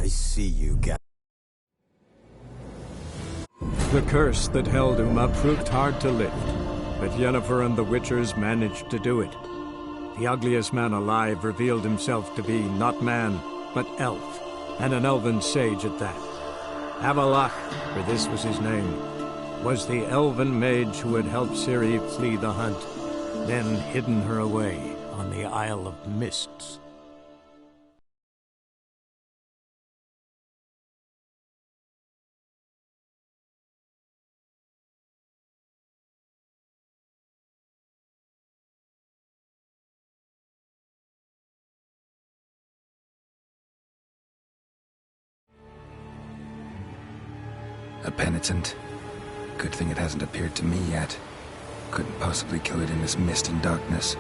I see you, guy. The curse that held Uma proved hard to lift, but Yennefer and the Witchers managed to do it. The ugliest man alive revealed himself to be not man, but elf, and an elven sage at that. Avalach, for this was his name, was the elven mage who had helped Ciri flee the hunt, then hidden her away on the Isle of Mists. A penitent. Good thing it hasn't appeared to me yet. Couldn't possibly kill it in this mist and darkness.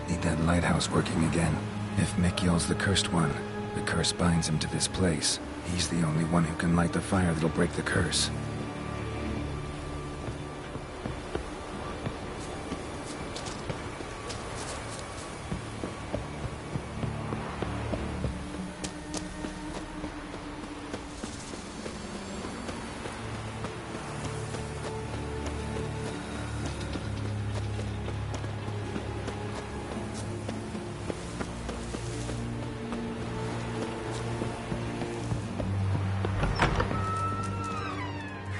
Need that lighthouse working again. If Mikyol's the cursed one, the curse binds him to this place. He's the only one who can light the fire that'll break the curse.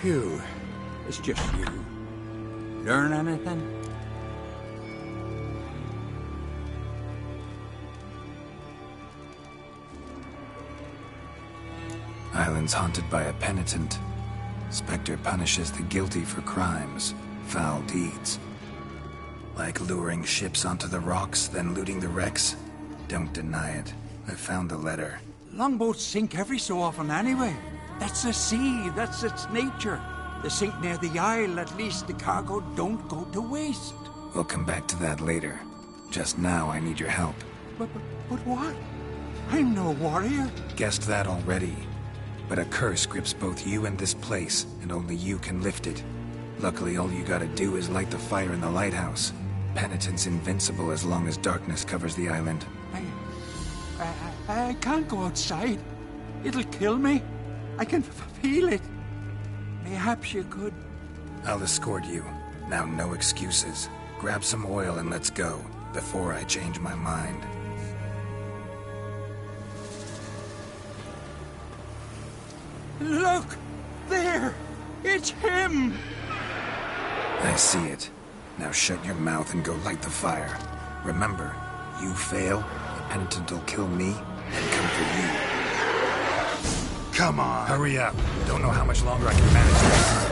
Phew, it's just you. Learn anything? Island's haunted by a penitent. Spectre punishes the guilty for crimes, foul deeds. Like luring ships onto the rocks, then looting the wrecks. Don't deny it. I found the letter. Longboats sink every so often anyway. That's the sea, that's its nature. They sink near the Isle, at least the cargo don't go to waste. We'll come back to that later. Just now, I need your help. But what? I'm no warrior. Guessed that already. But a curse grips both you and this place, and only you can lift it. Luckily, all you gotta do is light the fire in the lighthouse. Penitent's invincible as long as darkness covers the island. I can't go outside. It'll kill me. I can feel it. Perhaps you could... I'll escort you. Now, no excuses. Grab some oil and let's go, before I change my mind. Look! There! It's him! I see it. Now shut your mouth and go light the fire. Remember, you fail, the penitent will kill me and come for you. Come on! Hurry up! Don't know how much longer I can manage this.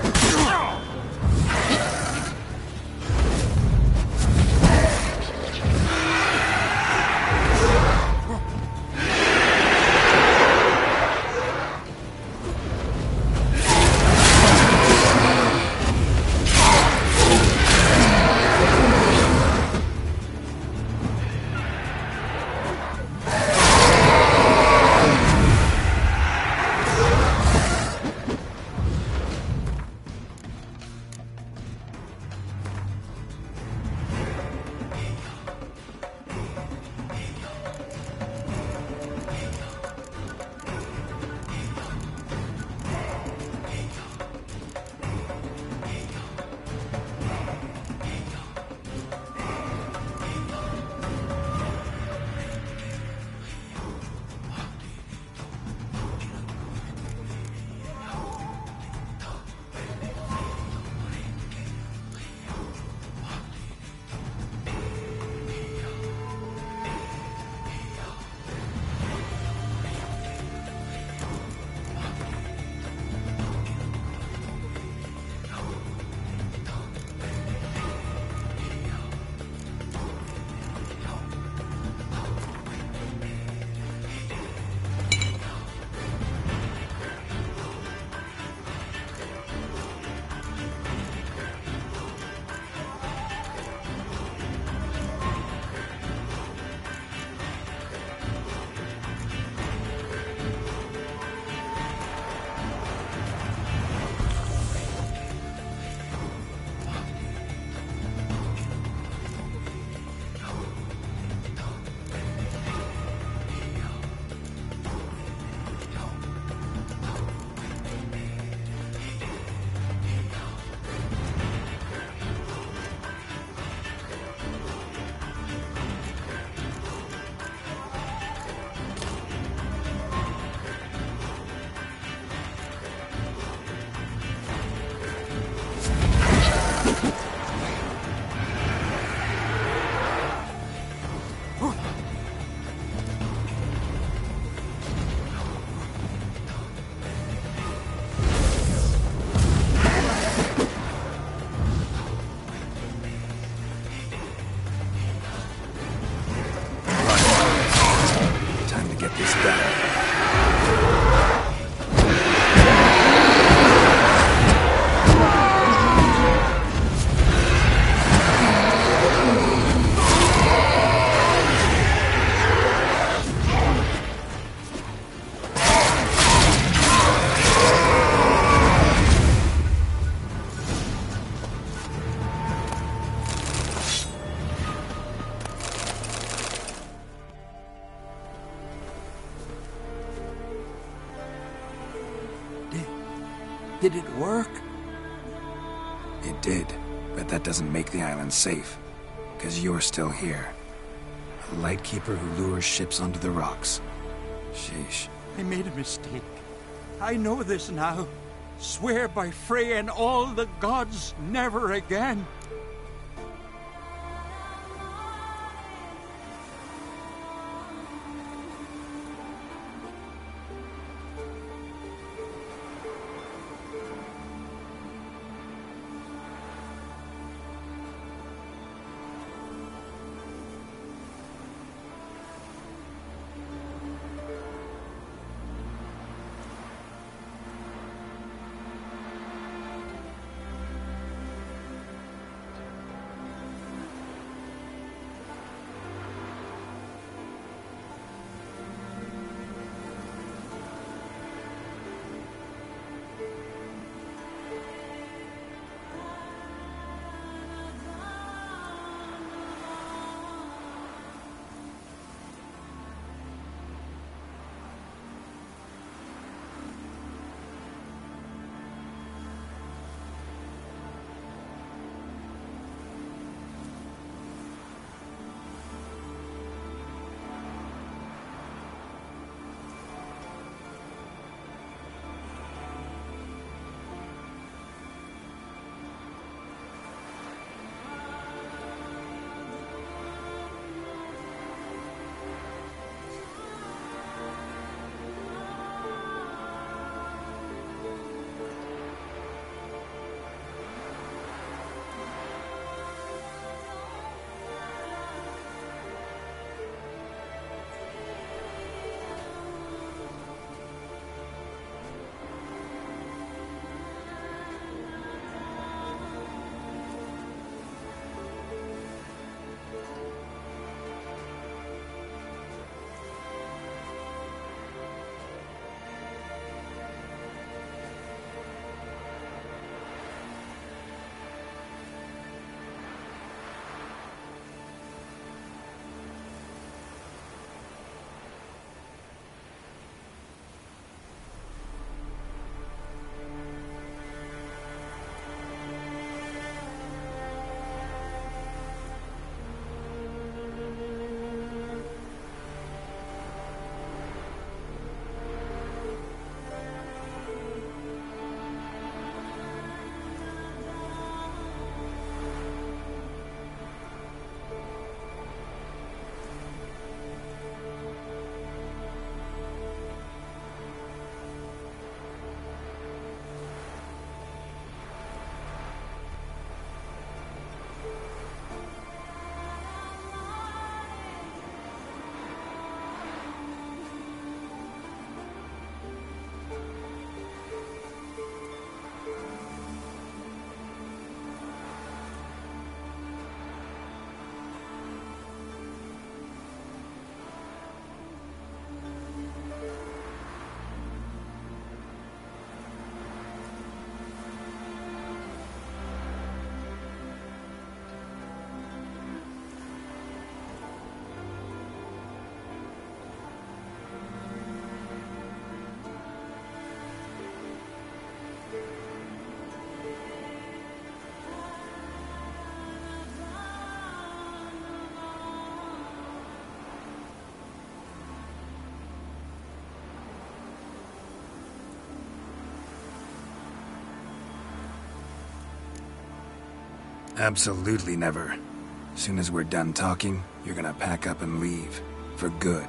is done. Did it work? It did, but that doesn't make the island safe. Because you're still here. A lightkeeper who lures ships onto the rocks. Sheesh. I made a mistake. I know this now. Swear by Freya and all the gods, never again. Absolutely never. As soon as we're done talking, you're gonna pack up and leave. For good.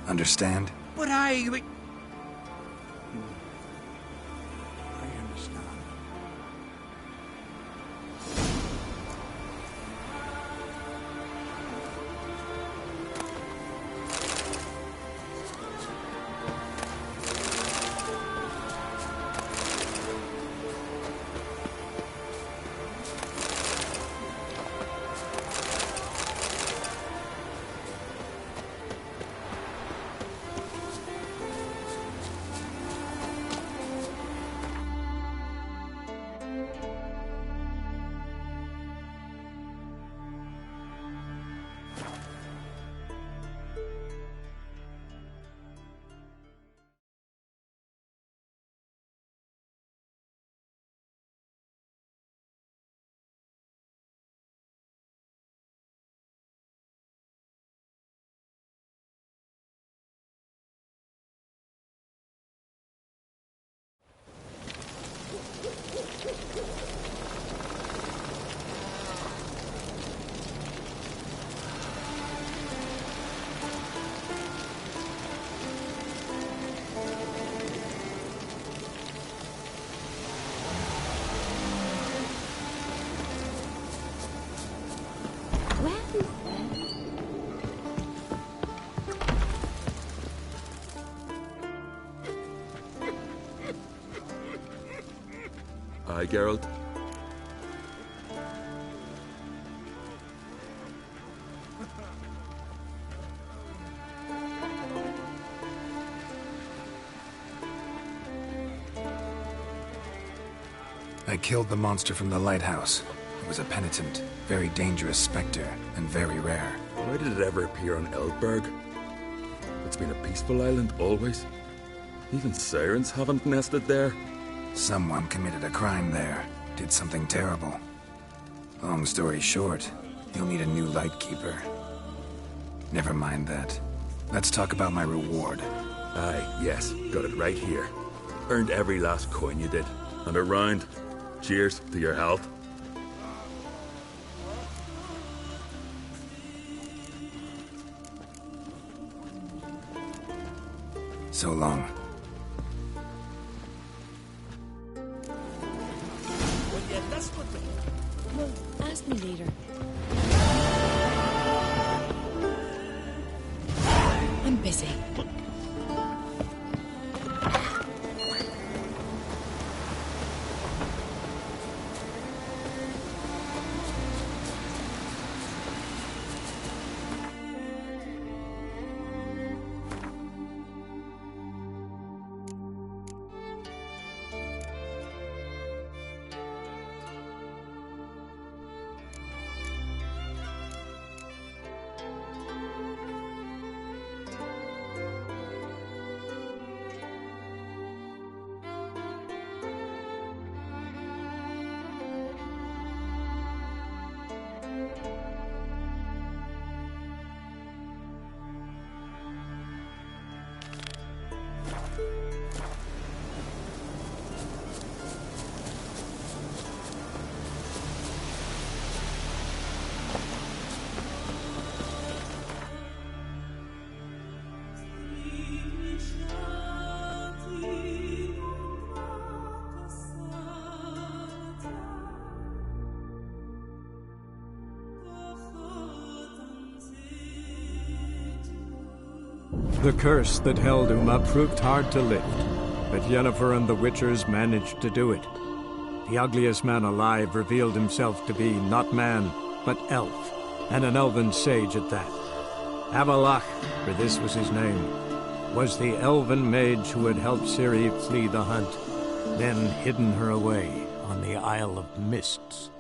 Understand? But I understand. Aye, Geralt. I killed the monster from the lighthouse. It was a penitent, very dangerous specter, and very rare. Why did it ever appear on Eldberg? It's been a peaceful island, always. Even sirens haven't nested there. Someone committed a crime there. Did something terrible. Long story short, you'll need a new lightkeeper. Never mind that. Let's talk about my reward. Aye, yes, got it right here. Earned every last coin you did. And a round. Cheers to your health. So long. Well, ask me later. I'm busy. The curse that held Uma proved hard to lift, but Yennefer and the Witchers managed to do it. The ugliest man alive revealed himself to be not man, but elf, and an elven sage at that. Avalach, for this was his name, was the elven mage who had helped Ciri flee the hunt, then hidden her away on the Isle of Mists.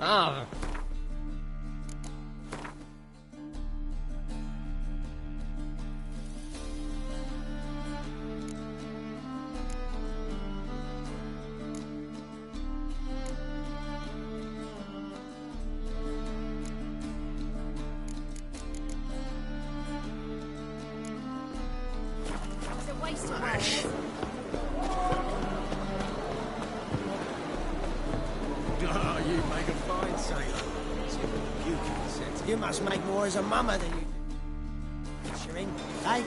Ah. It's a waste of words. Oh, you make a fine sailor. You can sense. You must make more as a mummer than you do. Shearing, eh?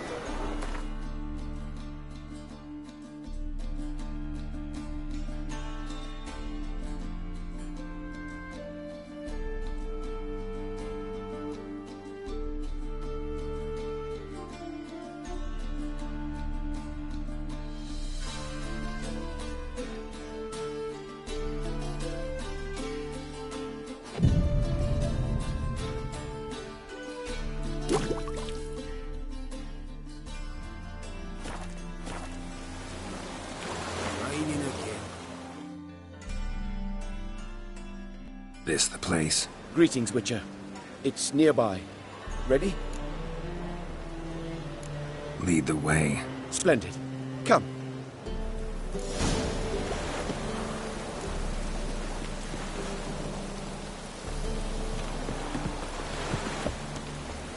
This the place? Greetings, Witcher. It's nearby. Ready? Lead the way. Splendid. Come.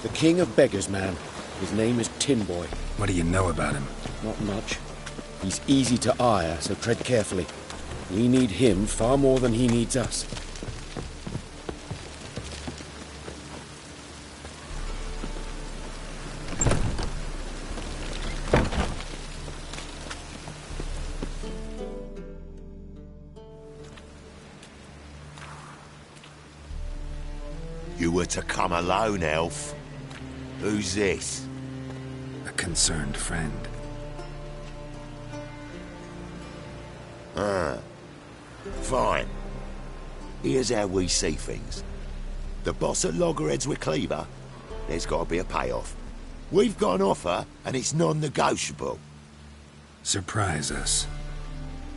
The King of Beggars, man. His name is Tin Boy. What do you know about him? Not much. He's easy to ire, so tread carefully. We need him far more than he needs us. You were to come alone, elf. Who's this? A concerned friend. Fine. Here's how we see things. The boss at Loggerheads with Cleaver, there's got to be a payoff. We've got an offer, and it's non-negotiable. Surprise us.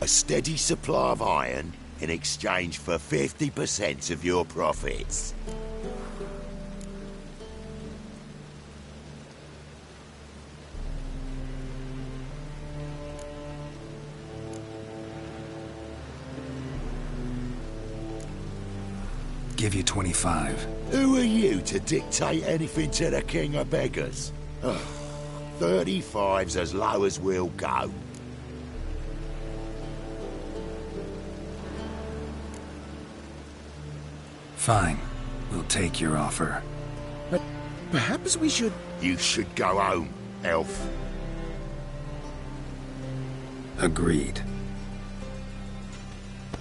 A steady supply of iron in exchange for 50% of your profits. Give you 25. Who are you to dictate anything to the King of Beggars? 35's as low as we'll go. Fine. We'll take your offer. But perhaps we should... You should go home, elf. Agreed.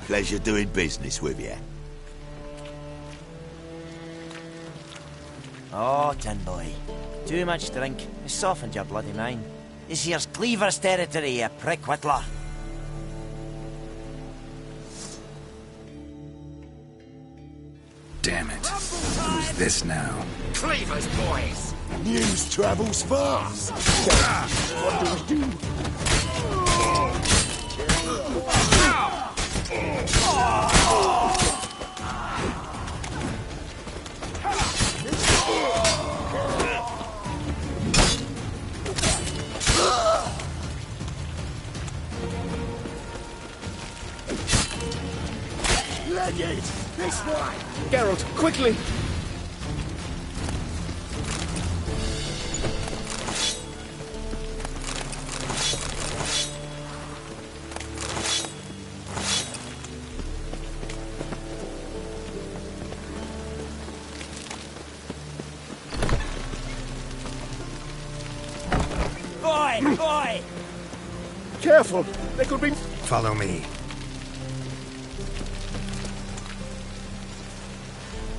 Pleasure doing business with you. Oh, Tin Boy. Too much drink. It's softened your bloody mind. This here's Cleaver's territory, you prick whittler. Damn it. Who's this now? Cleaver's boys! News travels fast! What do we do? Legend! This way! Geralt, quickly! Boy! Boy! Careful! There could be... Follow me.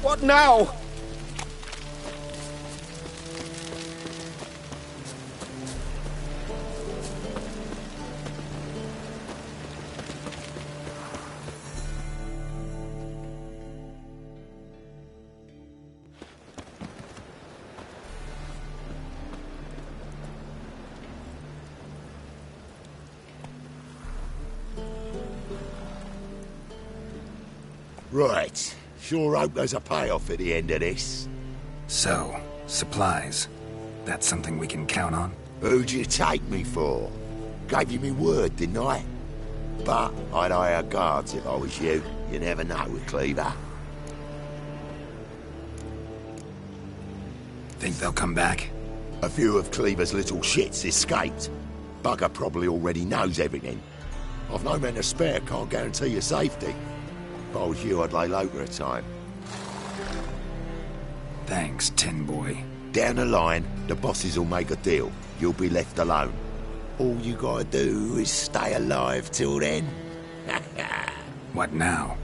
What now? Right. Sure hope there's a payoff at the end of this. So, supplies. That's something we can count on? Who'd you take me for? Gave you me word, didn't I? But I'd hire guards if I was you. You never know with Cleaver. Think they'll come back? A few of Cleaver's little shits escaped. Bugger probably already knows everything. I've no men to spare, can't guarantee your safety. If I was you, I'd lay low for a time. Thanks, Tin Boy. Down the line, the bosses will make a deal. You'll be left alone. All you gotta do is stay alive till then. What now?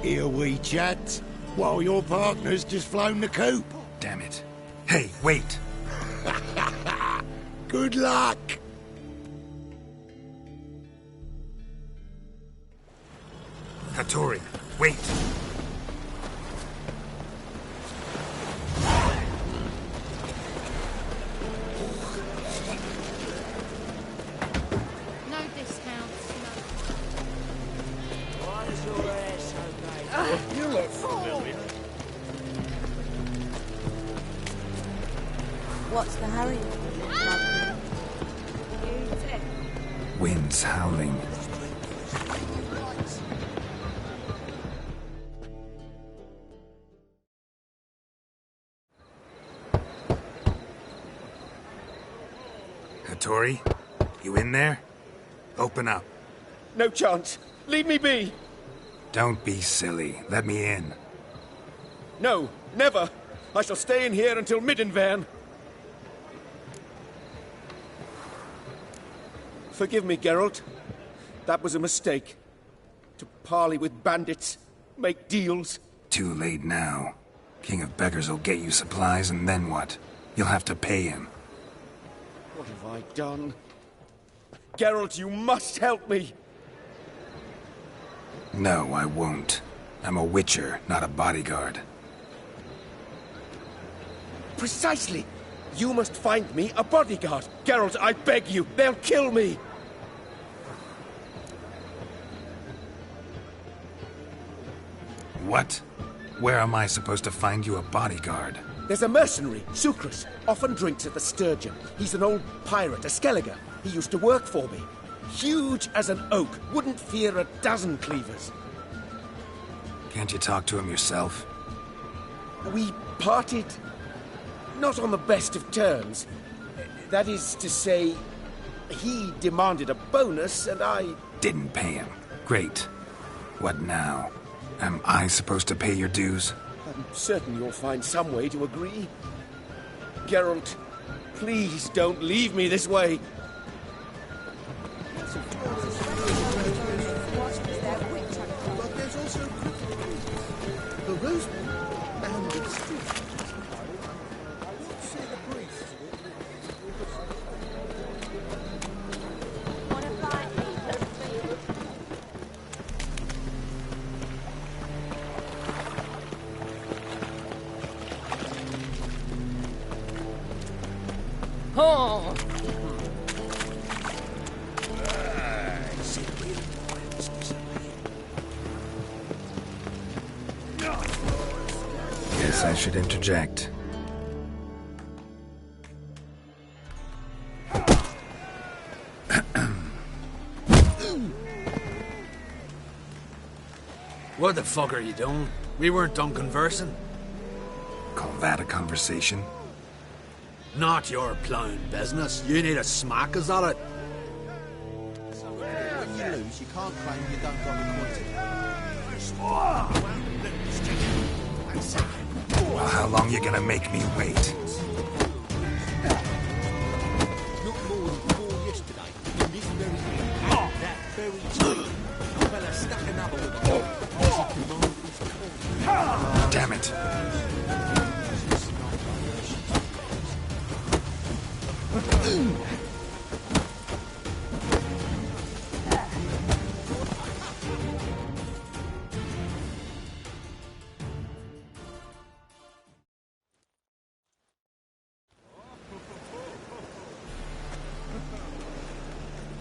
Here we chat, while your partner's just flown the coop. Damn it. Hey, wait! Good luck! Hattori, wait! No discounts. Why is your ass so bad? No. What's the hurry? Wind's howling. Hattori, you in there? Open up. No chance. Leave me be. Don't be silly. Let me in. No, never. I shall stay in here until Middenvern. Forgive me, Geralt. That was a mistake. To parley with bandits, make deals. Too late now. King of Beggars will get you supplies, and then what? You'll have to pay him. What have I done? Geralt, you must help me! No, I won't. I'm a witcher, not a bodyguard. Precisely! You must find me a bodyguard! Geralt, I beg you! They'll kill me! What? Where am I supposed to find you a bodyguard? There's a mercenary, Sucrus. Often drinks at the Sturgeon. He's an old pirate, a Skelliger. He used to work for me. Huge as an oak. Wouldn't fear a dozen cleavers. Can't you talk to him yourself? We parted... not on the best of terms. That is to say, he demanded a bonus and I... Didn't pay him. Great. What now? Am I supposed to pay your dues? I'm certain you'll find some way to agree. Geralt, please don't leave me this way. Oh! Guess I should interject. What the fuck are you doing? We weren't done conversing. Call that a conversation? Not your plowing business. You need a smack us at it. When you lose, you can't claim you don't got the Well, how long you gonna make me wait? Not more than 4 yesterday, in this very room, at that very tree. A fella stuck another one. As he commanded his call. Damn it.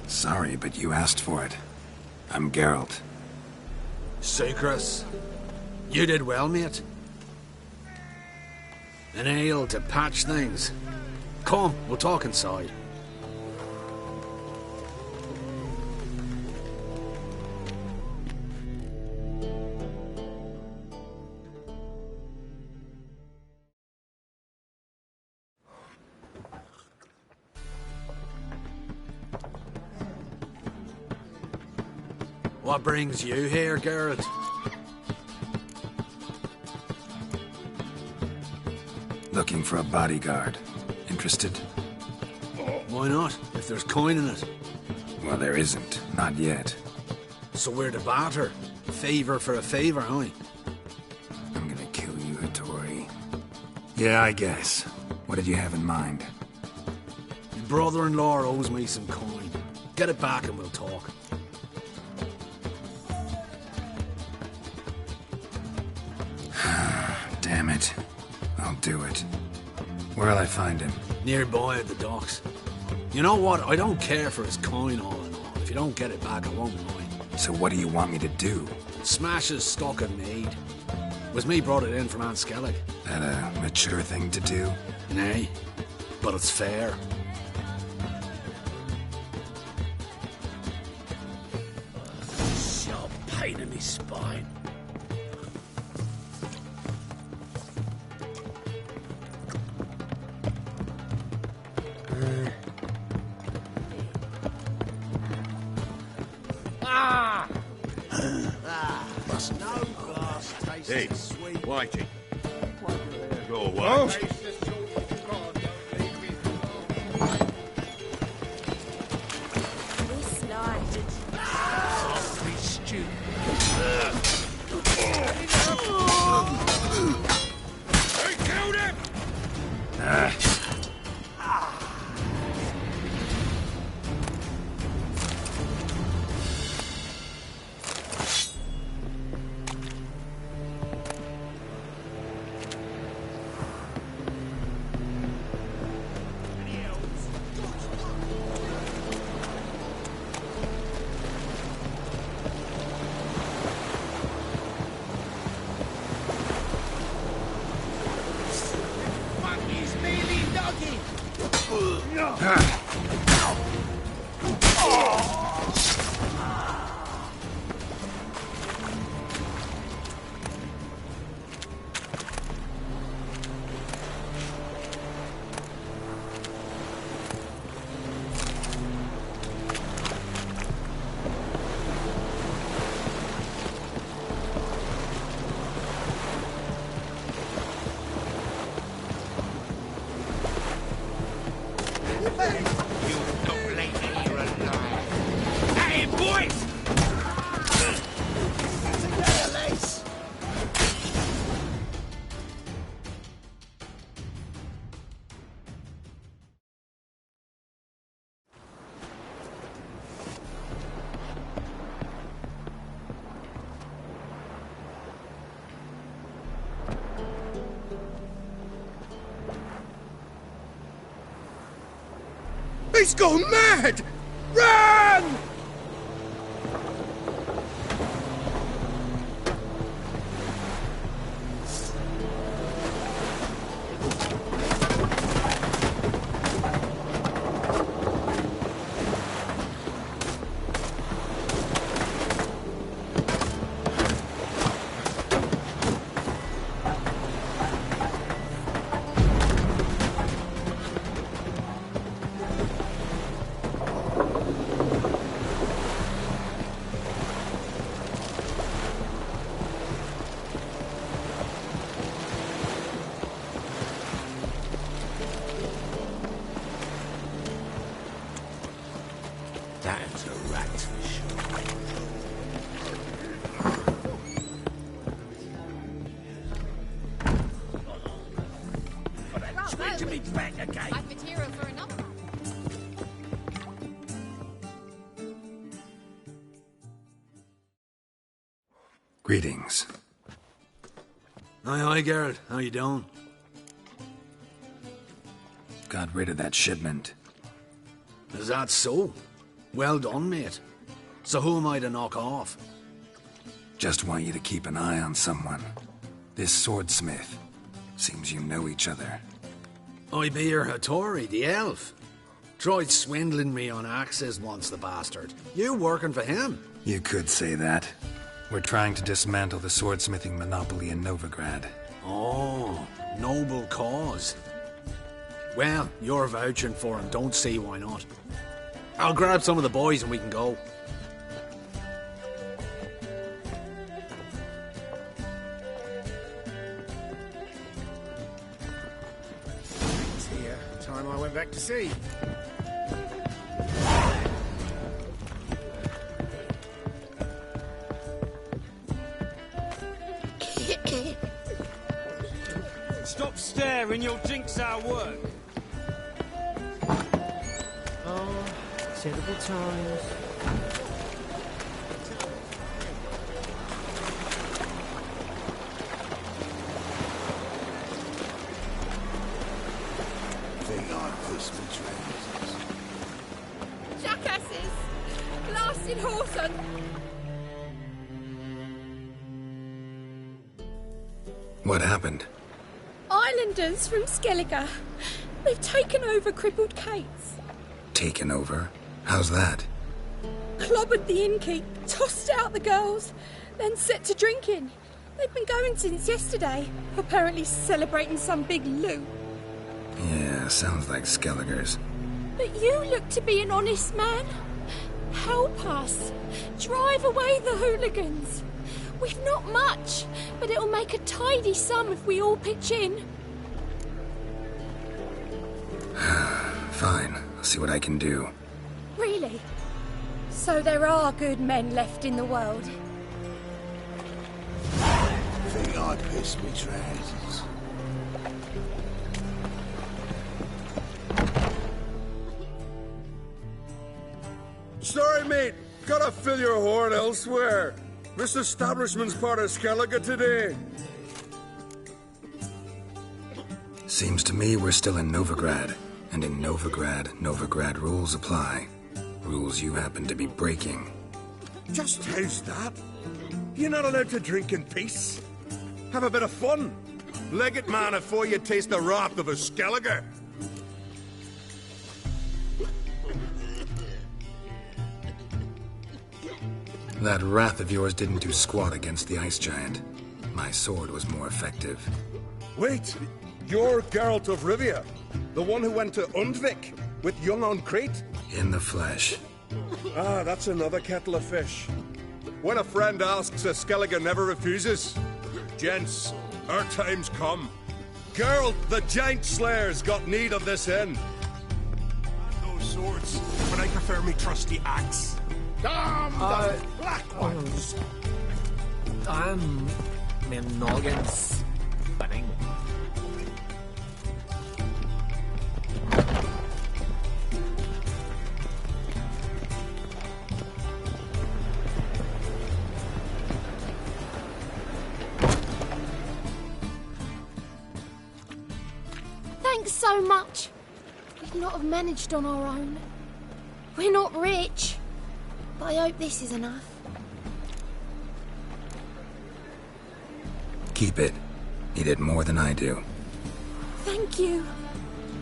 Sorry, but you asked for it. I'm Geralt. Sucrus, you did well, mate. An ale to patch things. Come, we'll talk inside. What brings you here, Geralt? Looking for a bodyguard. Interested? Why not, if there's coin in it? Well, there isn't. Not yet. So we're the barter. Favor for a favor, aye? I'm gonna kill you, Hattori. Yeah, I guess. What did you have in mind? Your brother-in-law owes me some coin. Get it back and we'll talk. Damn it. I'll do it. Where'll I find him? Nearby at the docks. You know what? I don't care for his coin all in all. If you don't get it back, I won't mind. So what do you want me to do? Smash his stock of mead. Was me brought it in from Aunt Skellig. That a mature thing to do? Nay. but it's fair. Sharp pain in his spine. Hey, Whitey. Go away. This night. Softly stupid. They killed him! He's gone mad! Run! That's a rat's Straight to me back again. I've material for another one. Greetings. Aye, Geralt. How you doing? Got rid of that shipment. Is that so? Well done, mate. So who am I to knock off? Just want you to keep an eye on someone. This swordsmith. Seems you know each other. I be your Hattori, the elf. Tried swindling me on axes once, the bastard. You working for him? You could say that. We're trying to dismantle the swordsmithing monopoly in Novigrad. Oh, noble cause. Well, you're vouching for him, don't see why not. I'll grab some of the boys and we can go. It's here. Time I went back to sea. Stop staring, you'll jinx our work. Oh, terrible times. Think I put some trousers. Jackasses! Blasted Horton! What happened? Islanders from Skellige. They've taken over crippled Kate's. Taken over? How's that? Clobbered the innkeep, tossed out the girls, then set to drinking. They've been going since yesterday, apparently celebrating some big loot. Yeah, sounds like Skelliger's. But you look to be an honest man. Help us. Drive away the hooligans. We've not much, but it'll make a tidy sum if we all pitch in. Fine, I'll see what I can do. Really? So there are good men left in the world? Think I pissed me trousers. Sorry, mate. Gotta fill your horn elsewhere. This establishment's part of Skellige today. Seems to me we're still in Novigrad. And in Novigrad rules apply. Rules you happen to be breaking. Just how's that? You're not allowed to drink in peace. Have a bit of fun. Leg it, man, before you taste the wrath of a Skellige. That wrath of yours didn't do squat against the ice giant. My sword was more effective. Wait, you're Geralt of Rivia, the one who went to Undvik with Young on Crete? In the flesh. Ah, that's another kettle of fish. When a friend asks, a Skellige never refuses. Gents, our time's come. Geralt, the giant slayer's got need of this inn. Those swords, but I prefer me trusty axe. Damn the black ones! My noggin's spinning. Thanks so much. We'd not have managed on our own. We're not rich. But I hope this is enough. Keep it. You did more than I do. Thank you.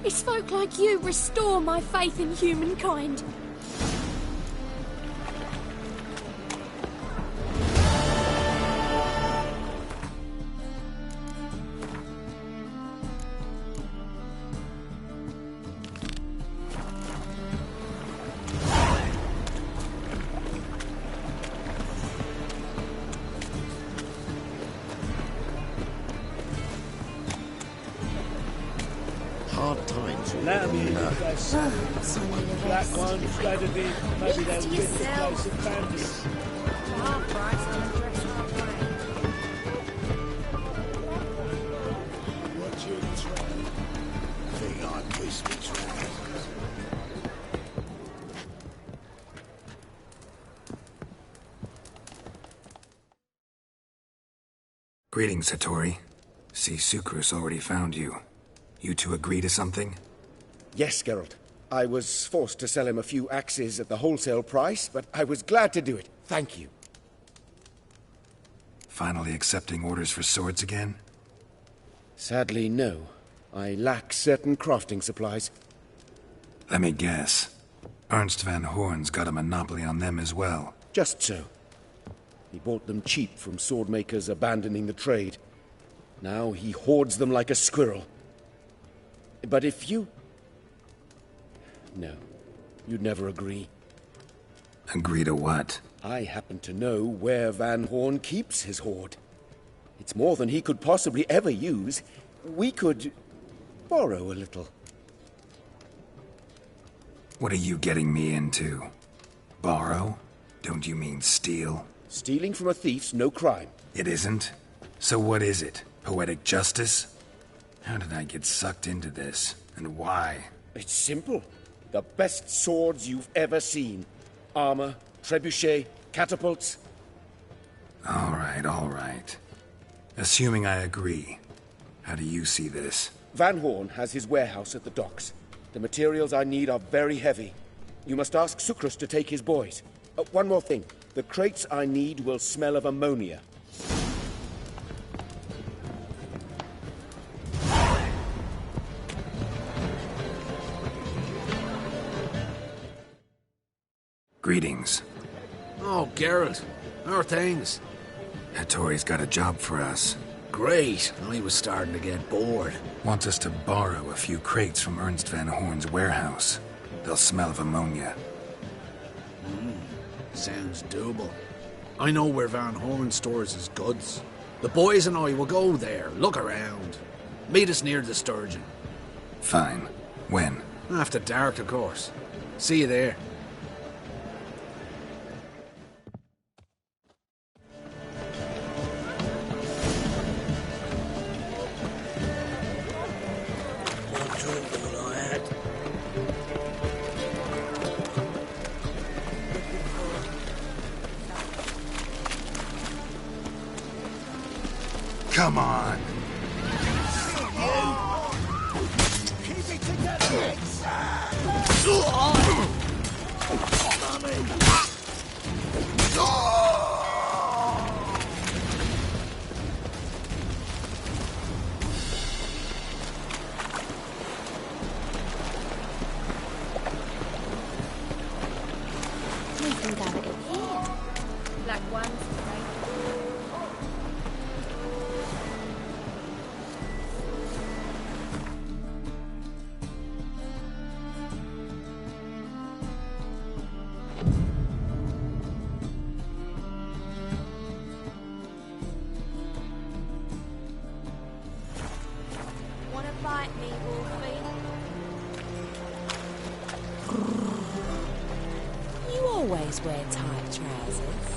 It's folk like you restore my faith in humankind. Hard times. Black ones, maybe they'll to get the yourself. place of bandits. Half price on a dress halfway. Watch your trade. Think I pissed me trousers. Greetings, Hattori. See, Sukrus already found you. You two agree to something? Yes, Geralt. I was forced to sell him a few axes at the wholesale price, but I was glad to do it. Thank you. Finally accepting orders for swords again? Sadly, no. I lack certain crafting supplies. Let me guess. Ernst van Horn's got a monopoly on them as well. Just so. He bought them cheap from swordmakers abandoning the trade. Now he hoards them like a squirrel. But if you... No, you'd never agree. Agree to what? I happen to know where Van Horn keeps his hoard. It's more than he could possibly ever use. We could borrow a little. What are you getting me into? Borrow? Don't you mean steal? Stealing from a thief's no crime. It isn't? So what is it? Poetic justice? How did I get sucked into this? And why? It's simple. The best swords you've ever seen. Armor, trebuchet, catapults. All right. Assuming I agree, how do you see this? Van Horn has his warehouse at the docks. The materials I need are very heavy. You must ask Sukrus to take his boys. One more thing. The crates I need will smell of ammonia. Greetings. Oh, Geralt. How are things? Hattori's got a job for us. Great. I was starting to get bored. Wants us to borrow a few crates from Ernst Van Horn's warehouse. They'll smell of ammonia. Sounds doable. I know where Van Horn stores his goods. The boys and I will go there, look around. Meet us near the Sturgeon. Fine. When? After dark, of course. See you there. Come on. Keep it together, We can go in here. Black ones, wanna bite me, Wolfie? You always wear tight trousers.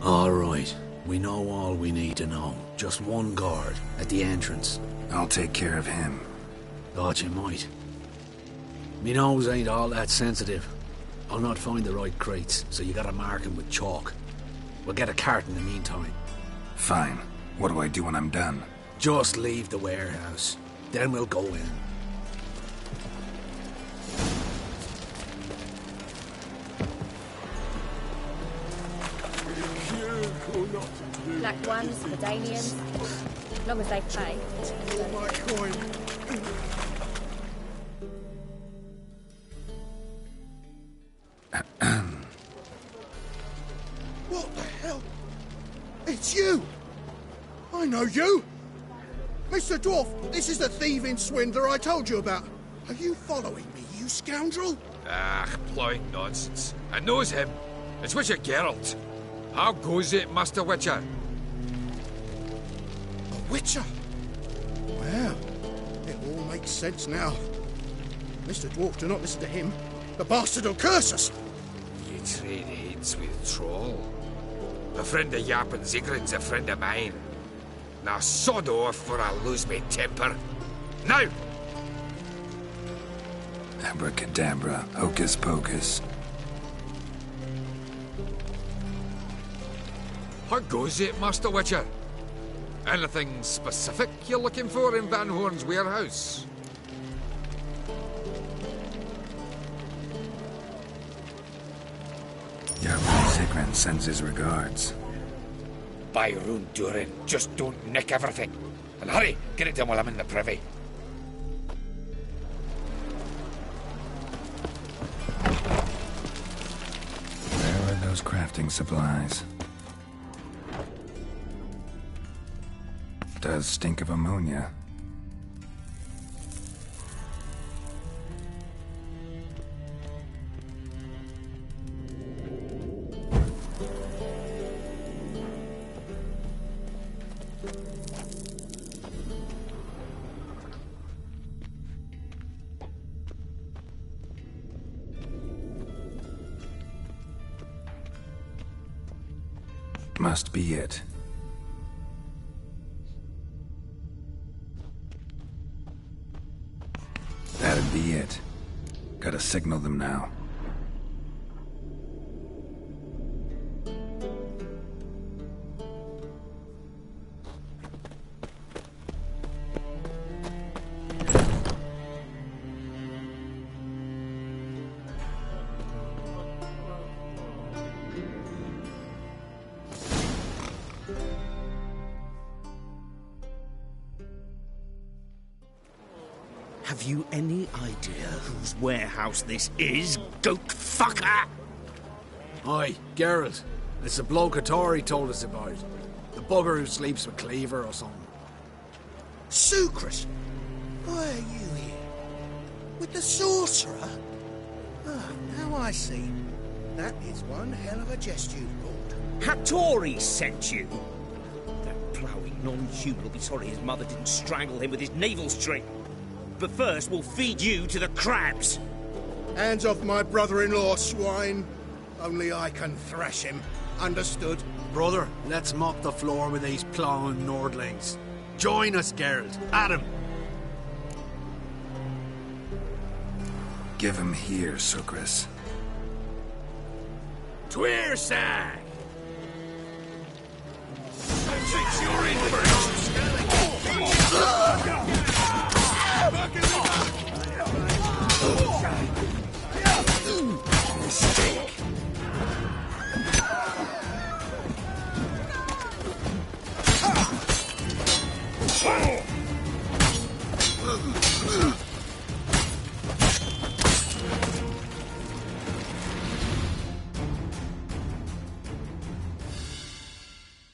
All right. We know all we need to know. Just one guard at the entrance. I'll take care of him. Thought you might. Me nose ain't all that sensitive. I'll not find the right crates, so you gotta mark 'em with chalk. We'll get a cart in the meantime. Fine. What do I do when I'm done? Just leave the warehouse. Then we'll go in. Black ones, Medanians, as long as they pay. my coin. What the hell? It's you! I know you! Mr. Dwarf, this is the thieving swindler I told you about. Are you following me, you scoundrel? Ah, plowing nonsense. I knows him. It's Witcher Geralt. How goes it, Master Witcher? A witcher? Well, it all makes sense now. Mr. Dwarf, do not listen to him. The bastard will curse us. You trade heads with troll. A friend of Yappin Zigrin's a friend of mine. Now sod off for I lose my temper. Now! Abracadabra, hocus pocus. How goes it, Master Witcher? Anything specific you're looking for in Van Horn's warehouse? Yappin Zigrin sends his regards. By Rune Durin, just don't nick everything. And hurry, get it done while I'm in the privy. Where are those crafting supplies? Does stink of ammonia. Must be it. That'd be it. Gotta signal them now. Have you any idea whose warehouse this is, goat fucker? Aye, Geralt. It's the bloke Tori told us about. The bugger who sleeps with Cleaver or something. Sucrus! Why are you here? With the sorcerer? Ah, now I see. That is one hell of a jest you've brought. Hattori sent you. That ploughing non-human will be sorry his mother didn't strangle him with his navel string. But first, we'll feed you to the crabs. Hands off my brother-in-law, swine. Only I can thrash him. Understood? Brother, let's mop the floor with these ploughing Nordlings. Join us, Geralt. Adam. Give him here, Sucrus. Tweersag! Mistake.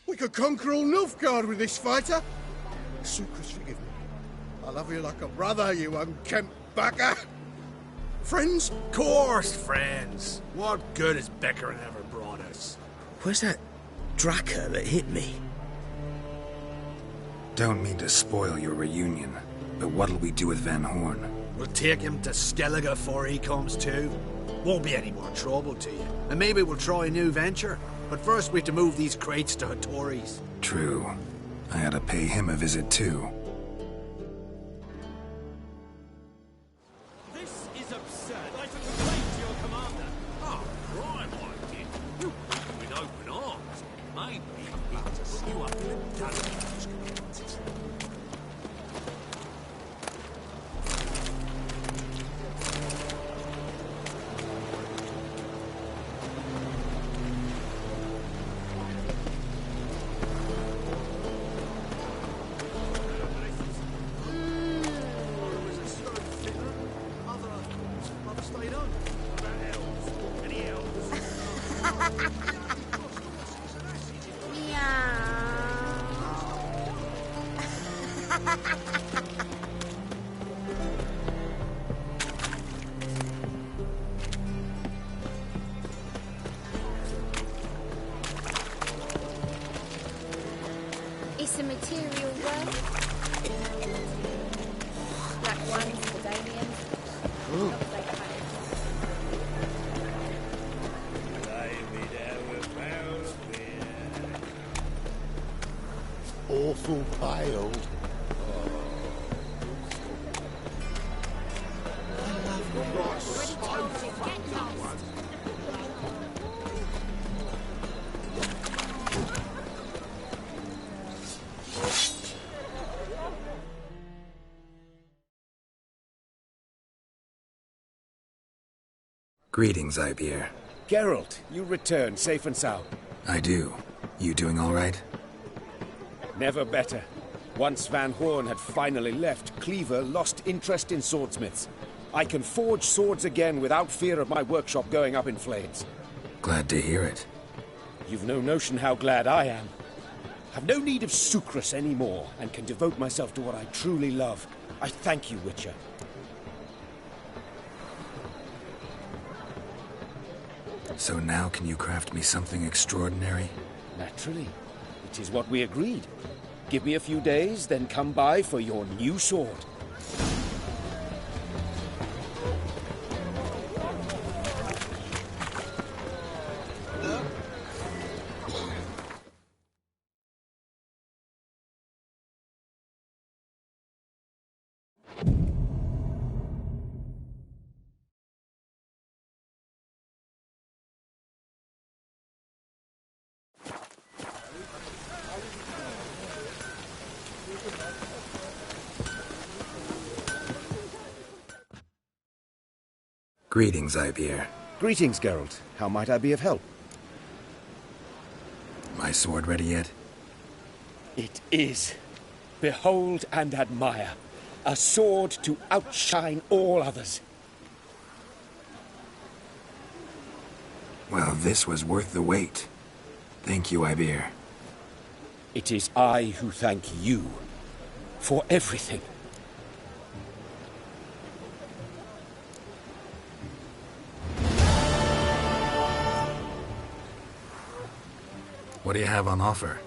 We could conquer all Nilfgaard with this fighter. Sucrus, forgive me. I love you like a brother, you unkempt bugger. Friends? Course, friends. What good has Beckerin ever brought us? Where's that Draka that hit me? Don't mean to spoil your reunion, but what'll we do with Van Horn? We'll take him to Skellige before he comes to. Won't be any more trouble to you. And maybe we'll try a new venture. But first we have to move these crates to Hattori's. True. I had to pay him a visit too. This is absurd. I took a complaint to your commander. Oh, right, I did. You welcome with open arms. Maybe it's a skew up in a dozen. It's a material worth. Black ones for Damien. Awful pale. Greetings, Ibeer. Geralt, you return safe and sound. I do. You doing all right? Never better. Once Van Horn had finally left, Cleaver lost interest in swordsmiths. I can forge swords again without fear of my workshop going up in flames. Glad to hear it. You've no notion how glad I am. I've no need of Sucrus anymore, and can devote myself to what I truly love. I thank you, Witcher. So now can you craft me something extraordinary? Naturally. It is what we agreed. Give me a few days, then come by for your new sword. Greetings, Ibeer. Greetings, Geralt. How might I be of help? My sword ready yet? It is. Behold and admire. A sword to outshine all others. Well, this was worth the wait. Thank you, Ibir. It is I who thank you for everything. What do you have on offer?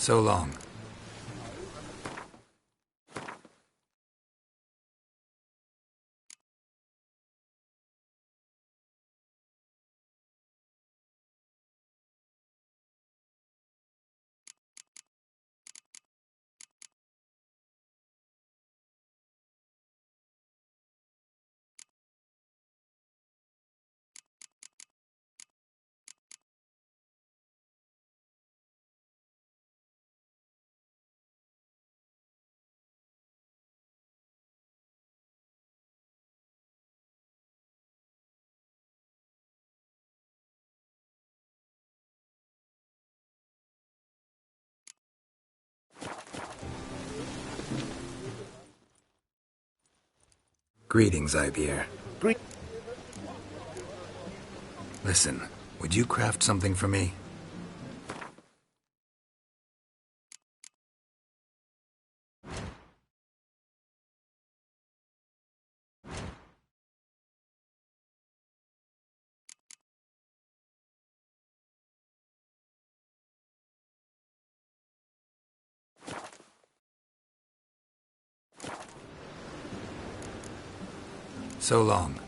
So long. Greetings, Ibir. Listen, would you craft something for me? So long.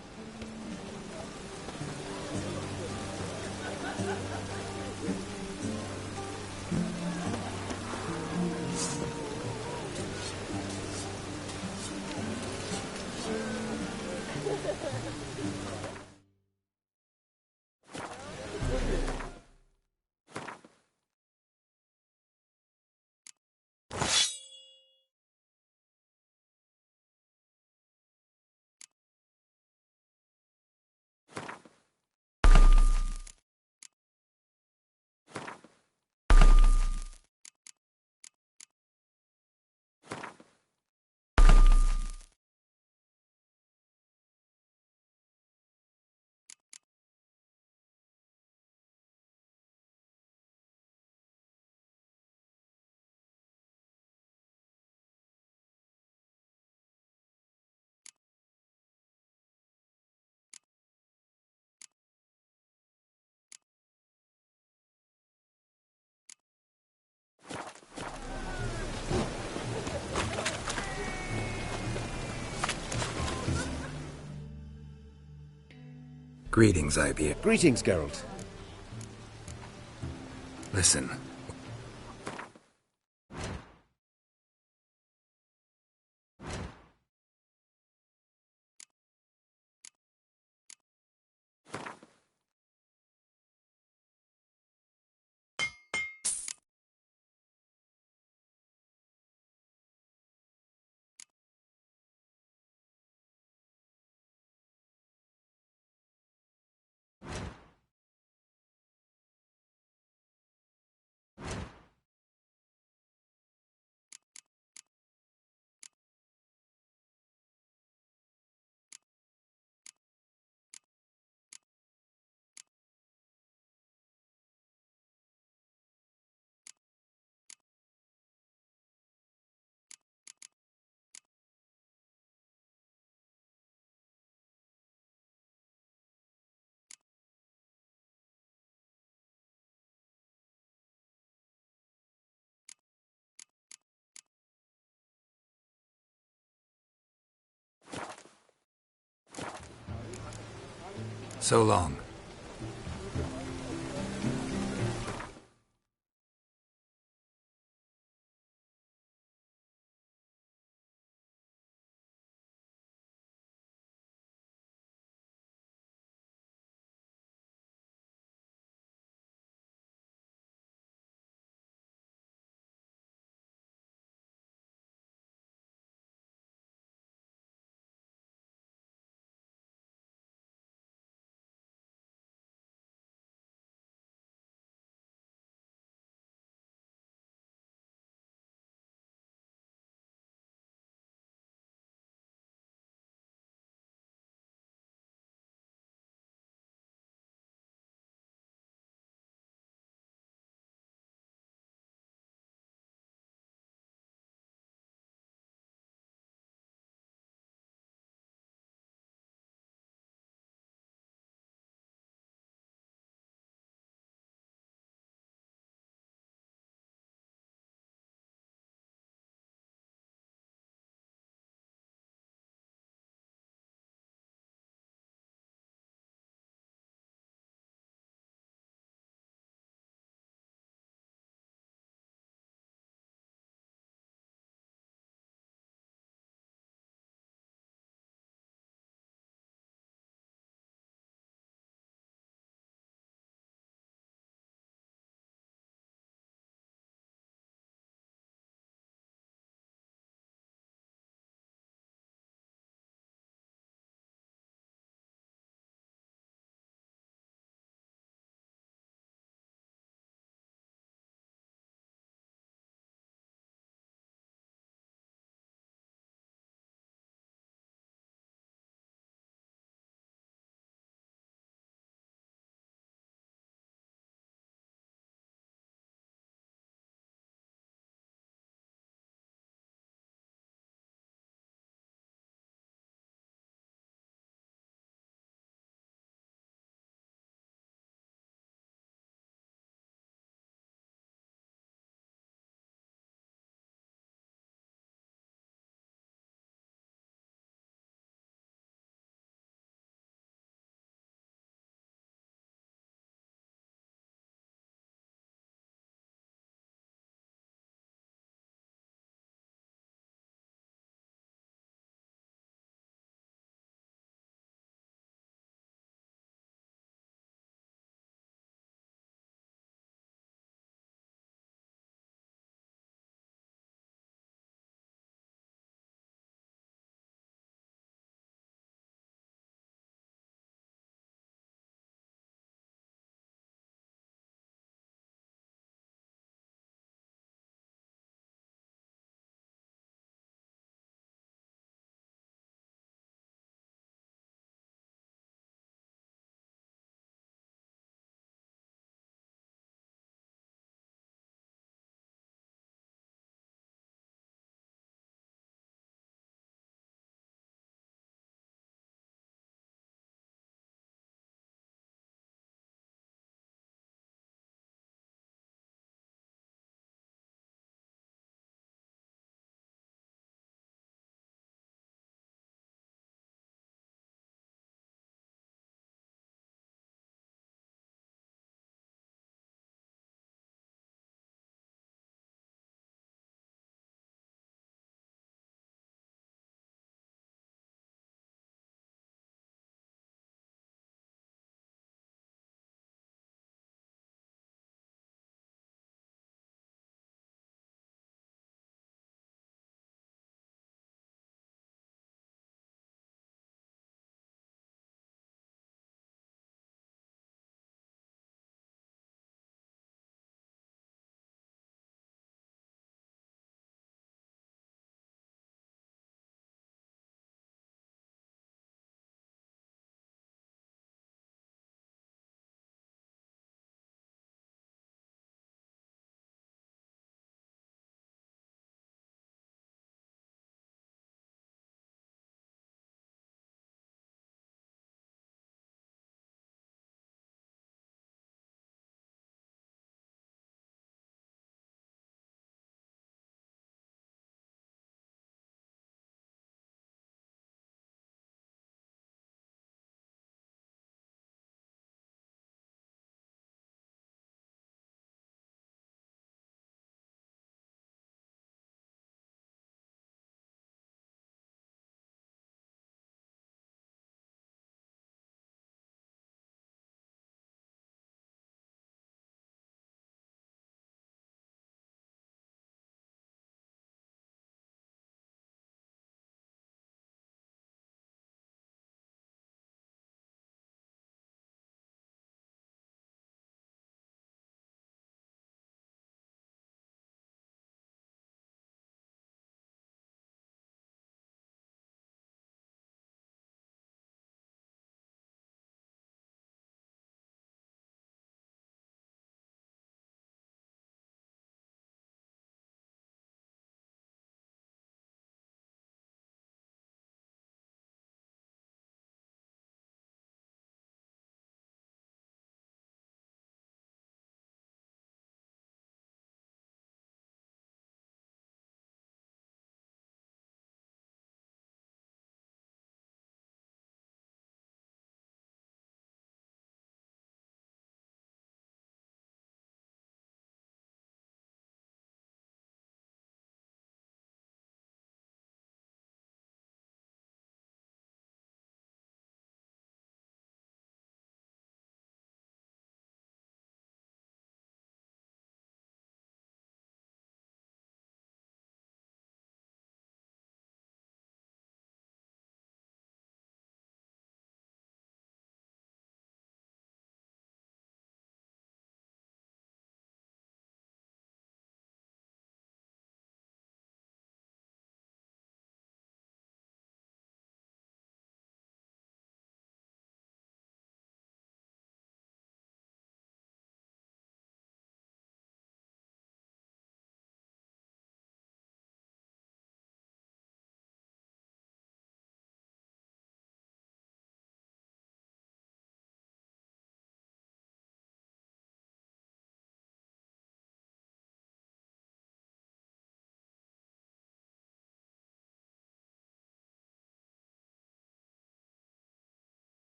Greetings, Ibir. Greetings, Geralt. Listen, So long.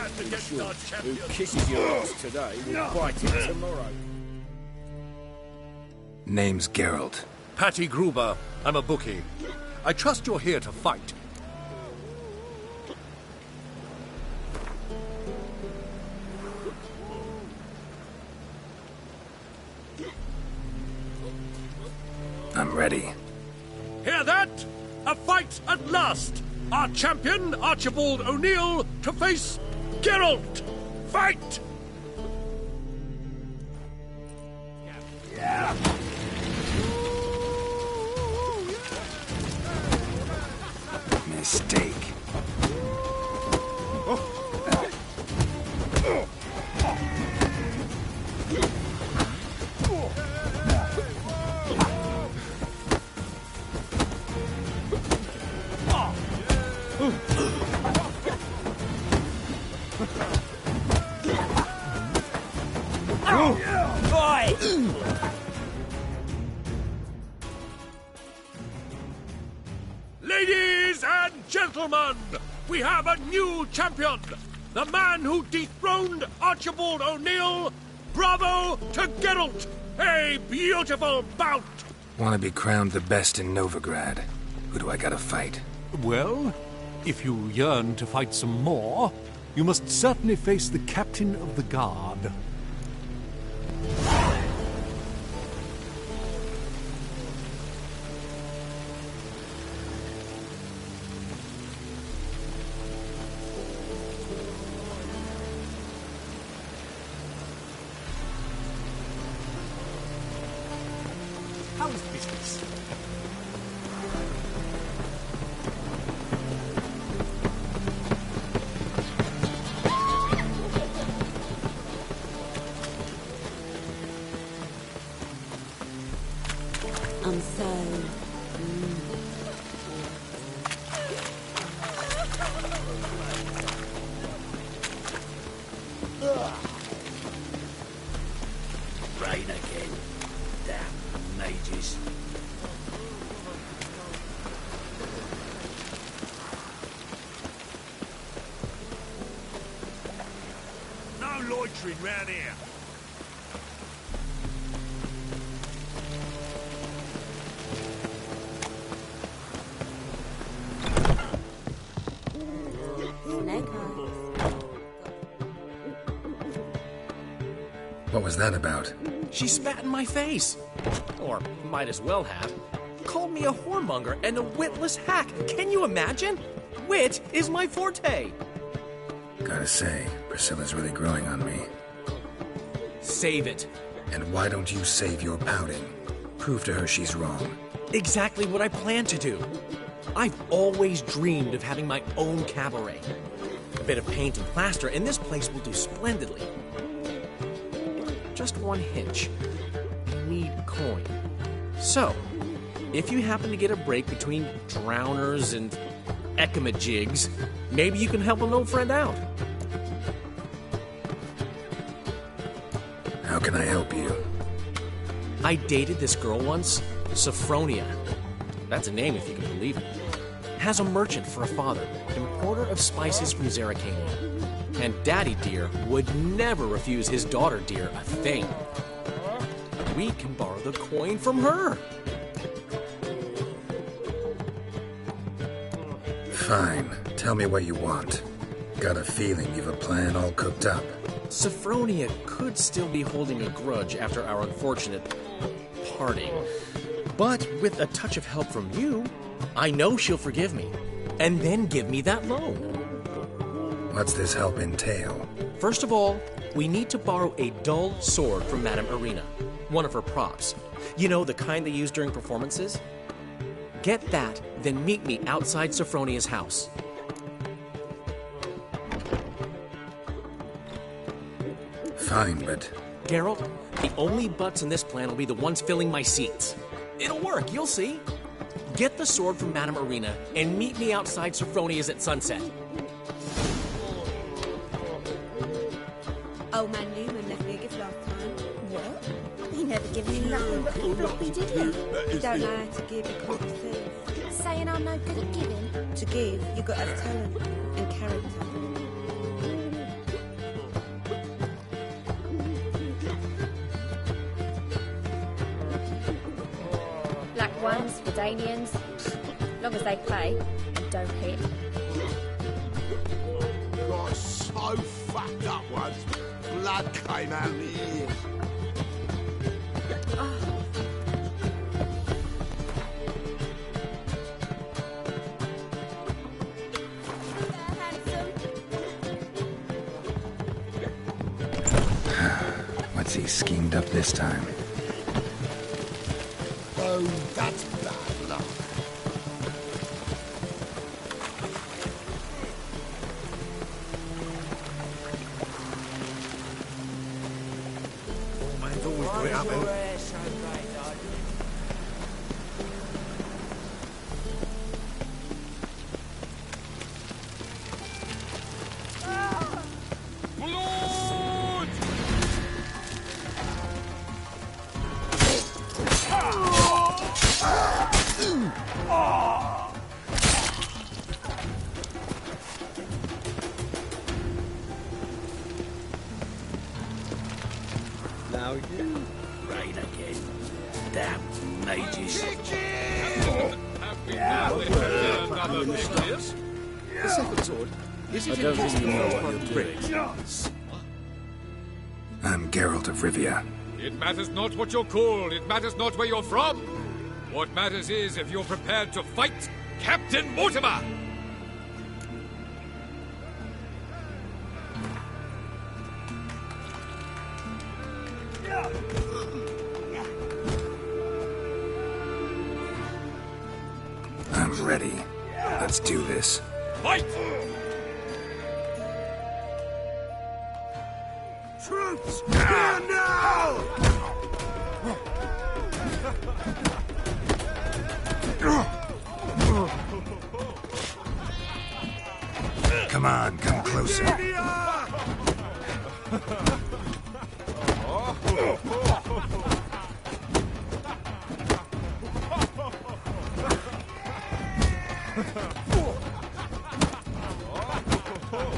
stand against our Who champion? kisses your ass today will bite it tomorrow. Name's Geralt. Patty Gruber. I'm a bookie. I trust you're here to fight. I'm ready. Hear that? A fight at last! Our champion, Archibald O'Neill, to face Geralt! Fight! Mistake. Ladies and gentlemen, we have a new champion! The man who dethroned Archibald O'Neill! Bravo to Geralt! A beautiful bout! Want to be crowned the best in Novigrad. Who do I gotta fight? Well, if you yearn to fight some more, you must certainly face the captain of the guard. How's business? I'm so... Rain again. Damn mages. No loitering round here. Snake eyes. What was that about? She spat in my face. Or might as well have. Called me a whoremonger and a witless hack. Can you imagine? Wit is my forte. Gotta say, Priscilla's really growing on me. Save it. And why don't you save your pouting? Prove to her she's wrong. Exactly what I plan to do. I've always dreamed of having my own cabaret. A bit of paint and plaster, and this place will do splendidly. Just one hitch. I need coin. So, if you happen to get a break between drowners and ecamajigs, maybe you can help an old friend out. How can I help you? I dated this girl once, Sophronia. That's a name if you can believe it. Has a merchant for a father, importer of spices from Zerrikania. And Daddy Dear would never refuse his daughter Dear a thing. We can borrow the coin from her. Fine. Tell me what you want. Got a feeling you've a plan all cooked up. Sophronia could still be holding a grudge after our unfortunate parting. But with a touch of help from you, I know she'll forgive me. And then give me that loan. What's this help entail? First of all, we need to borrow a dull sword from Madame Irina, one of her props. You know, the kind they use during performances? Get that, then meet me outside Sophronia's house. Fine, but... Geralt, the only butts in this plan will be the ones filling my seats. It'll work, you'll see. Get the sword from Madame Irina and meet me outside Sophronia's at sunset. Old man Newman left me a gift last time. What? He never given me nothing but floppy, did he? You don't know how to give, you can't receive. Saying I'm no good at giving. To give, you got to have talent and character. ones, Verdanians. Long as they pay and don't hit. Got so fucked up once, blood came out of the ears. What's he schemed up this time? Oh, that's bad luck. Oh, man's always got it up, eh? Now you rain again. Damn mages. The second sword. Is it I don't think you know what you're doing. I'm Geralt of Rivia. It matters not what you're called, it matters not where you're from. What matters is if you're prepared to fight Captain Mortimer! I'm ready. Let's do this. Fight! Troops, here now! Come on, come closer.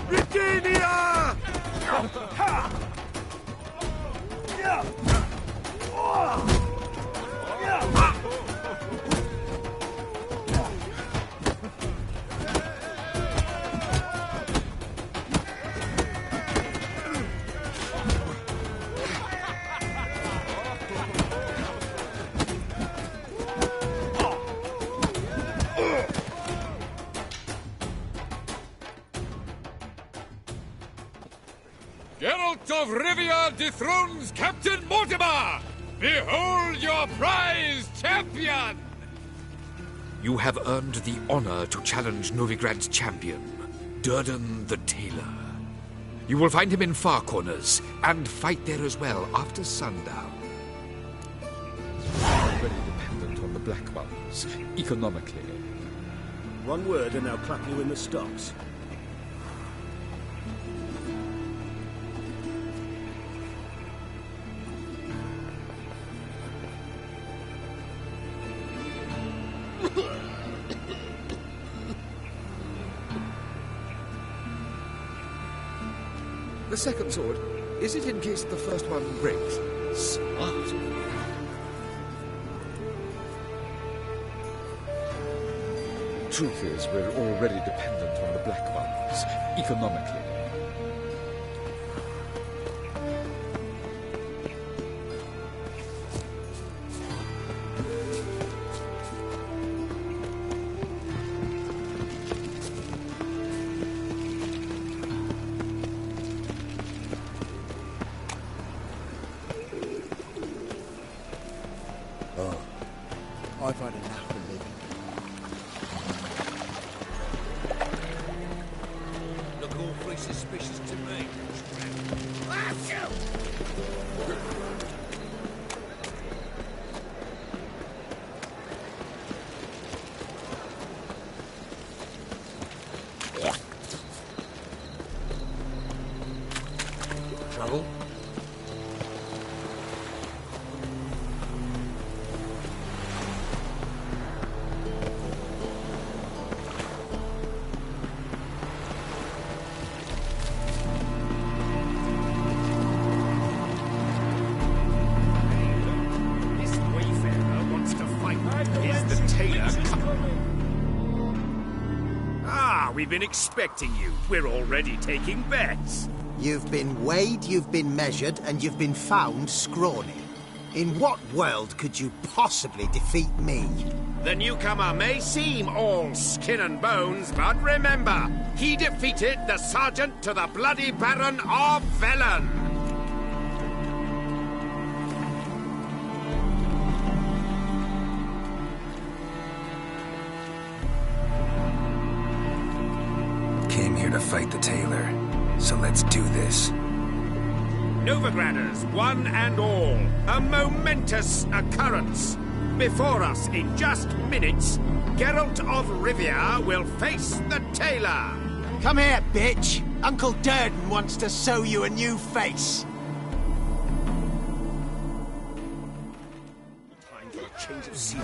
Virginia! Geralt of Rivia dethrones Captain Mortimer! Behold your prize champion! You have earned the honor to challenge Novigrad's champion, Durden the Tailor. You will find him in Far Corners, and fight there as well after sundown. Already dependent on the Black Ones, economically. One word and they'll clap you in the stocks. The second sword, is it in case the first one breaks? Smart. Truth is, we're already dependent on the Black Ones, economically. I've had enough of living. Look awfully suspicious to me. Trouble? Is the tailor Ah, we've been expecting you. We're already taking bets. You've been weighed, you've been measured, and you've been found scrawny. In what world could you possibly defeat me? The newcomer may seem all skin and bones, but remember, he defeated the sergeant to the bloody Baron of Velen. Came here to fight the tailor, so let's do this. Novigraders, one and all, a momentous occurrence. Before us, in just minutes, Geralt of Rivia will face the tailor. Come here, bitch. Uncle Durden wants to sew you a new face. Time for a change of scene.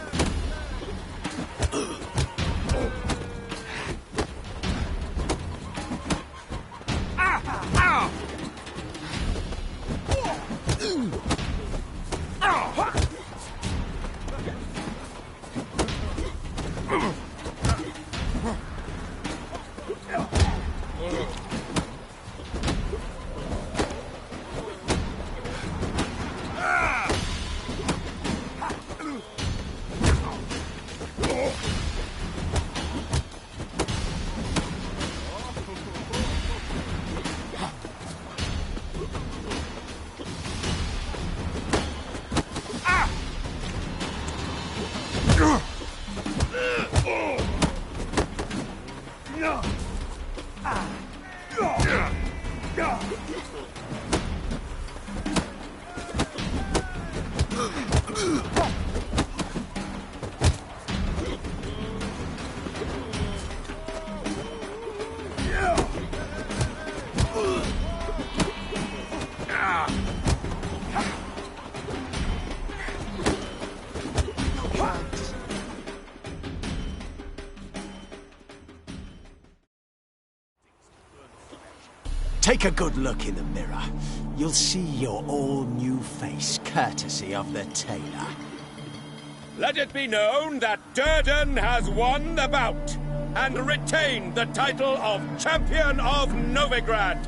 Take a good look in the mirror. You'll see your all-new face, courtesy of the tailor. Let it be known that Durden has won the bout and retained the title of Champion of Novigrad.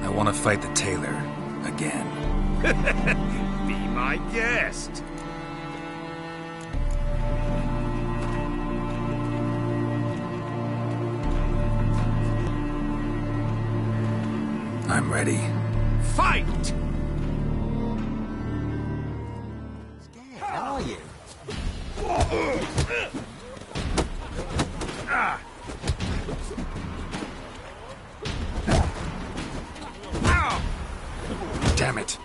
I want to fight the tailor again. Be my guest. I'm ready. Fight! How are you? Damn it.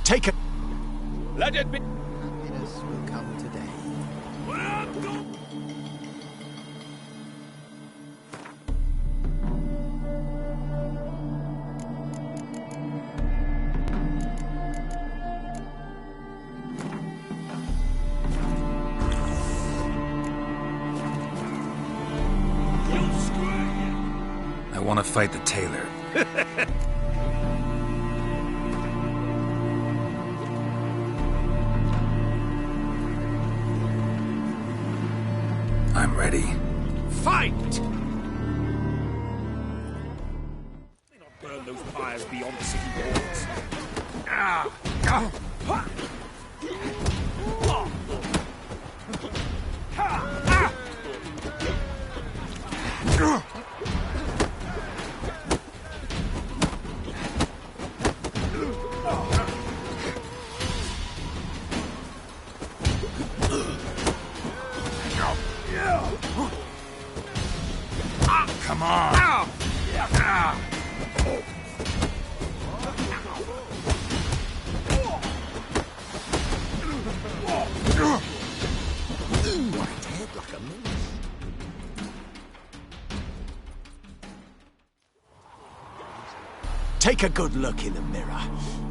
Take a... Let it be... Happiness will come today. I want to fight the tailor. I'm ready. Fight! May not burn those fires beyond the city walls. Come on! Take a good look in the mirror.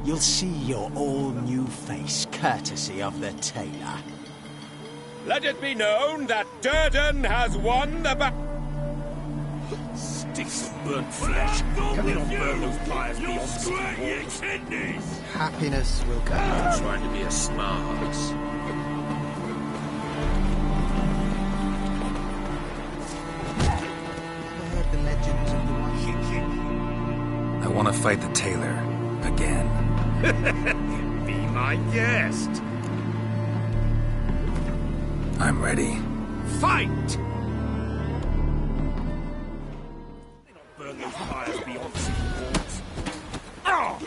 You'll see your all-new face, courtesy of the tailor. Let it be known that Durden has won the battle. Sticks of burnt flesh. Can they not burn those pyres beyond the city walls? Happiness will come. I'm trying to be a smart. Heard the legends of the I want to fight the tailor. Again. Be my guest. I'm ready. Fight! Burn those pyres beyond the city walls. Ah!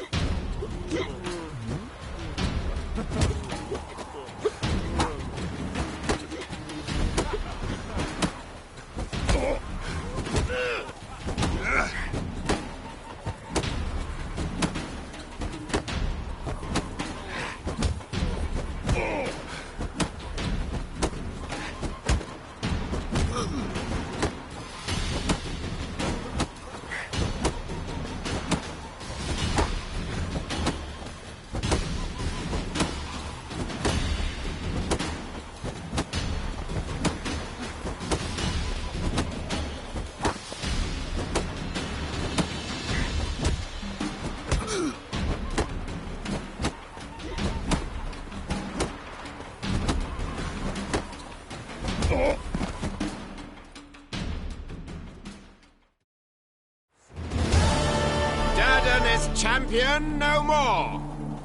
Champion no more.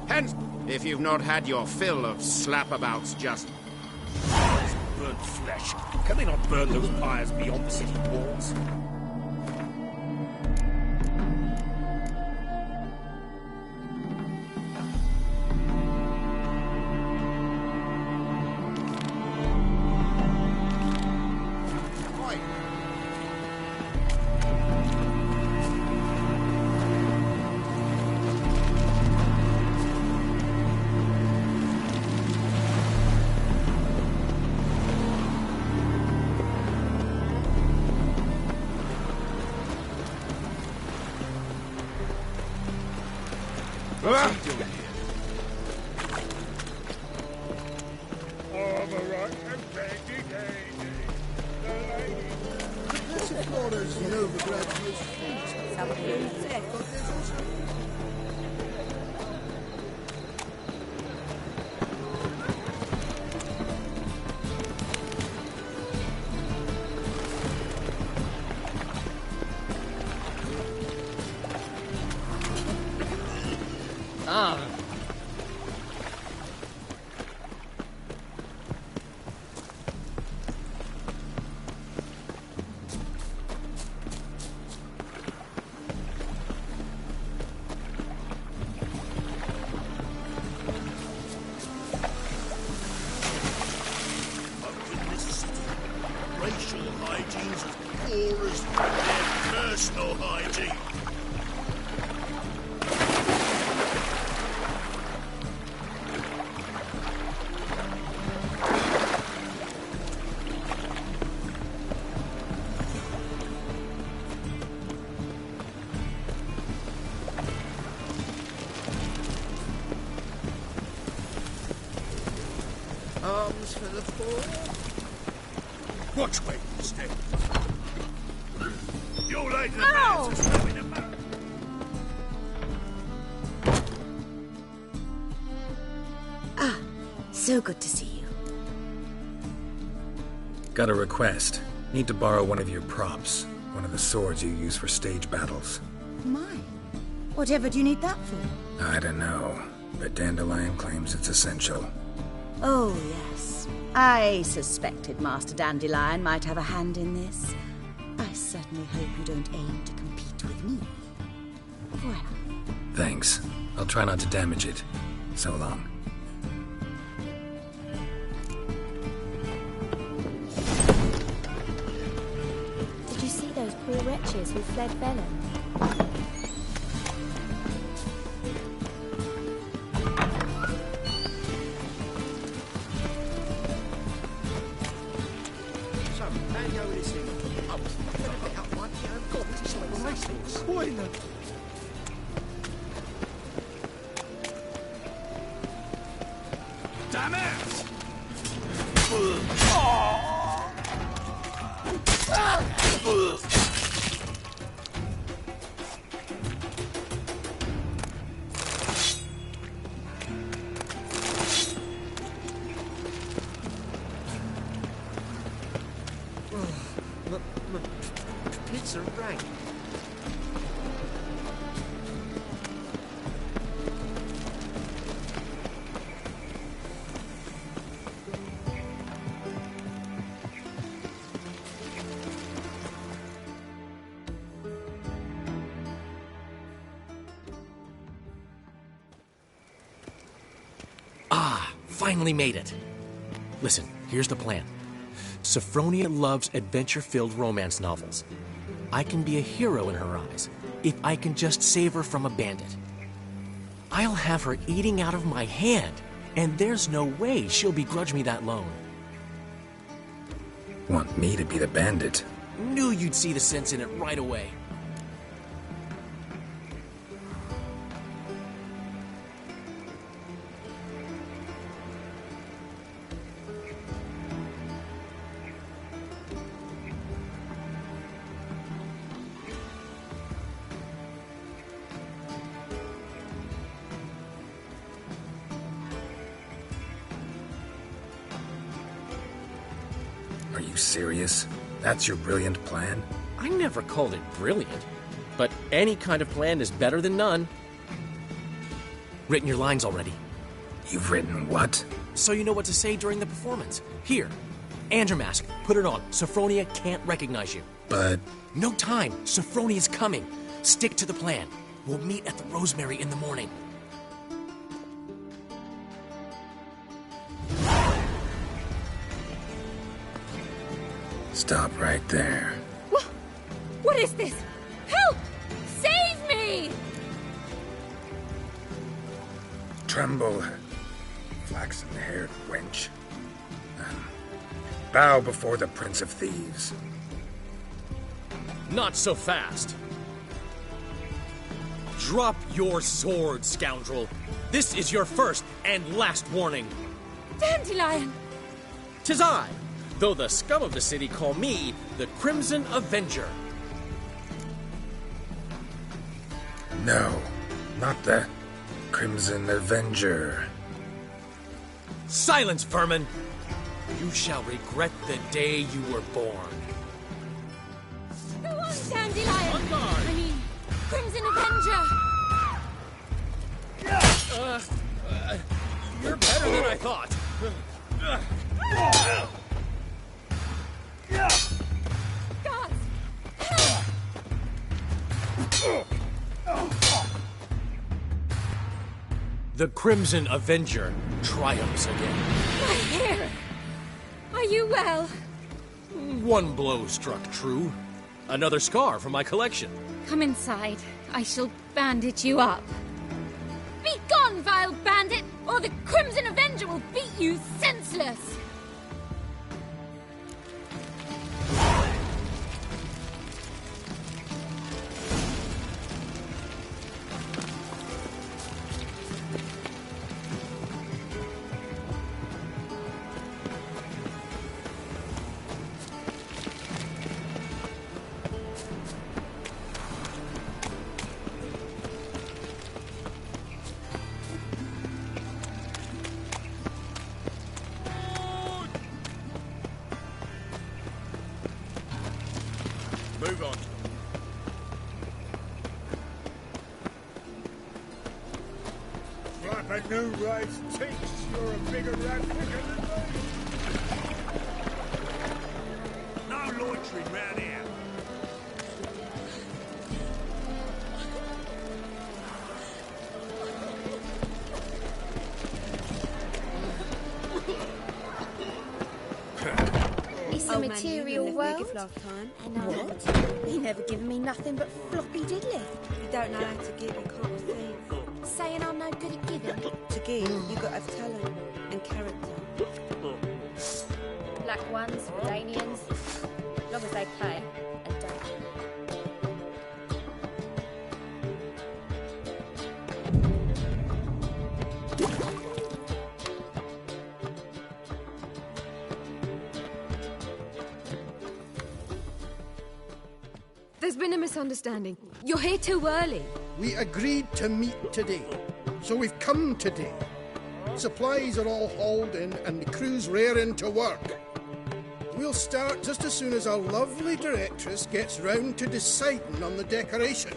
Hence, if you've not had your fill of slapabouts just... Burnt flesh. Can they not burn those pyres beyond the city walls? Arms for the poor. Watch where you step. You're late in the Ow! to stabbing a man. Ah, so good to see you. Got a request. Need to borrow one of your props. One of the swords you use for stage battles. My, whatever do you need that for? I don't know. but Dandelion claims it's essential. Oh, yes. I suspected Master Dandelion might have a hand in this. I certainly hope you don't aim to compete with me. Voilà. Thanks. I'll try not to damage it. So long. Did you see those poor wretches who fled Velen? Damn it! Pizza rank. Finally made it. Listen, here's the plan. Sophronia loves adventure-filled romance novels. I can be a hero in her eyes if I can just save her from a bandit. I'll have her eating out of my hand, and there's no way she'll begrudge me that loan. Want me to be the bandit? Knew you'd see the sense in it right away. Are you serious? That's your brilliant plan? I never called it brilliant, but any kind of plan is better than none. Written your lines already. You've written what? So you know what to say during the performance. Here, and your mask. Put it on. Sophronia can't recognize you. But... No time. Sophronia's coming. Stick to the plan. We'll meet at the Rosemary in the morning. Stop right there. What is this? Help! Save me! Tremble, flaxen-haired wench. Bow before the Prince of Thieves. Not so fast. Drop your sword, scoundrel. This is your first and last warning. Dandelion! 'Tis I, though the scum of the city call me the Crimson Avenger. No, not the Crimson Avenger. Silence, vermin! You shall regret the day you were born. Go on, Dandelion! I mean, Crimson Avenger! You're better than I thought. The Crimson Avenger triumphs again. My hair! Are you well? One blow struck true. Another scar from my collection. Come inside. I shall bandage you up. Be gone, vile bandit, or the Crimson Avenger will beat you senseless! Move on. A new race thinks you're a bigger rat picker than me. No loitering round here. It's a material world. What? He never given me nothing but floppy diddly. You don't know how to give, you can't think. Saying I'm no good at giving. To give, you got to have talent and character. Black ones, Danians, long as they pay and don't. There's been a misunderstanding. You're here too early. We agreed to meet today, so we've come today. Supplies are all hauled in and the crew's raring to work. We'll start just as soon as our lovely directress gets round to deciding on the decoration.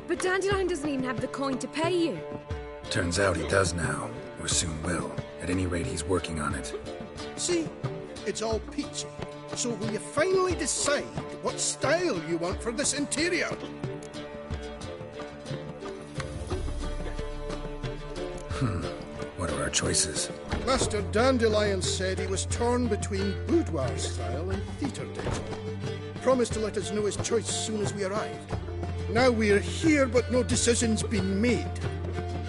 But Dandelion doesn't even have the coin to pay you. Turns out he does now, or soon will. At any rate, he's working on it. See, it's all peachy. So will you finally decide what style you want for this interior? What are our choices? Master Dandelion said he was torn between boudoir style and theatre decor. Promised to let us know his choice as soon as we arrived. Now we're here, but no decision's been made.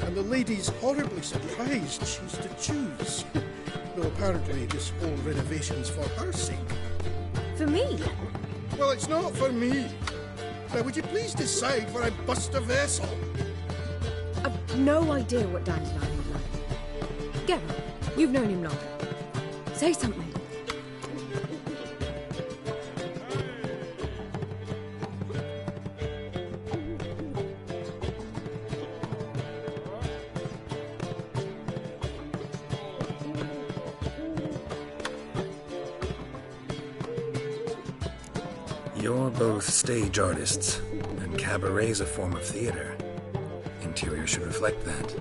And the lady's horribly surprised she's to choose. Though apparently this whole renovation's for her sake. For me? Well, it's not for me. Now, would you please decide where I bust a vessel? I've no idea what Dandelion is like. Get on. You've known him longer. Say something. You're both stage artists, and cabaret's a form of theater. Interior should reflect that.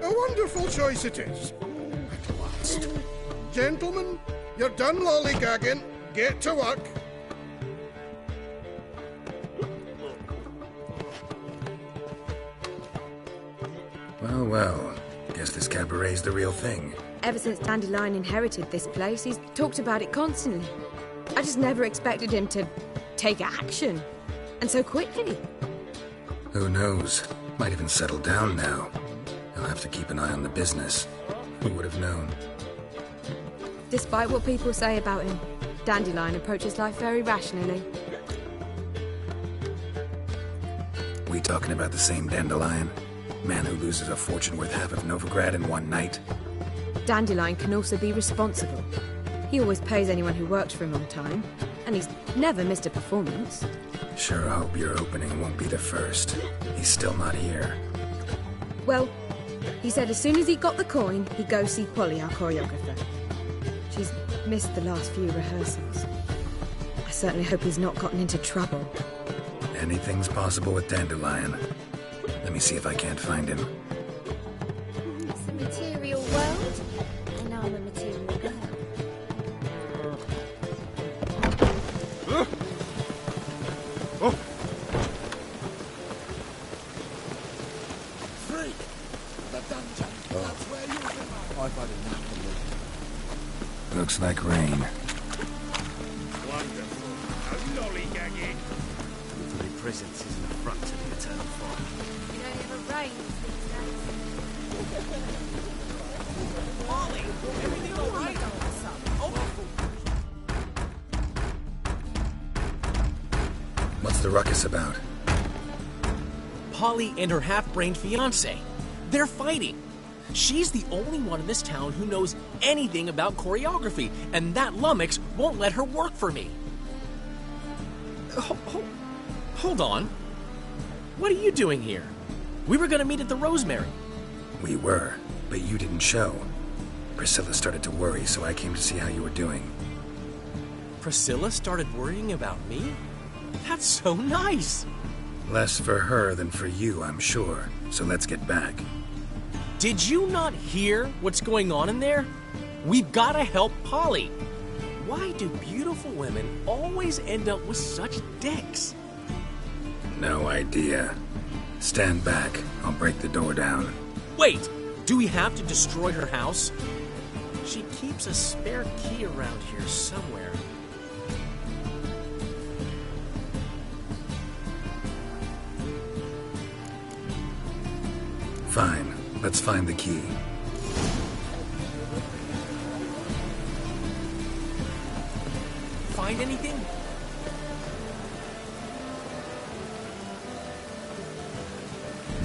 A wonderful choice it is. At last. Gentlemen, you're done lollygagging. Get to work. Well, well. Guess this cabaret's the real thing. Ever since Dandelion inherited this place, he's talked about it constantly. I just never expected him to take action. And so quickly. Who knows? Might even settle down now. I'll have to keep an eye on the business. Who would have known? Despite what people say about him, Dandelion approaches life very rationally. We talking about the same Dandelion? Man who loses a fortune worth half of Novigrad in one night? Dandelion can also be responsible. He always pays anyone who works for him on time, and he's never missed a performance. Sure hope your opening won't be the first. He's still not here. Well, he said as soon as he got the coin, he'd go see Polly, our choreographer. She's missed the last few rehearsals. I certainly hope he's not gotten into trouble. Anything's possible with Dandelion. Let me see if I can't find him. It's a material world, and I'm a material girl. Freak! The dungeon. That's where you belong. I've had enough of Looks like rain. Wonderful. No lollygagging. Italy prisons is an affront to the eternal fire. You don't ever rain these days. Molly, everything all right? What's the ruckus about? Polly and her half-brained fiancé. They're fighting. She's the only one in this town who knows anything about choreography, and that lummox won't let her work for me. Hold on. What are you doing here? We were gonna meet at the Rosemary. We were, but you didn't show. Priscilla started to worry, so I came to see how you were doing. Priscilla started worrying about me? That's so nice. Less for her than for you, I'm sure. So let's get back. Did you not hear what's going on in there? We've got to help Polly. Why do beautiful women always end up with such dicks? No idea. Stand back. I'll break the door down. Wait! Do we have to destroy her house? She keeps a spare key around here somewhere. Fine. Let's find the key. Find anything?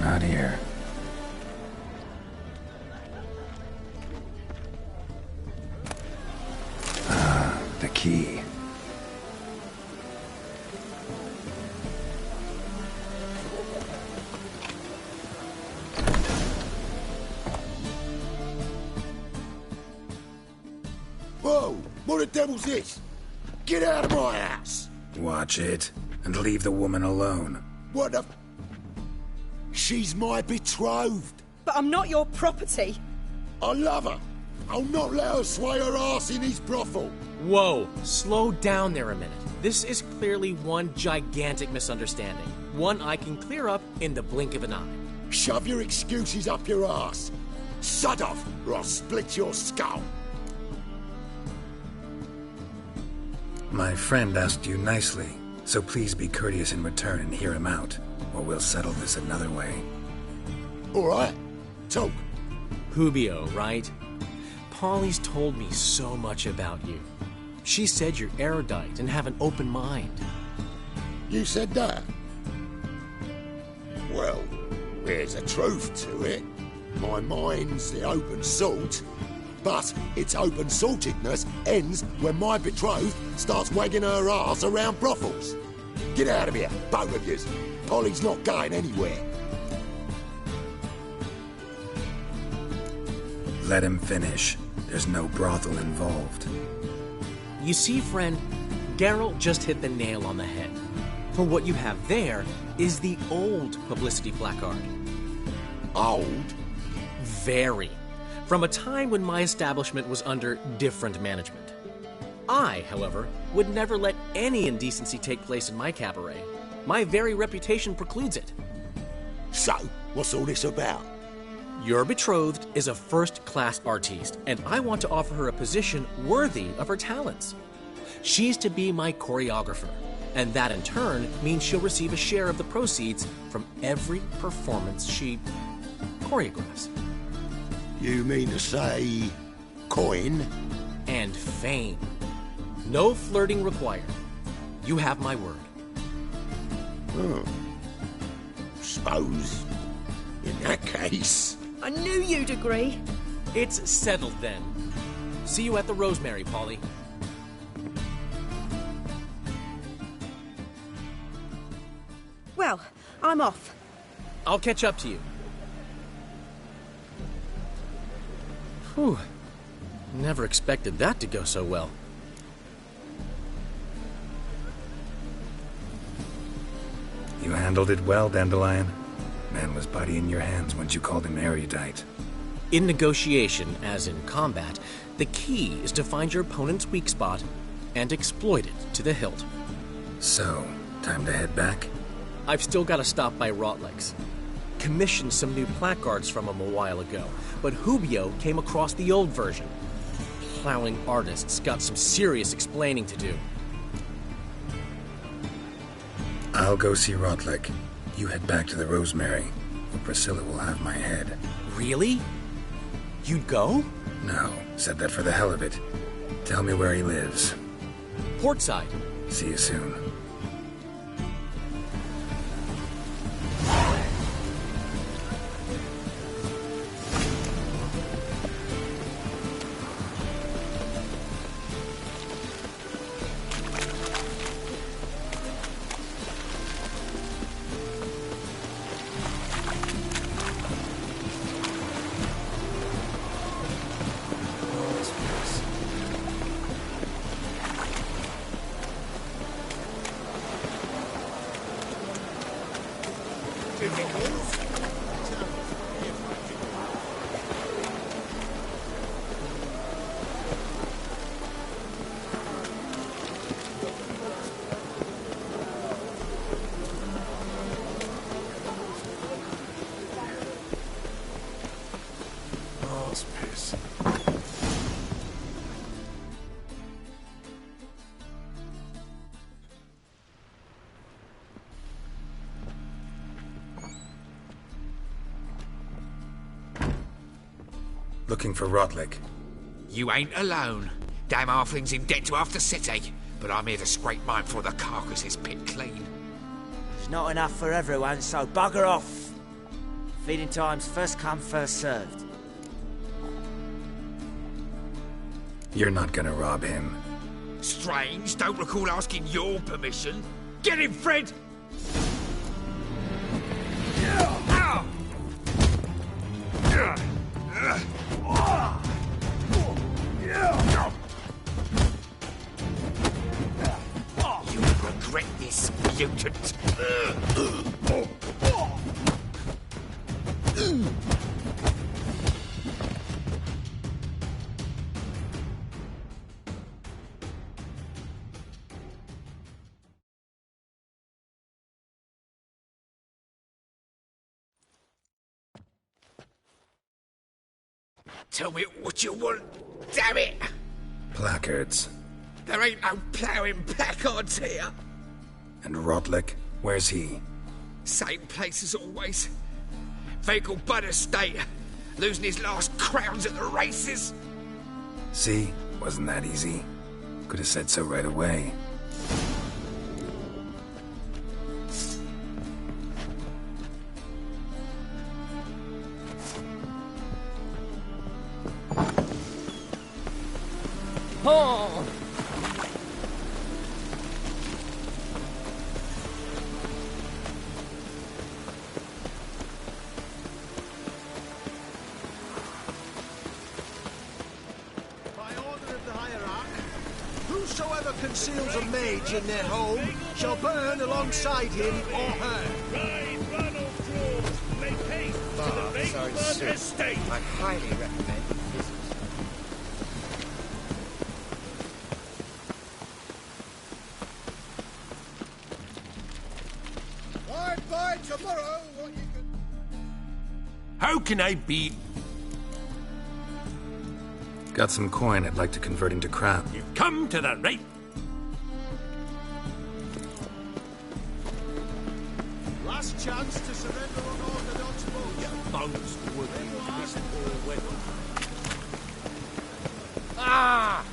Not here. Ah, the key. Whoa! What the devil's this? Get out of my house! Watch it, and leave the woman alone. What the... She's my betrothed. But I'm not your property. I love her. I'll not let her sway her ass in his brothel. Whoa, slow down there a minute. This is clearly one gigantic misunderstanding. One I can clear up in the blink of an eye. Shove your excuses up your ass. Sod off, or I'll split your skull. My friend asked you nicely, so please be courteous in return and hear him out, or we'll settle this another way. All right. Talk. Hubio, right? Polly's told me so much about you. She said you're erudite and have an open mind. You said that? Well, there's a truth to it. My mind's the open salt, but its open saltedness ends when my betrothed starts wagging her ass around brothels. Get out of here, both of yous. Polly's not going anywhere. Let him finish. There's no brothel involved. You see, friend, Geralt just hit the nail on the head. For what you have there is the old publicity placard. Old? Very. From a time when my establishment was under different management. I, however, would never let any indecency take place in my cabaret. My very reputation precludes it. So, what's all this about? Your betrothed is a first-class artiste, and I want to offer her a position worthy of her talents. She's to be my choreographer, and that in turn means she'll receive a share of the proceeds from every performance she choreographs. You mean to say... coin? And fame. No flirting required. You have my word. Suppose, in that case... I knew you'd agree. It's settled then. See you at the Rosemary, Polly. Well, I'm off. I'll catch up to you. Whew. Never expected that to go so well. You handled it well, Dandelion. Man was body in your hands once you called him erudite. In negotiation, as in combat, the key is to find your opponent's weak spot and exploit it to the hilt. So, time to head back? I've still got to stop by Rotlegs. Commissioned some new placards from him a while ago, but Hubio came across the old version. Plowing artists got some serious explaining to do. I'll go see Rotleg. You head back to the Rosemary, where Priscilla will have my head. Really? You'd go? No, said that for the hell of it. Tell me where he lives. Portside. See you soon. Looking for Rotlick. You ain't alone. Damn halfling's in debt to half the city. But I'm here to scrape mine before the carcass is picked clean. There's not enough for everyone, so bugger off. Feeding time's first come, first served. You're not gonna rob him. Strange, don't recall asking your permission. Get him, Fred! You'll regret this, mutant. Tell me what you want, damn it! Placards. There ain't no ploughing placards here. And Rotlick? Where's he? Same place as always. Vehicle Bud Estate. Losing his last crowns at the races. See? Wasn't that easy? Could have said so right away. Oh! By order of the hierarch, whosoever conceals a mage in their home shall burn alongside him or her. Estate. I highly recommend this. By tomorrow, what you can... How can I be? Got some coin I'd like to convert into crown. You've come to the right. Last chance to surrender unorthodox votes. Bones would be this all weather. Ah!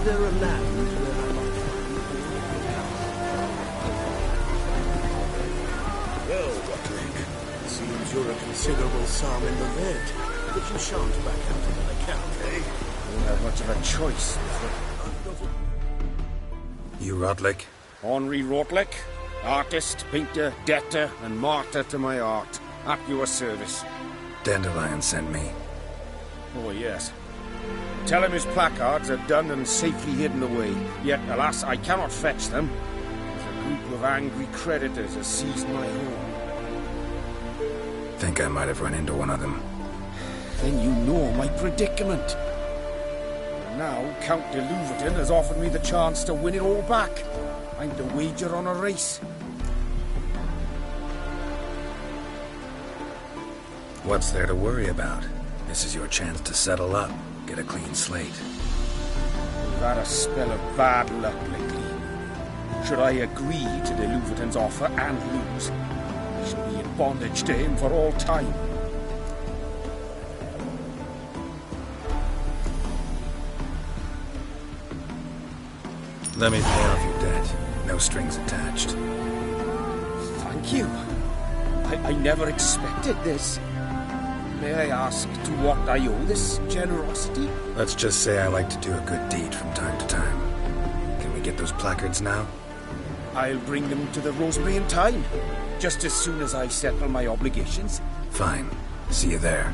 there a land where I might find Well, Rotlick, it seems you're a considerable sum in the red, but you shan't back out of my account, eh? I don't have much of a choice. You Rotlick? Henri Rotlick, artist, painter, debtor, and martyr to my art. At your service. Dandelion sent me. Oh, yes. Tell him his placards are done and safely hidden away. Yet, alas, I cannot fetch them, as a group of angry creditors has seized my home. Think I might have run into one of them. Then you know my predicament. And now, Count de Louverton has offered me the chance to win it all back. I'm to wager on a race. What's there to worry about? This is your chance to settle up, get a clean slate. We've had a spell of bad luck lately. Should I agree to de Louverton's offer and lose, I shall be in bondage to him for all time. Let me pay off your debt. No strings attached. Thank you. I never expected this. May I ask to what I owe this generosity? Let's just say I like to do a good deed from time to time. Can we get those placards now? I'll bring them to the Rosemary in time, just as soon as I settle my obligations. Fine. See you there.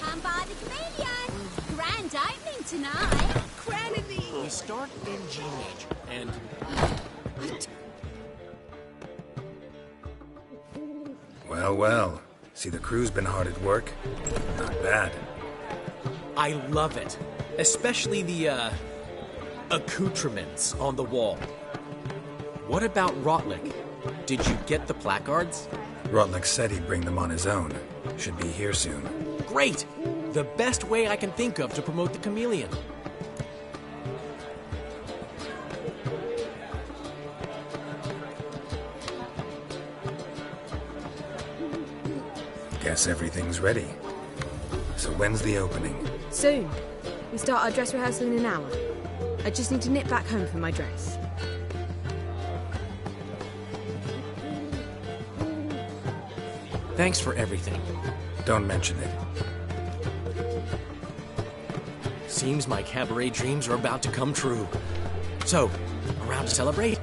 Come by the chameleon. Grand opening tonight. Cranity! We start in G major, and... Well, well. See, the crew's been hard at work. Not bad. I love it. Especially the, accoutrements on the wall. What about Rotlick? Did you get the placards? Rotlick said he'd bring them on his own. Should be here soon. Great! The best way I can think of to promote the chameleon. Guess everything's ready. So when's the opening? Soon. We start our dress rehearsal in an hour. I just need to nip back home for my dress. Thanks for everything. Don't mention it. Seems my cabaret dreams are about to come true. So, around to celebrate?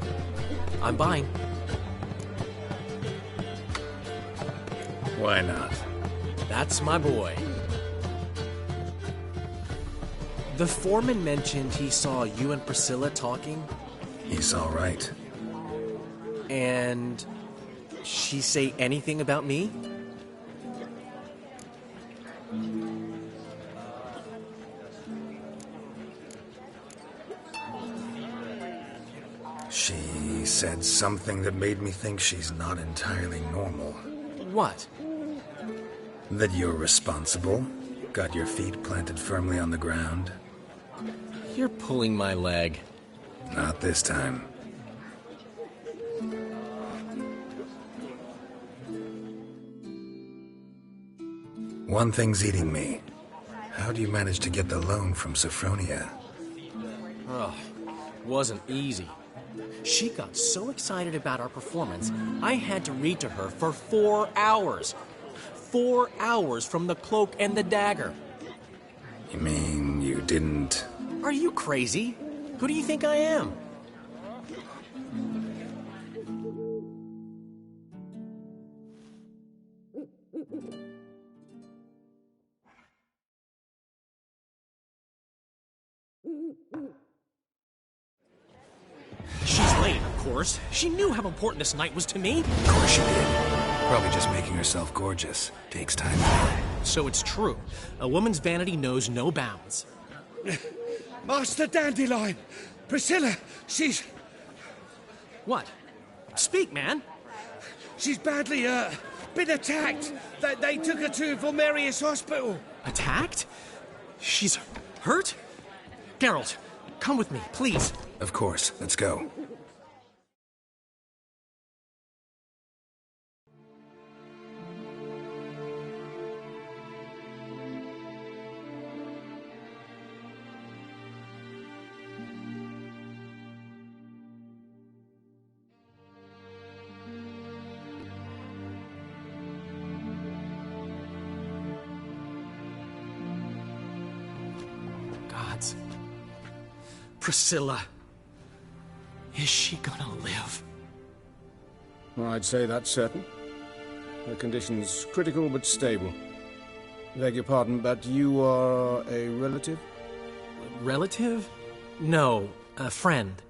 I'm buying. Why not? That's my boy. The foreman mentioned he saw you and Priscilla talking. He's all right. And she say anything about me? She said something that made me think she's not entirely normal. What? That you're responsible, got your feet planted firmly on the ground. You're pulling my leg. Not this time. One thing's eating me. How do you manage to get the loan from Sophronia? Oh, wasn't easy. She got so excited about our performance, I had to read to her for 4 hours. 4 hours from the Cloak and the Dagger. You mean you didn't... Are you crazy? Who do you think I am? She's late, of course. She knew how important this night was to me. Of course she did. Probably just making herself gorgeous. Takes time. So it's true. A woman's vanity knows no bounds. Master Dandelion! Priscilla, she's... What? Speak, man. She's badly, been attacked. They took her to Vulmerius Hospital. Attacked? She's hurt? Geralt, come with me, please. Of course. Let's go. Gods. Priscilla. Is she gonna live? I'd say that's certain. Her condition's critical but stable. Beg your pardon, but you are a relative? Relative? No, a friend.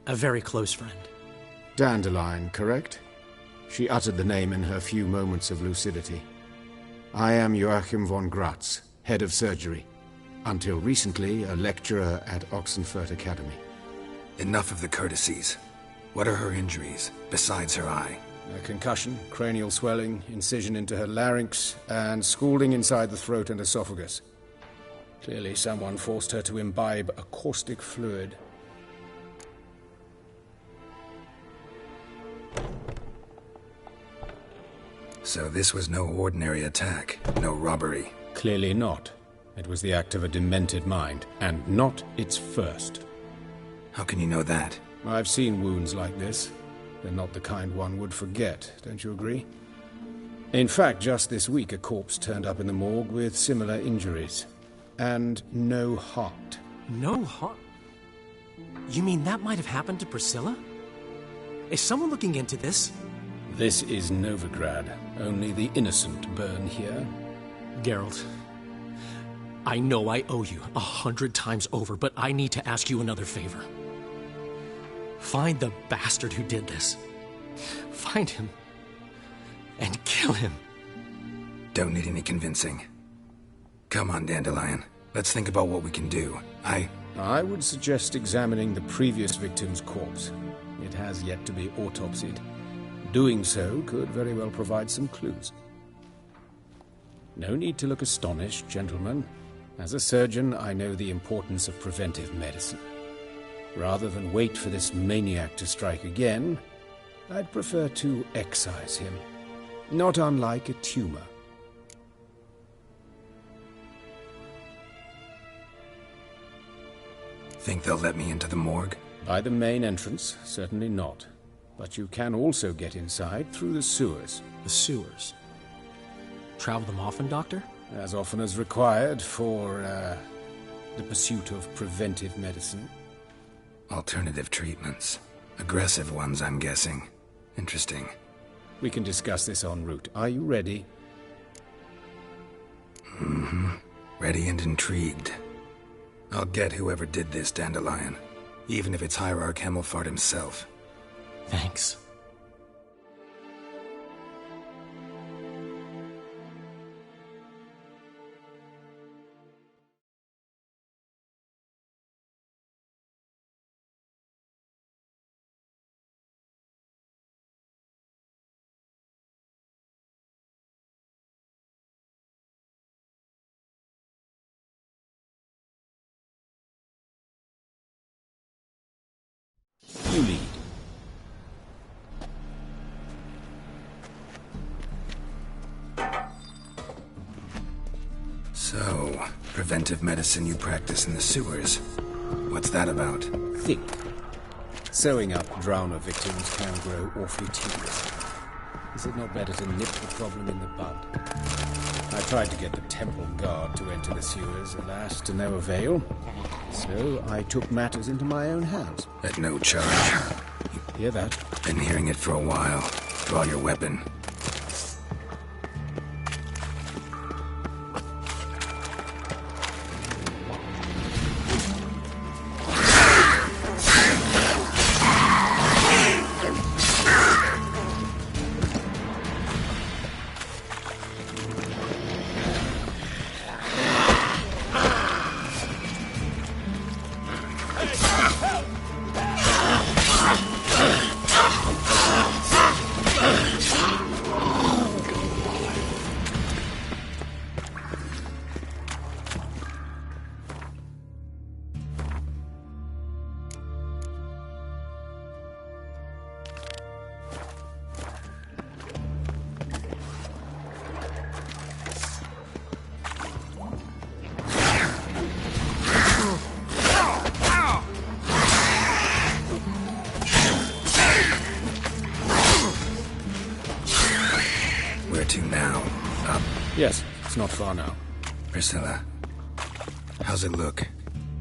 A very close friend. Dandelion, correct? She uttered the name in her few moments of lucidity. I am Joachim von Gratz, head of surgery. Until recently, a lecturer at Oxenfurt Academy. Enough of the courtesies. What are her injuries, besides her eye? A concussion, cranial swelling, incision into her larynx, and scalding inside the throat and esophagus. Clearly someone forced her to imbibe a caustic fluid. So this was no ordinary attack, no robbery. Clearly not. It was the act of a demented mind, and not its first. How can you know that? I've seen wounds like this. They're not the kind one would forget, don't you agree? In fact, just this week a corpse turned up in the morgue with similar injuries. And no heart. No heart? You mean that might have happened to Priscilla? Is someone looking into this? This is Novigrad. Only the innocent burn here. Geralt, I know I owe you 100 times over, but I need to ask you another favor. Find the bastard who did this. Find him. And kill him. Don't need any convincing. Come on, Dandelion. Let's think about what we can do. I would suggest examining the previous victim's corpse. It has yet to be autopsied. Doing so could very well provide some clues. No need to look astonished, gentlemen. As a surgeon, I know the importance of preventive medicine. Rather than wait for this maniac to strike again, I'd prefer to excise him. Not unlike a tumor. Think they'll let me into the morgue? By the main entrance, certainly not. But you can also get inside through the sewers. The sewers? Travel them often, Doctor? As often as required for, the pursuit of preventive medicine. Alternative treatments. Aggressive ones, I'm guessing. Interesting. We can discuss this en route. Are you ready? Mm-hmm. Ready and intrigued. I'll get whoever did this, Dandelion. Even if it's Hierarch Hemmelfart himself. Thanks. You lead. So, preventive medicine you practice in the sewers. What's that about? Think. Sewing up drowner victims can grow awfully tedious. Is it not better to nip the problem in the bud? I tried to get the temple guard to enter the sewers, alas, to no avail. So I took matters into my own hands. At no charge. Hear that? Been hearing it for a while. Draw your weapon. Yes, it's not far now. Priscilla, how's it look?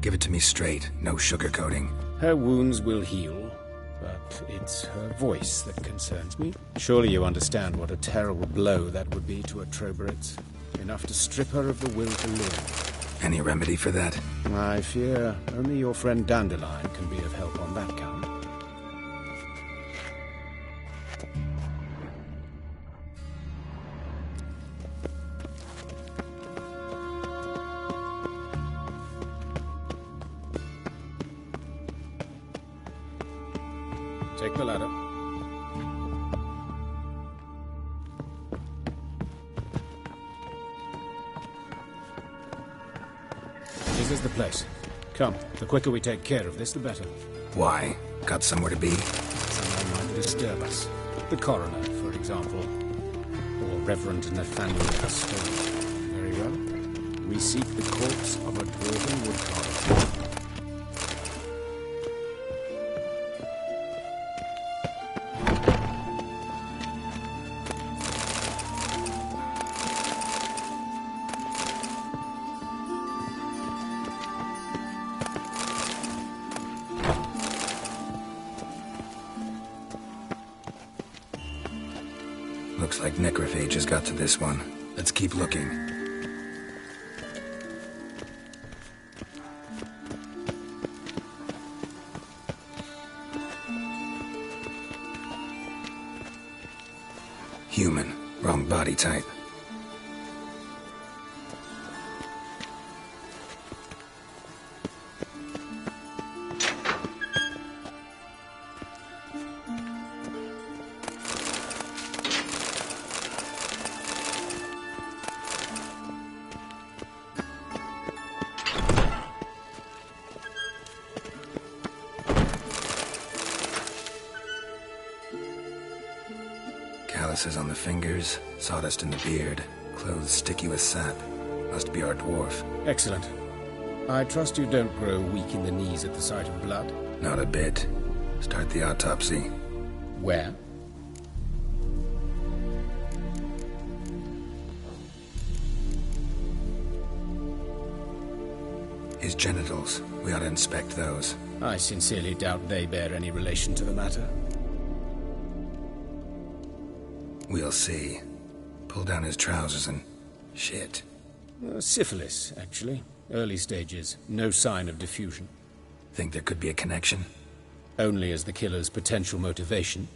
Give it to me straight, no sugarcoating. Her wounds will heal, but it's her voice that concerns me. Surely you understand what a terrible blow that would be to a Troberet. Enough to strip her of the will to live. Any remedy for that? I fear only your friend Dandelion can be of help on that count. Take the ladder. This is the place. Come, the quicker we take care of this, the better. Why? Got somewhere to be? Someone might disturb us. The coroner, for example. Or Reverend Nathaniel Custode. Very well. We seek the corpse of a dwarven woodcarver. Looks like necrophages got to this one. Let's keep looking. Human. Wrong body type. Calluses on the fingers, sawdust in the beard, clothes sticky with sap. Must be our dwarf. Excellent. I trust you don't grow weak in the knees at the sight of blood. Not a bit. Start the autopsy. Where? His genitals. We ought to inspect those. I sincerely doubt they bear any relation to the matter. We'll see. Pull down his trousers and... shit. Syphilis, actually. Early stages. No sign of diffusion. Think there could be a connection? Only as the killer's potential motivation.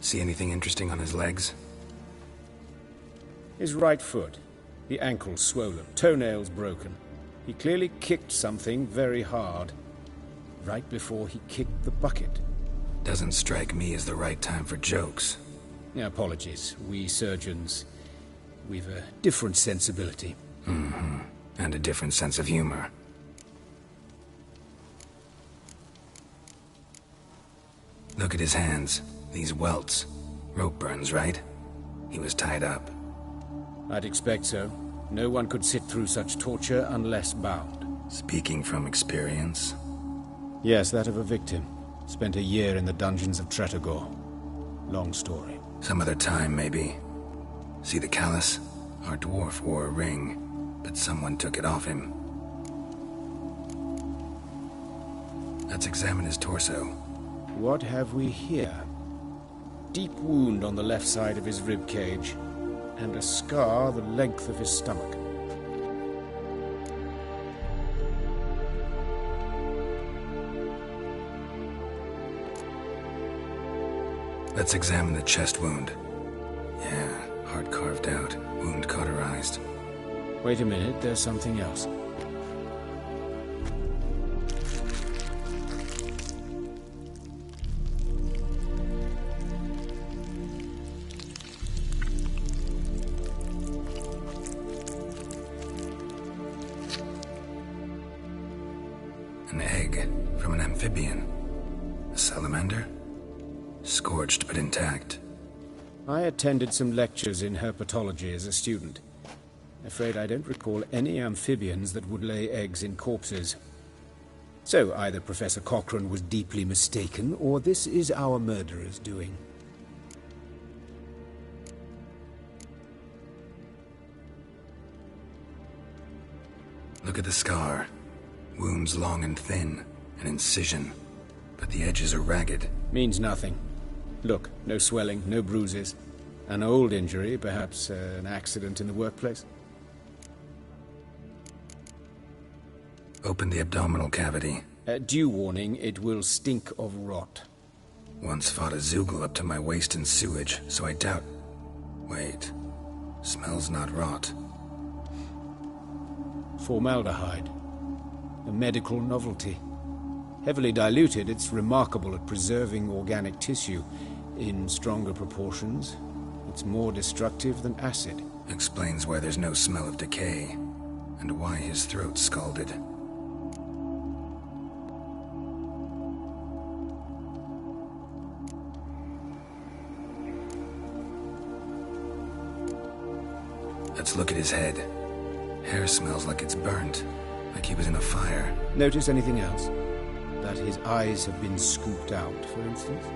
See anything interesting on his legs? His right foot. The ankle swollen. Toenails broken. He clearly kicked something very hard. Right before he kicked the bucket. Doesn't strike me as the right time for jokes. Apologies. We surgeons, we've a different sensibility. Mm-hmm. And a different sense of humor. Look at his hands. These welts. Rope burns, right? He was tied up. I'd expect so. No one could sit through such torture unless bound. Speaking from experience? Yes, that of a victim. Spent a year in the dungeons of Tretogor. Long story. Some other time, maybe. See the callus? Our dwarf wore a ring, but someone took it off him. Let's examine his torso. What have we here? Deep wound on the left side of his rib cage, and a scar the length of his stomach. Let's examine the chest wound. Yeah, heart carved out, wound cauterized. Wait a minute, there's something else. An egg from an amphibian. A salamander? Scorched but intact. I attended some lectures in herpetology as a student. Afraid I don't recall any amphibians that would lay eggs in corpses. So either Professor Cochrane was deeply mistaken, or this is our murderer's doing. Look at the scar. Wounds long and thin, an incision. But the edges are ragged. Means nothing. Look, no swelling, no bruises. An old injury, perhaps an accident in the workplace. Open the abdominal cavity. Due warning, it will stink of rot. Once fought a Zoogle up to my waist in sewage, so I doubt... Wait. Smells not rot. Formaldehyde. A medical novelty. Heavily diluted, it's remarkable at preserving organic tissue. In stronger proportions, it's more destructive than acid. Explains why there's no smell of decay, and why his throat's scalded. Let's look at his head. Hair smells like it's burnt, like he was in a fire. Notice anything else? That his eyes have been scooped out, for instance?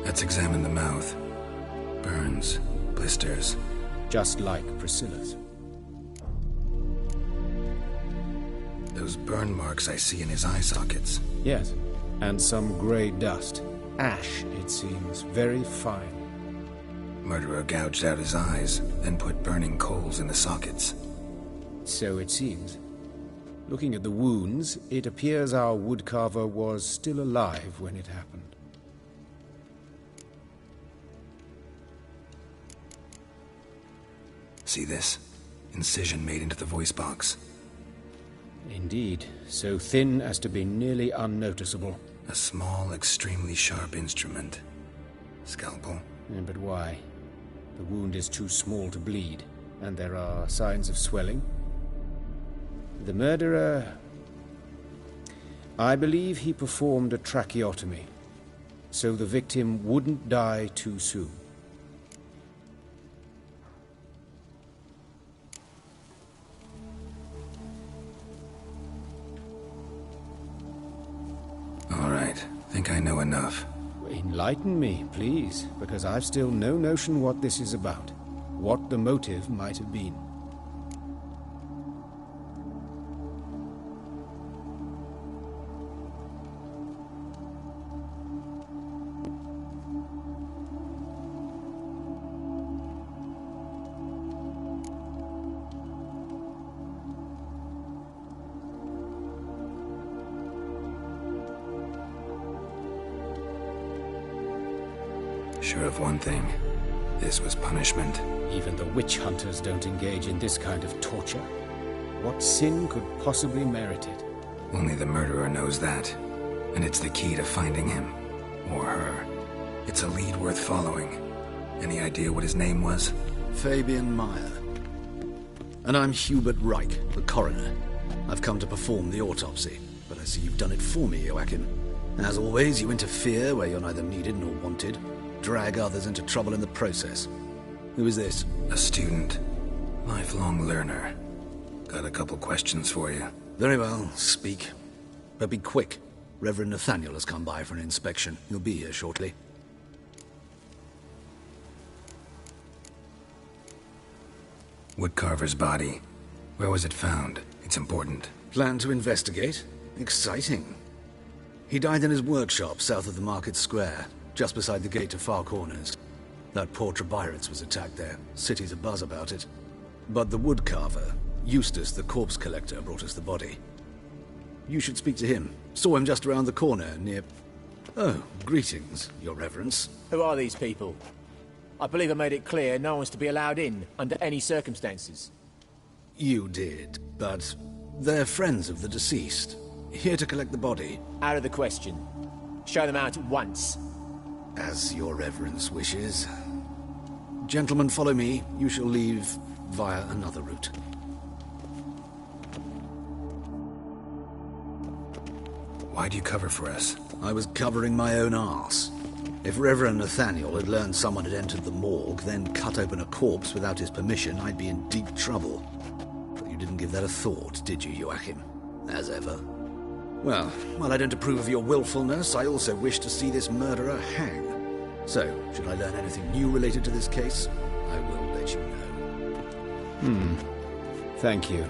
Let's examine the mouth. Burns, blisters. Just like Priscilla's. Those burn marks I see in his eye sockets. Yes, and some grey dust. Ash, it seems, very fine. Murderer gouged out his eyes, then put burning coals in the sockets. So it seems. Looking at the wounds, it appears our woodcarver was still alive when it happened. See this? Incision made into the voice box. Indeed, so thin as to be nearly unnoticeable. A small, extremely sharp instrument. Scalpel? Yeah, but why? The wound is too small to bleed, and there are signs of swelling. The murderer... I believe he performed a tracheotomy, so the victim wouldn't die too soon. All right, think I know enough. Enlighten me, please, because I've still no notion what this is about. What the motive might have been. Sure of one thing. This was punishment. Even the witch hunters don't engage in this kind of torture. What sin could possibly merit it? Only the murderer knows that. And it's the key to finding him. Or her. It's a lead worth following. Any idea what his name was? Fabian Meyer. And I'm Hubert Reich, the coroner. I've come to perform the autopsy, but I see you've done it for me, Joachim. As always, you interfere where you're neither needed nor wanted. Drag others into trouble in the process. Who is this? A student. Lifelong learner. Got a couple questions for you. Very well, speak. But be quick. Reverend Nathaniel has come by for an inspection. He'll be here shortly. Woodcarver's body. Where was it found? It's important. Plan to investigate? Exciting. He died in his workshop south of the market square, just beside the gate to Far Corners. That poor Trebirates was attacked there. City's abuzz about it. But the woodcarver, Eustace the corpse collector, brought us the body. You should speak to him. Saw him just around the corner near... Oh, greetings, your reverence. Who are these people? I believe I made it clear no one's to be allowed in, under any circumstances. You did, but they're friends of the deceased. Here to collect the body. Out of the question. Show them out at once. As your reverence wishes. Gentlemen, follow me. You shall leave via another route. Why'd you cover for us? I was covering my own arse. If Reverend Nathaniel had learned someone had entered the morgue, then cut open a corpse without his permission, I'd be in deep trouble. But you didn't give that a thought, did you, Joachim? As ever. Well, while I don't approve of your willfulness, I also wish to see this murderer hang. So, should I learn anything new related to this case, I will let you know. Thank you.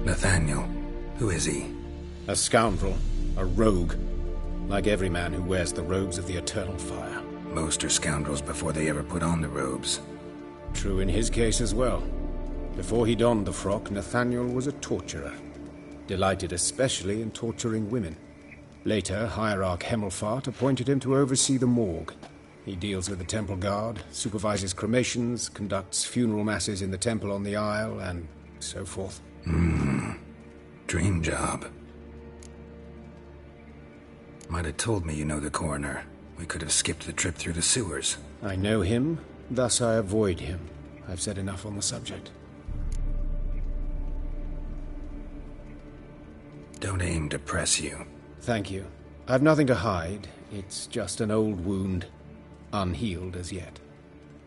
Nathaniel. Who is he? A scoundrel. A rogue. Like every man who wears the robes of the Eternal Fire. Most are scoundrels before they ever put on the robes. True in his case as well. Before he donned the frock, Nathaniel was a torturer. Delighted especially in torturing women. Later, Hierarch Hemmelfart appointed him to oversee the morgue. He deals with the temple guard, supervises cremations, conducts funeral masses in the temple on the Isle, and so forth. Dream job. Might have told me you know the coroner. We could have skipped the trip through the sewers. I know him, thus I avoid him. I've said enough on the subject. Don't aim to press you. Thank you. I've nothing to hide. It's just an old wound. Unhealed as yet.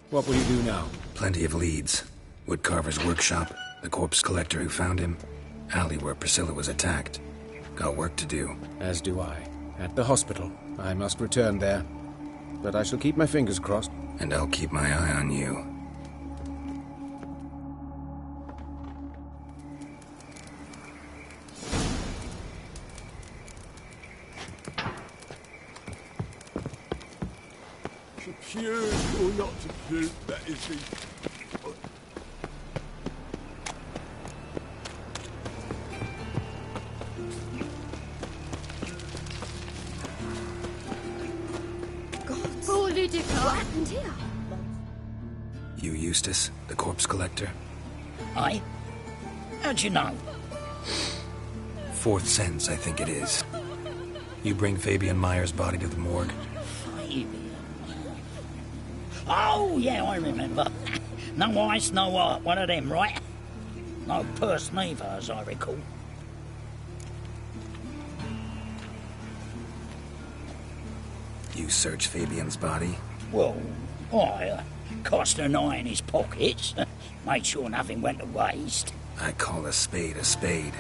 What will you do now? Plenty of leads. Woodcarver's workshop, the corpse collector who found him, alley where Priscilla was attacked. Got work to do. As do I. At the hospital. I must return there. But I shall keep my fingers crossed. And I'll keep my eye on you. To puke or not to puke, that is the... What happened here? You Eustace, the corpse collector? Aye? How'd you know? Fourth sense, I think it is. You bring Fabian Meyer's body to the morgue? Fabian? Oh, yeah, I remember. No eyes, no heart, one of them, right? No purse neither, as I recall. You search Fabian's body? Well, I cast an eye in his pockets, made sure nothing went to waste. I call a spade a spade.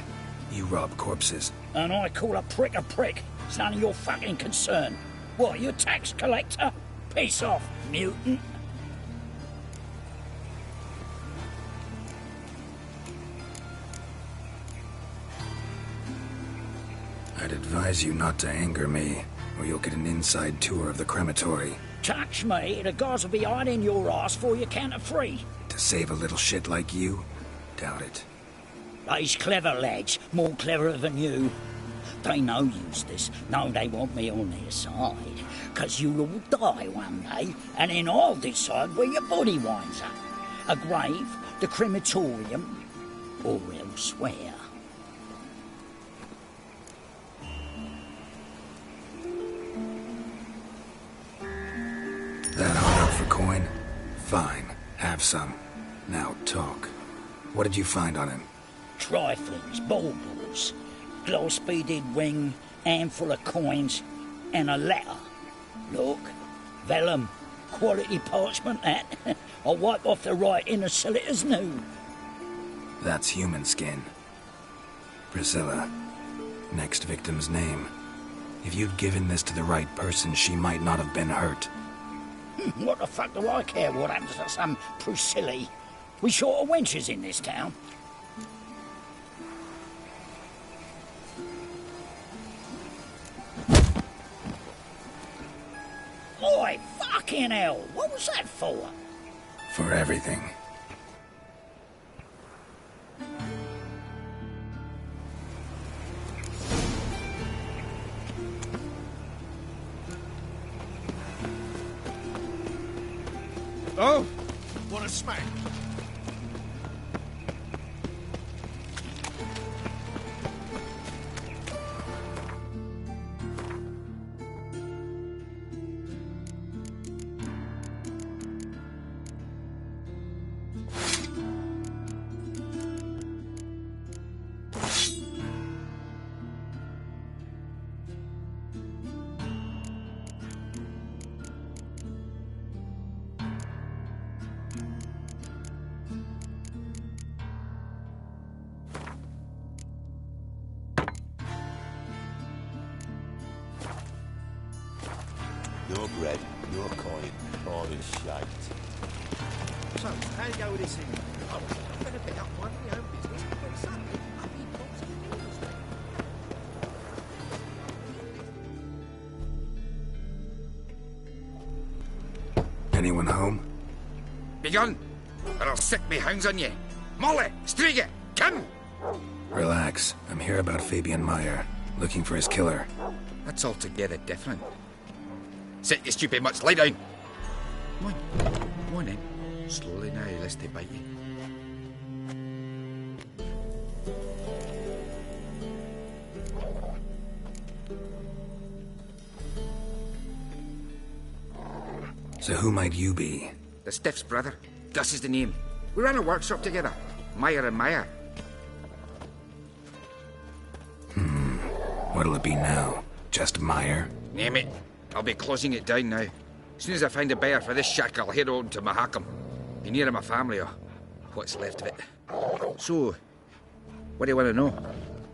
You rob corpses. And I call a prick a prick. It's none of your fucking concern. What, you a tax collector? Piss off, mutant. I'd advise you not to anger me, or you'll get an inside tour of the crematory. Touch me, the guards will be hiding your ass for you count of 3. To save a little shit like you? Doubt it. They's clever lads, more cleverer than you. They know Eustace, know they want me on their side. 'Cause you'll all die one day, and then I'll decide where your body winds up. A grave, the crematorium, or elsewhere. some. Now talk. What did you find on him? Triflings, baubles, glass-beaded ring, handful of coins, and a letter. Look, vellum, quality parchment, that. I'll wipe off the writing and sell it as new. That's human skin. Priscilla. Next victim's name. If you'd given this to the right person, she might not have been hurt. What the fuck do I care what happens to some Priscilla? We short of wenches in this town. Oi, fucking hell! What was that for? For everything. Oh, what a smack. No bread, no coin, all in shite. So, how you go with this thing? I'm going to pick up one of my own business on Sunday. I'll be boxing the Anyone home? Begone, or I'll sick me hounds on ye. Molly, Striga, come! Relax. I'm here about Fabian Meyer, looking for his killer. That's altogether different. Sit, you stupid mutts, lie down. Come on then. Slowly now, lest they bite you. So who might you be? The Stiff's brother. Gus is the name. We ran a workshop together. Meyer and Meyer. What'll it be now? Just Meyer? Name it. I'll be closing it down now. As soon as I find a buyer for this shack, I'll head on to Mahakam. Be near my family, or what's left of it. So, what do you want to know?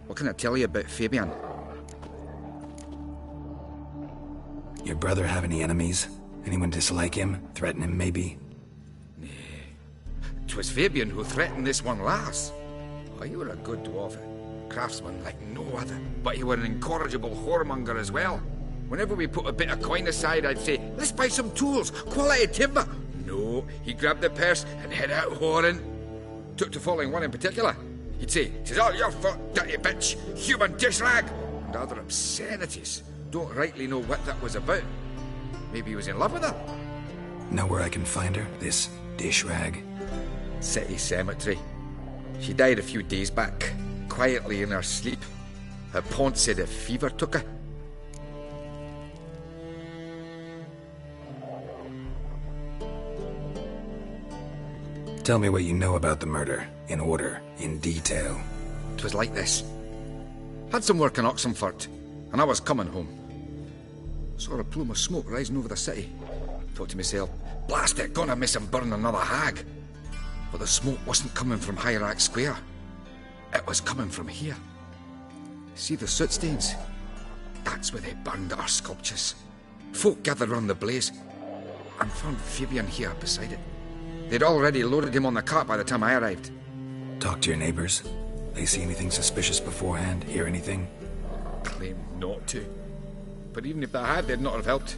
What can I tell you about Fabian? Your brother have any enemies? Anyone dislike him? Threaten him, maybe? 'Twas Fabian who threatened this one last. Oh, you were a good dwarf, craftsman like no other. But you were an incorrigible whoremonger as well. Whenever we put a bit of coin aside, I'd say, let's buy some tools, quality timber. No, he grabbed the purse and head out whoring. Took to following one in particular. He'd say, "'Tis all your fault, dirty bitch, human dish rag," and other obscenities. Don't rightly know what that was about. Maybe he was in love with her. Know where I can find her, this dish rag? City cemetery. She died a few days back, quietly in her sleep. Her pont said a fever took her. Tell me what you know about the murder, in order, in detail. 'Twas like this. Had some work in Oxenfurt, and I was coming home. Saw a plume of smoke rising over the city. Thought to myself, blast it, gonna miss and burn another hag. But the smoke wasn't coming from Hierarch Square. It was coming from here. See the soot stains? That's where they burned our sculptures. Folk gathered round the blaze, and found Fabian here beside it. They'd already loaded him on the cart by the time I arrived. Talk to your neighbors. They see anything suspicious beforehand? Hear anything? Claim not to. But even if they had, they'd not have helped.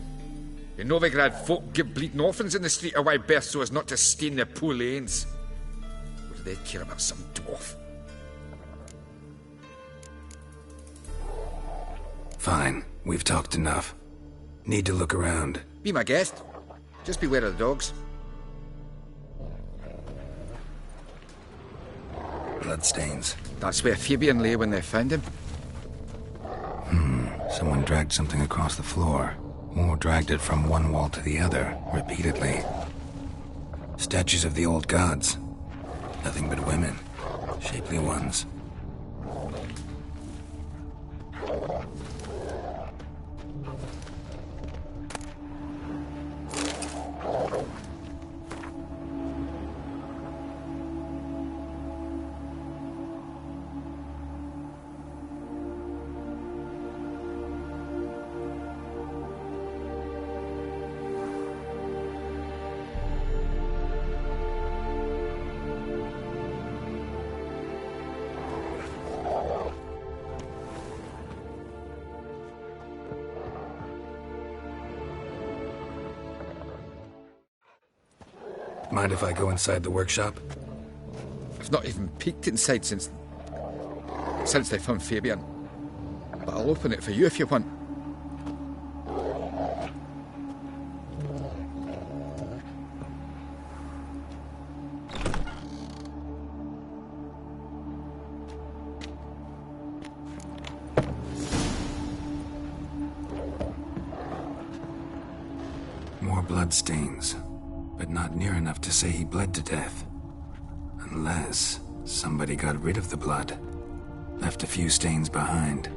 In Novigrad, folk give bleeding orphans in the street a wide berth so as not to stain their poor lanes. What do they care about some dwarf? Fine. We've talked enough. Need to look around. Be my guest. Just beware of the dogs. Bloodstains. That's where Fabian lay when they found him. Someone dragged something across the floor. Or dragged it from one wall to the other, repeatedly. Statues of the old gods. Nothing but women. Shapely ones. Mind if I go inside the workshop? I've not even peeked inside since they found Fabian. But I'll open it for you if you want. More bloodstains. But not near enough to say he bled to death. Unless somebody got rid of the blood. Left a few stains behind.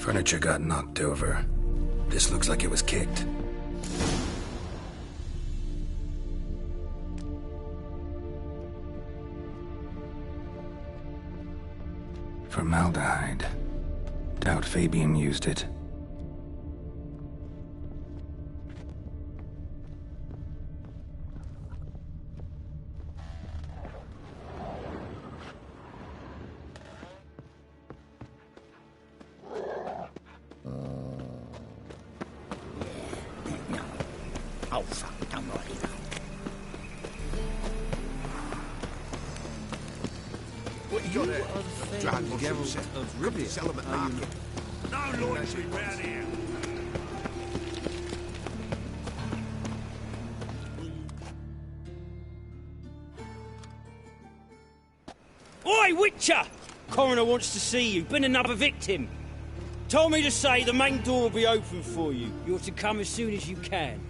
Furniture got knocked over. This looks like it was kicked. Formaldehyde. Doubt Fabian used it. Oh, fuck, I'm ready now. What you got there? Drag Geralt of Rivia. Sell them at market. No loitering round here. Oi, Witcher! Coroner wants to see you. Been another victim. Told me to say the main door will be open for you. You're to come as soon as you can.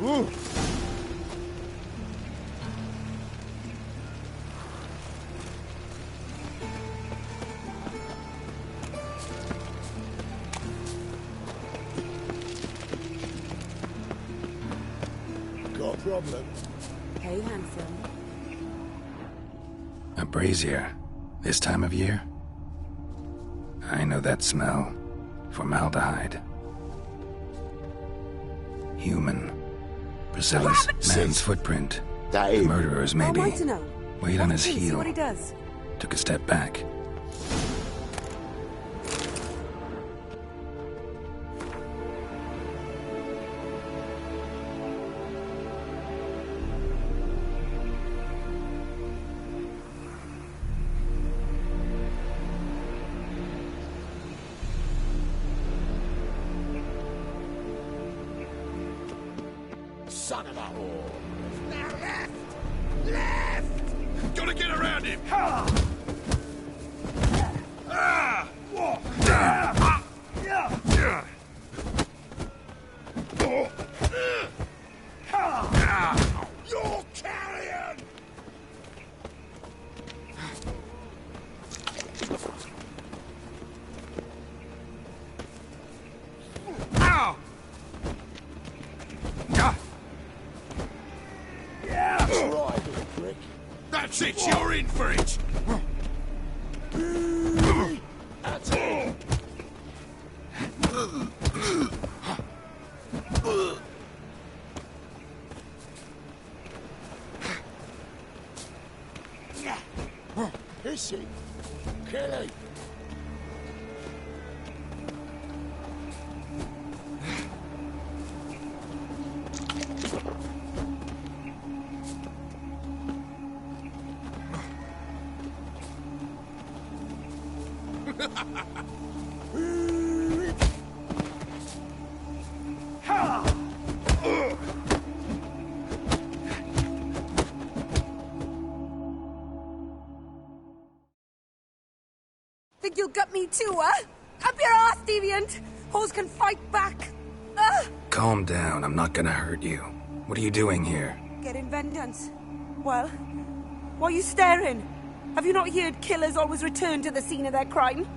Ooh. Got a problem? Hey, handsome. A brazier. This time of year? I know that smell. Formaldehyde. Human. Priscilla's man's footprint. The murderer's maybe. I'd like to know. Weight on his See heel. what he does. Took a step back. Son of a whore! Now left! Left! Gotta get around him! You're carrion! Ow! That's right, little prick. That's it, you're in for it! That's it. Is he? Kill him. Think you'll gut me too, huh? Up your ass, deviant! Hoes can fight back! Calm down, I'm not gonna hurt you. What are you doing here? Getting vengeance. Well, why are you staring? Have you not heard killers always return to the scene of their crime?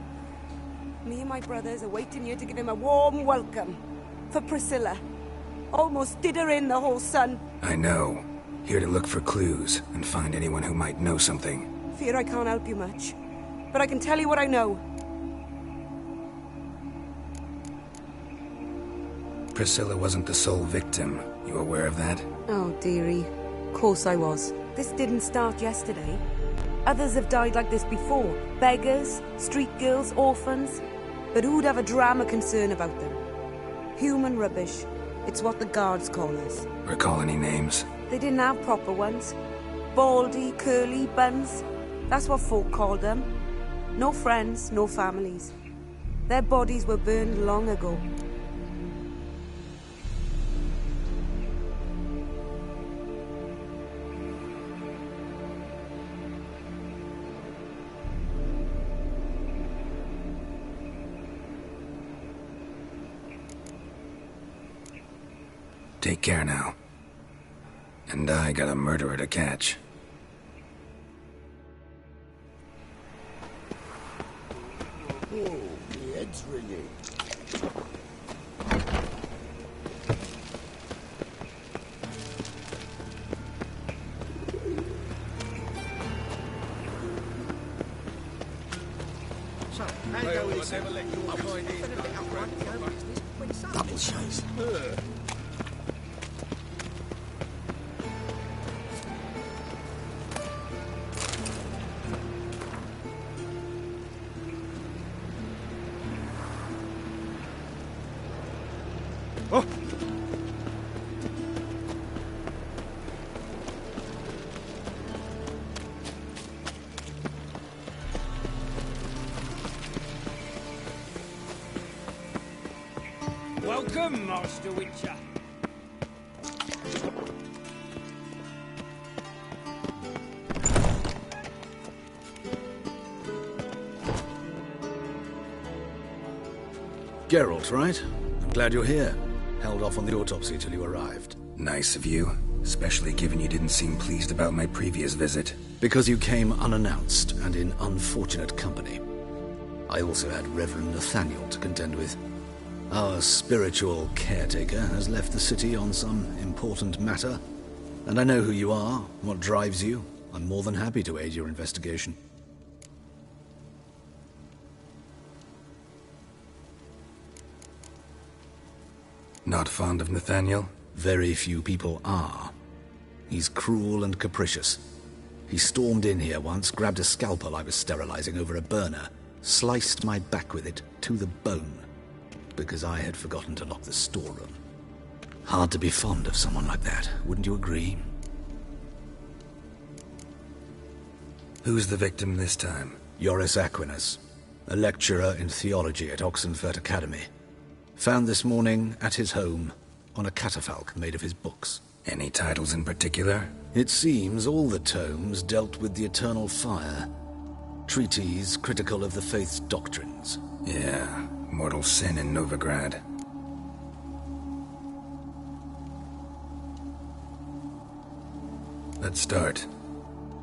Me and my brothers are waiting here to give him a warm welcome. For Priscilla. Almost did her in, the whole son. I know. Here to look for clues and find anyone who might know something. Fear I can't help you much. But I can tell you what I know. Priscilla wasn't the sole victim. You aware of that? Oh, dearie. Of course I was. This didn't start yesterday. Others have died like this before. Beggars, street girls, orphans. But who'd have a drama concern about them? Human rubbish. It's what the guards call us. Recall any names? They didn't have proper ones. Baldy, curly, buns. That's what folk called them. No friends, no families. Their bodies were burned long ago. Take care now. And I got a murderer to catch. Oh, my head's ringing. So, how go with this? Double shows. Oh. Welcome, Master Witcher. Geralt, right? I'm glad you're here. Held off on the autopsy till you arrived. Nice of you, especially given you didn't seem pleased about my previous visit. Because you came unannounced and in unfortunate company. I also had Reverend Nathaniel to contend with. Our spiritual caretaker has left the city on some important matter, and I know who you are, what drives you. I'm more than happy to aid your investigation. Not fond of Nathaniel? Very few people are. He's cruel and capricious. He stormed in here once, grabbed a scalpel I was sterilizing over a burner, sliced my back with it to the bone, because I had forgotten to lock the storeroom. Hard to be fond of someone like that, wouldn't you agree? Who's the victim this time? Joris Aquinas, a lecturer in theology at Oxenfurt Academy. Found this morning at his home on a catafalque made of his books. Any titles in particular? It seems all the tomes dealt with the eternal fire. Treatises critical of the faith's doctrines. Yeah, mortal sin in Novigrad. Let's start.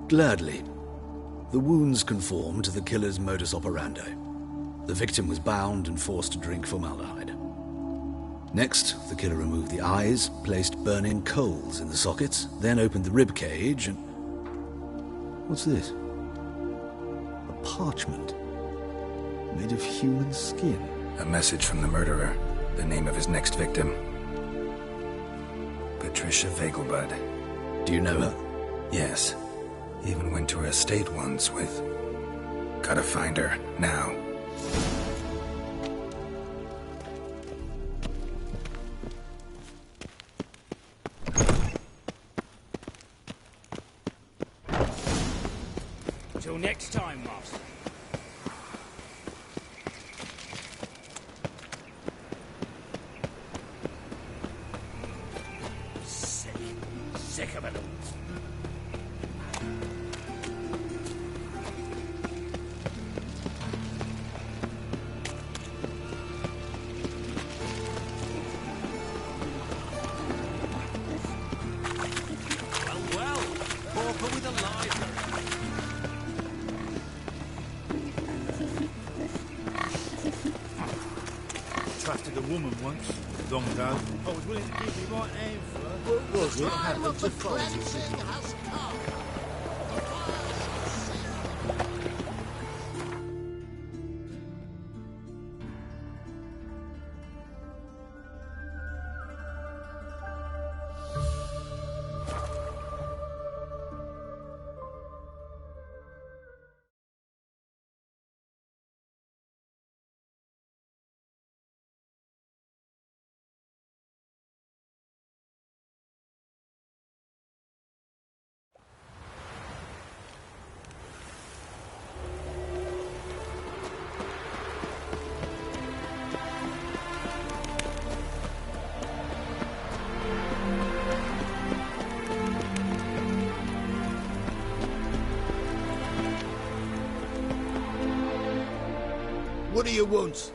Gladly. The wounds conform to the killer's modus operandi. The victim was bound and forced to drink formaldehyde. Next, the killer removed the eyes, placed burning coals in the sockets, then opened the rib cage and... What's this? A parchment made of human skin. A message from the murderer. The name of his next victim. Patricia Vegelbud. Do you know her? Yes. Even went to her estate once with... Gotta find her, now. Till next time, Master. Sick of it all. Well, pauper with a library. Trusted a woman once, long ago. I was willing to give me my hand for her. What was it Time happened of to the find you? cleansing has come. What do you want?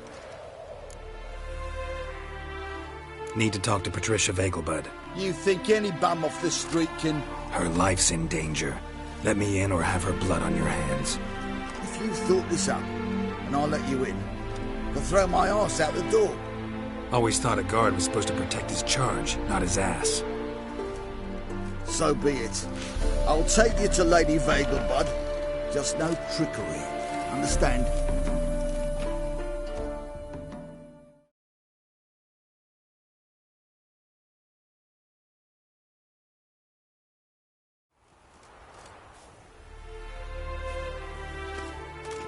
Need to talk to Patricia Vegelbud. You think any bum off the street can... Her life's in danger. Let me in or have her blood on your hands. If you thought this up, and I'll let you in. I'll throw my arse out the door. Always thought a guard was supposed to protect his charge, not his ass. So be it. I'll take you to Lady Vagel, bud. Just no trickery. Understand?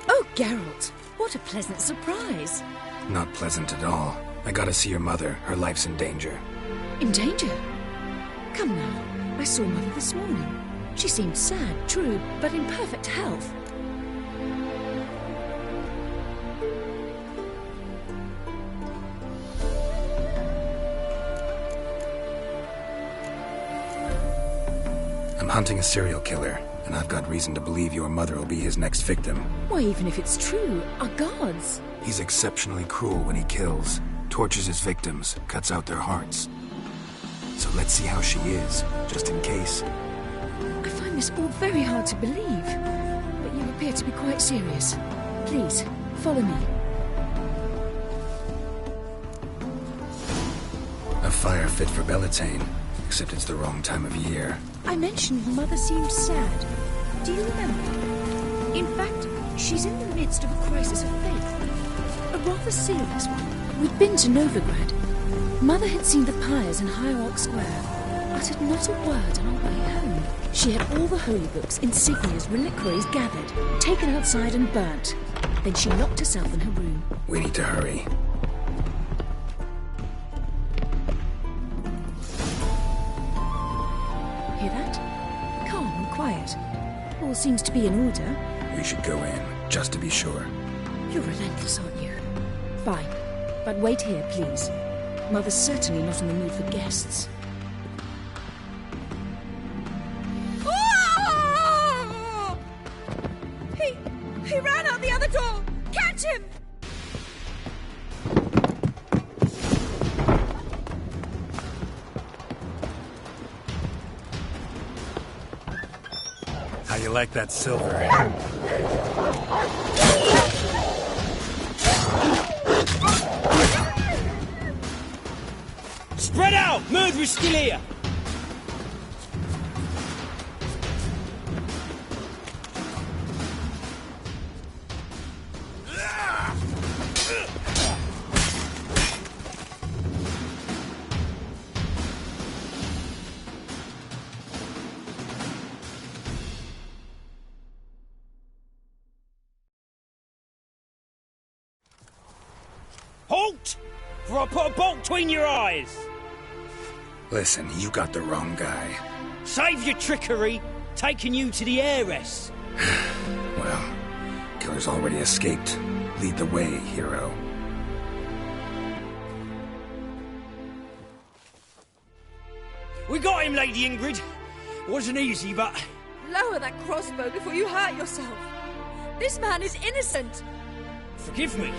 Oh, Geralt, what a pleasant surprise. Not pleasant at all. I gotta see your mother. Her life's in danger. In danger? Come now. I saw Mother this morning. She seemed sad, true, but in perfect health. I'm hunting a serial killer, and I've got reason to believe your mother will be his next victim. Why, even if it's true, our gods. He's exceptionally cruel when he kills, tortures his victims, cuts out their hearts. So let's see how she is, just in case. I find this all very hard to believe, but you appear to be quite serious. Please, follow me. A fire fit for Bellatane, except it's the wrong time of year. I mentioned Mother seemed sad. Do you remember? In fact, she's in the midst of a crisis of faith. A rather serious one. We'd been to Novigrad. Mother had seen the pyres in Hierarch Square, uttered not a word on our way home. She had all the holy books, insignias, reliquaries gathered, taken outside and burnt. Then she locked herself in her room. We need to hurry. Hear that? Calm and quiet. All seems to be in order. We should go in, just to be sure. You're relentless, aren't you? Fine. But wait here, please. Mother's certainly not in the mood for guests. Oh! He ran out the other door! Catch him! How you like that silver? Spread out! Murderer's still here! Halt! For I put a bolt between your eyes! Listen, you got the wrong guy. Save your trickery, taking you to the heiress. Well, killer's already escaped. Lead the way, hero. We got him, Lady Ingrid. Wasn't easy, but... Lower that crossbow before you hurt yourself. This man is innocent. Forgive me.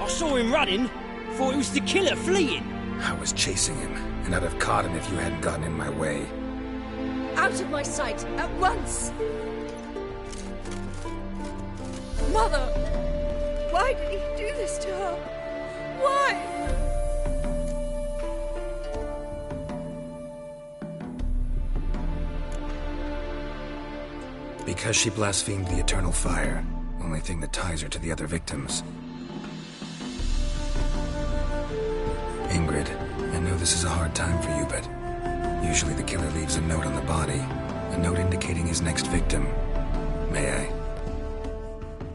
I saw him running. Thought it was the killer fleeing. I was chasing him, and I'd have caught him if you hadn't gotten in my way. Out of my sight, at once! Mother! Why did he do this to her? Why? Because she blasphemed the eternal fire. Only thing that ties her to the other victims. Ingrid, I know this is a hard time for you, but usually the killer leaves a note on the body. A note indicating his next victim. May I?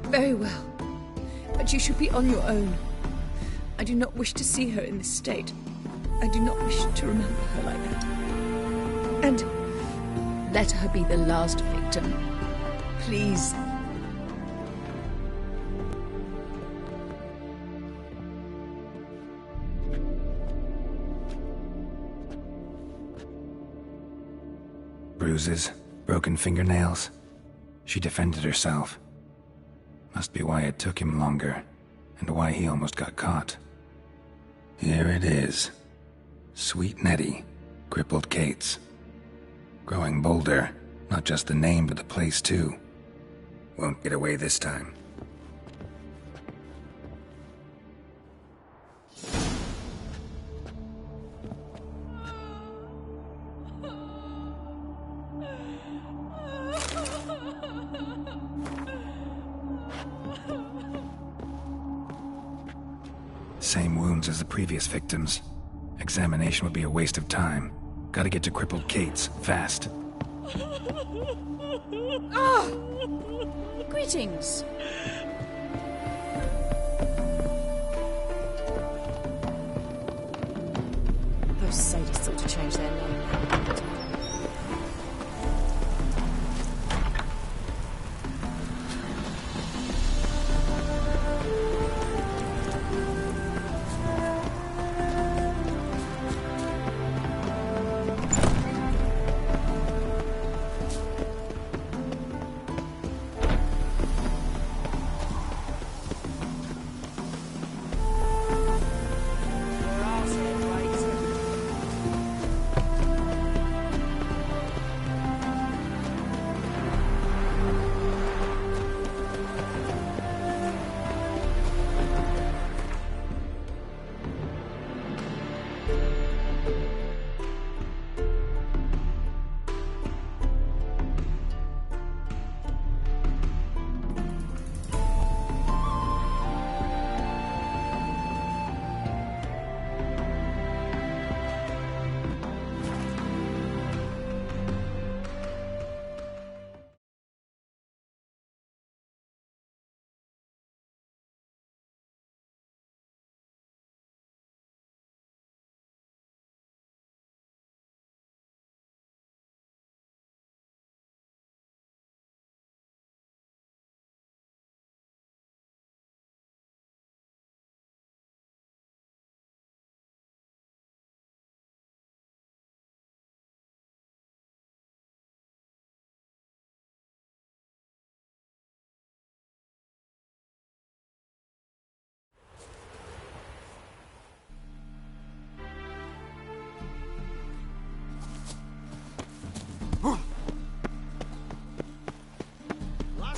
Very well. But you should be on your own. I do not wish to see her in this state. I do not wish to remember her like that. And let her be the last victim. Please. Bruises, broken fingernails. She defended herself. Must be why it took him longer, and why he almost got caught. Here it is. Sweet Nettie, crippled Kate's. Growing bolder, not just the name but the place too. Won't get away this time. same wounds as the previous victims. Examination would be a waste of time. Gotta get to crippled Kate's, fast. Greetings. Those sadists ought to change their name now.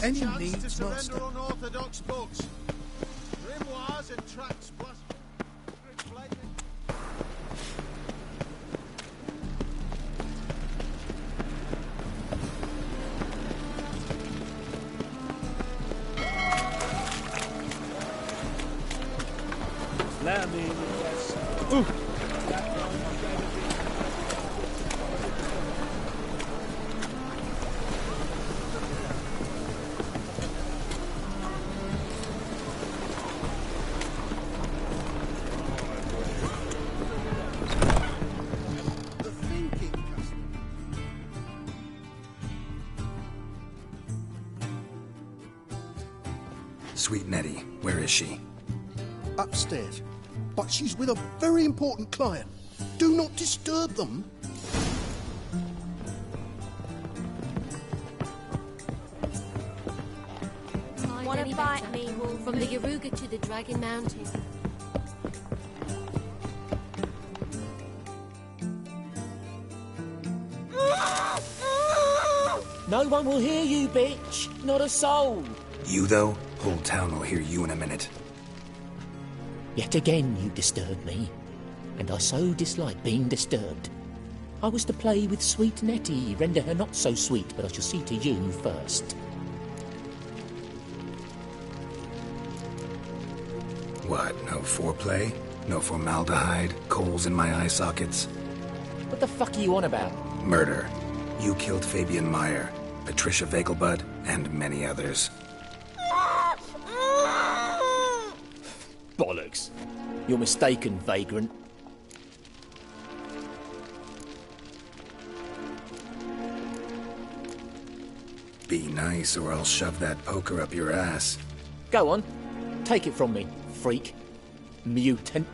Any Chance needs, to surrender Master? unorthodox books. Grimoires and tracts plus... Sweet Nettie, where is she? Upstairs. But she's with a very important client. Do not disturb them. Want to fight me, Wolf? From the Yaruga to the Dragon Mountain. No one will hear you, bitch. Not a soul. You, though? Whole town will hear you in a minute. Yet again you disturb me, and I so dislike being disturbed. I was to play with sweet Nettie, render her not so sweet, but I shall see to you first. What, no foreplay? No formaldehyde? Coals in my eye sockets? What the fuck are you on about? Murder. You killed Fabian Meyer, Patricia Vegelbud, and many others. Bollocks. You're mistaken, vagrant. Be nice, or I'll shove that poker up your ass. Go on. Take it from me, freak. Mutant.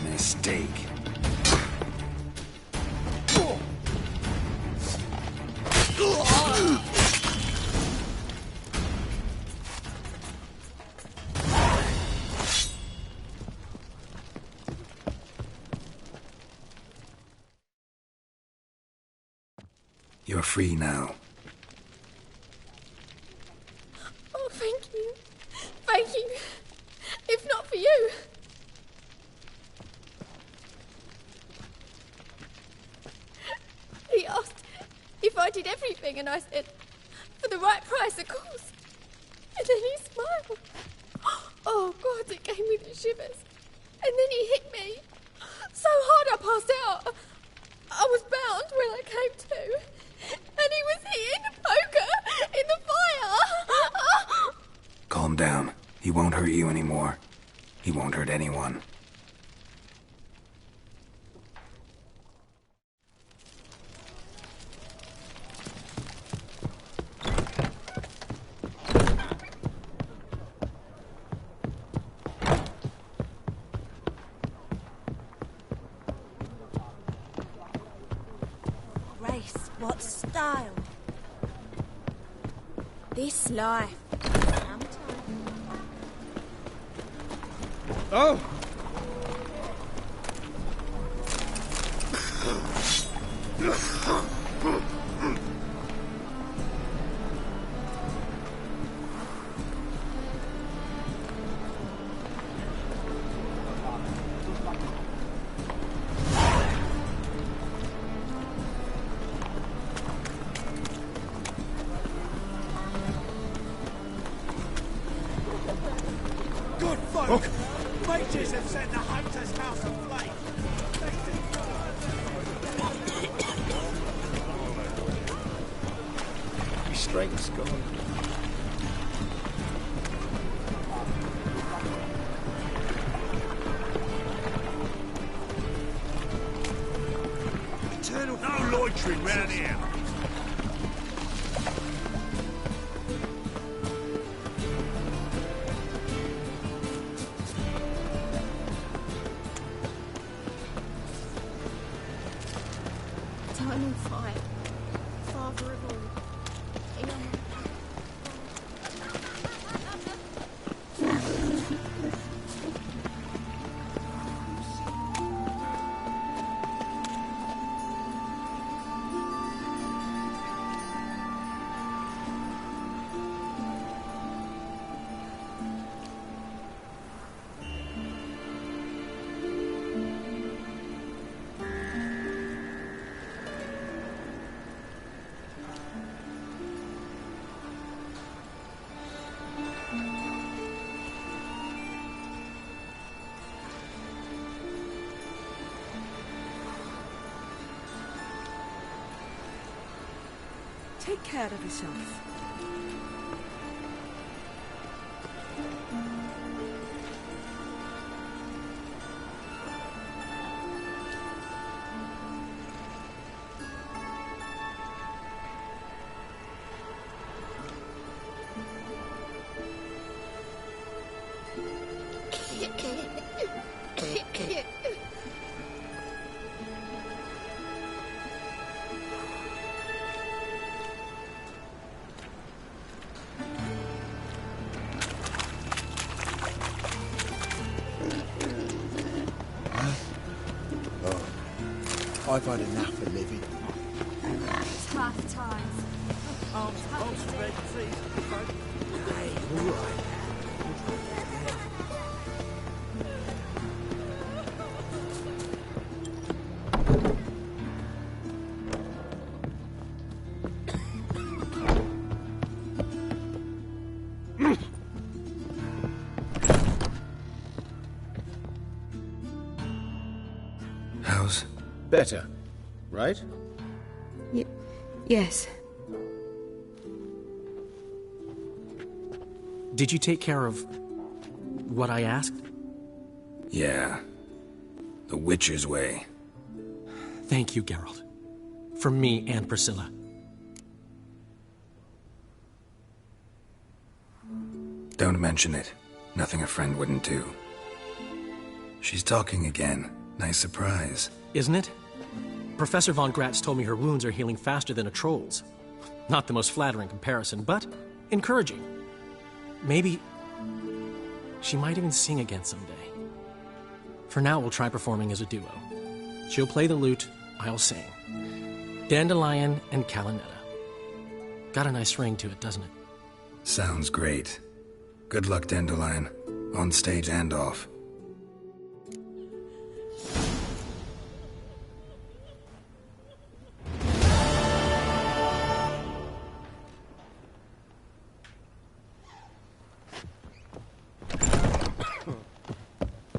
Mistake. You're free now. Oh, thank you. Thank you. If not for you. everything, and I said, for the right price, of course. And then he smiled. Oh, God, it gave me the shivers. And then he hit me. So hard I passed out. I was bound when I came to. And he was hitting the poker in the fire. Calm down. He won't hurt you anymore. He won't hurt anyone. Grace, what style? This life. Oh! Good folk! Look. Mages have set the hunter's house aflame! His strength's gone. Eternal No loitering round here. Eternal fire. Father of all. Eon. Take care of yourself. I've had enough of living. Tough times. Hey, all right. How's... Better, right? Yes. Did you take care of what I asked? Yeah. The Witcher's way. Thank you, Geralt. From me and Priscilla. Don't mention it. Nothing a friend wouldn't do. She's talking again. Nice surprise. Isn't it? Professor Von Gratz told me her wounds are healing faster than a troll's. Not the most flattering comparison, but encouraging. Maybe she might even sing again someday. For now, we'll try performing as a duo. She'll play the lute, I'll sing. Dandelion and Calinetta. Got a nice ring to it, doesn't it? Sounds great. Good luck, Dandelion. On stage and off.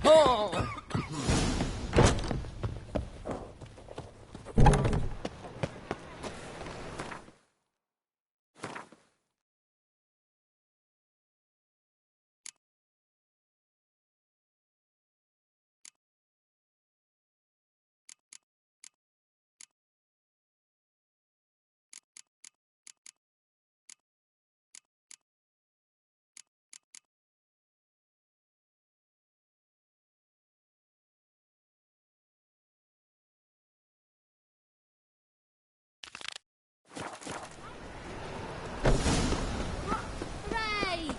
Oh! Hooray!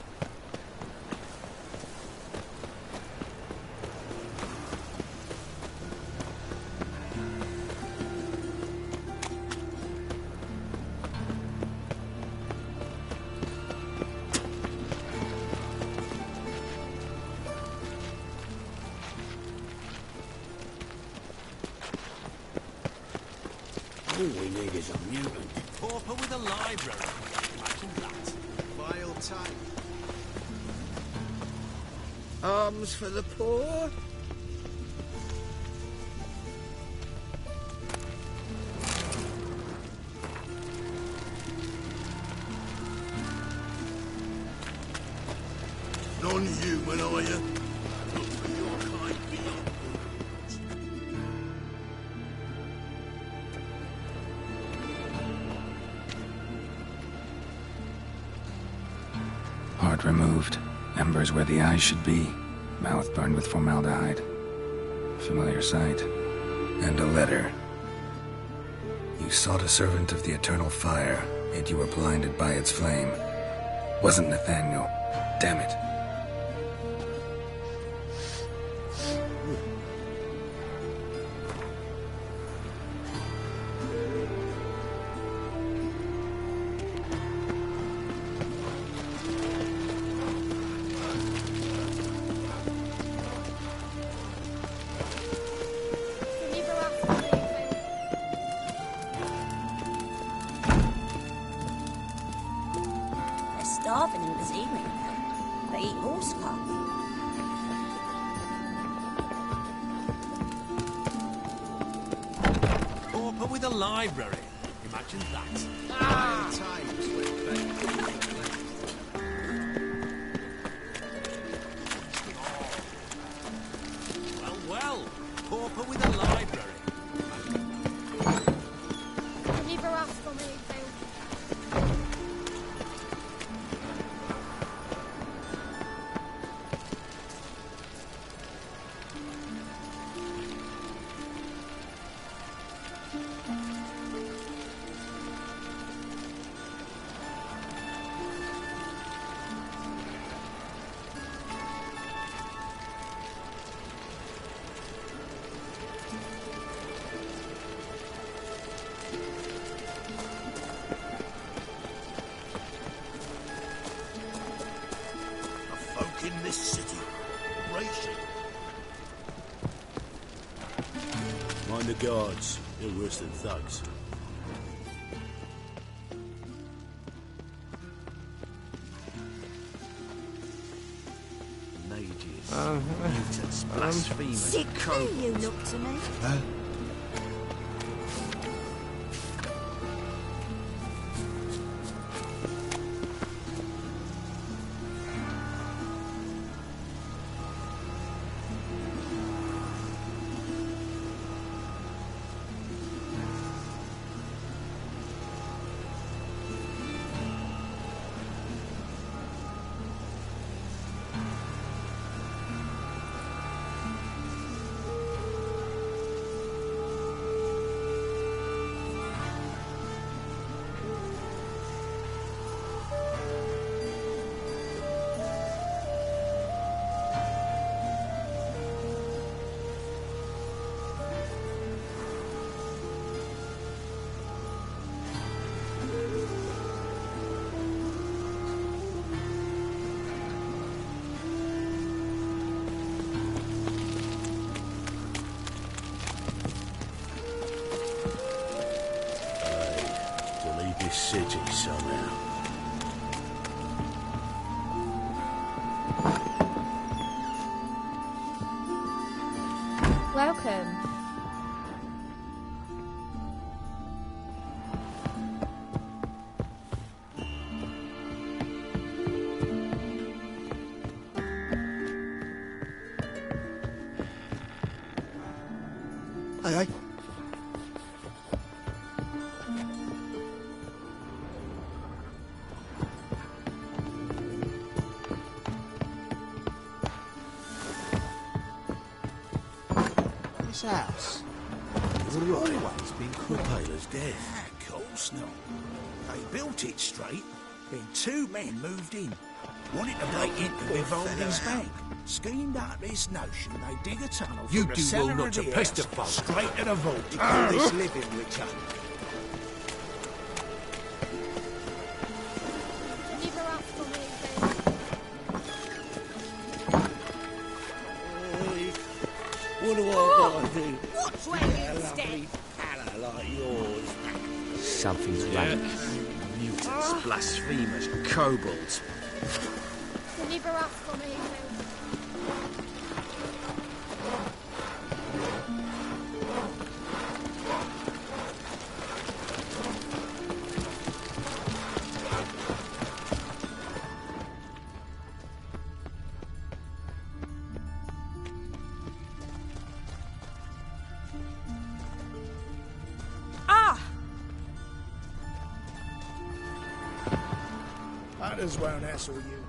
All we need is a mutant. Pauper with a library. Imagine that. Vile time. Arms for the poor? Non-human, are you? Look for your kind beyond words. Heart removed, embers where the eyes should be, mouth burned with formaldehyde. Familiar sight. And a letter. You sought a servant of the eternal fire, yet you were blinded by its flame. Wasn't Nathaniel. Damn it. They're starving in this evening now. They eat horse cubs. Pauper with a library. Imagine that. Vile times when fate Well, Pauper with a library. Leave her off for me, Phil. Folk in this city, racing. Mind the guards. They're worse than thugs. mages. Mutants, blasphemers. Sickly you look to me. This city somehow. welcome. Aye, aye. This house has always been Cooper's death. Of course not. They built it straight, then two men moved in. Wanted to break into Vivaldi's bank. Schemed up this notion they dig a tunnel You from the do cellar well not of to the pester house folk. straight to the vault to call this living richer. What do I gotta do? What's to where get you a lovely stand? palla like yours? Something's right. Mutants, blasphemers, kobolds. Deliver up for me, please. Hunters won't hassle you.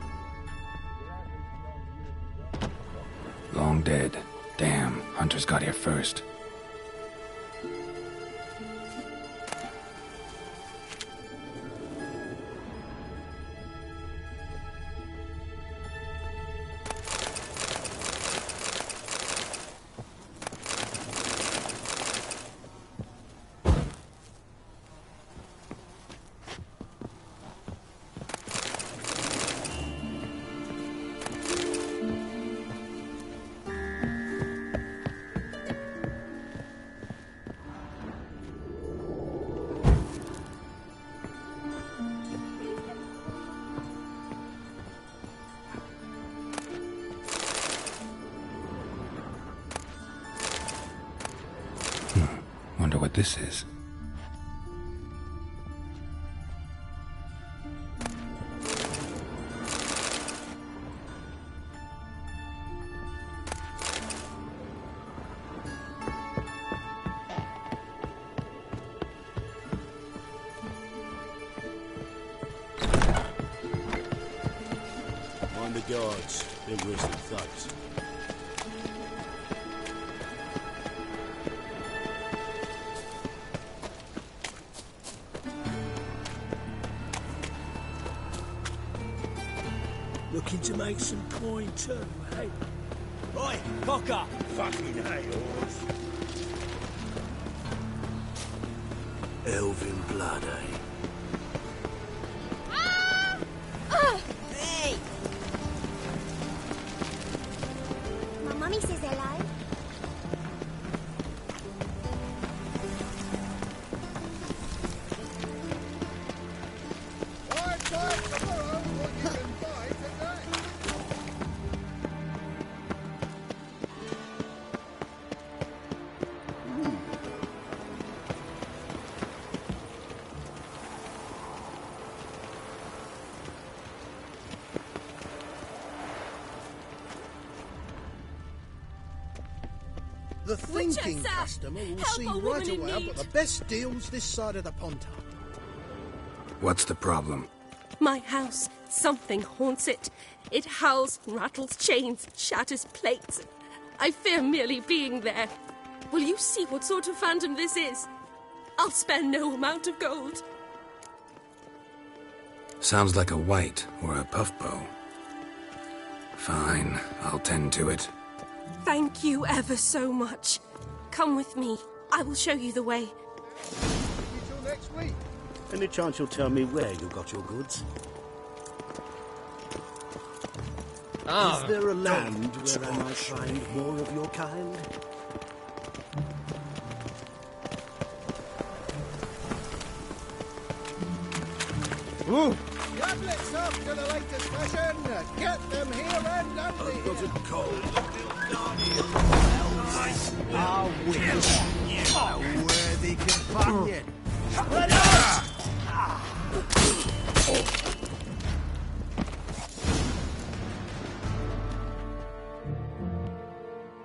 Long dead. Damn, Hunters got here first. Wonder what this is. Mind the guards. They're worse than thugs. Looking to make some coin too, eh? Oi, Pocker! Fucking yours. Elven blood, eh? Hey! My mummy says hello. The thinking Winchester! customer will Help see a woman right in away I've got need. the best deals this side of the pond. What's the problem? My house. Something haunts it. It howls, rattles chains, shatters plates. I fear merely being there. Will you see what sort of phantom this is? I'll spare no amount of gold. Sounds like a white or a puffbow. Fine, I'll tend to it. Thank you ever so much. Come with me. I will show you the way. Until next week. Any chance you'll tell me where you got your goods? Ah, Is there a land where I might find more of your kind? Ooh. Goblets after the latest fashion. Get them here and I've only got here. a cold little guardian. Our witch. A worthy companion.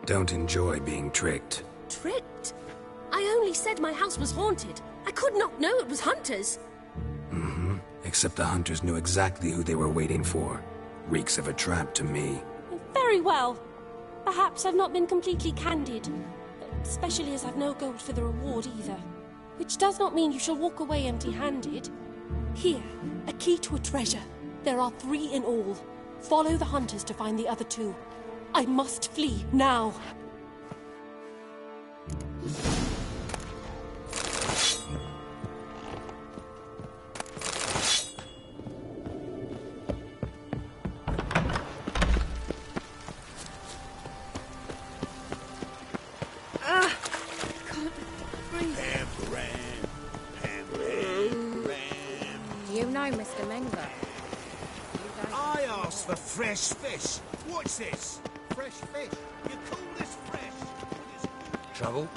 Don't enjoy being tricked. Tricked? I only said my house was haunted. I could not know it was hunters. Mm-hmm. Except the hunters knew exactly who they were waiting for. Reeks of a trap to me. Very well. Perhaps I've not been completely candid. Especially as I've no gold for the reward either. Which does not mean you shall walk away empty-handed. Here, a key to a treasure. There are 3 in all. Follow the hunters to find the other 2. I must flee now. You know, Mr. Menga. I asked for fresh fish. What's this? Fresh fish? You call this fresh? Trouble?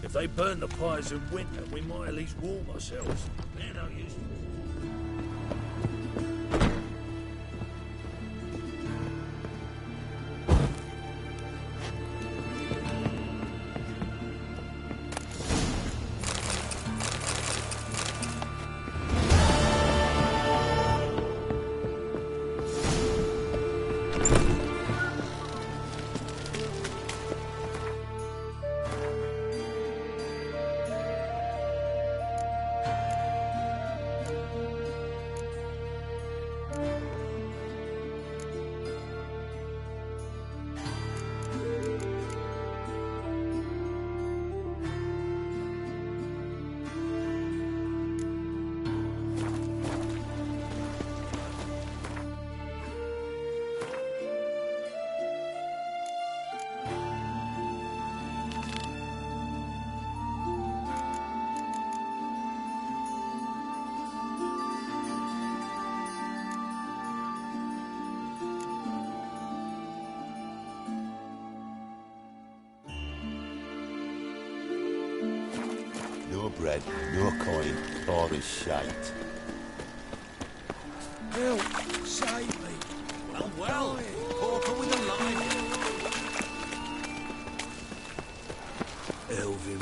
If they burn the pyres in winter, we might at least warm ourselves. They're no use. No bread, no coin, or his shite. Help! Save me! Well, Porker with a line. Elvin.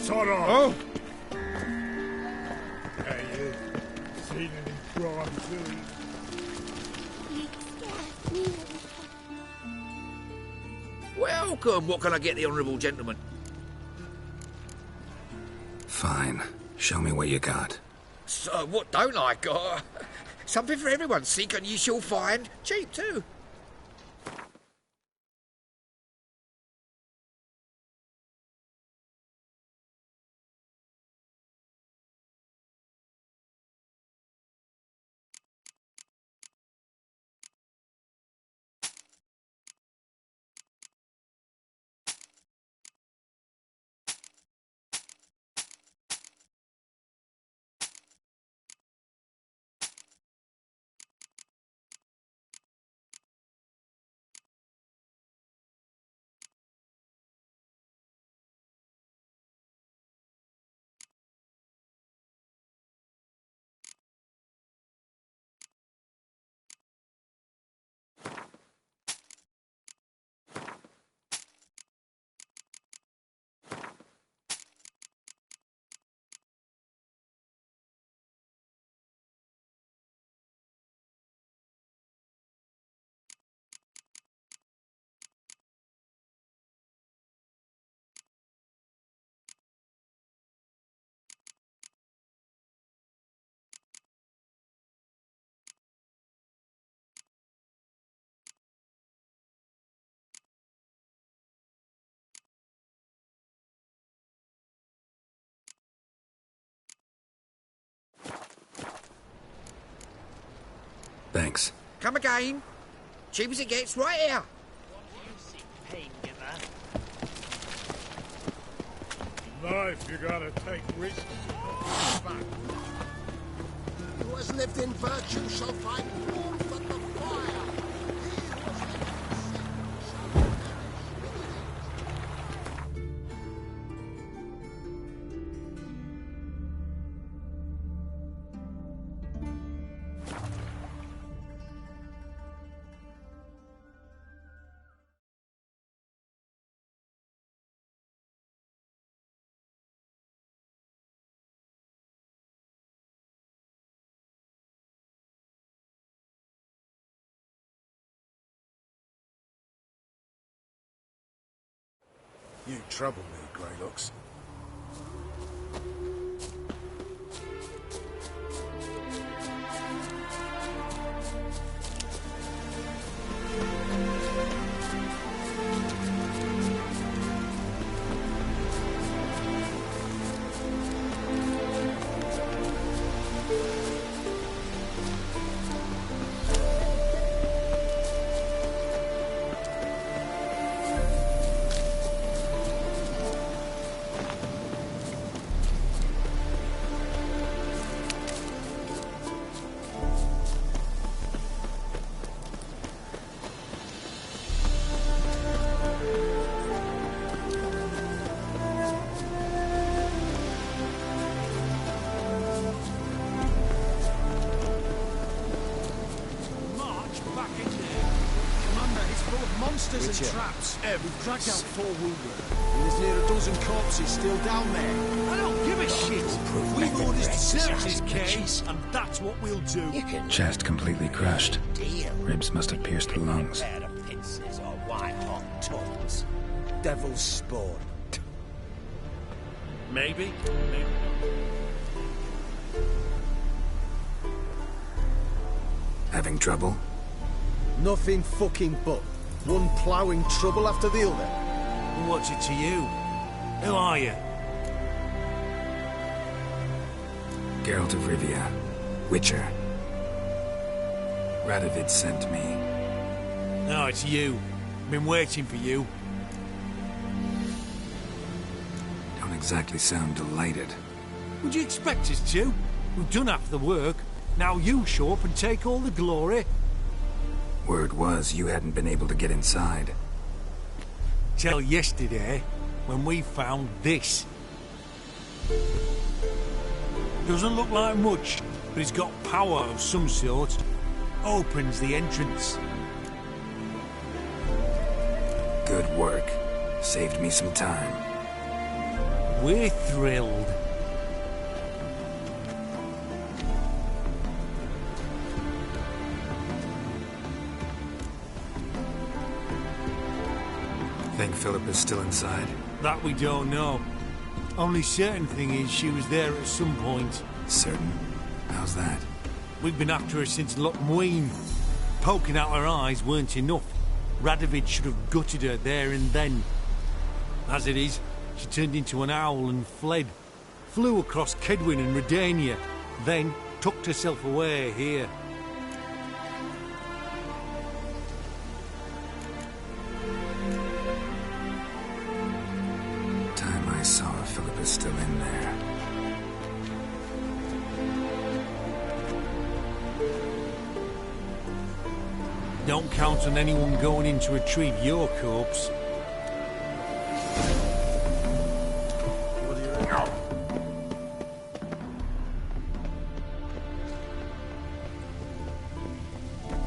sod off! Oh! Hey, you seen any crime too? Welcome! What can I get the honourable gentleman? Fine. Show me what you got. So, what don't I got? Something for everyone. Seek and ye shall find. Cheap, too. Thanks. Come again. Cheap as it gets, right here. Life, you gotta take risks. Who has lived in virtue shall find warmth at the fire. You trouble me, Greylocks. Monsters and traps. We've dragged out 4 wounded, and there's near a dozen corpses still down there. I don't give a shit. We've orders to search this case, and that's what we'll do. Chest completely crushed. Ribs must have pierced the lungs. Pincers or white-hot tongues. Devil's spawn. Maybe. Having trouble? Nothing fucking but. One ploughing trouble after the other. What's it to you? Who are you? Geralt of Rivia. Witcher. Radovid sent me. No, it's you. Been waiting for you. Don't exactly sound delighted. Would you expect us to? We've done half the work. Now you show up and take all the glory. Word was you hadn't been able to get inside. Till yesterday, when we found this. Doesn't look like much, but it's got power of some sort. Opens the entrance. Good work. Saved me some time. We're thrilled. Think Philip is still inside? That we don't know. Only certain thing is she was there at some point. Certain? How's that? We've been after her since Lochmuin. Poking out her eyes weren't enough. Radovid should have gutted her there and then. As it is, she turned into an owl and fled. Flew across Kedwin and Redania, then tucked herself away here. Time I saw her, Philip is still in there. Don't count on anyone going in to retrieve your corpse.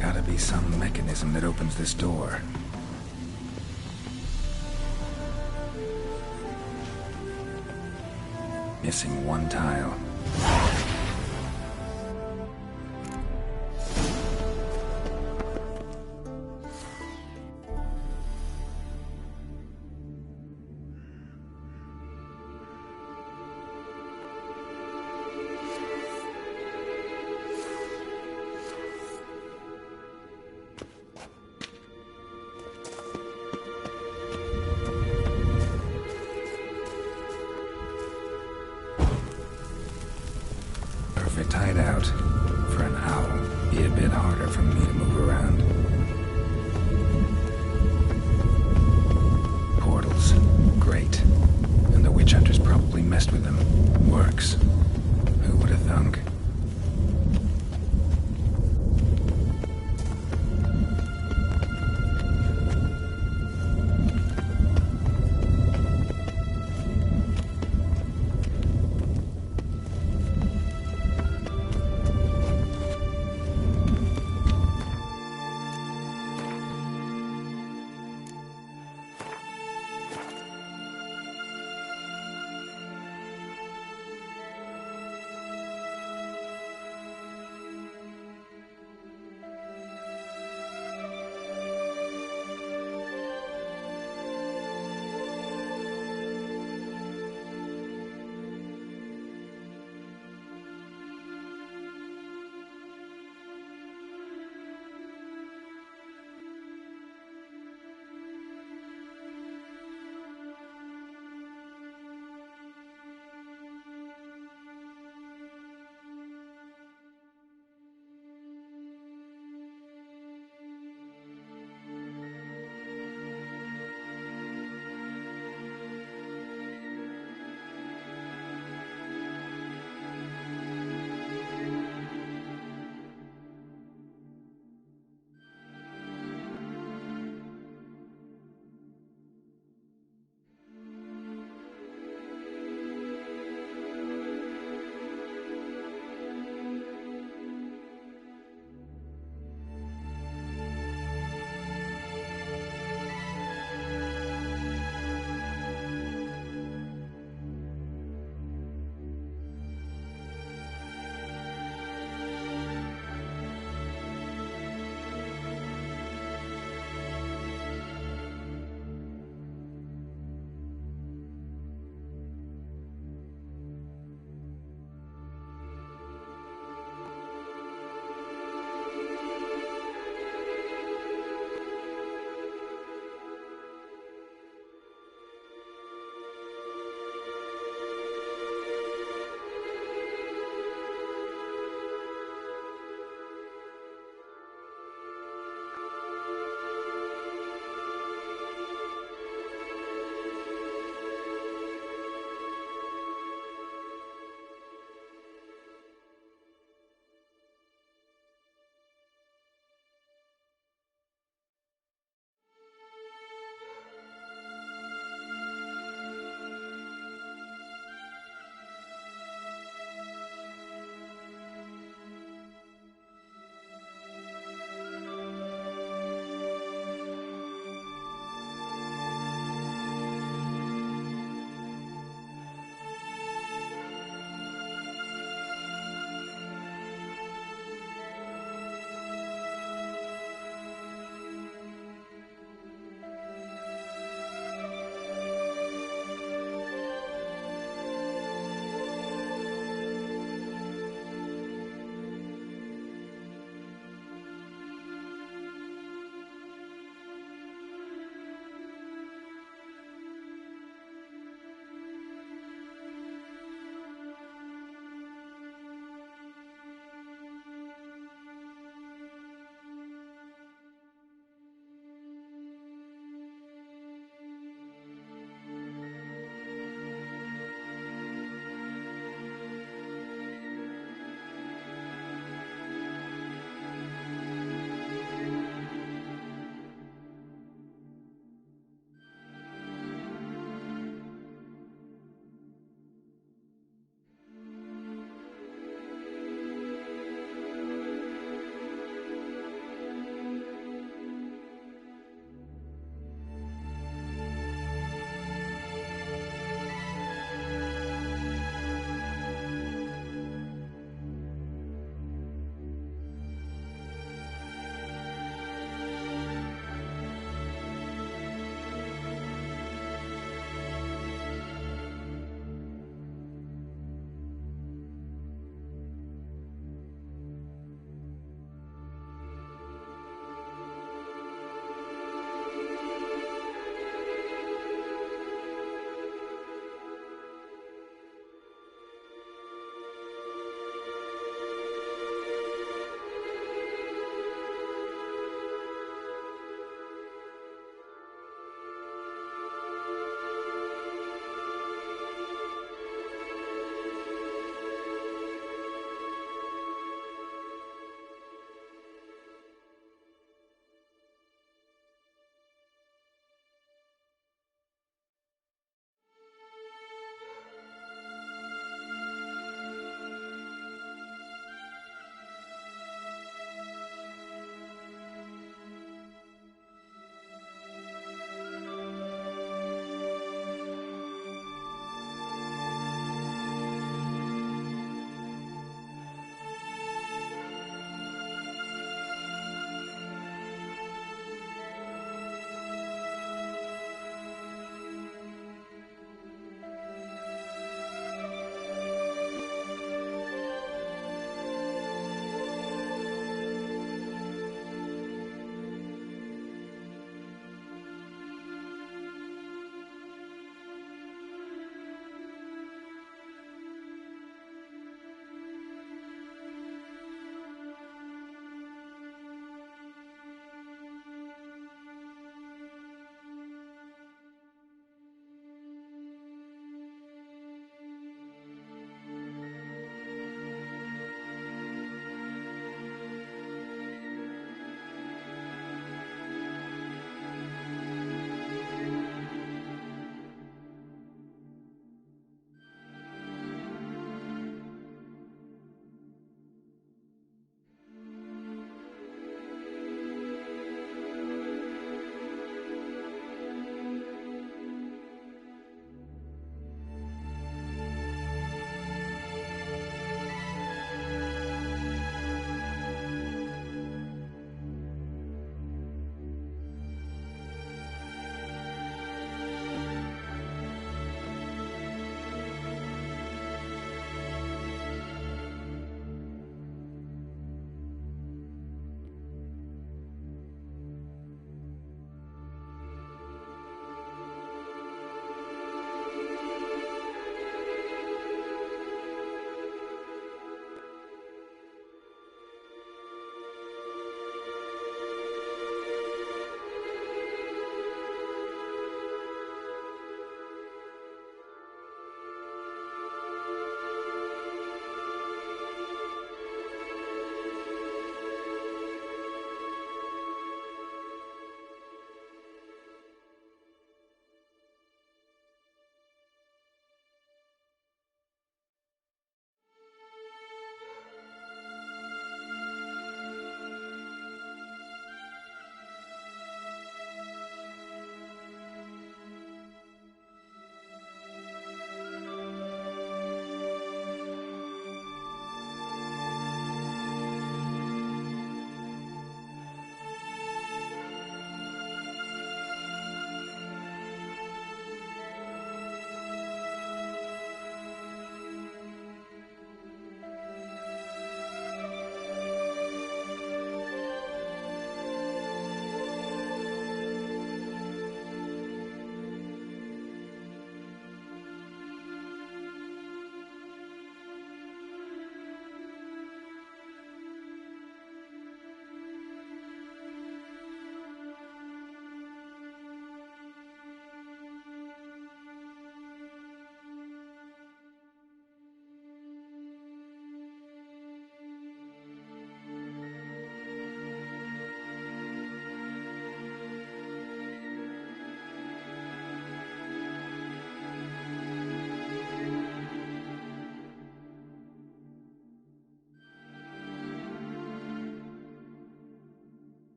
Gotta be some mechanism that opens this door. Missing one tile. Perfect hideout for an owl. Be a bit harder for me to move around. Portals. Great. And the witch hunters probably messed with them. Works. Who would have thunk?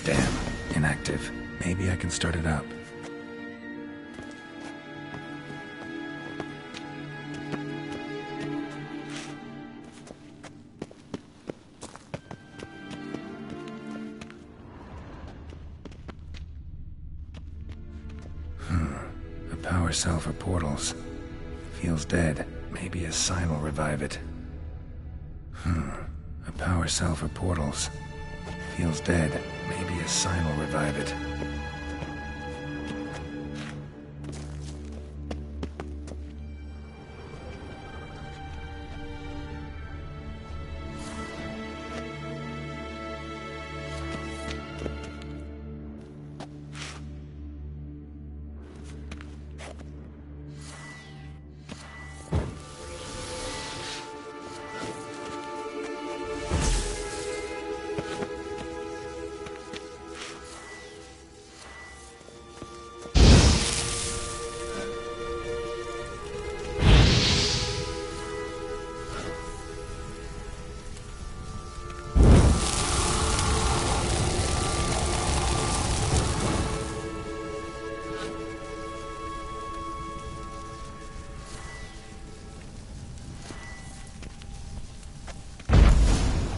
Damn, inactive. Maybe I can start it up. A power cell for portals. Feels dead. Maybe a sign will revive it. A power cell for portals. Feels dead. Maybe a sign will revive it.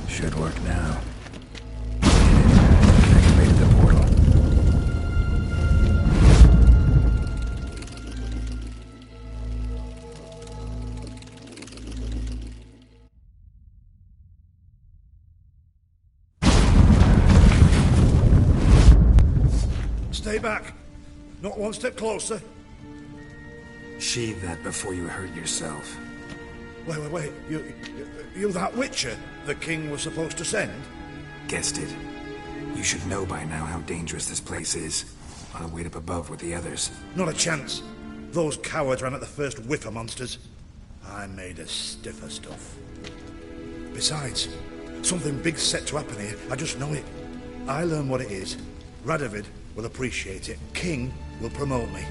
Should work now. Activated the portal. Stay back. Not one step closer. Sheathe that before you hurt yourself. Wait. You that Witcher the king was supposed to send? Guessed it. You should know by now how dangerous this place is. I'll wait up above with the others. Not a chance. Those cowards ran at the first whiff of monsters. I'm made of stiffer stuff. Besides, something big's set to happen here. I just know it. I learn what it is. Radovid will appreciate it. King will promote me.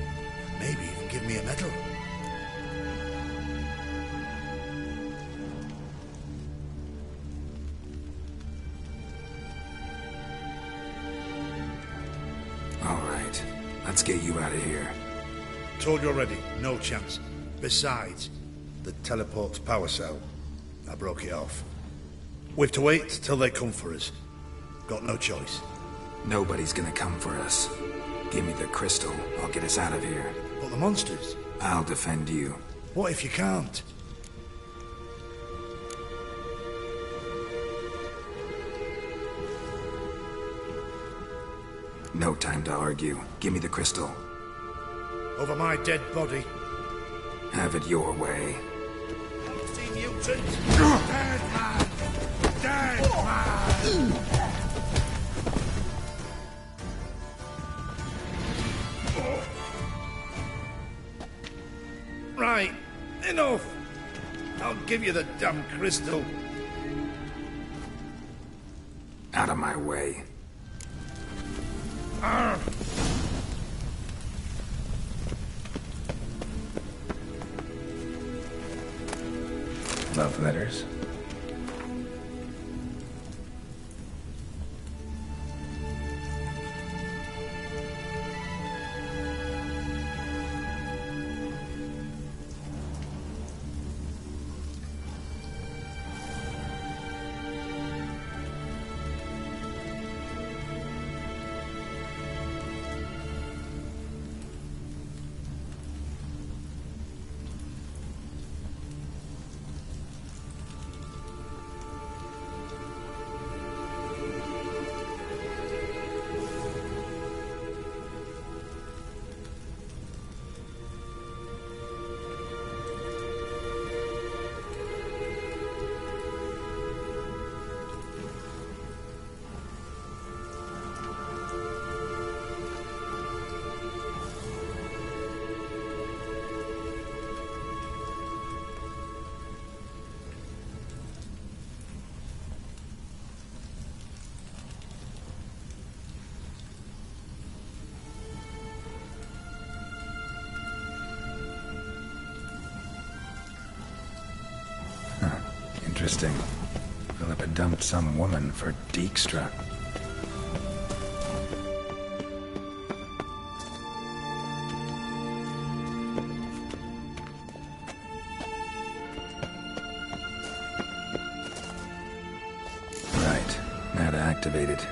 Maybe even give me a medal. Let's get you out of here. Told you already, no chance. Besides, the teleport's power cell. I broke it off. We've to wait till they come for us. Got no choice. Nobody's gonna come for us. Give me the crystal, I'll get us out of here. But the monsters? I'll defend you. What if you can't? No time to argue. Give me the crystal. Over my dead body. Have it your way. See mutant. Dead man! Dead man! Right. Enough. I'll give you the damn crystal. Out of my way. Love letters. Interesting. Philippa dumped some woman for Dijkstra. activated.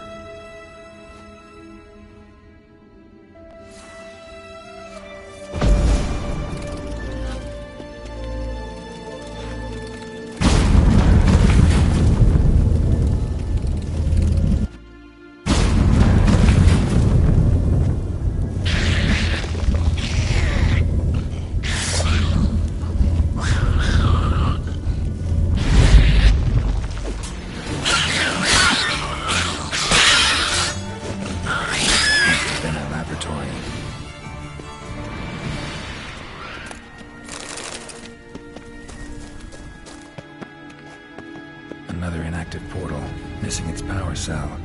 Another inactive portal, missing its power cell.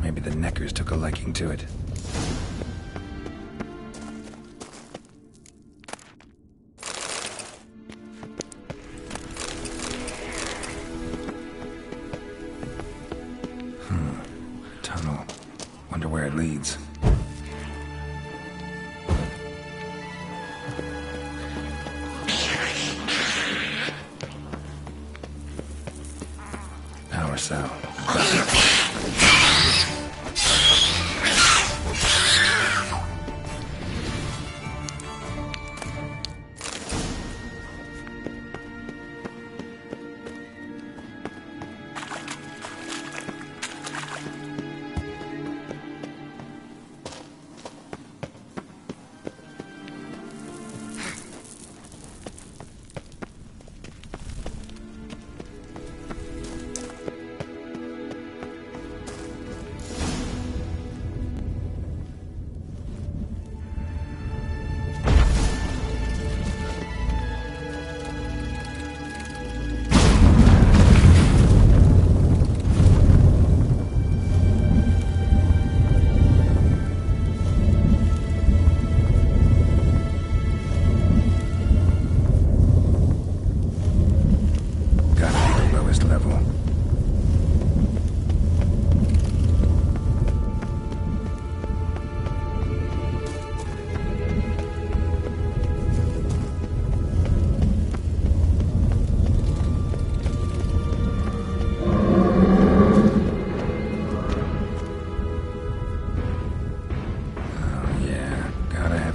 Maybe the Neckers took a liking to it. Tunnel. Wonder where it leads. Power cell.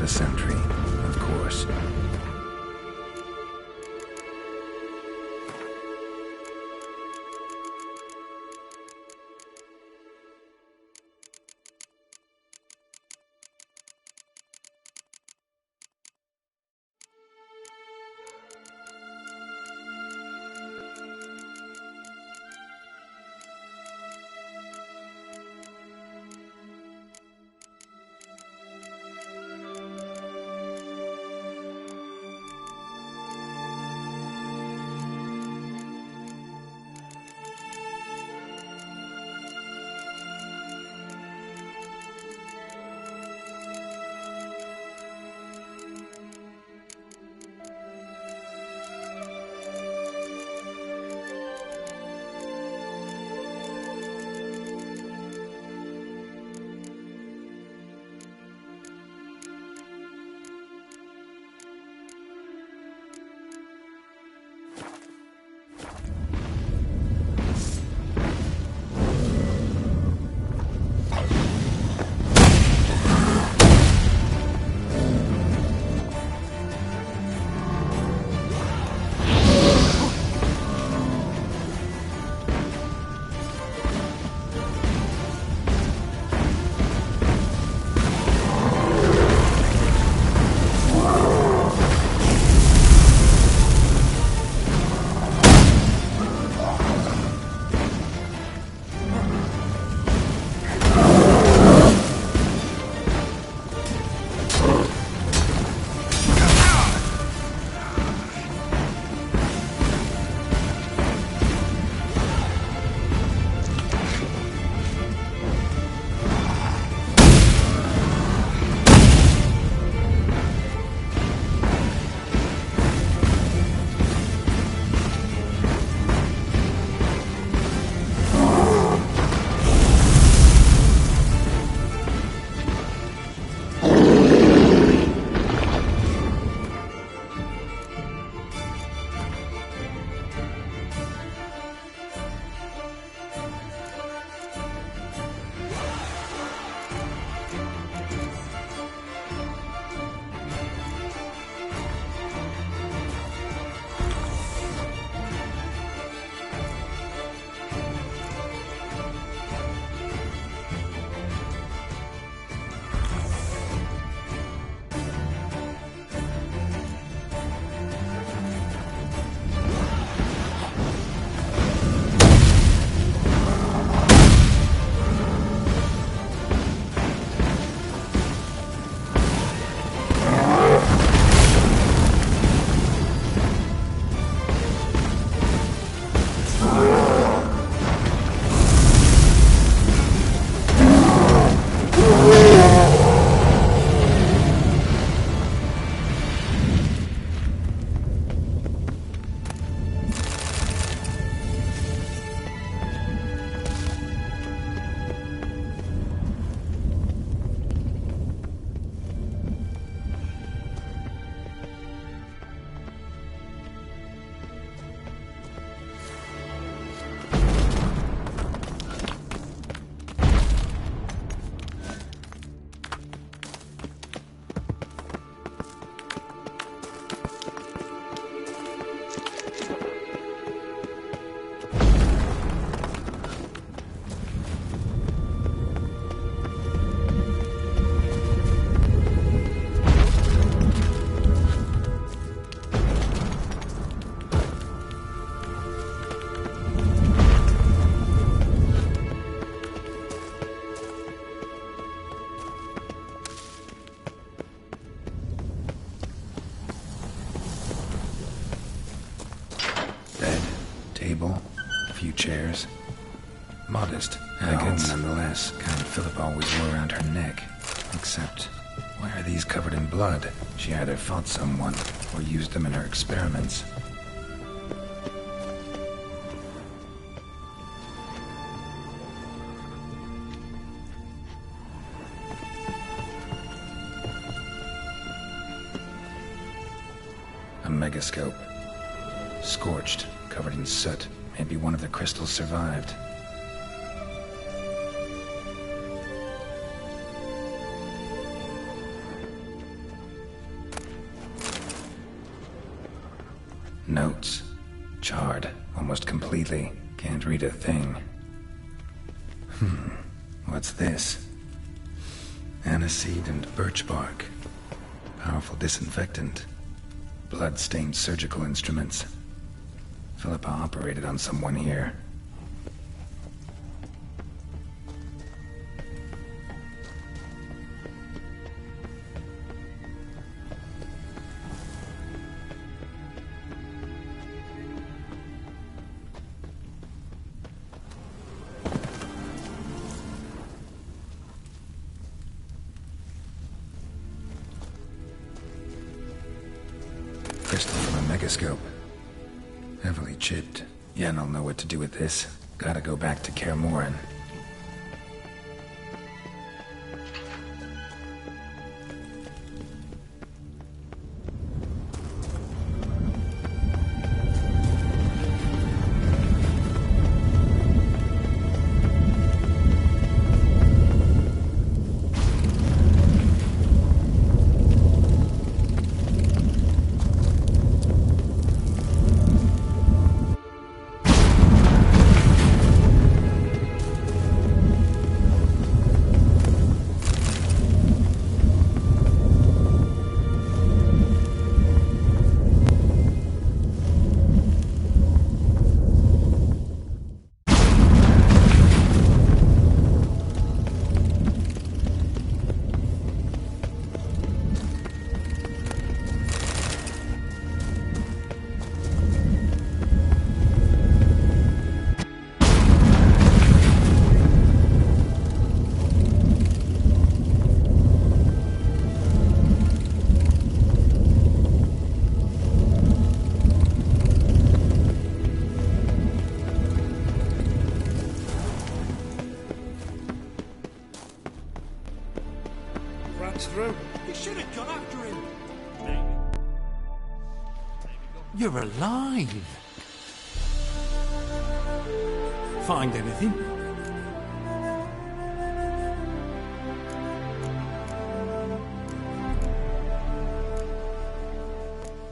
A sentry, of course. chairs. Modest, elegant nonetheless, kind Philip always wore around her neck. Except, why are these covered in blood? She either fought someone, or used them in her experiments. A megascope. Scorched, covered in soot. Maybe one of the crystals survived. Notes. Charred, almost completely. Can't read a thing. What's this? Aniseed and birch bark. Powerful disinfectant. Blood-stained surgical instruments. Philippa operated on someone here. Crystal from a megascope. Heavily chipped. Yen will know what to do with this. Gotta go back to Kaer Morhen. Through. You should have gone after him. You're alive. Find anything?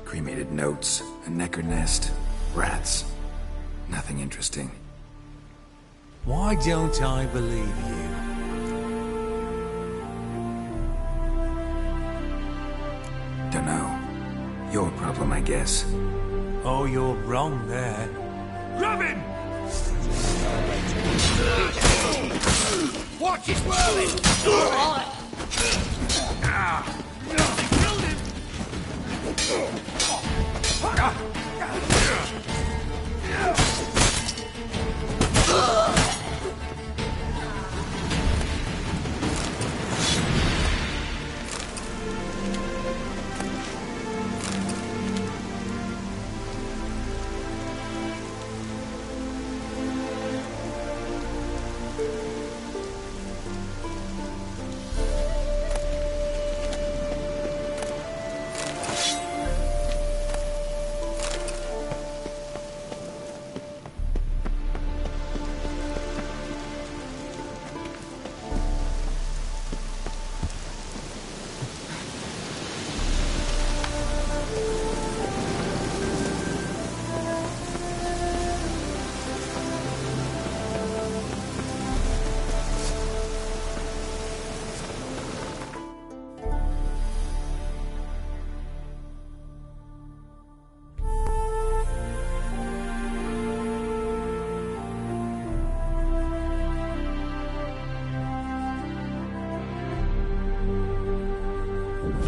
Cremated notes, a necker nest, rats. Nothing interesting. Why don't I believe you? Dunno. Your problem, I guess. Oh, you're wrong there. Grab him! Watch his whirling! Killed him!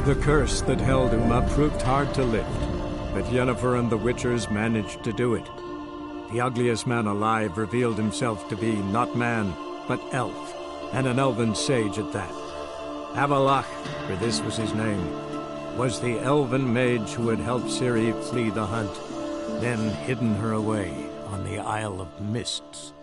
The curse that held Uma proved hard to lift, but Yennefer and the Witchers managed to do it. the ugliest man alive revealed himself to be not man, but elf, and an elven sage at that. Avalach, for this was his name, was the elven mage who had helped Ciri flee the hunt, then hidden her away on the Isle of Mists.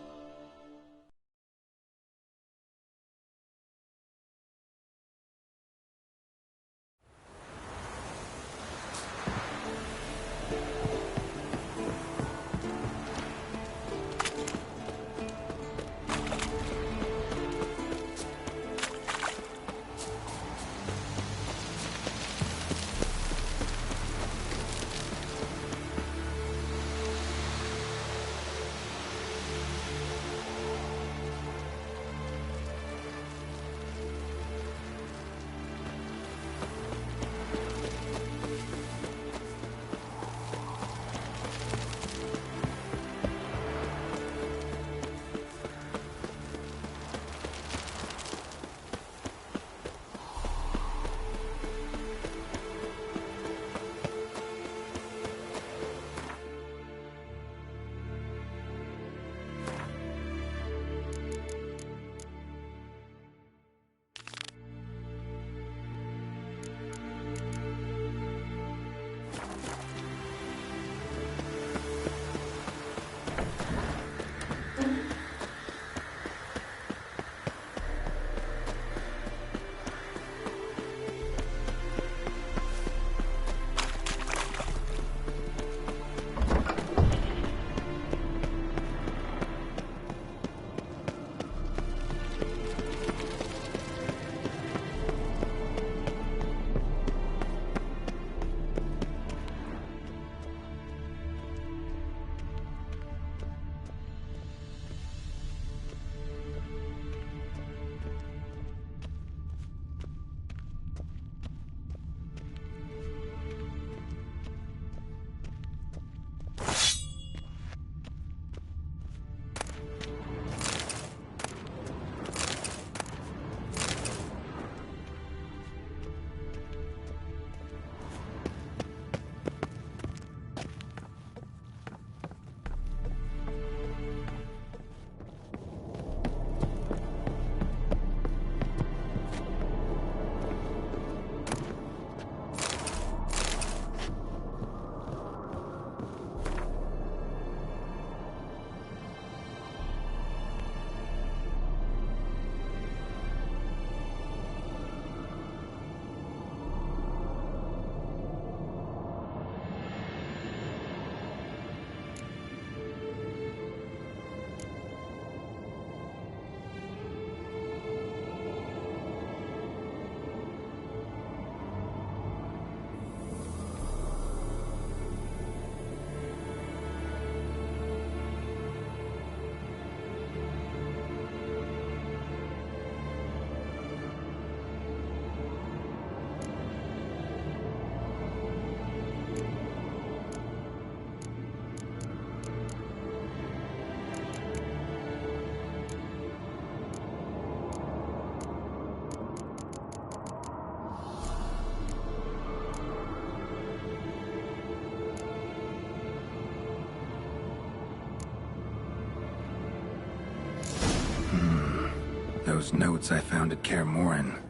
Those notes I found at Kaer Morhen.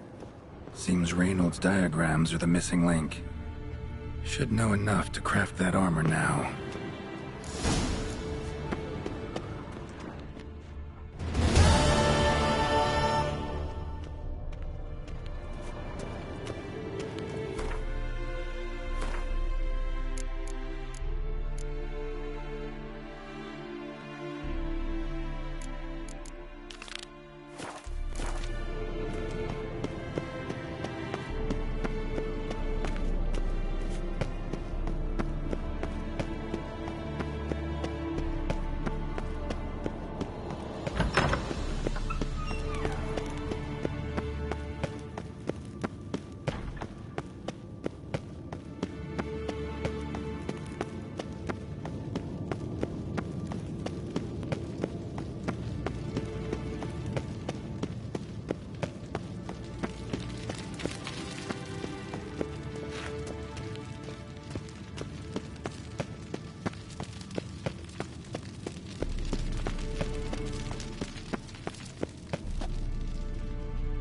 Seems Reynold's diagrams are the missing link. Should know enough to craft that armor now.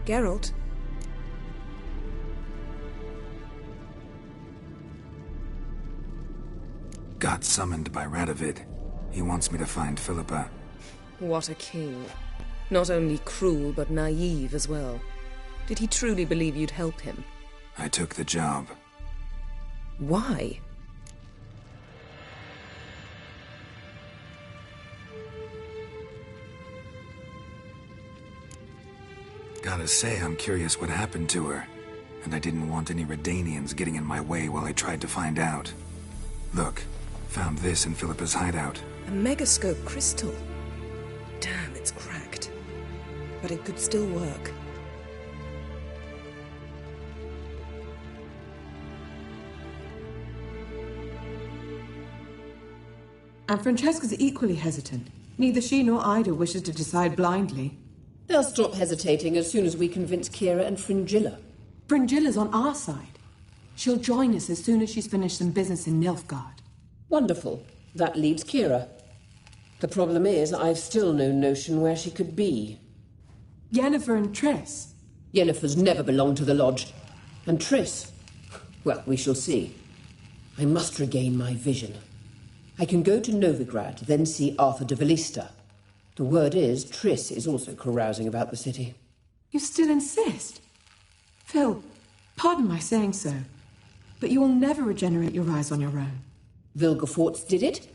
Geralt? Got summoned by Radovid. He wants me to find Philippa. What a king. Not only cruel, but naive as well. Did he truly believe you'd help him? I took the job. Why? Gotta say, I'm curious what happened to her. And I didn't want any Redanians getting in my way while I tried to find out. Look, found this in Philippa's hideout. A megascope crystal. Damn, it's cracked. But it could still work. And Francesca's equally hesitant. Neither she nor Ida wishes to decide blindly. They'll stop hesitating as soon as we convince Kira and Fringilla. Fringilla's on our side. She'll join us as soon as she's finished some business in Nilfgaard. Wonderful. That leaves Kira. The problem is, I've still no notion where she could be. Yennefer and Triss. Yennefer's never belonged to the Lodge. And Triss? Well, we shall see. I must regain my vision. I can go to Novigrad, then see Arthur de Valista. The word is, Triss is also carousing about the city. You still insist? Phil, pardon my saying so, but you will never regenerate your eyes on your own. Vilgefortz did it.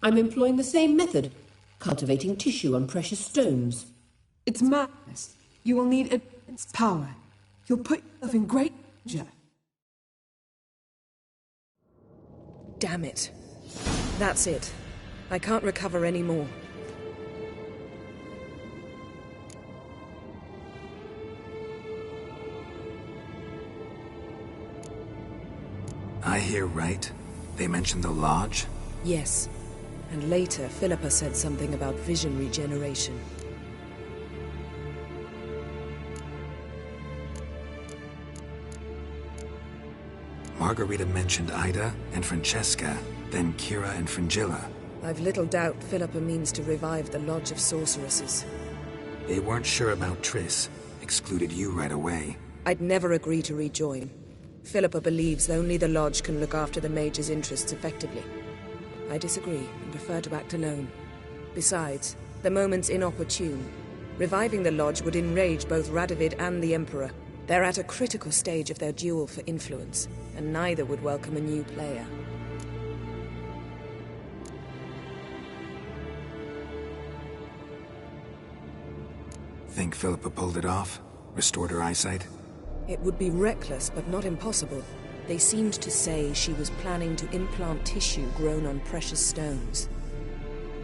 I'm employing the same method, cultivating tissue on precious stones. It's madness. You will need immense power. You'll put yourself in great danger. Damn it. That's it. I can't recover any more. I hear right. They mentioned the Lodge? Yes. And later, Philippa said something about vision regeneration. Margarita mentioned Ida and Francesca, then Kira and Fringilla. I've little doubt Philippa means to revive the Lodge of Sorceresses. They weren't sure about Triss. Excluded you right away. I'd never agree to rejoin. Philippa believes only the Lodge can look after the Mage's interests effectively. I disagree and prefer to act alone. Besides, the moment's inopportune. Reviving the Lodge would enrage both Radovid and the Emperor. They're at a critical stage of their duel for influence, and neither would welcome a new player. Think Philippa pulled it off? Restored her eyesight? It would be reckless, but not impossible. They seemed to say she was planning to implant tissue grown on precious stones.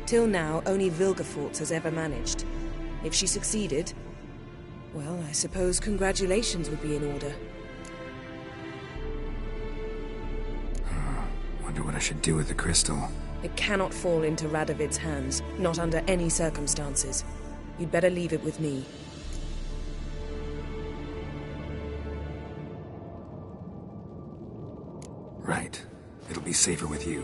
Till now, only Vilgefortz has ever managed. If she succeeded, well, I suppose congratulations would be in order. Wonder what I should do with the crystal. It cannot fall into Radovid's hands, not under any circumstances. You'd better leave it with me. Right. It'll be safer with you.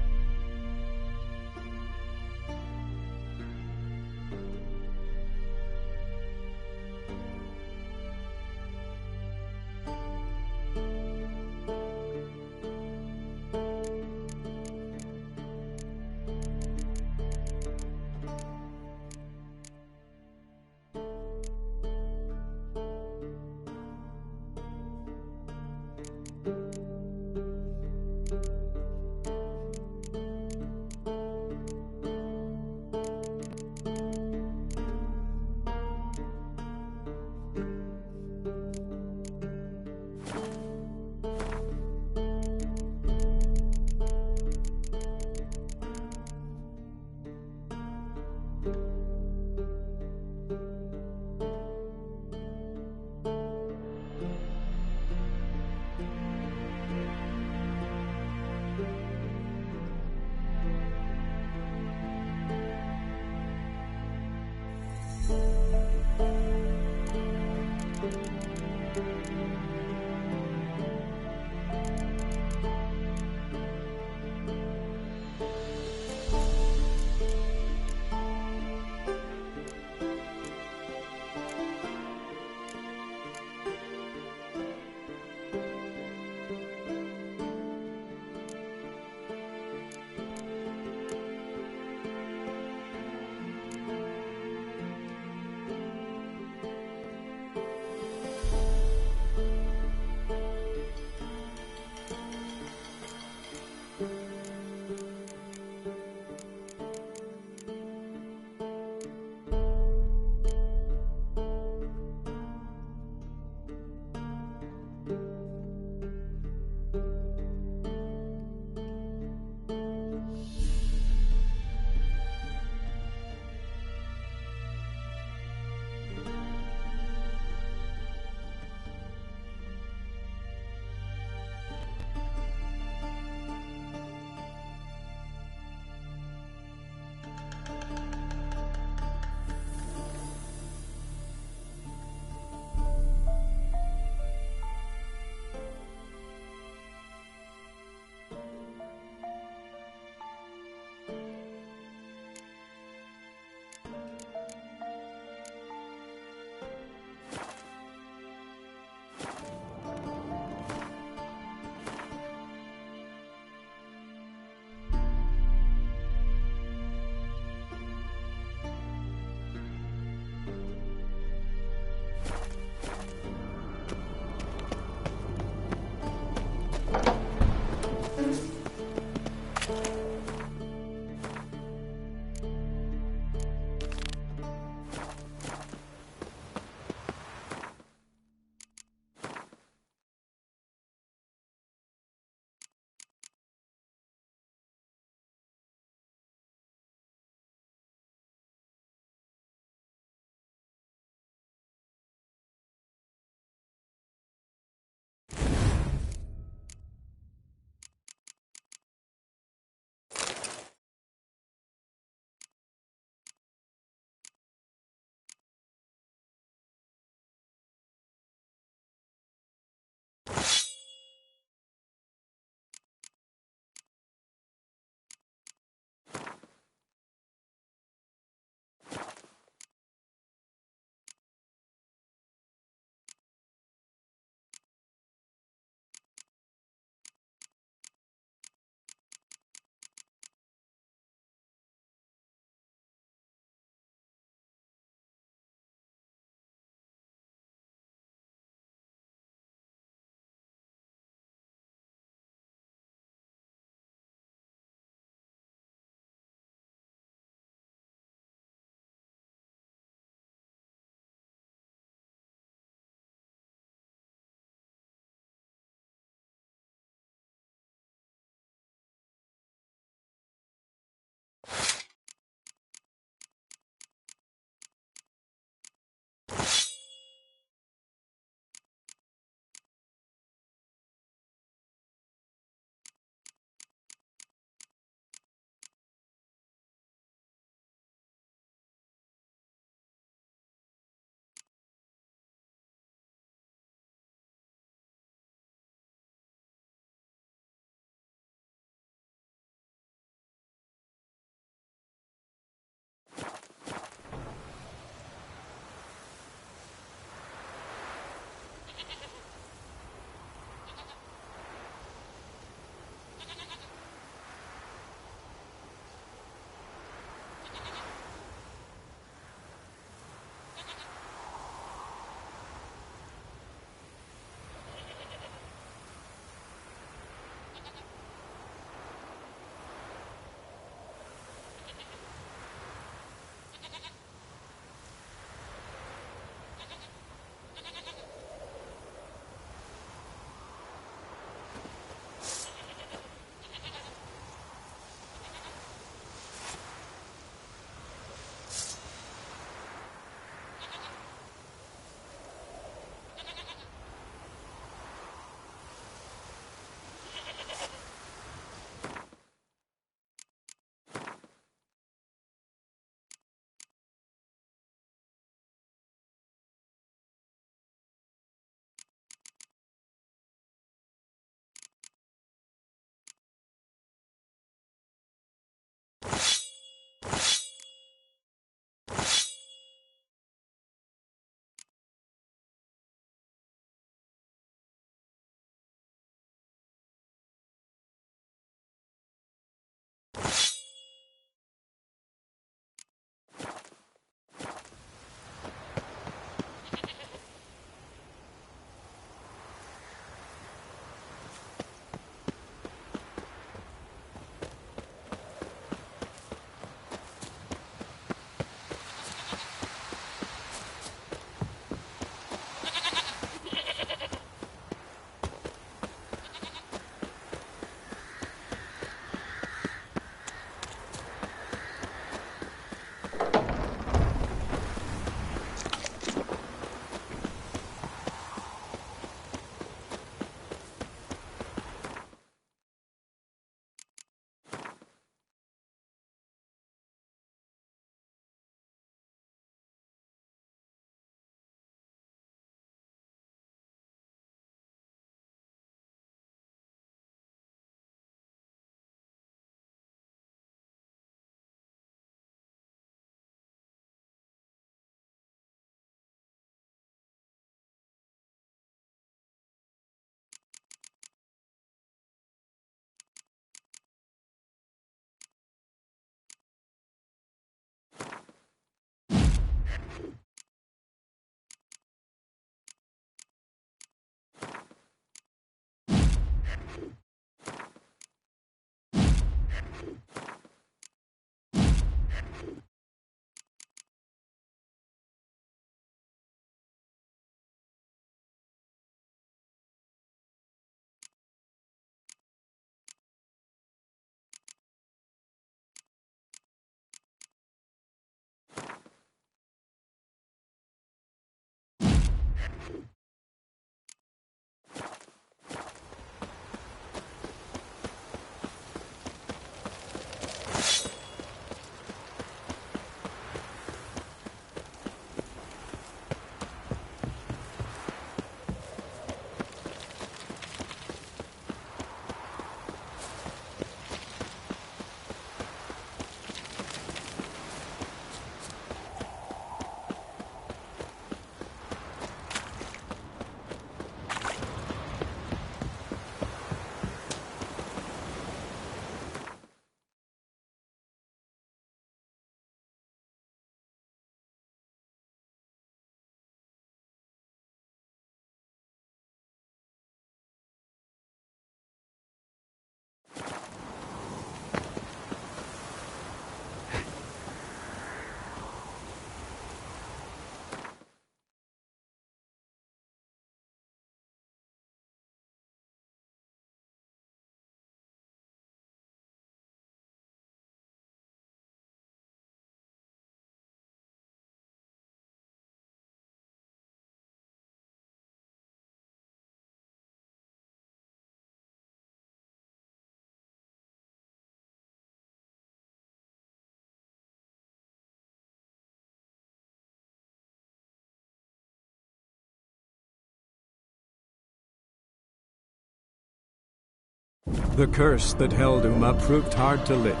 The curse that held Uma proved hard to lift,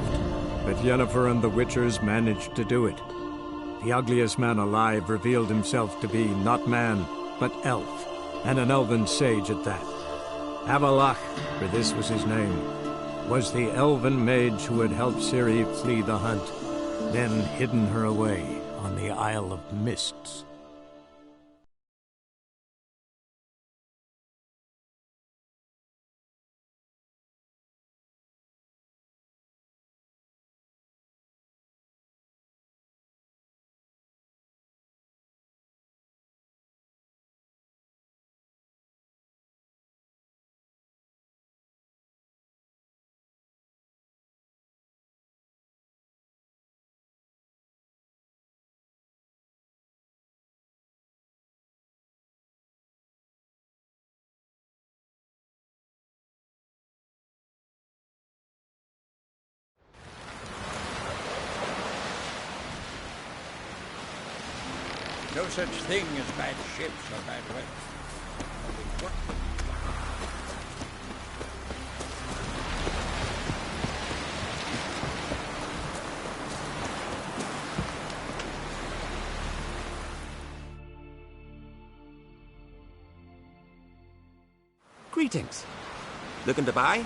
but Yennefer and the Witchers managed to do it. The ugliest man alive revealed himself to be not man, but elf, and an elven sage at that. Avalach, for this was his name, was the elven mage who had helped Ciri flee the hunt, then hidden her away on the Isle of Mists. No such thing as bad ships or bad weather. Only work. Greetings. Looking to buy?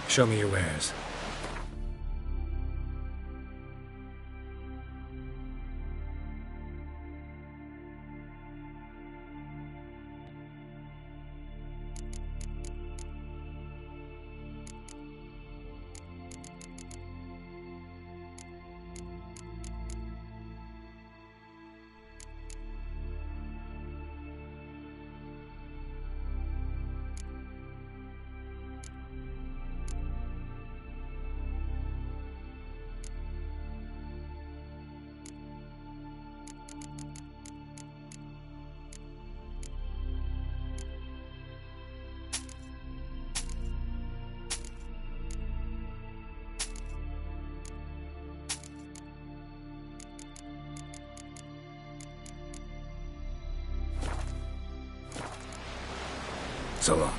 Show me your wares. So long.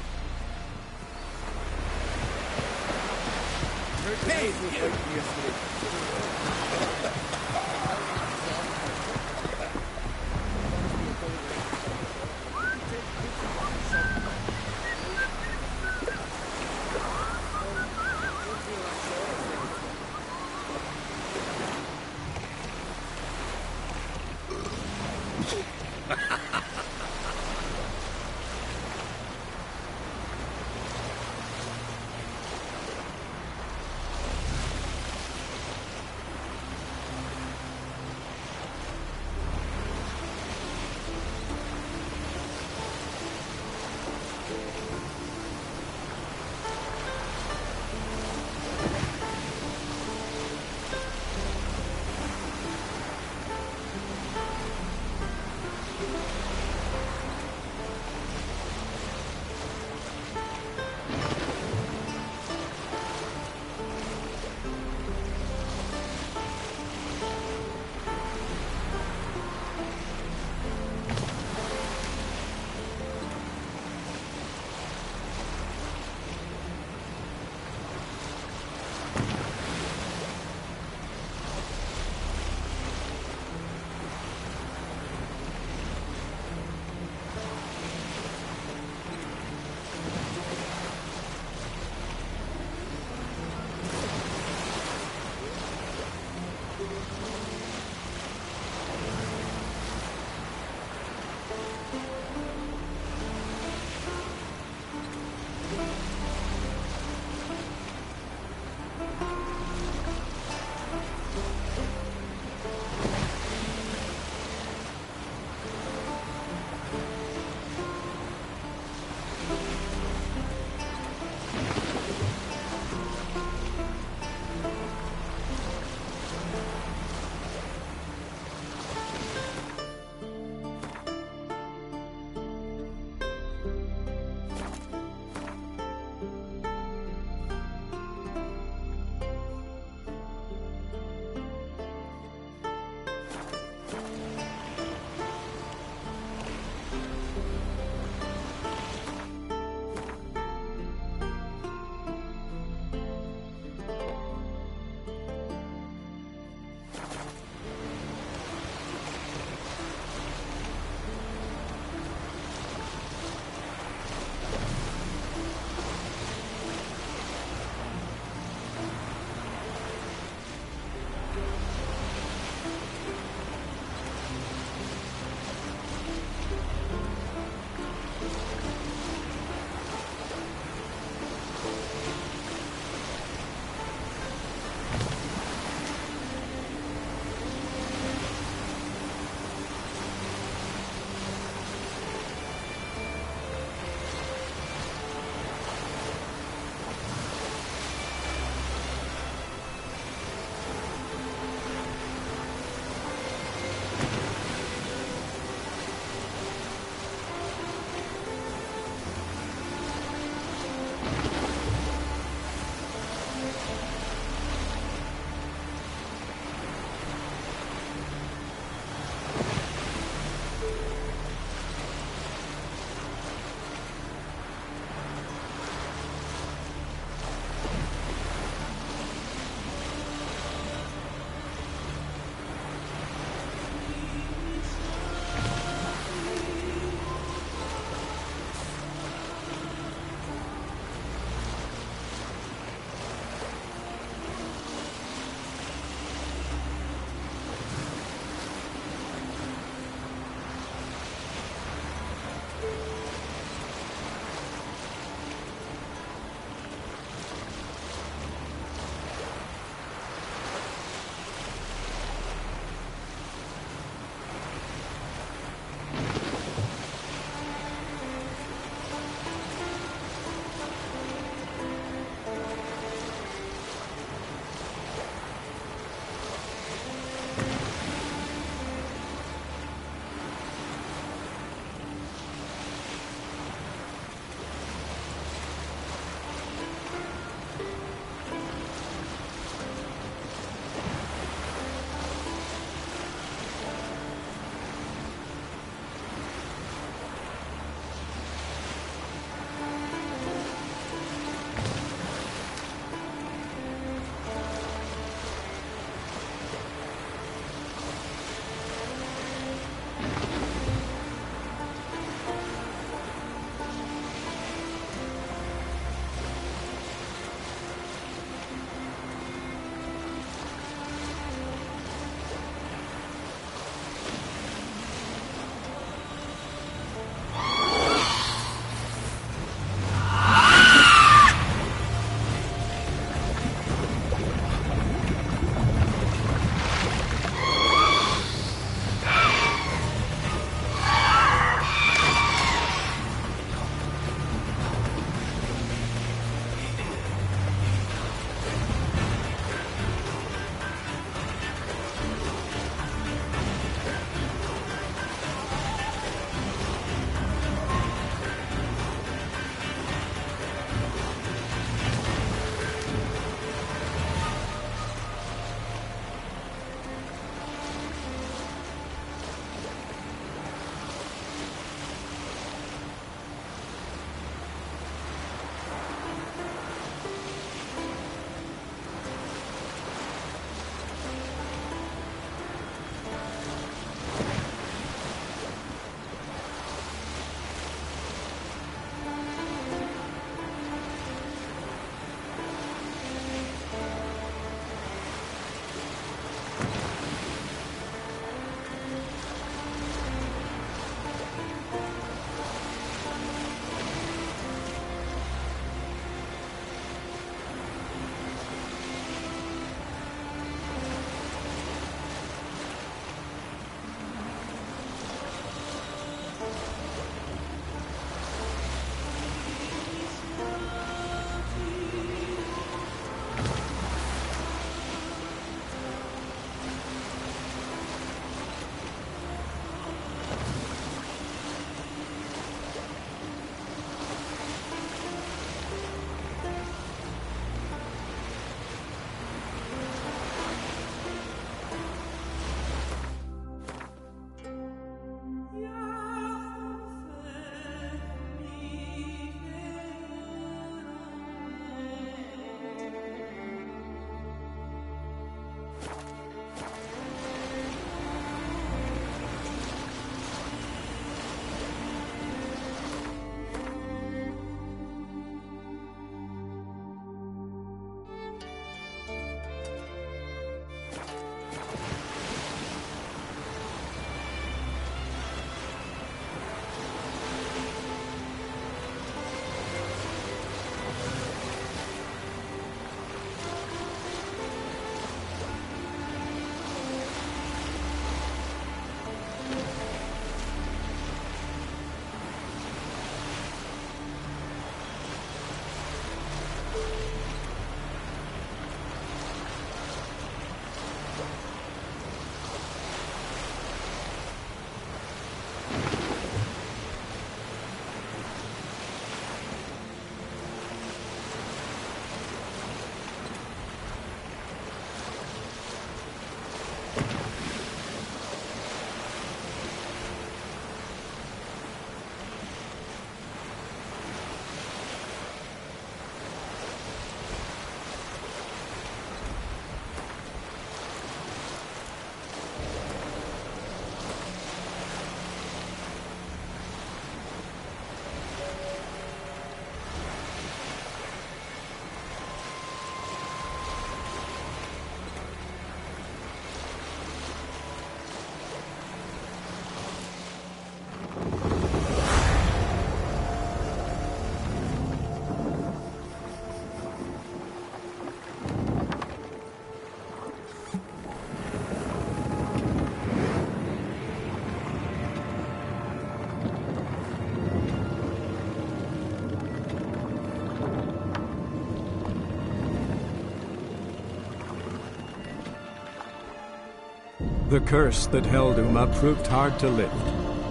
The curse that held Uma proved hard to lift,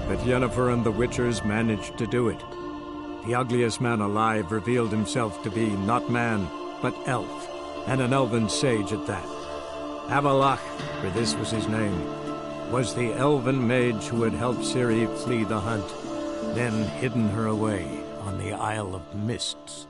but Yennefer and the Witchers managed to do it. The ugliest man alive revealed himself to be not man, but elf, and an elven sage at that. Avalach, for this was his name, was the elven mage who had helped Ciri flee the hunt, then hidden her away on the Isle of Mists.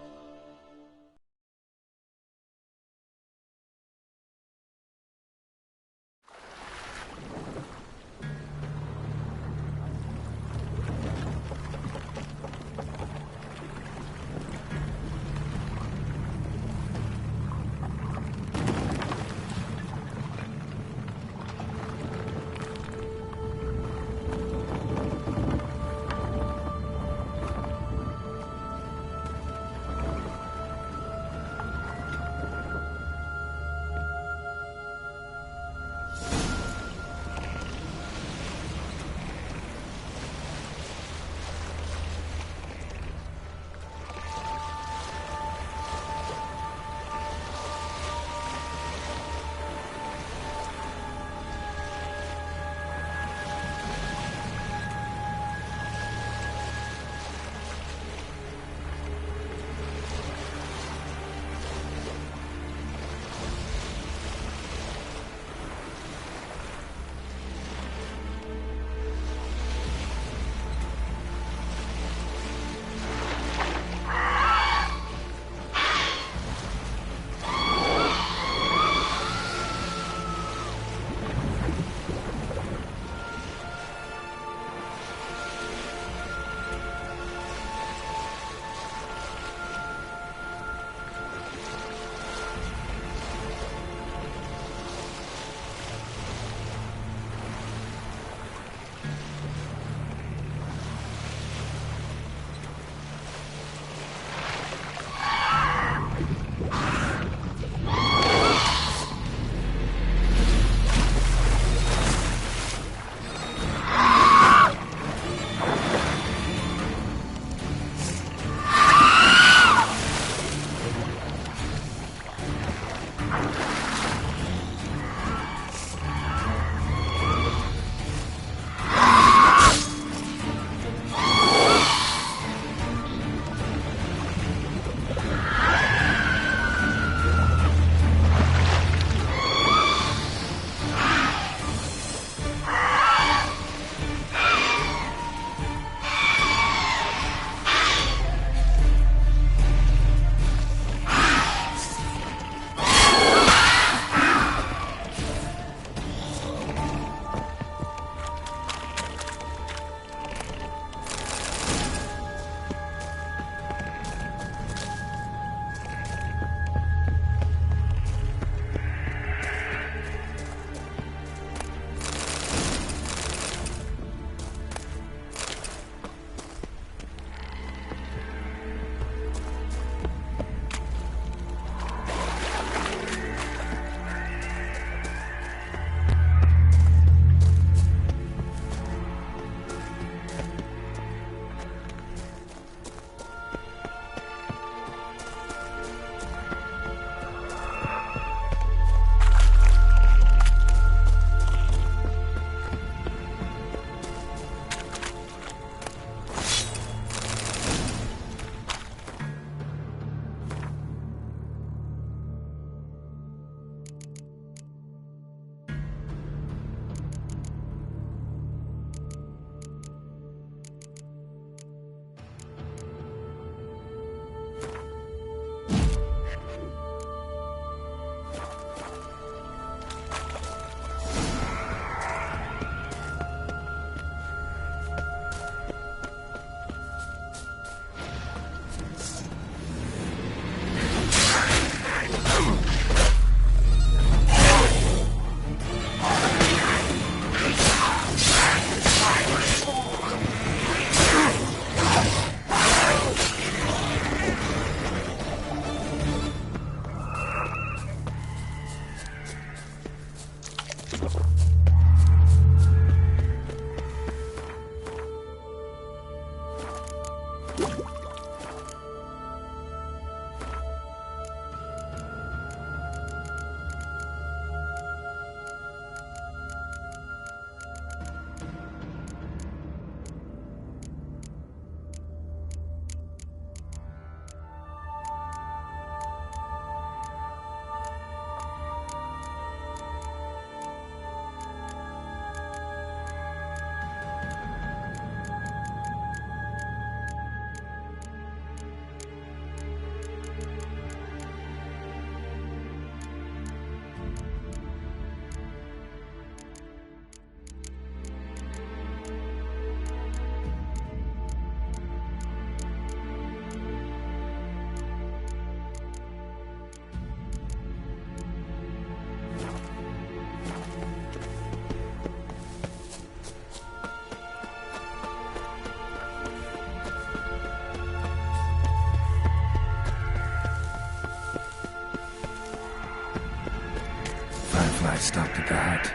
I stopped at the hut.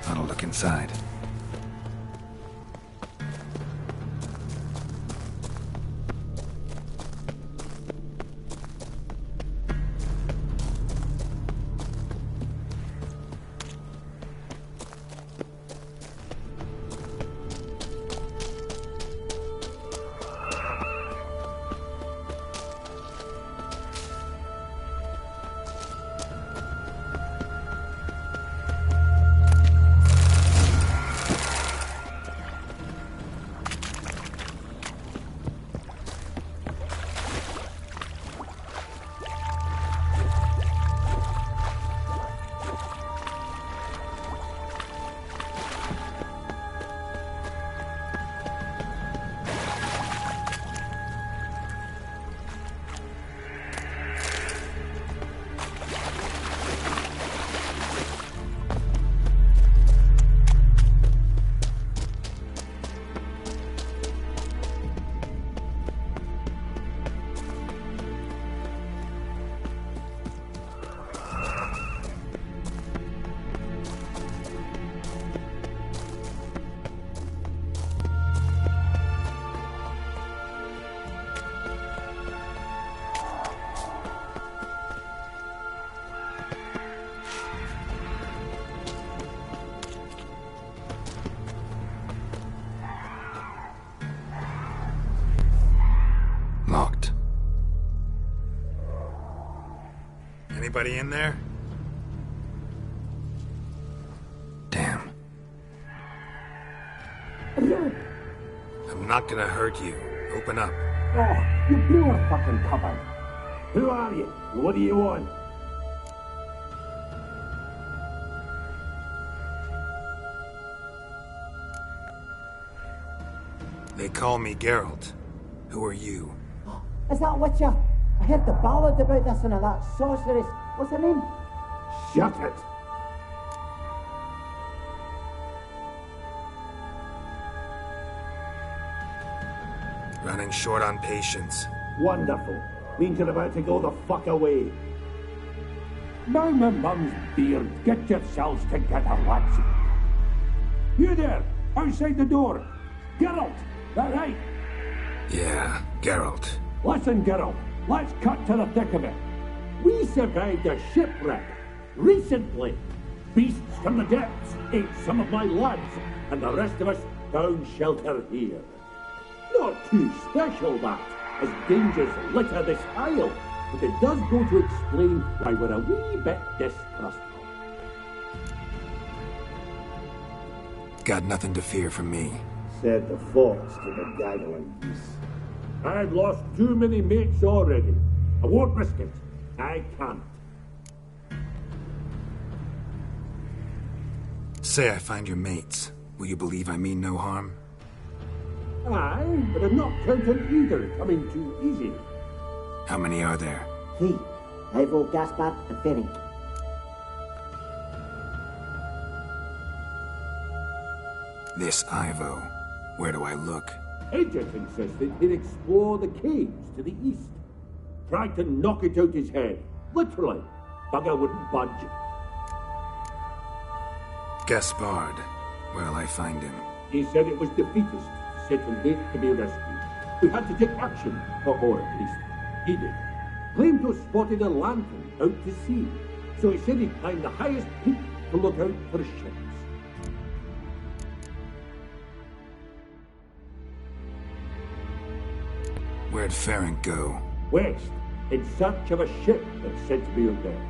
I'll look inside. Locked. Anybody in there? Damn. I'm not gonna hurt you. Open up. Oh, you blew a fucking cover. Who are you? What do you want? They call me Geralt. Who are you? Is that Witcher? I heard the ballad about this and of that sorceress. What's her name? Shut it! Running short on patience. Wonderful. Means you're about to go the fuck away. Now my mum's beard, get yourselves together, lads. You there, outside the door. Geralt, that right? Yeah, Geralt. Listen, Geralt, let's cut to the thick of it. We survived a shipwreck recently. Beasts from the depths ate some of my lads, and the rest of us found shelter here. Not too special, that, as dangers litter this isle, but it does go to explain why we're a wee bit distrustful. Got nothing to fear from me. Said the fox to the gaggling geese. I've lost too many mates already. I won't risk it. I can't. Say I find your mates. Will you believe I mean no harm? Aye, but I'm not counting either coming too easy. How many are there? 3. Ivo, Gaspard, and Ferenc. This Ivo. Where do I look? Agent insisted he'd explore the caves to the east. Tried to knock it out his head. Literally. Bugger wouldn't budge. Gaspard. Where'll I find him? He said it was defeatist, set and wait to be rescued. We had to take action, or at least he did. Claimed to have spotted a lantern out to sea, so he said he'd climb the highest peak to look out for ships. Where'd Ferenc go? West, in search of a ship that's said to be out there.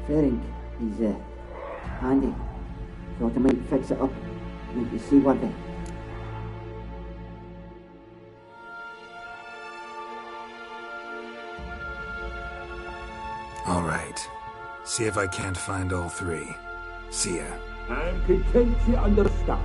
Ferenc, he's handy. Thought I might fix it up. Make you see one day. All right. See if I can't find all 3. See ya. I'm content you understand.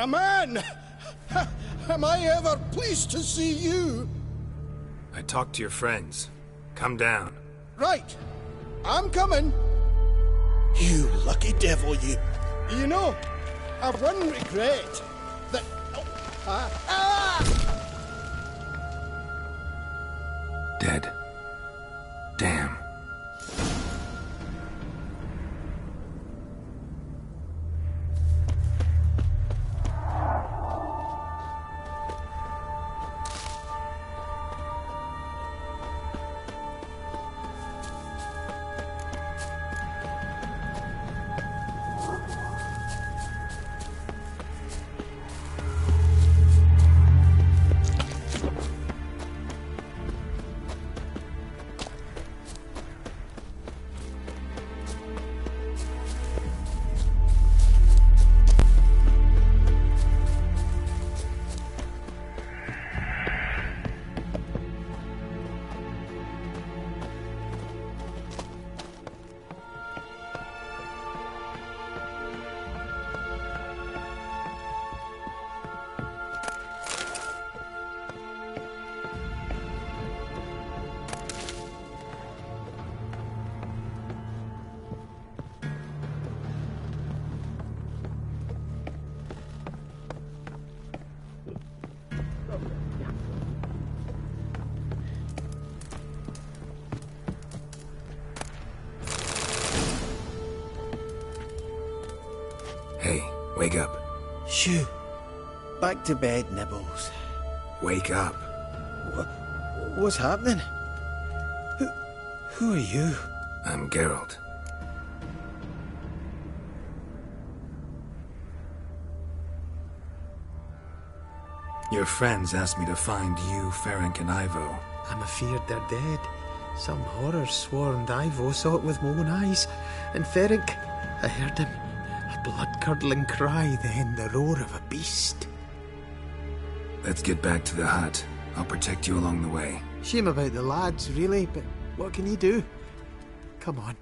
A man! Am I ever pleased to see you? I talked to your friends. Come down. Right. I'm coming. You lucky devil, you. You know, I've one regret. That... Dead. Damn. Wake up. Shoo. Back to bed, Nibbles. Wake up. What's happening? Who are you? I'm Geralt. Your friends asked me to find you, Ferenc, and Ivo. I'm afeard they're dead. Some horror sworn Ivo saw it with my own eyes. And Ferenc, I heard him. A blood-curdling cry, then the roar of a beast. Let's get back to the hut. I'll protect you along the way. Shame about the lads, really, but what can you do? Come on.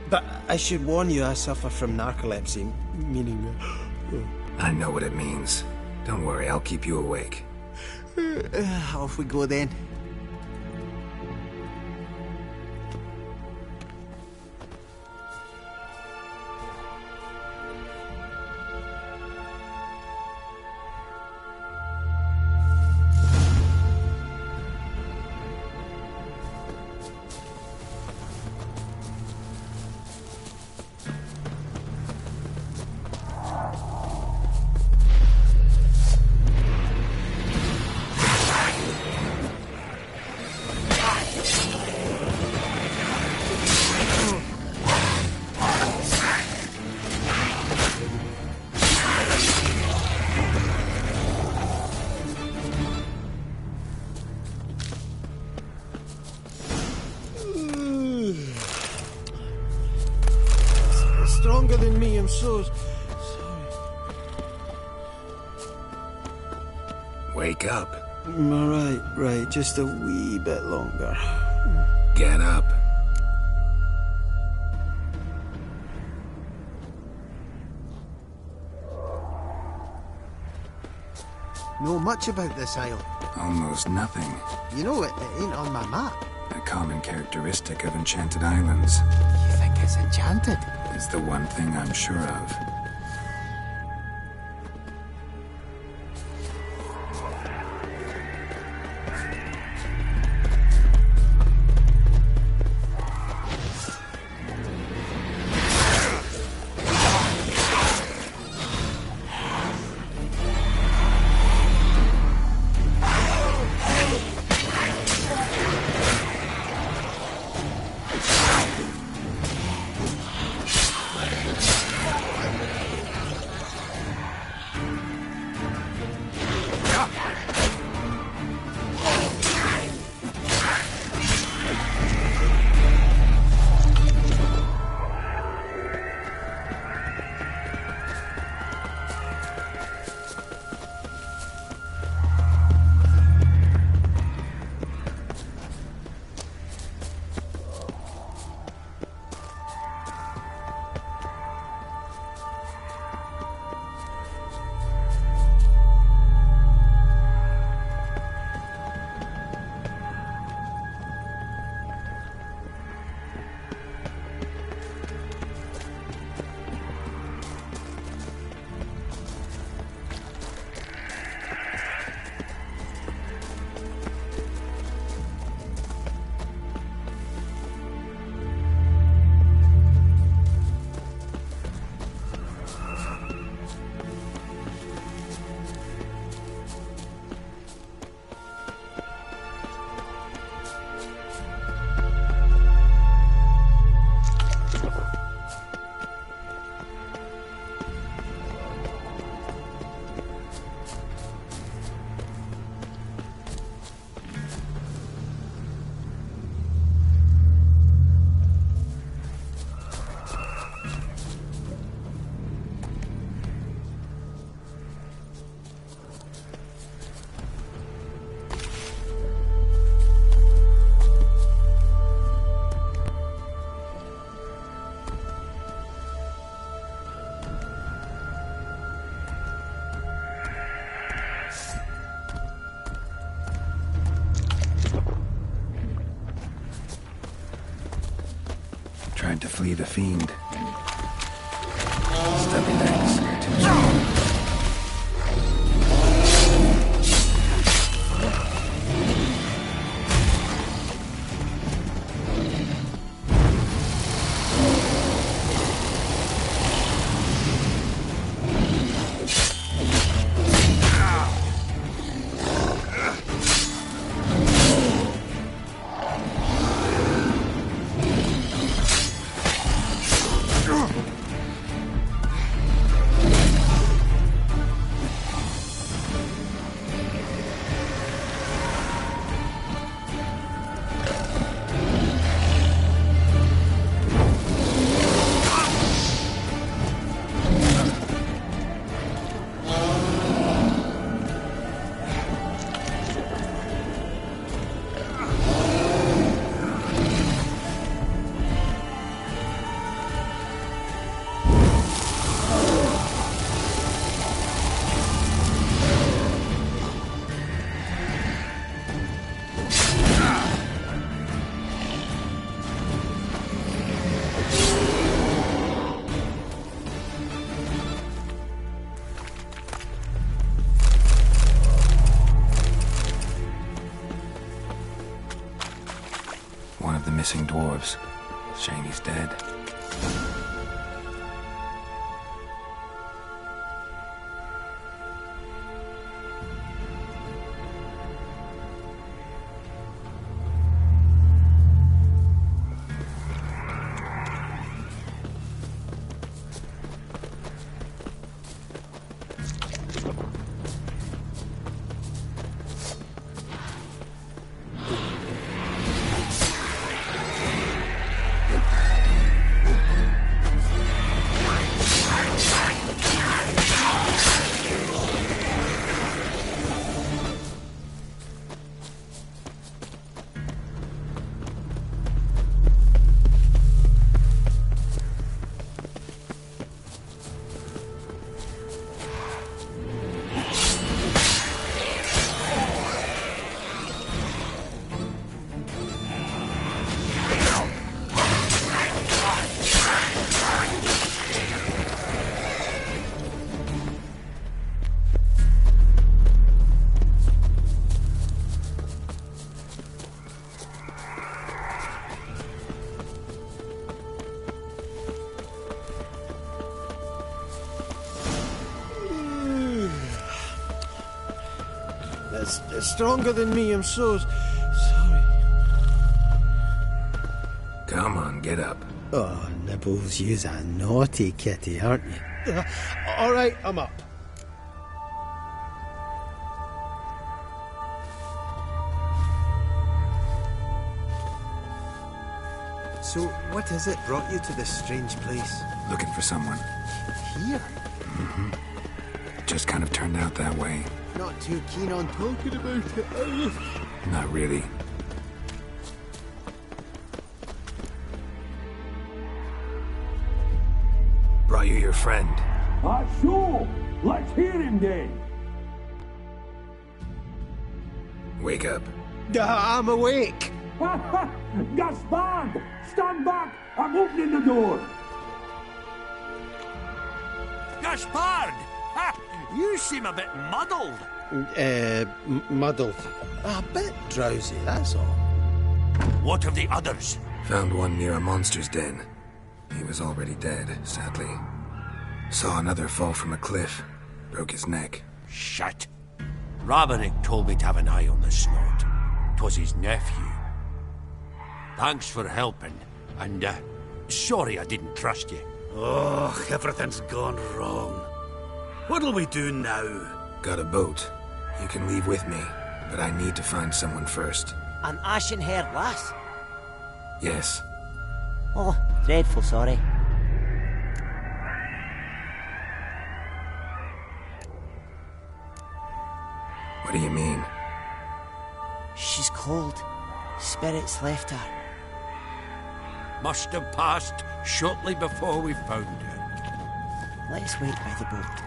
But I should warn you, I suffer from narcolepsy, meaning... I know what it means. Don't worry, I'll keep you awake. Off we go then. Stronger than me, I'm so sorry. Wake up. Right, just a wee bit longer. Get up. Know much about this isle? Almost nothing. You know, it ain't on my map. A common characteristic of enchanted islands. You think it's enchanted? It's the one thing I'm sure of. flee the fiend. Stubby legs, too strong. One of the missing dwarves. Shame he's dead. It's stronger than me, I'm so sorry. Come on, get up. Oh, Nibbles, you's a naughty kitty, aren't you? All right, I'm up. So, what is it brought you to this strange place? Looking for someone. Here? Mm-hmm. Just kind of turned out that way. Not too keen on talking about it, are you? Not really. Brought you your friend. Sure. Let's hear him then. Wake up. I'm awake. Gaspard! Stand back! I'm opening the door! Gaspard! You seem a bit muddled. Muddled. A bit drowsy, that's all. What of the others? Found one near a monster's den. He was already dead, sadly. Saw another fall from a cliff. Broke his neck. Shit. Roderick told me to have an eye on the snot. 'Twas his nephew. Thanks for helping, and sorry I didn't trust you. Oh, everything's gone wrong. What'll we do now? Got a boat. You can leave with me, but I need to find someone first. An ashen-haired lass? Yes. Oh, dreadful sorry. What do you mean? She's cold. Spirits left her. Must have passed shortly before we found her. Let's wait by the boat.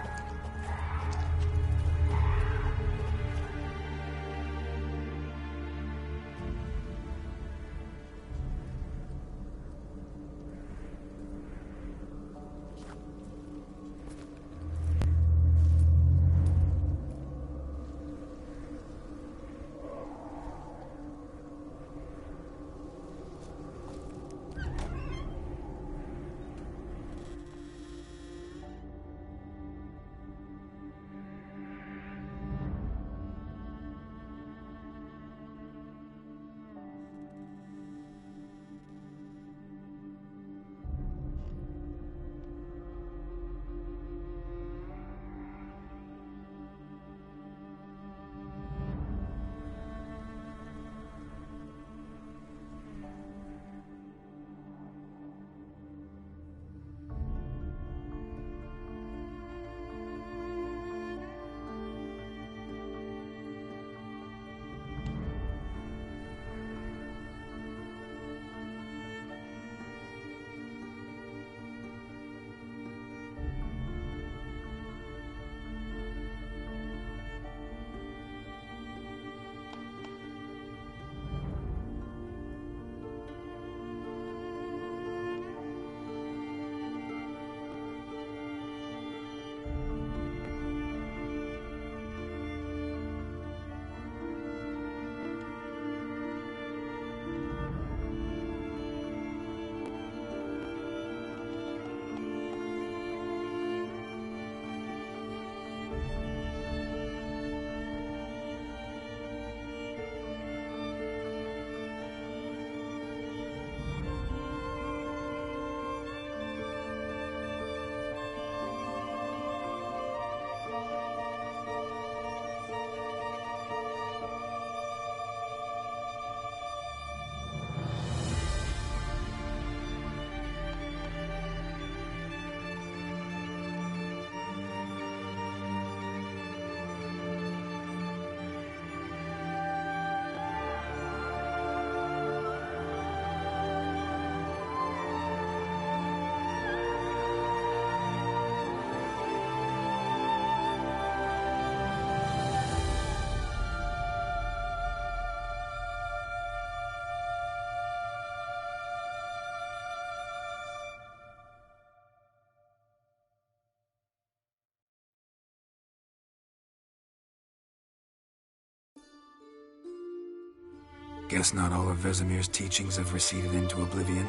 Guess not all of Vesemir's teachings have receded into oblivion.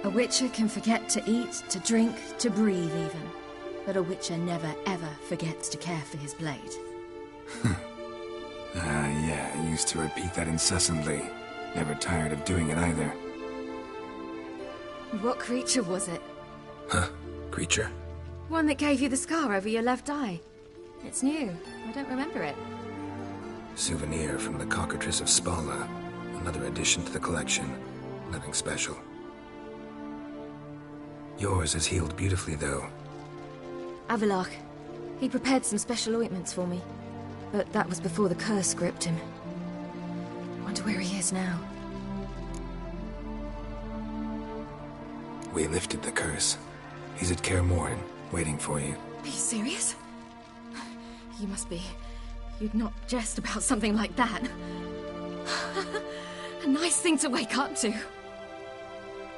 A witcher can forget to eat, to drink, to breathe even. But a witcher never ever forgets to care for his blade. Yeah, I used to repeat that incessantly. Never tired of doing it either. What creature was it? Huh? Creature? One that gave you the scar over your left eye. It's new. I don't remember it. Souvenir from the Cockatrice of Spala. Another addition to the collection. Nothing special. Yours is healed beautifully, though. Avalach. He prepared some special ointments for me. But that was before the curse gripped him. Wonder where he is now. We lifted the curse. He's at Kaer Morhen, waiting for you. Are you serious? You must be. You'd not jest about something like that. A nice thing to wake up to.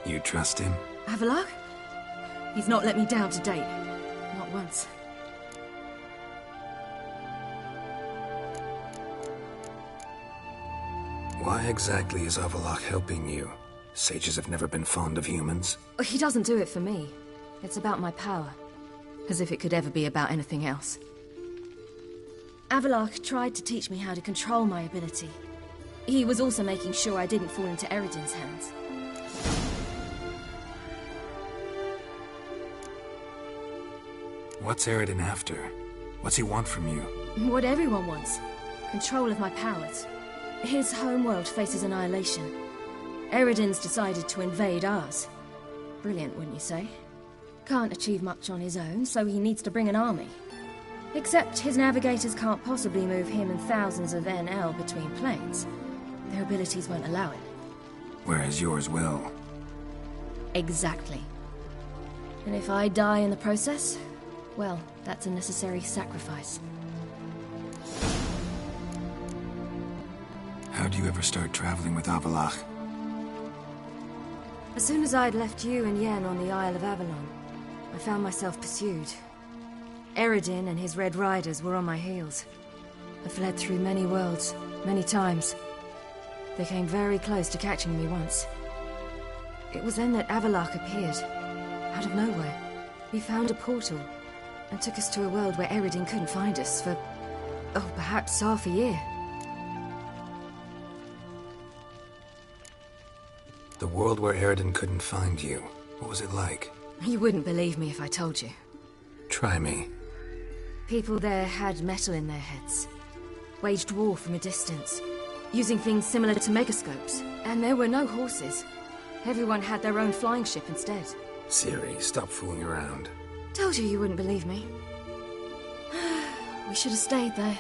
You trust him? Avalach? He's not let me down to date. Not once. Why exactly is Avalach helping you? Sages have never been fond of humans. He doesn't do it for me. It's about my power. As if it could ever be about anything else. Avalach tried to teach me how to control my ability. He was also making sure I didn't fall into Eredin's hands. What's Eredin after? What's he want from you? What everyone wants. Control of my powers. His homeworld faces annihilation. Eredin's decided to invade ours. Brilliant, wouldn't you say? Can't achieve much on his own, so he needs to bring an army. Except his navigators can't possibly move him and thousands of NL between planes. Their abilities won't allow it. Whereas yours will. Exactly. And if I die in the process, well, that's a necessary sacrifice. How'd you ever start traveling with Avalach? As soon as I'd left you and Yen on the Isle of Avalon, I found myself pursued. Eredin and his Red Riders were on my heels. I fled through many worlds, many times. They came very close to catching me once. It was then that Avalach appeared, out of nowhere. He found a portal, and took us to a world where Eredin couldn't find us for, oh, perhaps half a year. The world where Eredin couldn't find you. What was it like? You wouldn't believe me if I told you. Try me. People there had metal in their heads. Waged war from a distance, using things similar to megascopes. And there were no horses. Everyone had their own flying ship instead. Ciri, stop fooling around. Told you wouldn't believe me. We should have stayed there.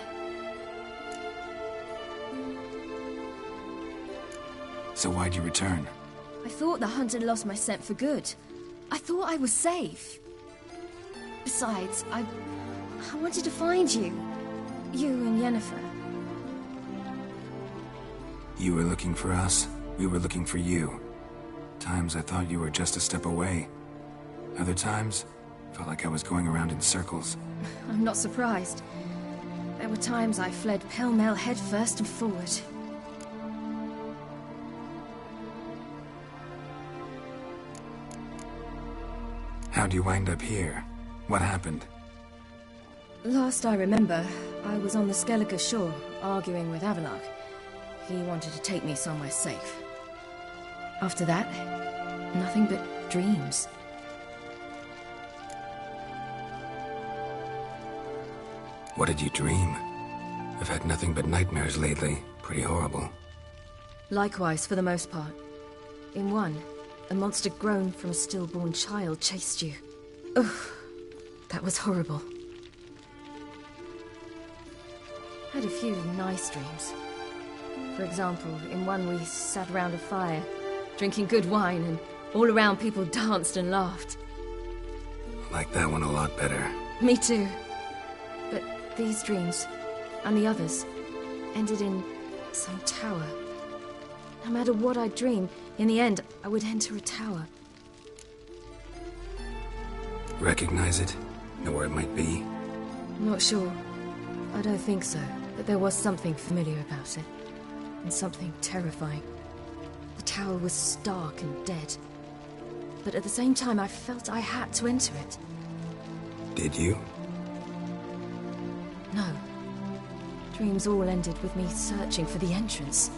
So why'd you return? I thought the hunt had lost my scent for good. I thought I was safe. Besides, I wanted to find you. You and Yennefer. You were looking for us. We were looking for you. Times I thought you were just a step away. Other times, felt like I was going around in circles. I'm not surprised. There were times I fled pell-mell headfirst and forward. How'd you wind up here? What happened? Last I remember, I was on the Skellige shore, arguing with Avalach. He wanted to take me somewhere safe. After that, nothing but dreams. What did you dream? I've had nothing but nightmares lately. Pretty horrible. Likewise, for the most part. In one, a monster grown from a stillborn child chased you. Ugh, that was horrible. Had a few nice dreams. For example, in one we sat around a fire, drinking good wine, and all around people danced and laughed. Like that one a lot better. Me too. But these dreams, and the others, ended in some tower. No matter what I dreamed, in the end, I would enter a tower. Recognize it? Know where it might be? Not sure. I don't think so, but there was something familiar about it. and something terrifying. The tower was stark and dead. But at the same time, I felt I had to enter it. Did you? No. Dreams all ended with me searching for the entrance.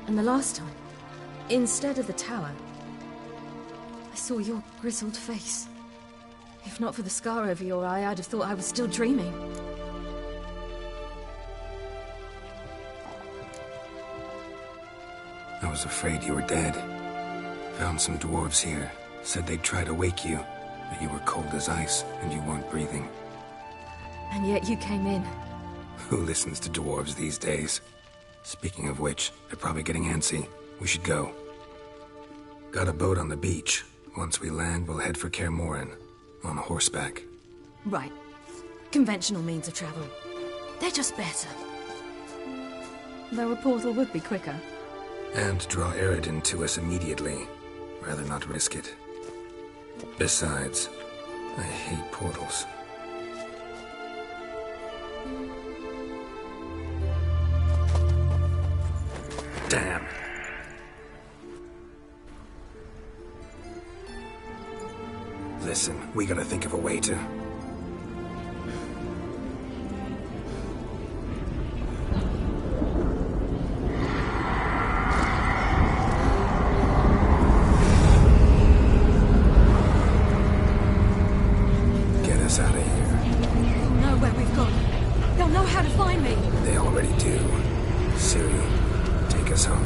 And the last time, instead of the tower, I saw your grizzled face. If not for the scar over your eye, I'd have thought I was still dreaming. I was afraid you were dead. Found some dwarves here. Said they'd try to wake you, but you were cold as ice and you weren't breathing. And yet you came in. Who listens to dwarves these days? Speaking of which, they're probably getting antsy. We should go. Got a boat on the beach. Once we land, we'll head for Kaer Morhen. On horseback. Right. Conventional means of travel. They're just better. Though a portal would be quicker. And draw Eridan to us immediately. Rather not risk it. Besides, I hate portals. Damn. Listen, we gotta think of a way to... Get us out of here. They'll know where we've gone. They'll know how to find me. They already do. Ciri, take us home.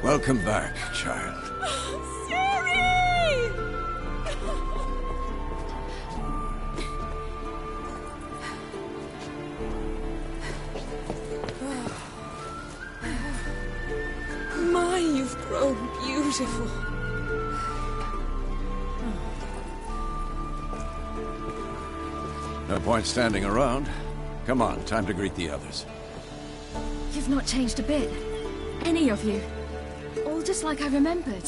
Welcome back, child. Ciri! My, you've grown beautiful. No point standing around. Come on, time to greet the others. You've not changed a bit. Any of you. All just like I remembered.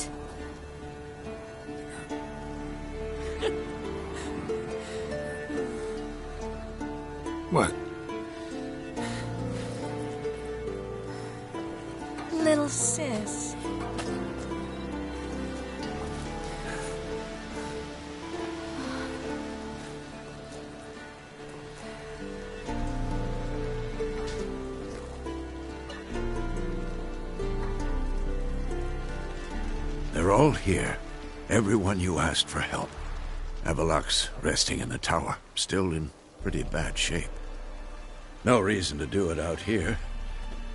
What? Little sis. They're all here. Everyone you asked for help. Avalok's resting in the tower, still in pretty bad shape. No reason to do it out here.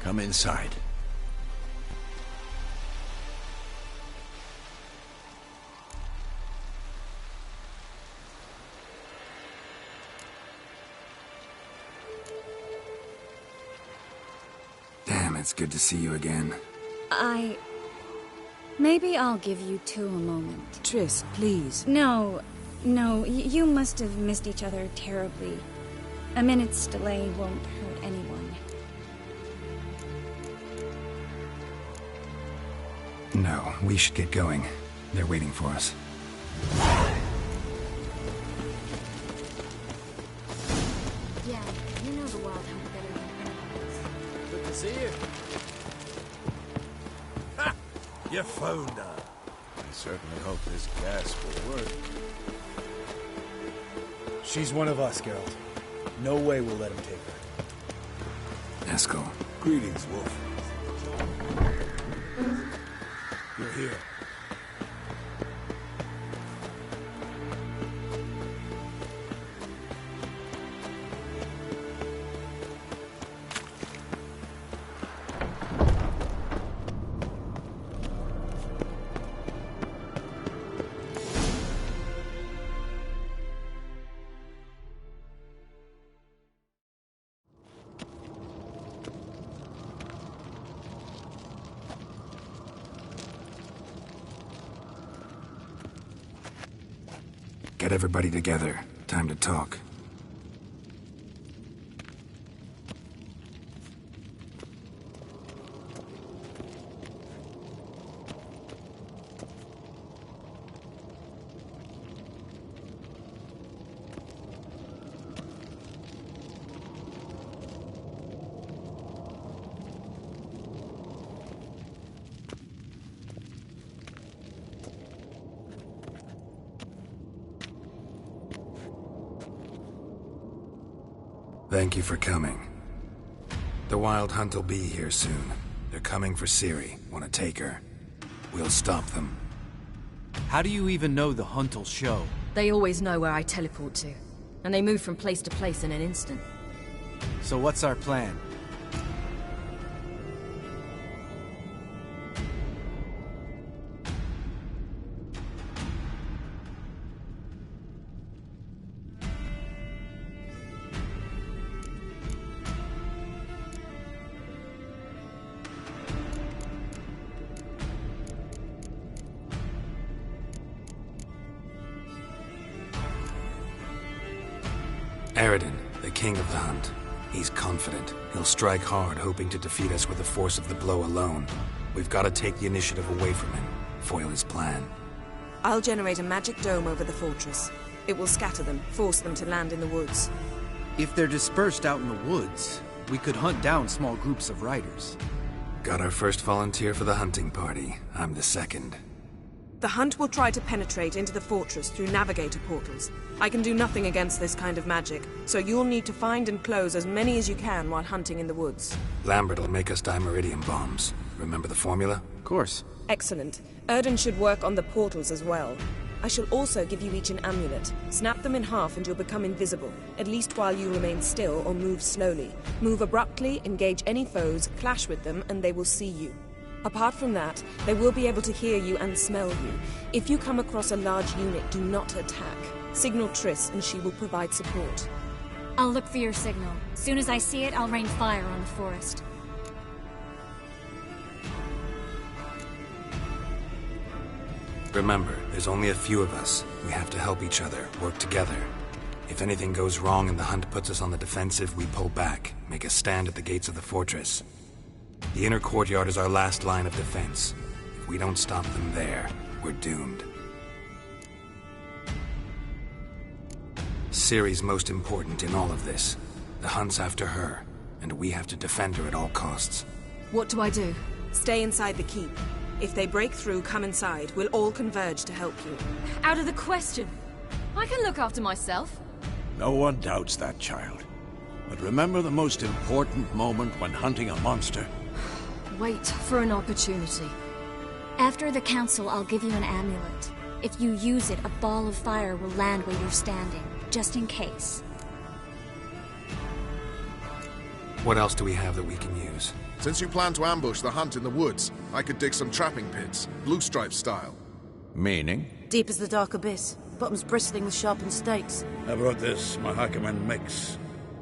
Come inside. Damn, it's good to see you again. Maybe I'll give you two a moment. Triss, please. No, you must have missed each other terribly. A minute's delay won't hurt anyone. No, we should get going. They're waiting for us. Yeah, you know the Wild Hunt better than anyone else. Good to see you. Ha! You found her. I certainly hope this gas will work. She's one of us, Geralt. No way we'll let him take her. Eskel. Greetings, Wolf. You're here. Get everybody together. Time to talk. Thank you for coming. The Wild Hunt will be here soon. They're coming for Ciri. Want to take her? We'll stop them. How do you even know the Hunt will show? They always know where I teleport to. And they move from place to place in an instant. So what's our plan? Aradin, the king of the hunt. He's confident. He'll strike hard, hoping to defeat us with the force of the blow alone. We've got to take the initiative away from him, foil his plan. I'll generate a magic dome over the fortress. It will scatter them, force them to land in the woods. If they're dispersed out in the woods, we could hunt down small groups of riders. Got our first volunteer for the hunting party. I'm the second. The hunt will try to penetrate into the fortress through navigator portals. I can do nothing against this kind of magic, so you'll need to find and close as many as you can while hunting in the woods. Lambert will make us dimeridium bombs. Remember the formula? Of course. Excellent. Erden should work on the portals as well. I shall also give you each an amulet. Snap them in half and you'll become invisible, at least while you remain still or move slowly. Move abruptly, engage any foes, clash with them, and they will see you. Apart from that, they will be able to hear you and smell you. If you come across a large unit, do not attack. Signal Triss and she will provide support. I'll look for your signal. As soon as I see it, I'll rain fire on the forest. Remember, there's only a few of us. We have to help each other, work together. If anything goes wrong and the hunt puts us on the defensive, we pull back, make a stand at the gates of the fortress. The inner courtyard is our last line of defense. If we don't stop them there, we're doomed. Ciri's most important in all of this. The hunt's after her, and we have to defend her at all costs. What do I do? Stay inside the keep. If they break through, come inside. We'll all converge to help you. Out of the question. I can look after myself. No one doubts that, child. But remember the most important moment when hunting a monster. Wait for an opportunity. After the council, I'll give you an amulet. If you use it, a ball of fire will land where you're standing, just in case. What else do we have that we can use? Since you plan to ambush the hunt in the woods, I could dig some trapping pits, blue stripe style. Meaning? Deep as the dark abyss, bottoms bristling with sharpened stakes. I brought this Mahakaman mix.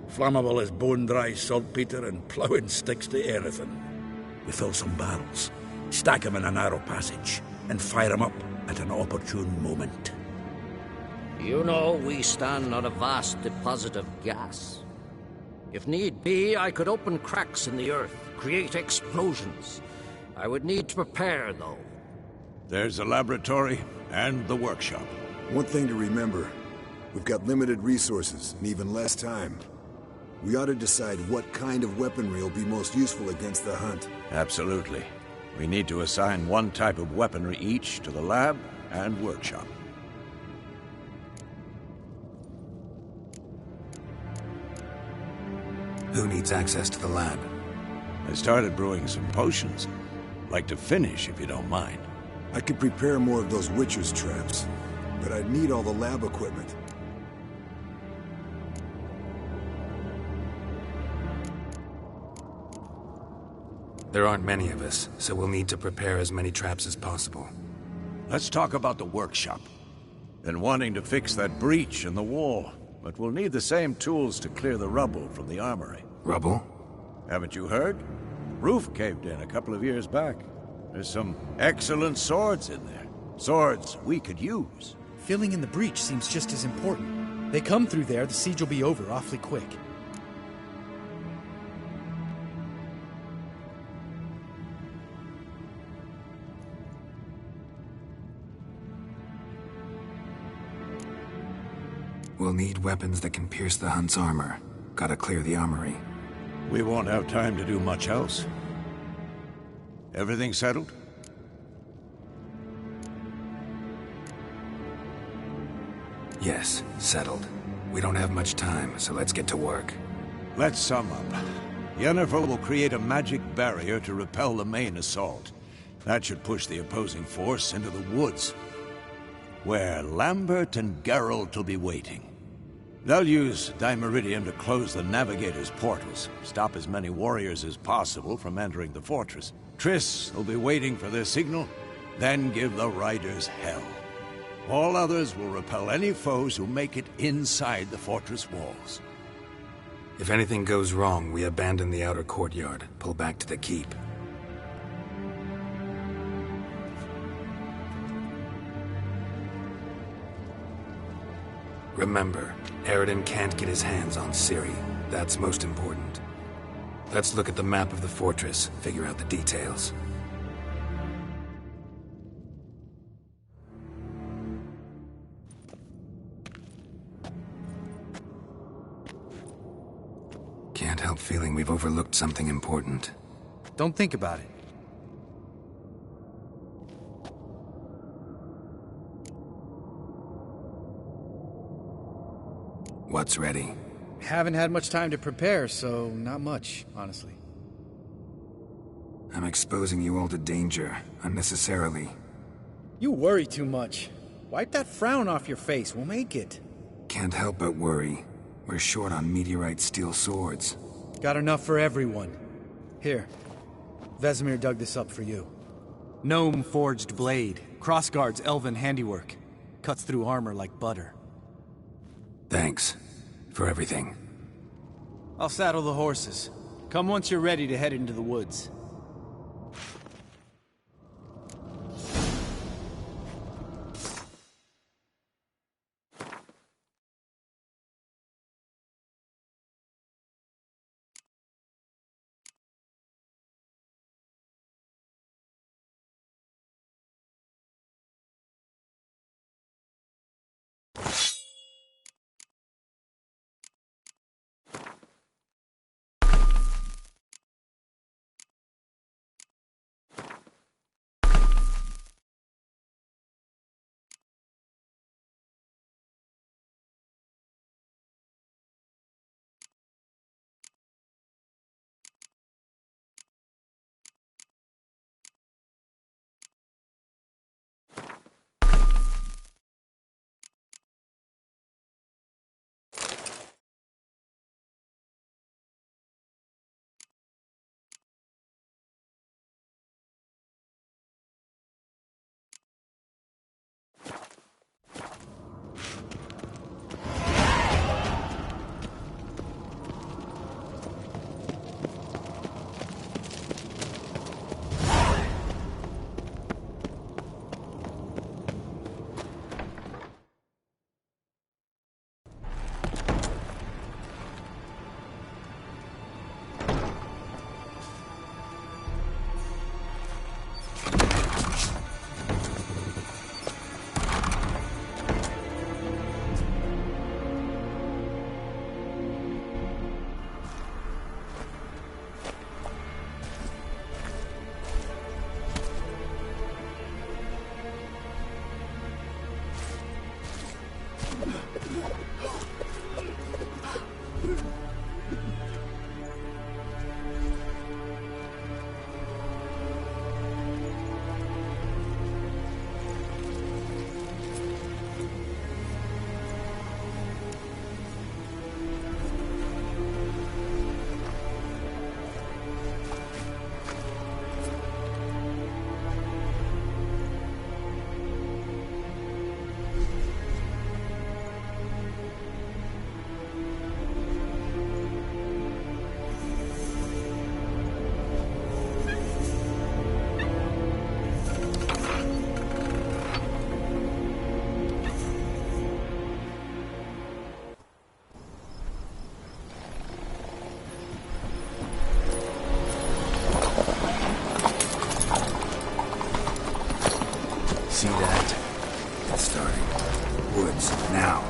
Flammable as bone-dry saltpeter and ploughing sticks to anything. We fill some barrels, stack them in a narrow passage, and fire them up at an opportune moment. You know, we stand on a vast deposit of gas. If need be, I could open cracks in the earth, create explosions. I would need to prepare, though. There's the laboratory and the workshop. One thing to remember, we've got limited resources and even less time. We ought to decide what kind of weaponry will be most useful against the hunt. Absolutely. We need to assign one type of weaponry each to the lab and workshop. Who needs access to the lab? I started brewing some potions. Like to finish, if you don't mind. I could prepare more of those Witcher's traps, but I'd need all the lab equipment. There aren't many of us, so we'll need to prepare as many traps as possible. Let's talk about the workshop. Been wanting to fix that breach in the wall, but we'll need the same tools to clear the rubble from the armory. Rubble? Haven't you heard? Roof caved in a couple of years back. There's some excellent swords in there. Swords we could use. Filling in the breach seems just as important. They come through there, the siege will be over awfully quick. We'll need weapons that can pierce the hunt's armor. Gotta clear the armory. We won't have time to do much else. Everything settled? Yes, settled. We don't have much time, so let's get to work. Let's sum up. Yennefer will create a magic barrier to repel the main assault. That should push the opposing force into the woods, where Lambert and Geralt will be waiting. They'll use Dimeridium to close the Navigator's portals, stop as many warriors as possible from entering the fortress. Triss will be waiting for their signal, then give the riders hell. All others will repel any foes who make it inside the fortress walls. If anything goes wrong, we abandon the outer courtyard, pull back to the keep. Remember, Eridan can't get his hands on Ciri. That's most important. Let's look at the map of the fortress, figure out the details. Can't help feeling we've overlooked something important. Don't think about it. What's ready? Haven't had much time to prepare, so not much, honestly. I'm exposing you all to danger, unnecessarily. You worry too much. Wipe that frown off your face, we'll make it. Can't help but worry. We're short on meteorite steel swords. Got enough for everyone. Here, Vesemir dug this up for you. Gnome forged blade, crossguard's elven handiwork. Cuts through armor like butter. Thanks for everything. I'll saddle the horses. Come once you're ready to head into the woods. See that? It's starting. Woods, now.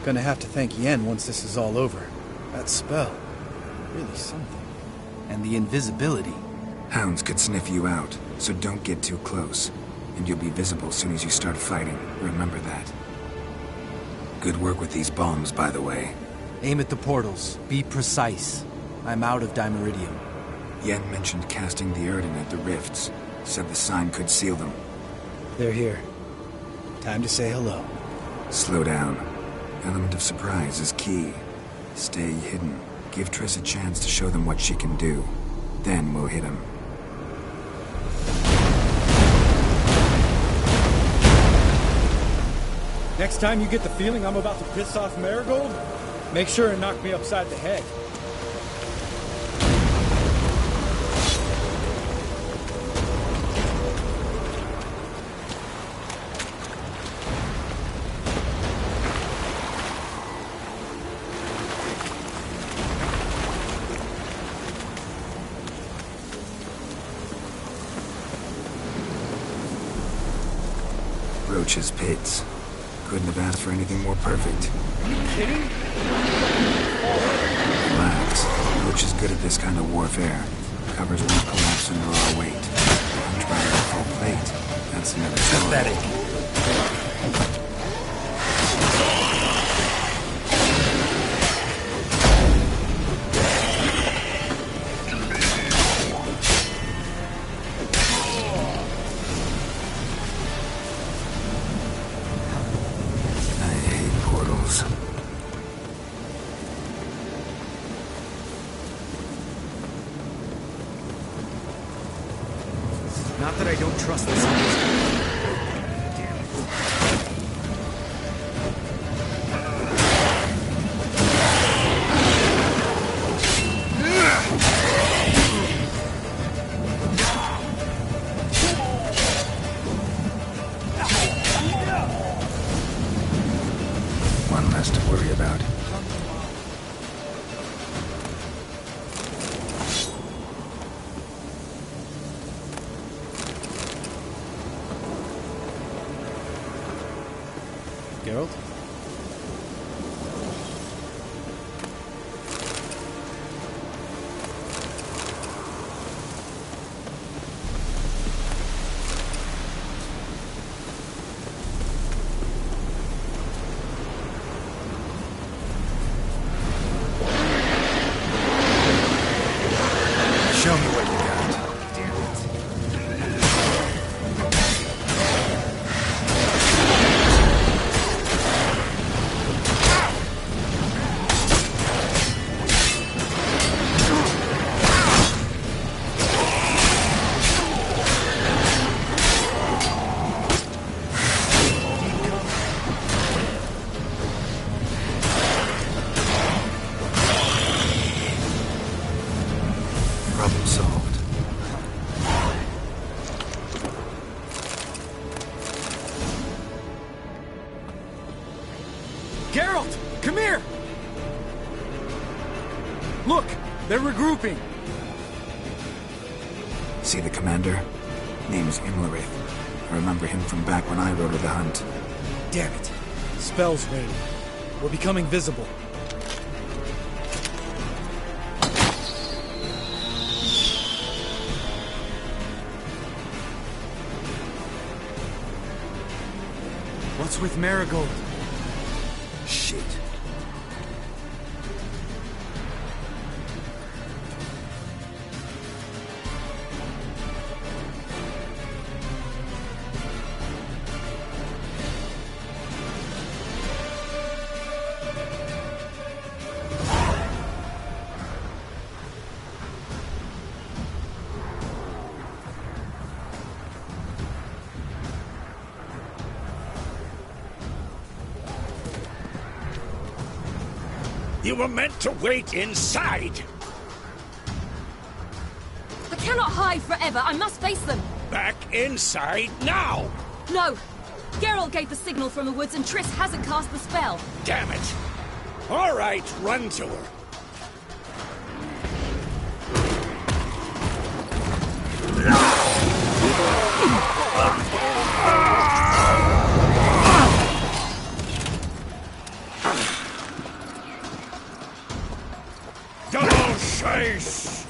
Gonna have to thank Yen once this is all over. That spell, really something. And the invisibility. Hounds could sniff you out, so don't get too close. And you'll be visible as soon as you start fighting. Remember that. Good work with these bombs, by the way. Aim at the portals. Be precise. I'm out of Dimeridium. Yen mentioned casting the Erden at the rifts. Said the sign could seal them. They're here. Time to say hello. Slow down. Element of surprise is key. Stay hidden. Give Triss a chance to show them what she can do. Then we'll hit him. Next time you get the feeling I'm about to piss off Marigold, make sure and knock me upside the head. Roach's pits. Couldn't have asked for anything more perfect. Are you kidding? Relax. Roach is good at this kind of warfare. Covers won't collapse under our weight. I'm trying to full plate. That's another story. Pathetic. Not that I don't trust this. Geralt? Show me what you got. Damn it. Problem solved. Geralt! Come here! Look! They're regrouping! See the commander? Name's Imlerith. I remember him from back when I rode with the hunt. Damn it! Spell's raining. We're becoming visible. What's with Marigold? Shit. You were meant to wait inside! I cannot hide forever. I must face them. Back inside now! No! Geralt gave the signal from the woods and Triss hasn't cast the spell. Damn it! All right, run to her. Double chase!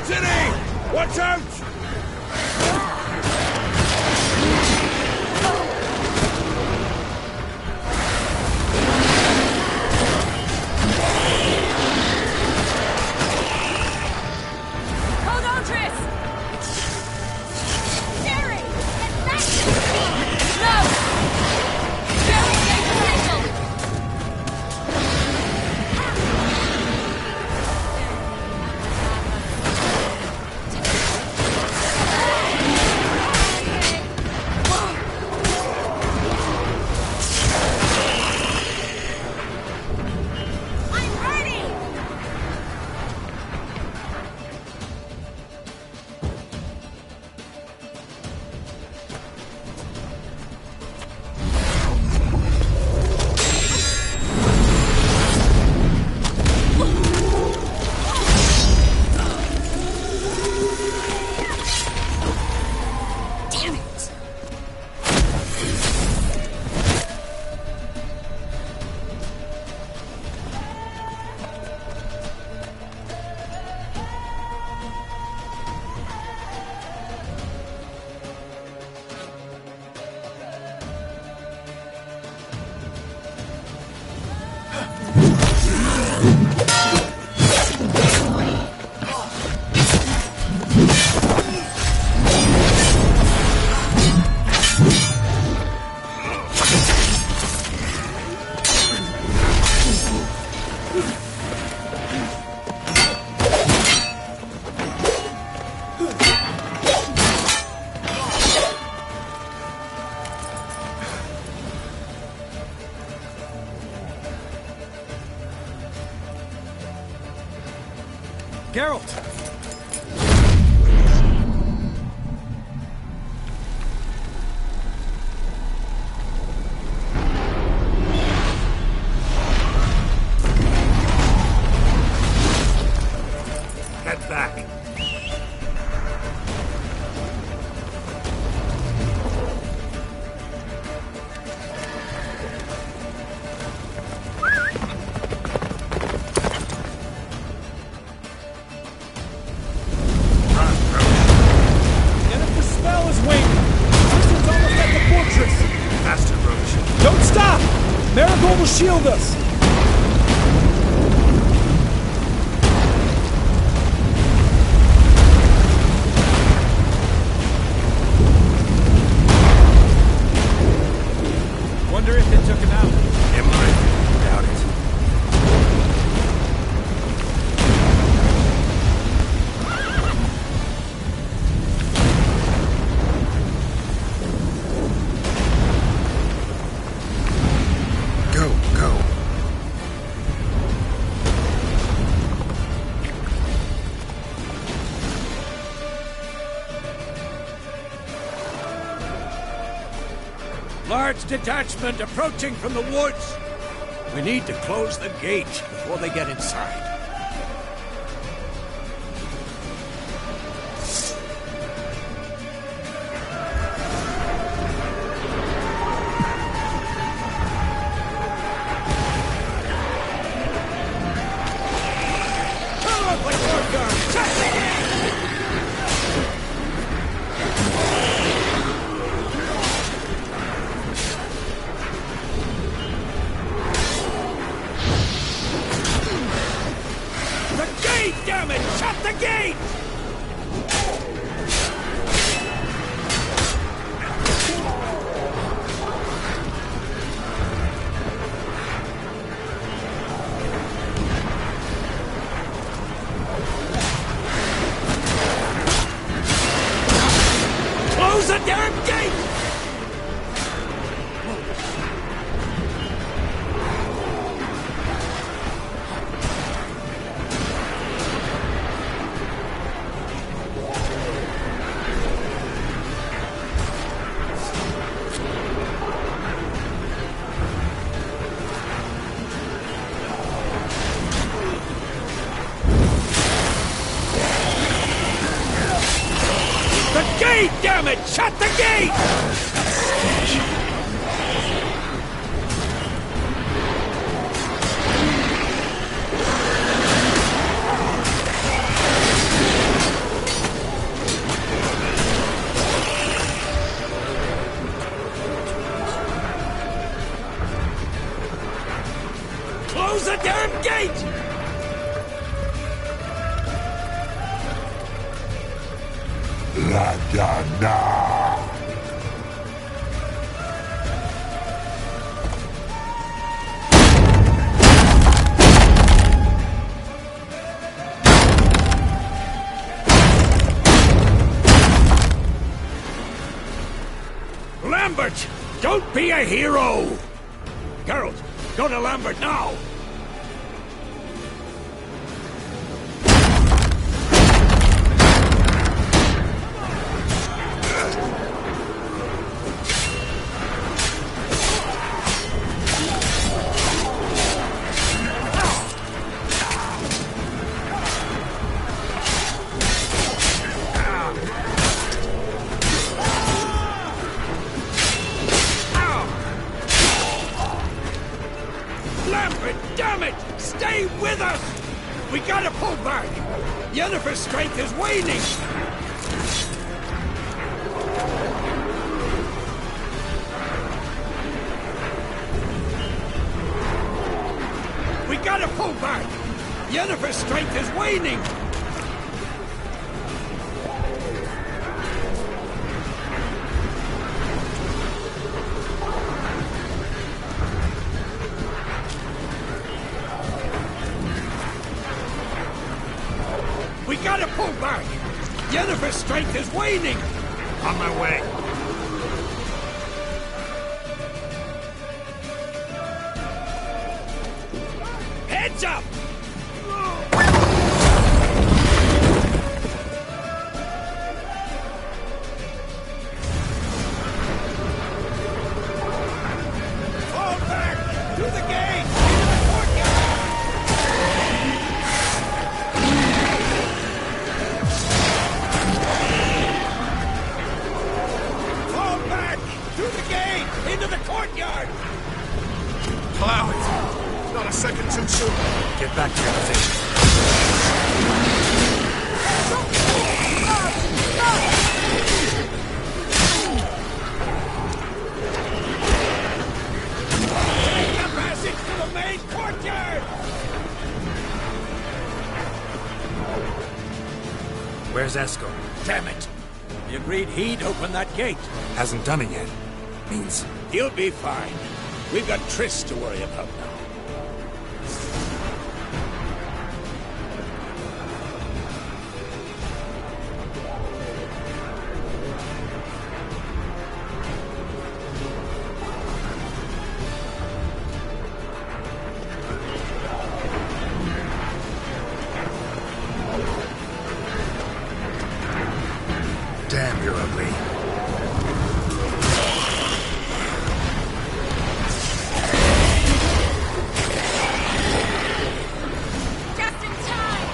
City! Watch out! Hold on, Triss! Jerry! Get back to me! No! Geralt gave the signal! I'm ready! Damn it! Geralt! Head back. killed us! Wonder if it took him out. It might. Doubt it. Large detachment approaching from the woods. We need to close the gate before they get inside. Damn it! Shut the gate! Close the damn gate! Damn it! Shut the gate! Close the damn gate! Lambert! Don't be a hero! Geralt, go to Lambert now! Damn it! Stay with us! We gotta pull back! Yennefer's strength is waning! We gotta pull back! Yennefer's strength is waning! We gotta pull back! Yennefer's strength is waning! On my way. Heads up! Fall back! To the gate! Into the courtyard! Fall back! To the gate! Into the courtyard! Plow it! Not a second too soon. Get back to your position. Take the passage to the main courtyard! Where's Esco? Damn it! He agreed he'd open that gate. Hasn't done it yet. Means... He'll be fine. We've got Triss to worry about now. Damn, you're ugly. Just in time!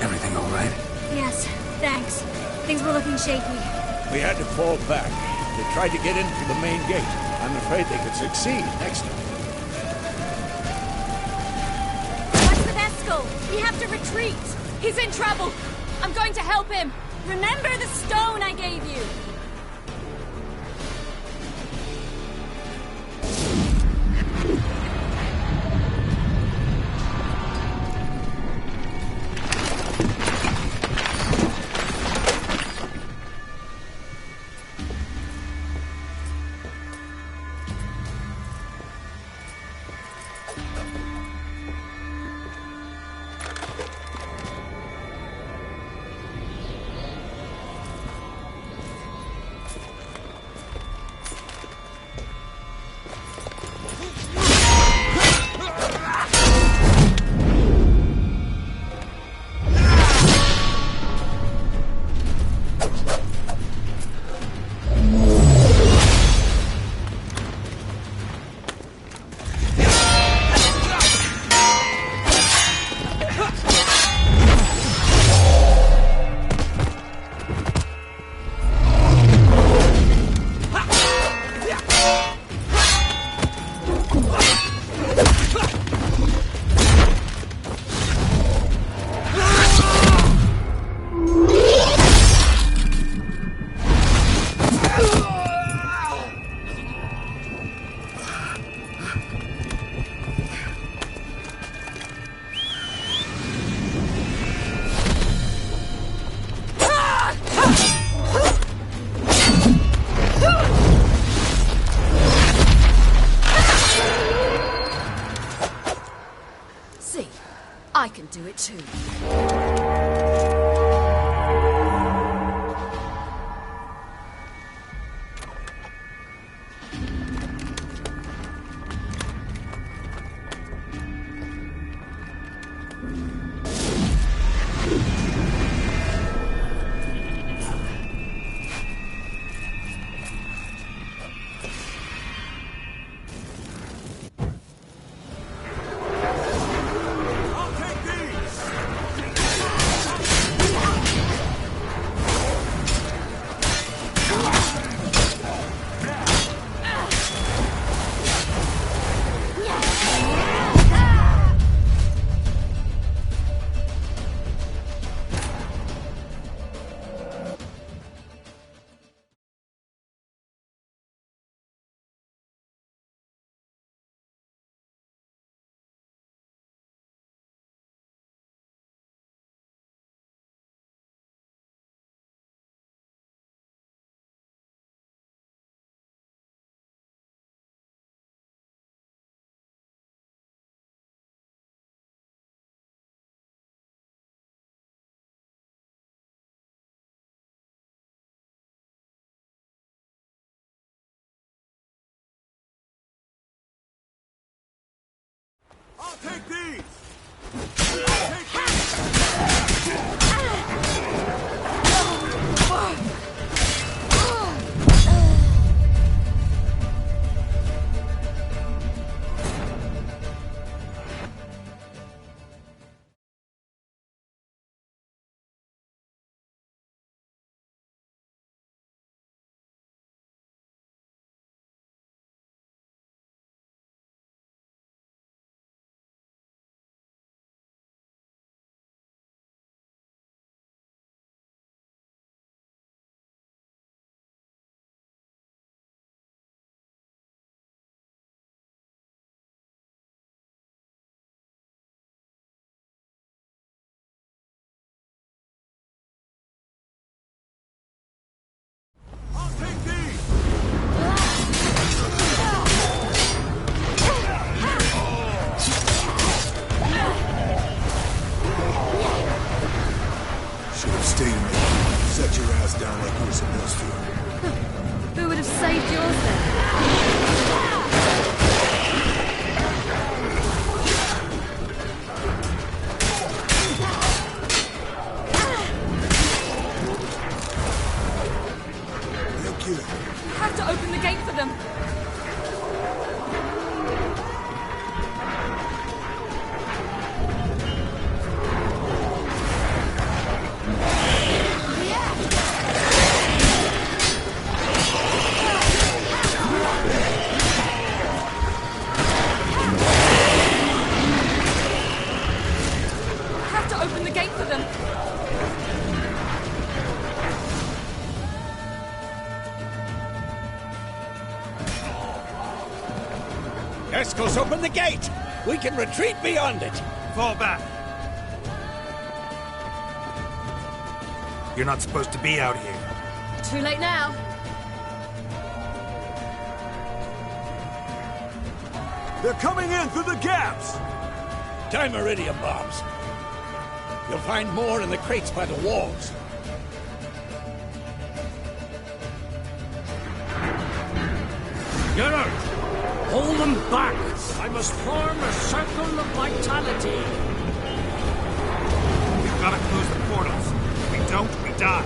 Everything all right? Yes, thanks. Things were looking shaky. We had to fall back. They tried to get in through the main gate. I'm afraid they could succeed next time. What's with Eskel? We have to retreat! He's in trouble! I'm going to help him! Remember the stone I gave you! See, I can do it too. set your ass down like you were supposed to. Who would have saved yours then? Thank you. Have to open the gate for them. Have to open the gate for them. Escos, open the gate! We can retreat beyond it! Fall back. You're not supposed to be out here. Too late now. They're coming in through the gaps! Time iridium bombs. You'll find more in the crates by the walls. Geralt! Hold them back! I must form a circle of vitality. We've got to close the portals. If we don't, we die.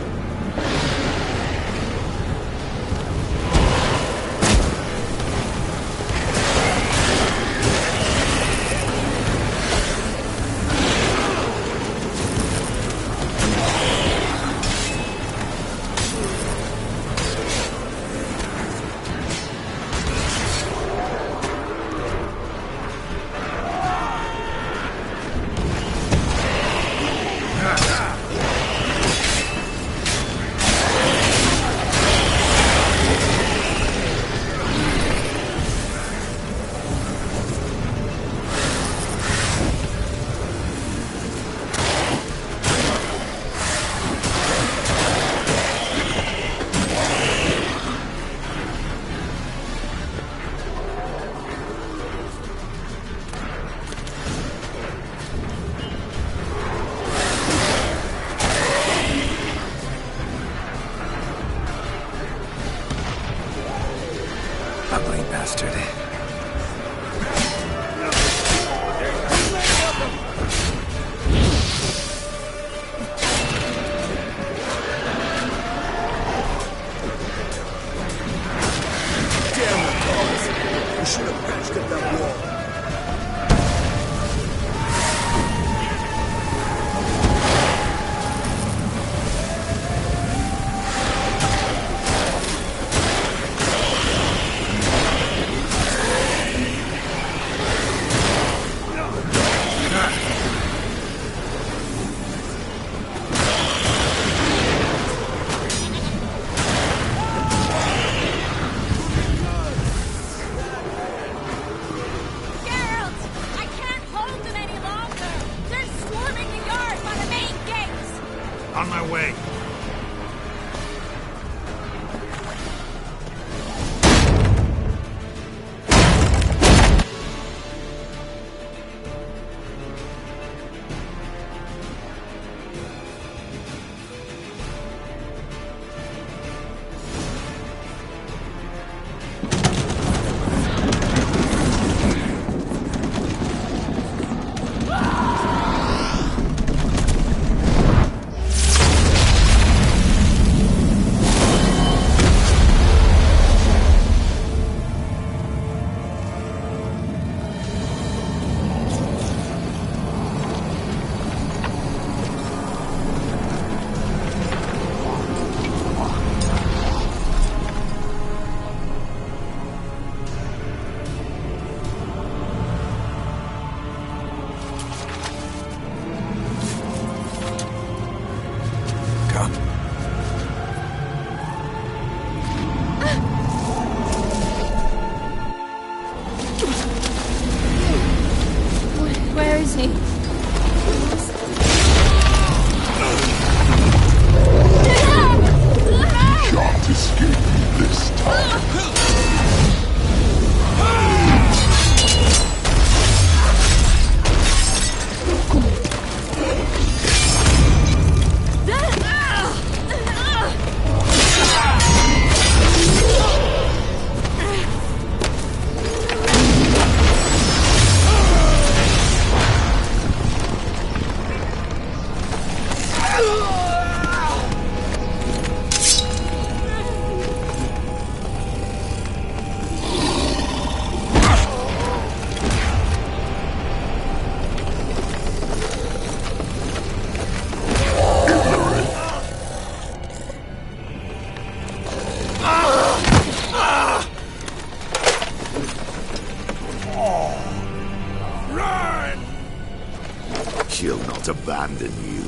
not abandon you.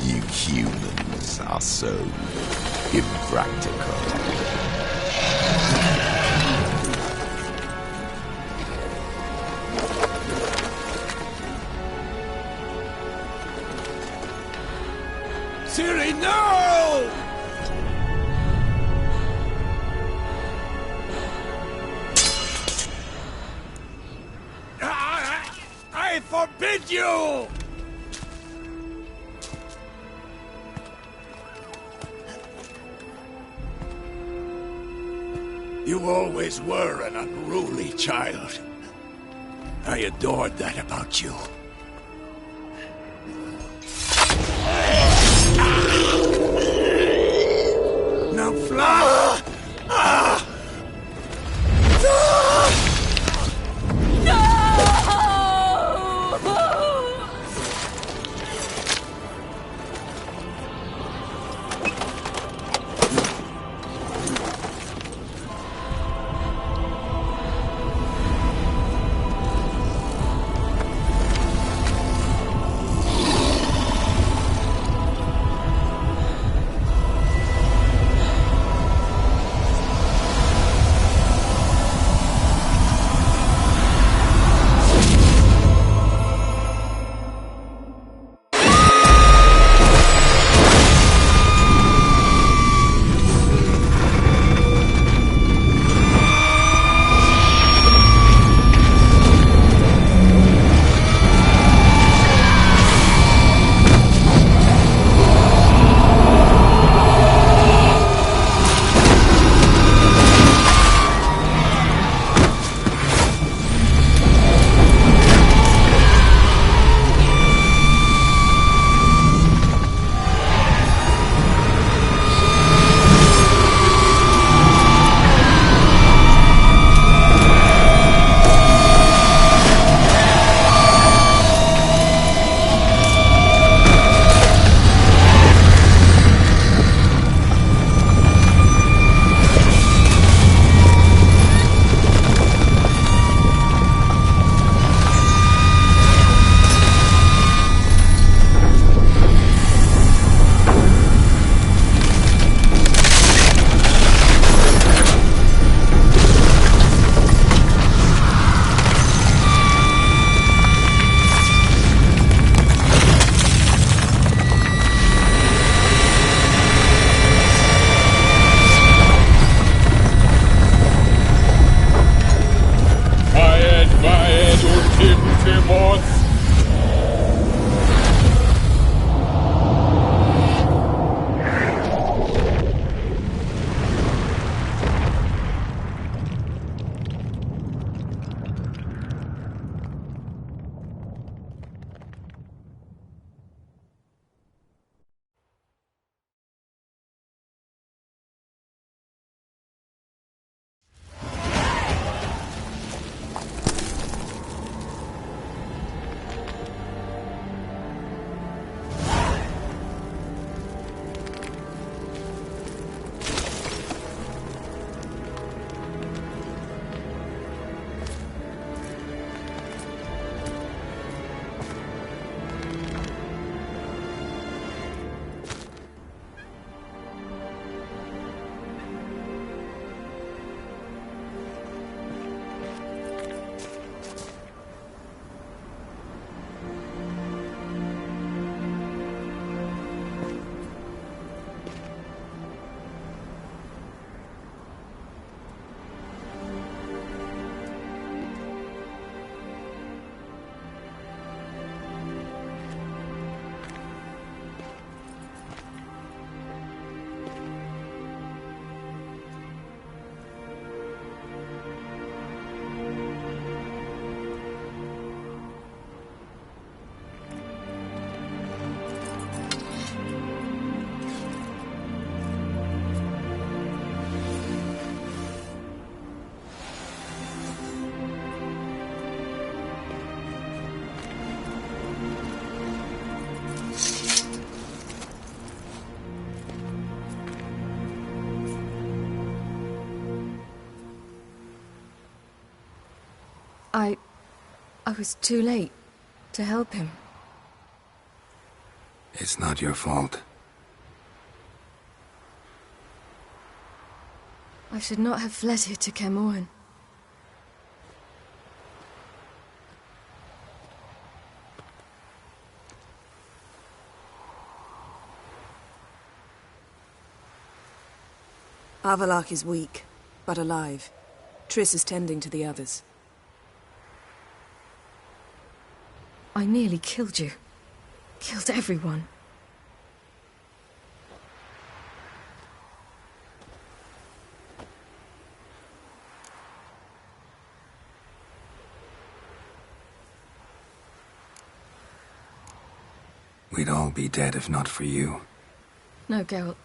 You humans are so impractical. Ciri, no! I forbid you! You always were an unruly child. I adored that about you. Now fly! I was too late to help him. It's not your fault. I should not have fled here to Caermorhen. Avalak is weak, but alive. Triss is tending to the others. I nearly killed you. Killed everyone. We'd all be dead if not for you. No, Geralt.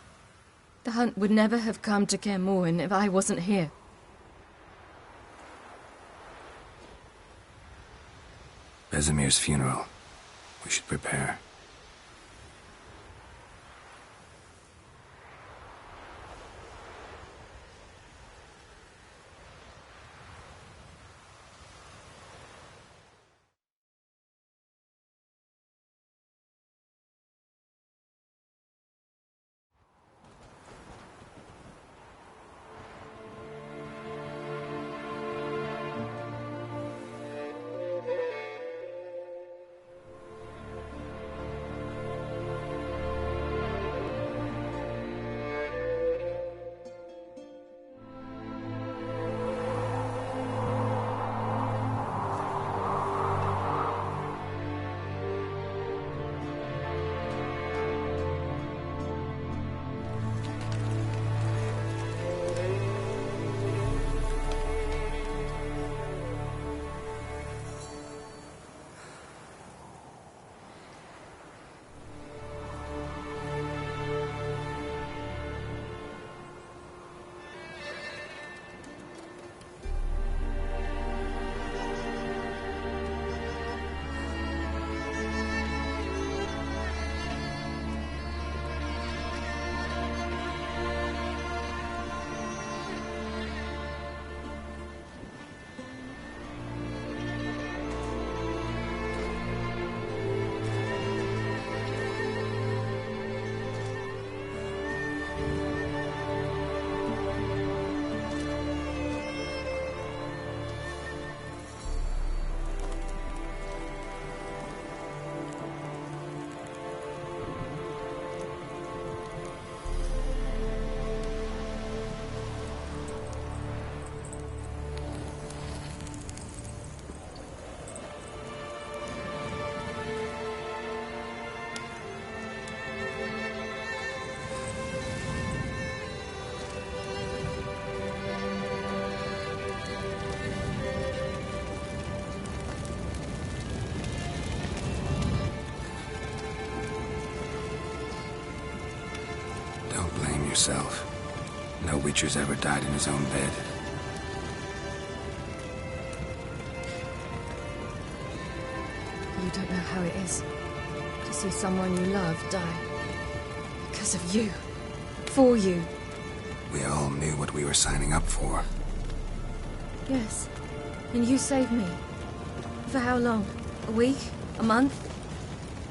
The hunt would never have come to Caermorhen if I wasn't here. Vesemir's funeral. We should prepare. Yourself. No Witcher's ever died in his own bed. You don't know how it is to see someone you love die. Because of you. For you. We all knew what we were signing up for. Yes. And you saved me. For how long? A week? A month?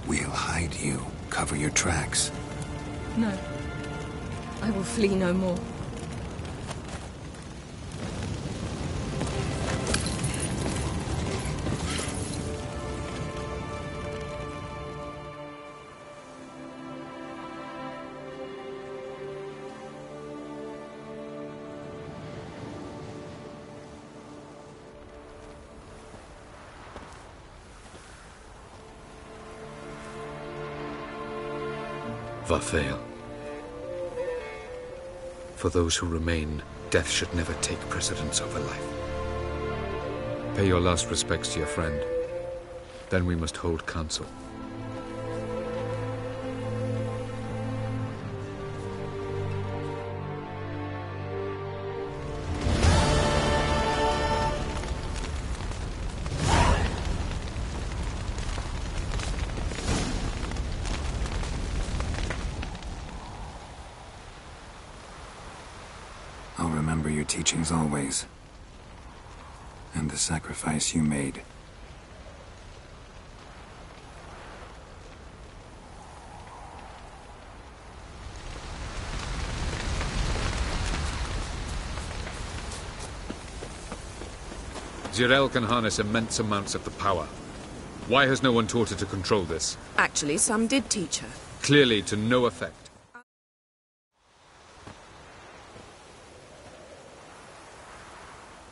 We'll hide you. Cover your tracks. No. I will flee no more. Varthael. For those who remain, death should never take precedence over life. Pay your last respects to your friend. Then we must hold council. I'll remember your teachings always. And the sacrifice you made. Zirel can harness immense amounts of the power. Why has no one taught her to control this? Actually, some did teach her. Clearly to no effect.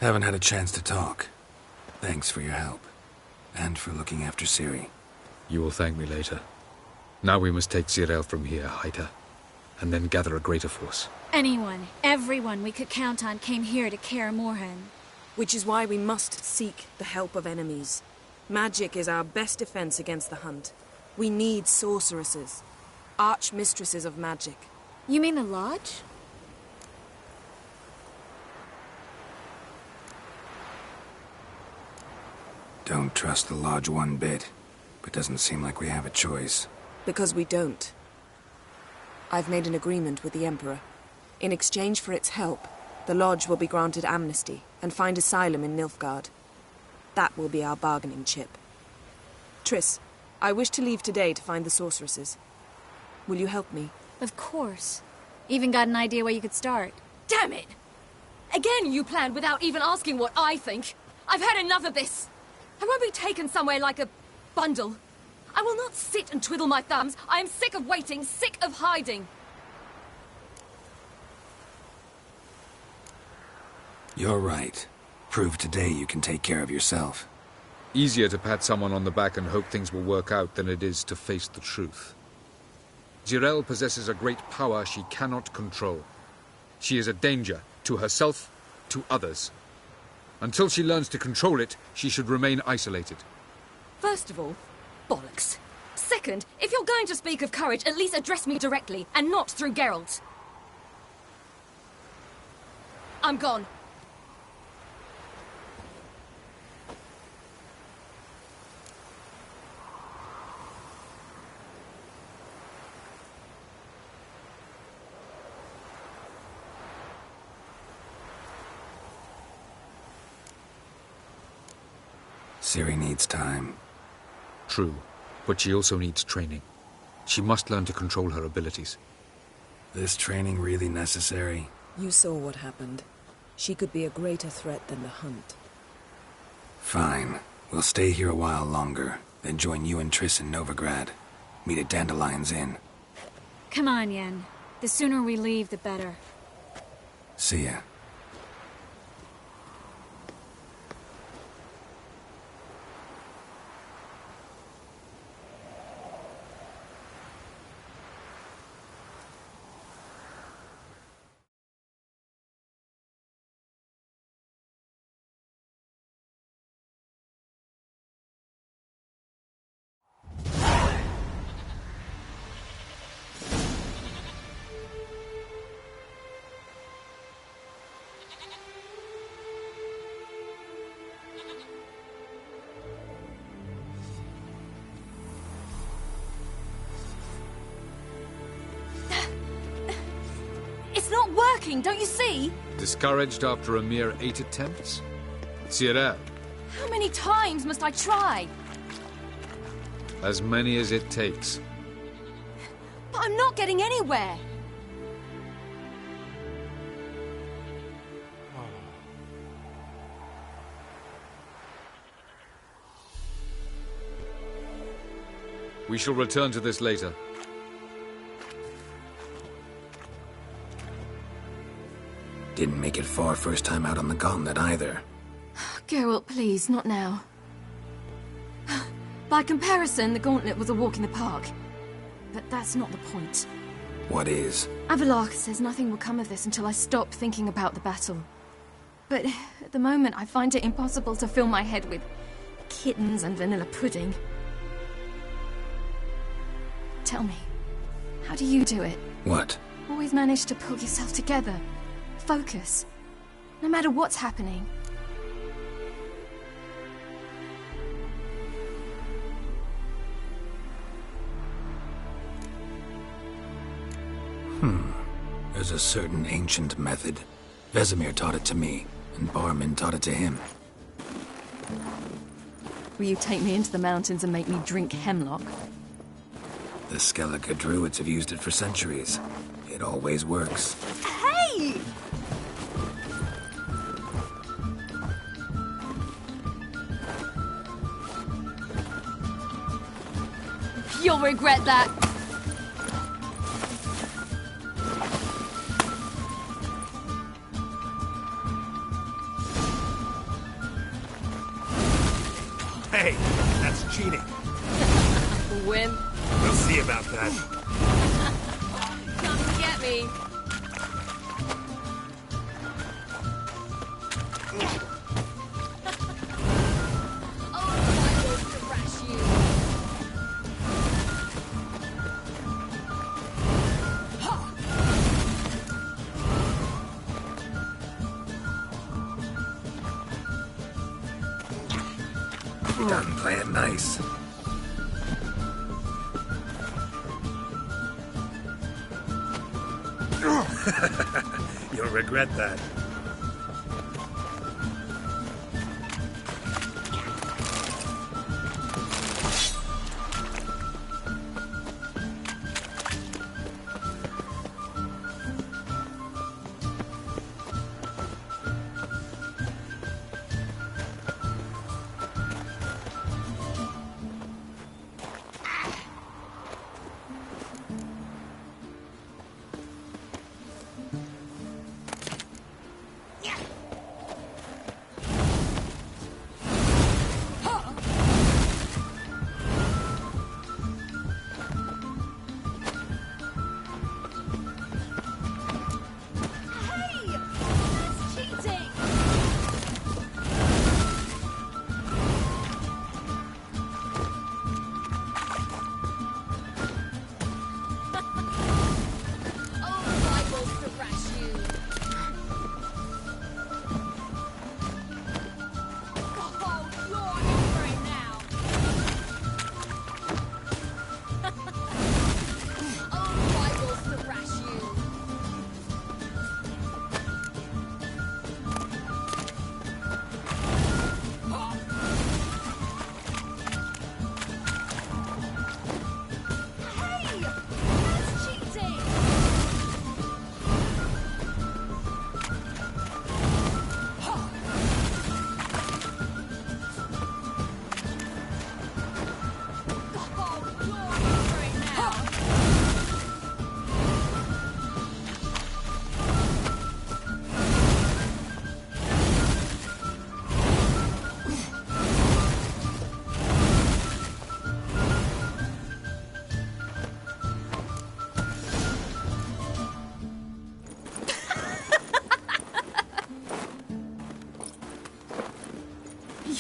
Haven't had a chance to talk. Thanks for your help. And for looking after Ciri. You will thank me later. Now we must take Zirel from here, hide her, and then gather a greater force. Anyone, everyone we could count on came here to Kaer Morhen. Which is why we must seek the help of enemies. Magic is our best defense against the Hunt. We need sorceresses. Archmistresses of magic. You mean the Lodge? Don't trust the Lodge one bit, but doesn't seem like we have a choice. Because we don't. I've made an agreement with the Emperor. In exchange for its help, the Lodge will be granted amnesty and find asylum in Nilfgaard. That will be our bargaining chip. Triss, I wish to leave today to find the sorceresses. Will you help me? Of course. Even got an idea where you could start. Damn it! Again you planned without even asking what I think. I've had enough of this. I won't be taken somewhere like a bundle. I will not sit and twiddle my thumbs. I am sick of waiting, sick of hiding. You're right. Prove today you can take care of yourself. Easier to pat someone on the back and hope things will work out than it is to face the truth. Zirel possesses a great power she cannot control. She is a danger to herself, to others. Until she learns to control it, she should remain isolated. First of all, bollocks. Second, if you're going to speak of courage, at least address me directly, and not through Geralt. I'm gone. Ciri needs time. True, but she also needs training. She must learn to control her abilities. This training really necessary? You saw what happened. She could be a greater threat than the Hunt. Fine. We'll stay here a while longer, then join you and Triss in Novigrad. Meet at Dandelion's Inn. Come on, Yen. The sooner we leave, the better. See ya. It's not working, don't you see? Discouraged after a mere 8 attempts? Zirel. How many times must I try? As many as it takes. But I'm not getting anywhere. We shall return to this later. Didn't make it far first time out on the gauntlet either. Geralt, please, not now. By comparison, the gauntlet was a walk in the park. But that's not the point. What is? Avallac'h says nothing will come of this until I stop thinking about the battle. But at the moment, I find it impossible to fill my head with kittens and vanilla pudding. Tell me, how do you do it? What? Always manage to pull yourself together. Focus. No matter what's happening. There's a certain ancient method. Vesemir taught it to me, and Barman taught it to him. Will you take me into the mountains and make me drink hemlock? The Skellige druids have used it for centuries. It always works. Hey! You'll regret that. Hey, that's cheating. Wimp. We'll see about that. Come and get me. Done playing nice. You'll regret that.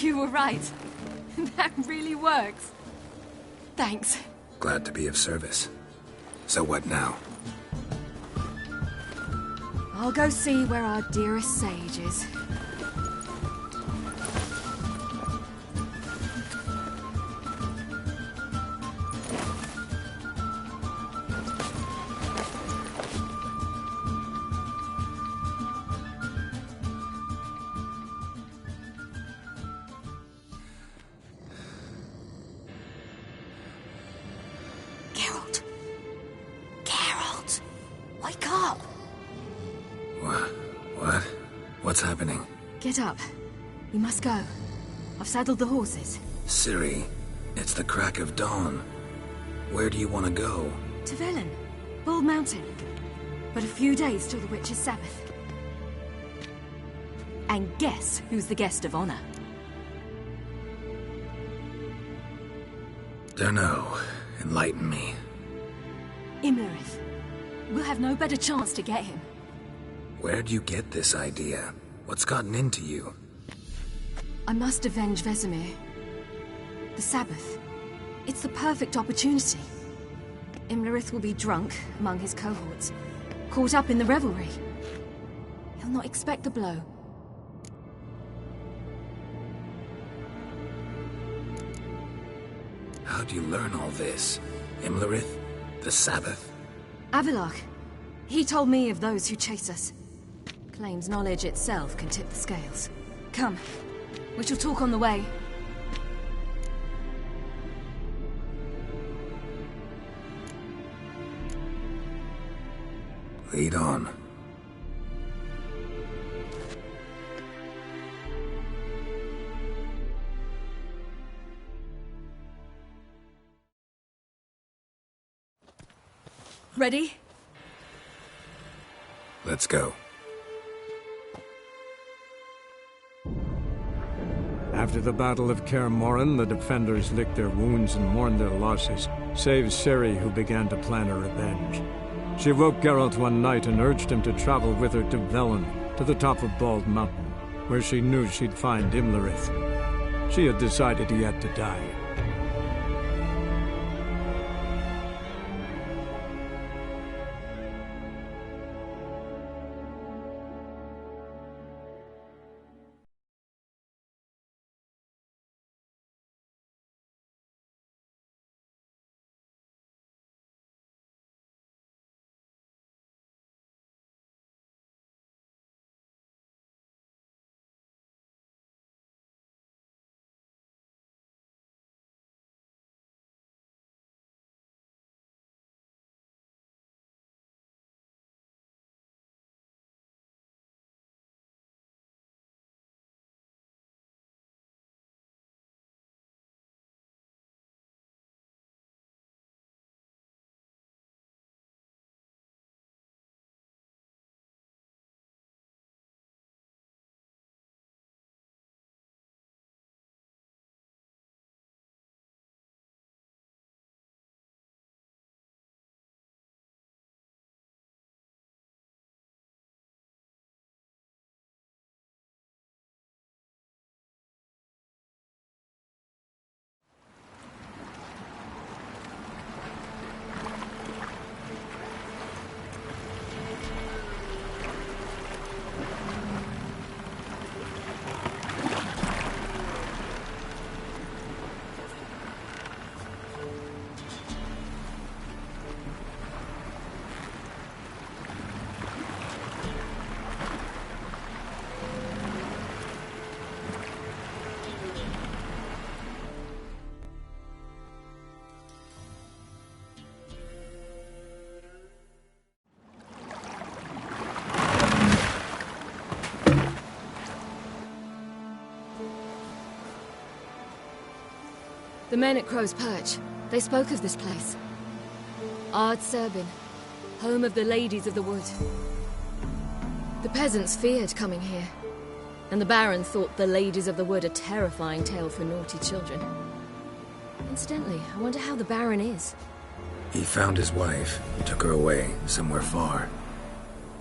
You were right. That really works. Thanks. Glad to be of service. So what now? I'll go see where our dearest sage is. Wake up! What? What's happening? Get up. We must go. I've saddled the horses. Ciri, it's the crack of dawn. Where do you want to go? To Velen. Bald Mountain. But a few days till the Witch's Sabbath. And guess who's the guest of honor? Dunno. Enlighten me. Imlerith. We'll have no better chance to get him. Where'd you get this idea? What's gotten into you? I must avenge Vesemir. The Sabbath. It's the perfect opportunity. Imlerith will be drunk among his cohorts, caught up in the revelry. He'll not expect the blow. How'd you learn all this? Imlerith? The Sabbath? Avilark. He told me of those who chase us. Claims knowledge itself can tip the scales. Come. We shall talk on the way. Lead on. Ready? Let's go. After the Battle of Kaer Morhen, the defenders licked their wounds and mourned their losses, save Ciri, who began to plan a revenge. She woke Geralt one night and urged him to travel with her to Velen, to the top of Bald Mountain, where she knew she'd find Imlerith. She had decided he had to die. The men at Crow's Perch, they spoke of this place. Ard Serbin, home of the Ladies of the Wood. The peasants feared coming here, and the Baron thought the Ladies of the Wood a terrifying tale for naughty children. Incidentally, I wonder how the Baron is. He found his wife, took her away, somewhere far.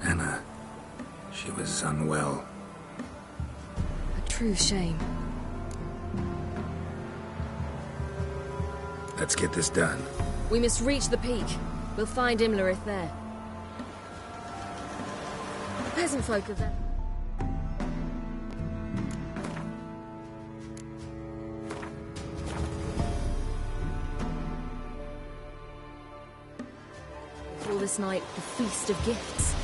Anna, she was unwell. A true shame. Let's get this done. We must reach the peak. We'll find Imlerith there. The peasant folk of that. We call this night the Feast of Gifts.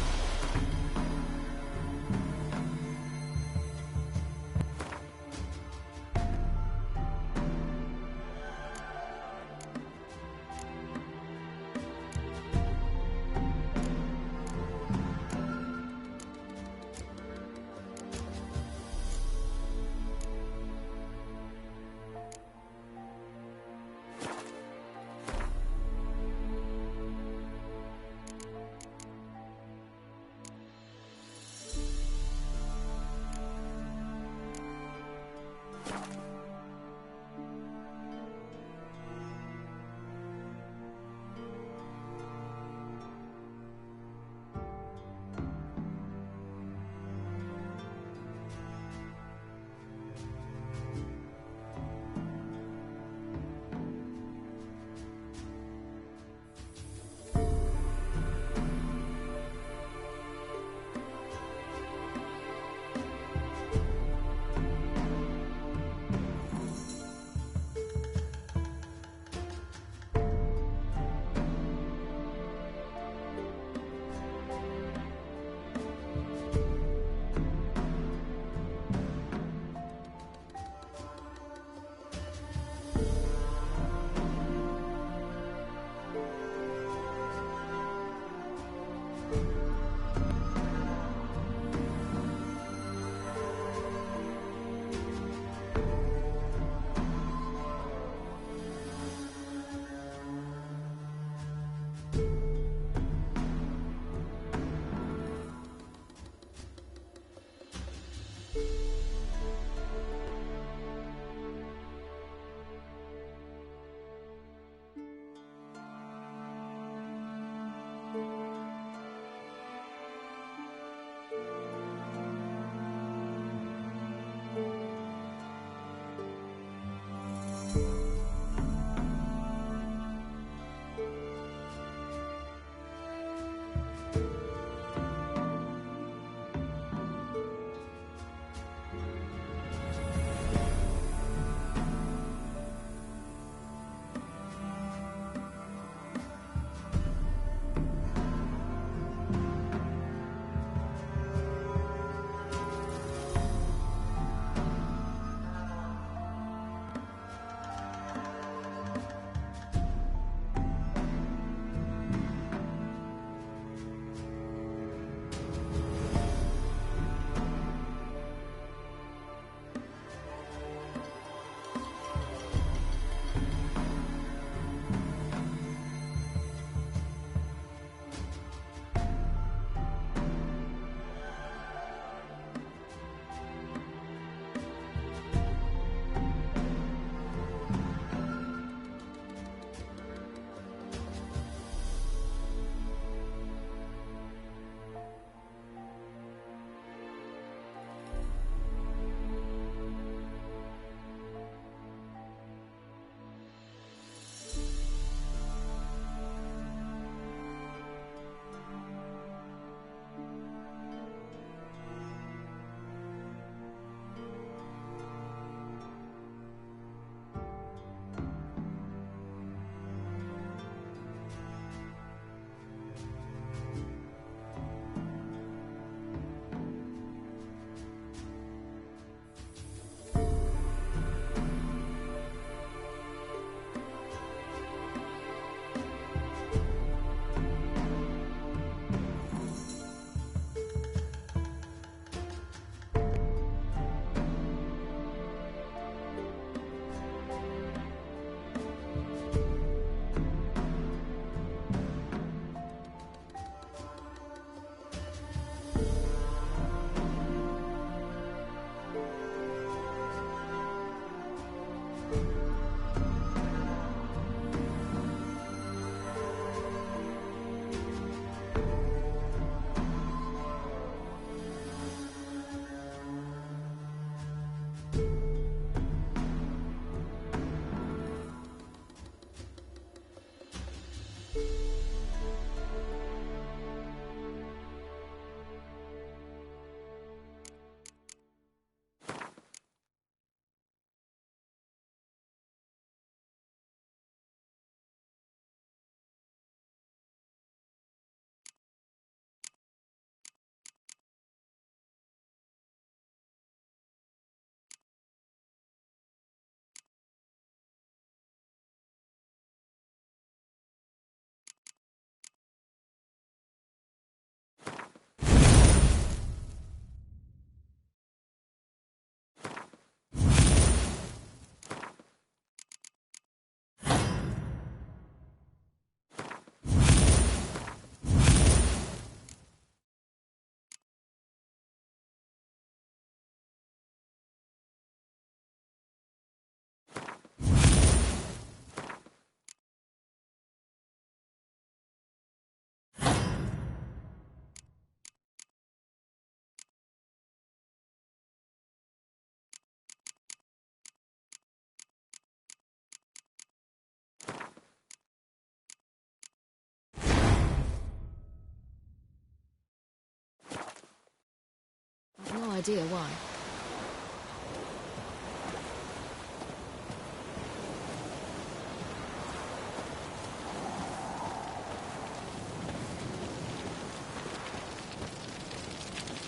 idea why.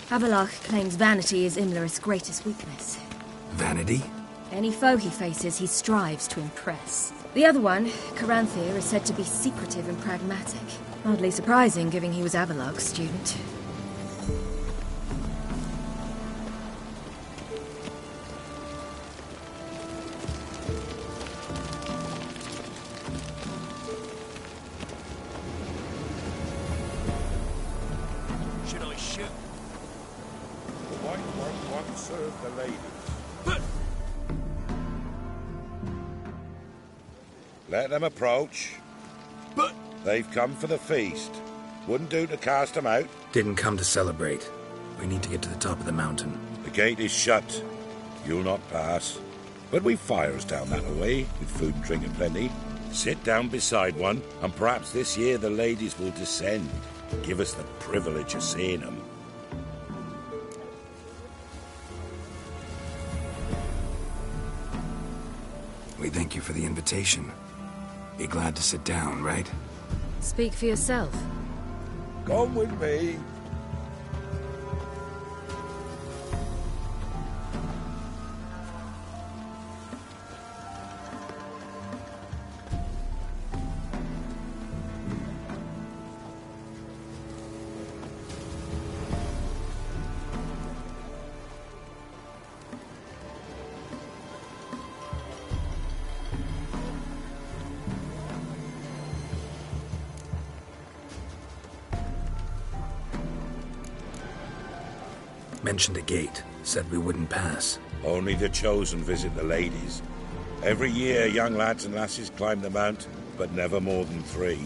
Avalach claims vanity is Imlerith's greatest weakness. Vanity? Any foe he faces, he strives to impress. The other one, Caranthir, is said to be secretive and pragmatic. Oddly surprising, given he was Avalach's student. Should I shoot? The White One won't serve the ladies. Let them approach. But they've come for the feast. Wouldn't do to cast them out. Didn't come to celebrate. We need to get to the top of the mountain. The gate is shut. You'll not pass. But we've fires down that way, with food and drink aplenty. Sit down beside one, and perhaps this year the ladies will descend. Give us the privilege of seeing them. We thank you for the invitation. Be glad to sit down, right? Speak for yourself. Come with me. Mentioned a gate. Said we wouldn't pass. Only the chosen visit the ladies. Every year, young lads and lasses climb the mount, but never more than 3.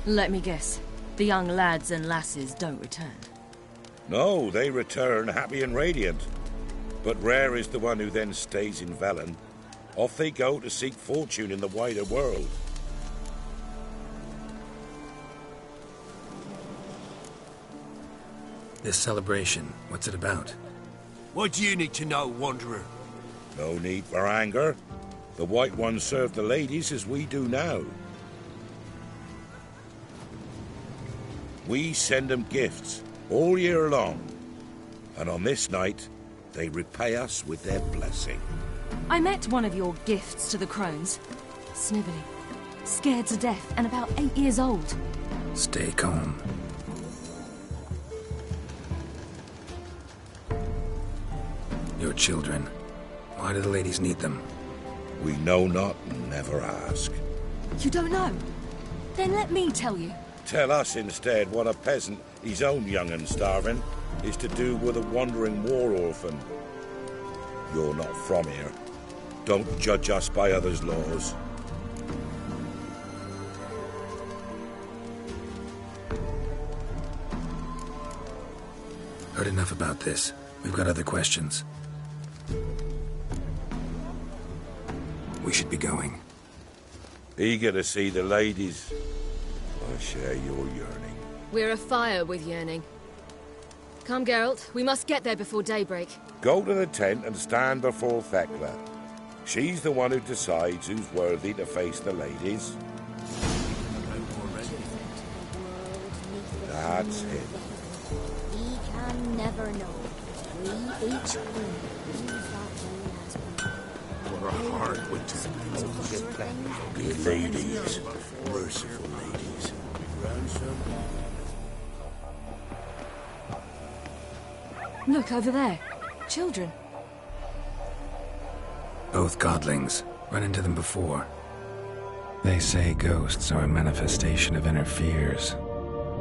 Let me guess. The young lads and lasses don't return. No, they return happy and radiant. But rare is the one who then stays in Velen. Off they go to seek fortune in the wider world. This celebration, what's it about? What do you need to know, Wanderer? No need for anger. The White Ones serve the ladies as we do now. We send them gifts all year long. And on this night, they repay us with their blessing. I met one of your gifts to the crones. Snivelling. Scared to death and about 8 years old. Stay calm. Your children. Why do the ladies need them? We know not and never ask. You don't know? Then let me tell you. Tell us instead what a peasant, his own young and starving, is to do with a wandering war orphan. You're not from here. Don't judge us by others' laws. Heard enough about this. We've got other questions. We should be going. Eager to see the ladies. I share your yearning. We're afire with yearning. Come, Geralt. We must get there before daybreak. Go to the tent and stand before Thekla. She's the one who decides who's worthy to face the ladies. That's it. We can never know. We each What a hard winter. Good ladies. Merciful ladies. Look, over there. Children. Both godlings. Run into them before. They say ghosts are a manifestation of inner fears.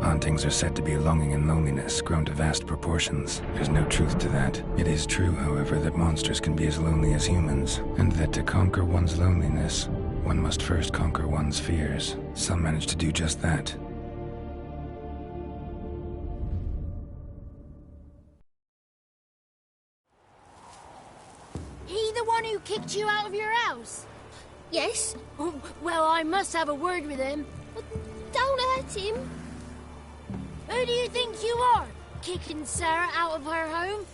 Hauntings are said to be longing and loneliness grown to vast proportions. There's no truth to that. It is true, however, that monsters can be as lonely as humans, and that to conquer one's loneliness, one must first conquer one's fears. Some manage to do just that. He the one who kicked you out of your house? Yes. Well, I must have a word with him. But don't hurt him. Who do you think you are? kicking Sarah out of her home?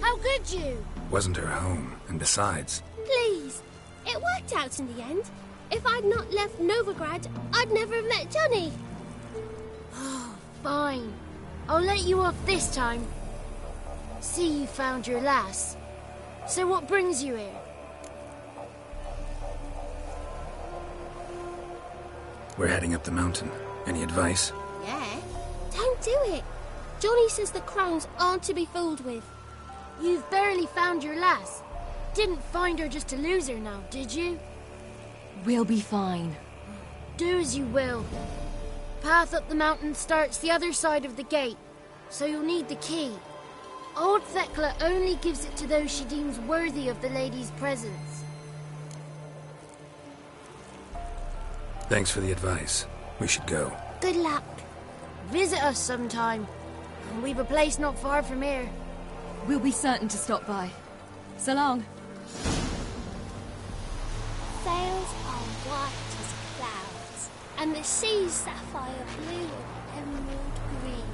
How could you? Wasn't her home, and besides... Please. It worked out in the end. If I'd not left Novigrad, I'd never have met Johnny. Oh, fine. I'll let you off this time. See, you found your lass. So what brings you here? We're heading up the mountain. Any advice? Yeah? Don't do it. Johnny says the crowns aren't to be fooled with. You've barely found your lass. Didn't find her just to lose her now, did you? We'll be fine. Do as you will. Path up the mountain starts the other side of the gate, so you'll need the key. Old Thekla only gives it to those she deems worthy of the lady's presence. Thanks for the advice. We should go. Good luck. Visit us sometime. We've a place not far from here. We'll be certain to stop by. So long. Sails are white as clouds, and the sea's sapphire blue and emerald green.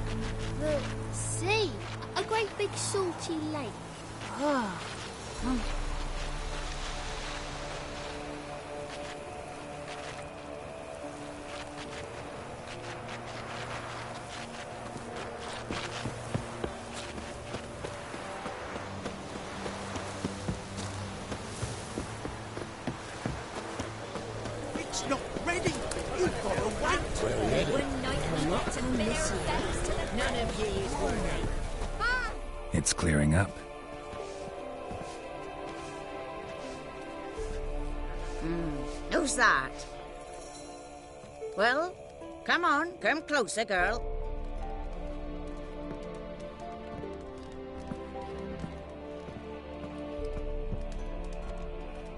The sea, a great big salty lake. Ah. It's clearing up. Who's that? Well, come on, come closer, girl.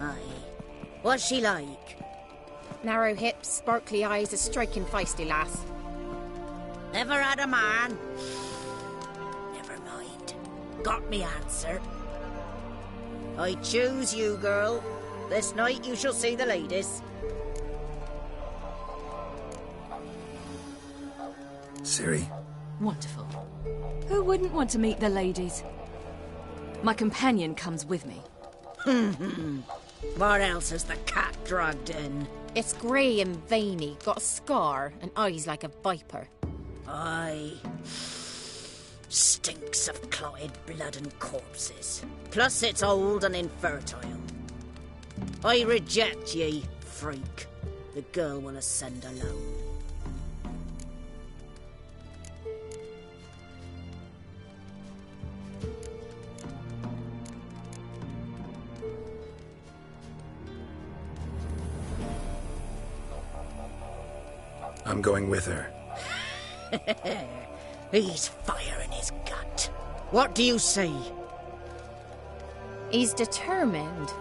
Aye. What's she like? Narrow hips, sparkly eyes, a striking feisty lass. Never had a man. Never mind. Got me answer. I choose you, girl. This night you shall see the ladies. Ciri? Wonderful. Who wouldn't want to meet the ladies? My companion comes with me. What else has the cat dragged in? It's grey and veiny, got a scar, and eyes like a viper. Aye. Stinks of clotted blood and corpses. Plus it's old and infertile. I reject ye, freak. The girl will ascend alone. I'm going with her. He's fire in his gut. What do you say? He's determined.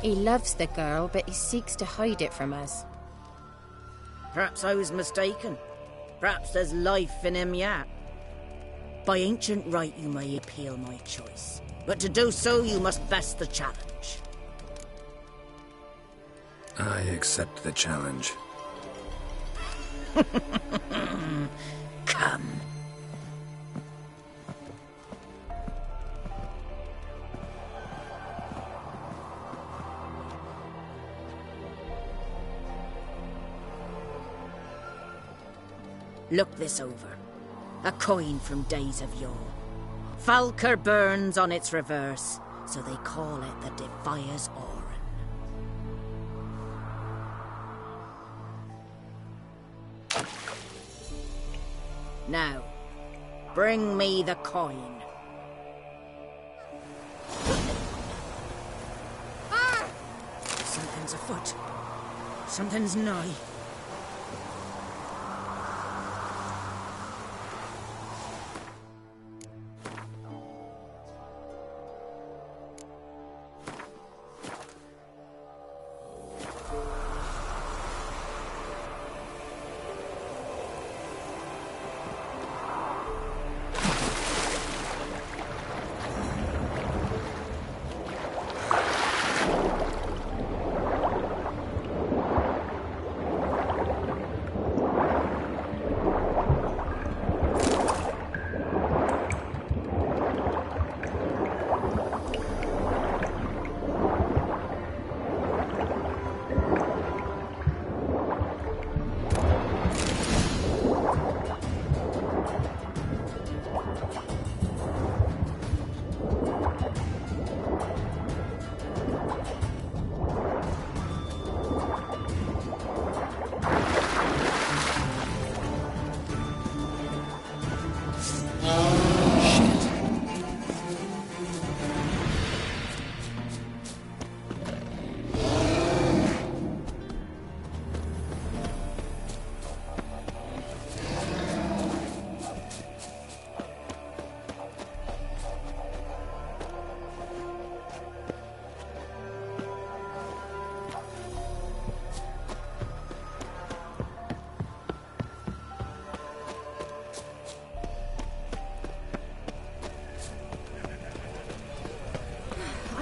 He loves the girl, but he seeks to hide it from us. Perhaps I was mistaken. Perhaps there's life in him yet. By ancient right you may appeal my choice, but to do so you must vest the challenge. I accept the challenge. Come. Look this over. A coin from days of yore. Falker burns on its reverse, so they call it the Defier's Oran. Now, bring me the coin. Something's afoot. Something's nigh.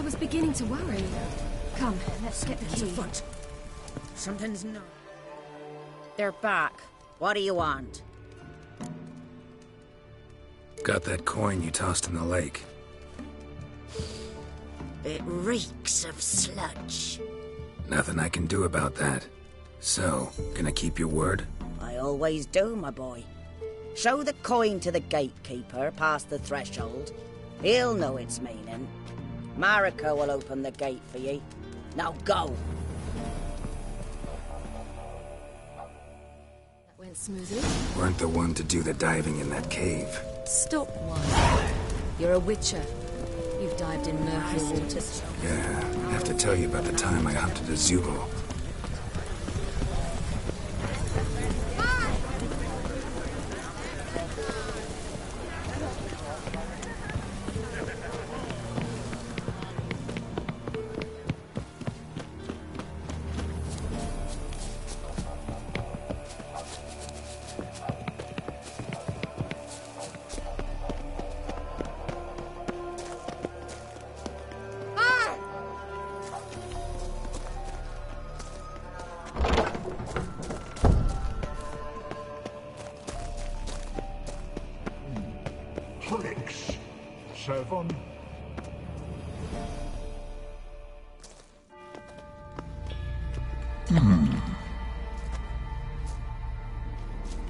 was beginning to worry. Come, let's get the key. Afoot. Something's not. They're back. What do you want? Got that coin you tossed in the lake. It reeks of sludge. Nothing I can do about that. So, gonna keep your word? I always do, my boy. Show the coin to the gatekeeper past the threshold. He'll know its meaning. Mariko will open the gate for ye. Now go! That went smoothly. Weren't the one to do the diving in that cave. Stop one. You're a witcher. You've dived in murky waters. Yeah, I have to tell you about the time I hunted a Zubo.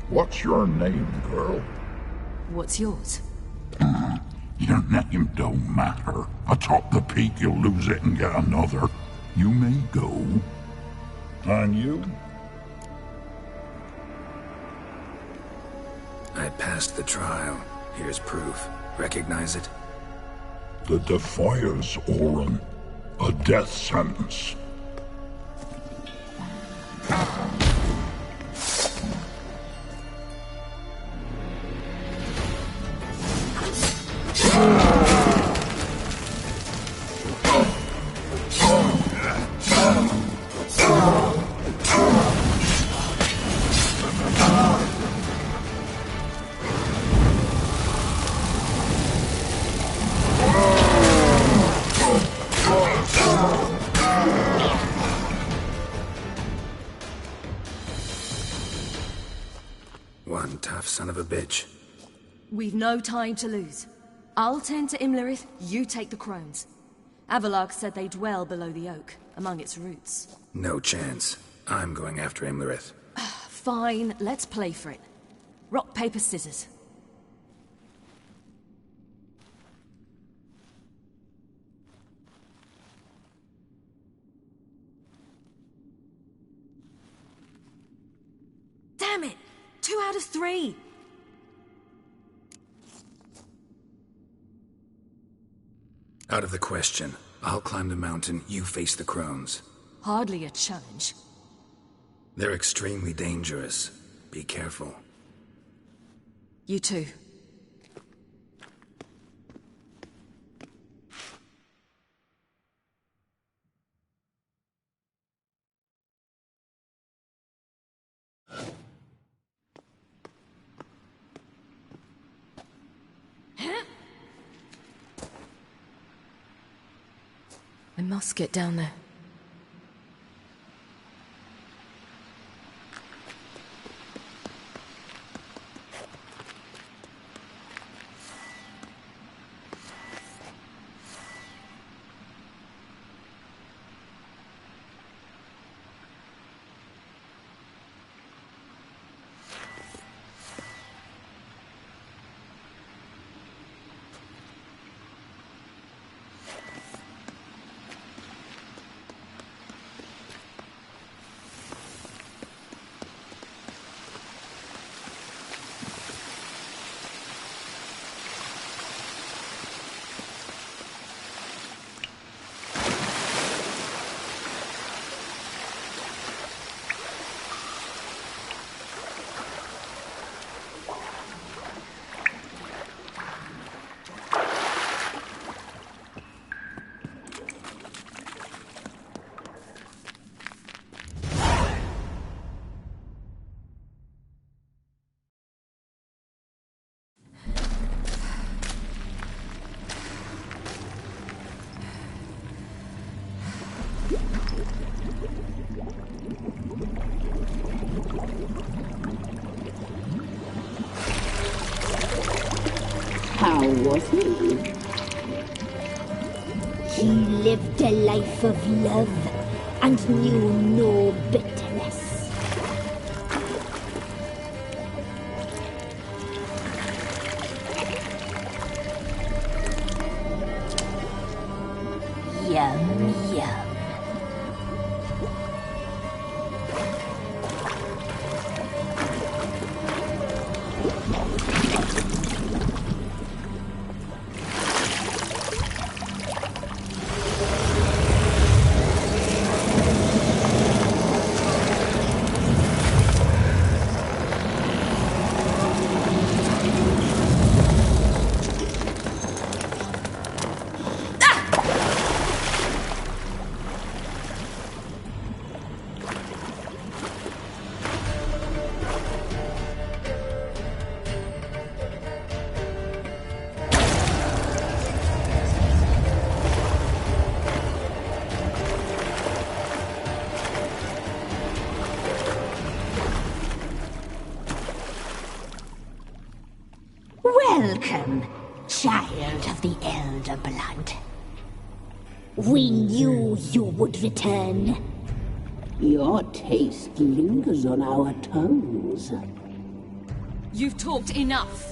What's your name, girl? What's yours? Your name don't matter. Atop the peak, you'll lose it and get another. You may go. And you? I passed the trial. Here's proof. Recognize it? The Defier's Orin. A death sentence. One tough son of a bitch. We've no time to lose. I'll tend to Imlerith, you take the crones. Avalark said they dwell below the oak, among its roots. No chance. I'm going after Imlerith. Fine, let's play for it. Rock, paper, scissors. Damn it! 2 out of 3! Out of the question. I'll climb the mountain, you face the crones. Hardly a challenge. They're extremely dangerous. Be careful. You too. I must get down there. was he? He lived a life of love and knew no bitterness. Yum, yum. Welcome, child of the Elder Blood. We knew you would return. Your taste lingers on our tongues. You've talked enough.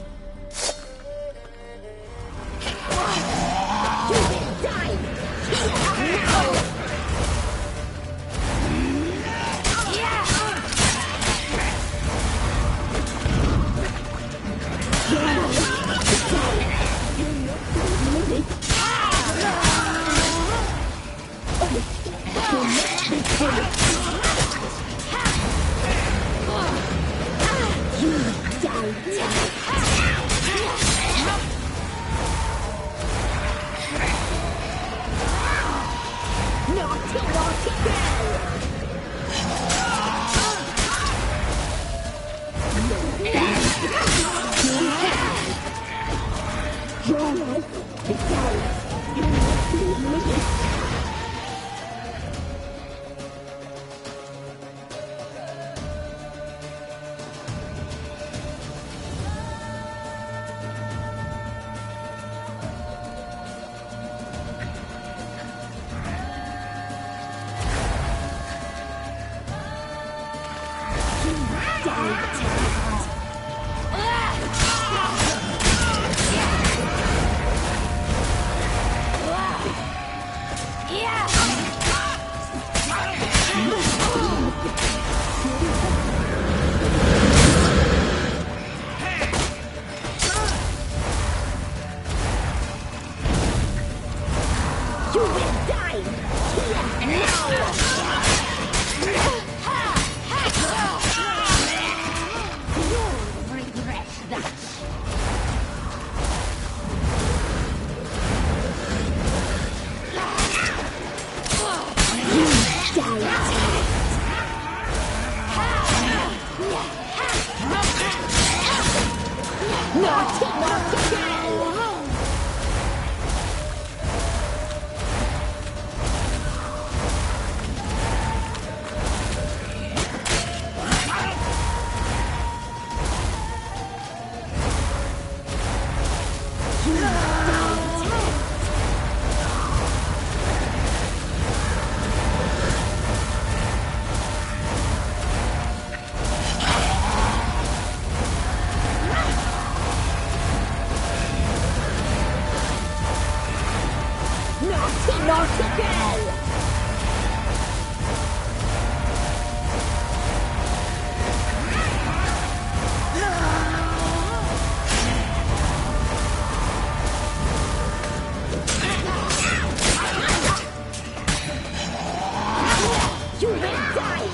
You will die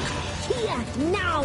here now!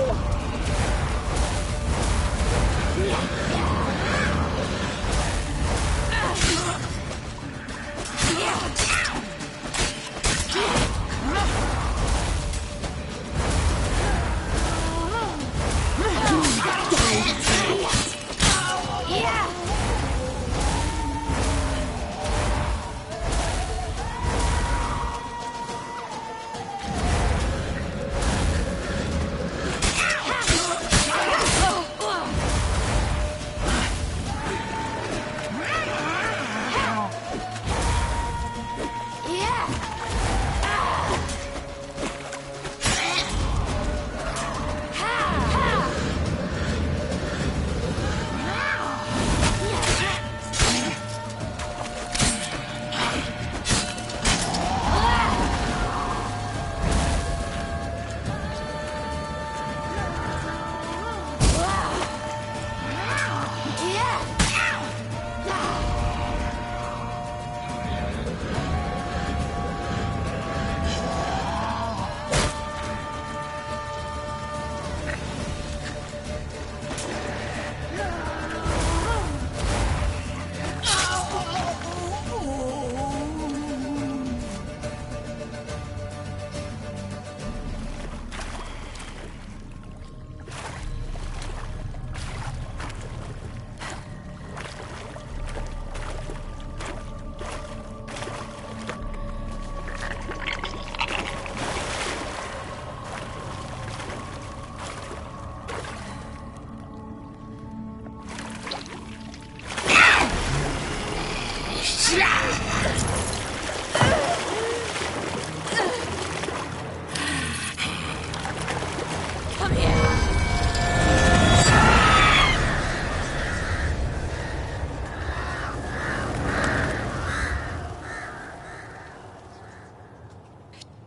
Come here.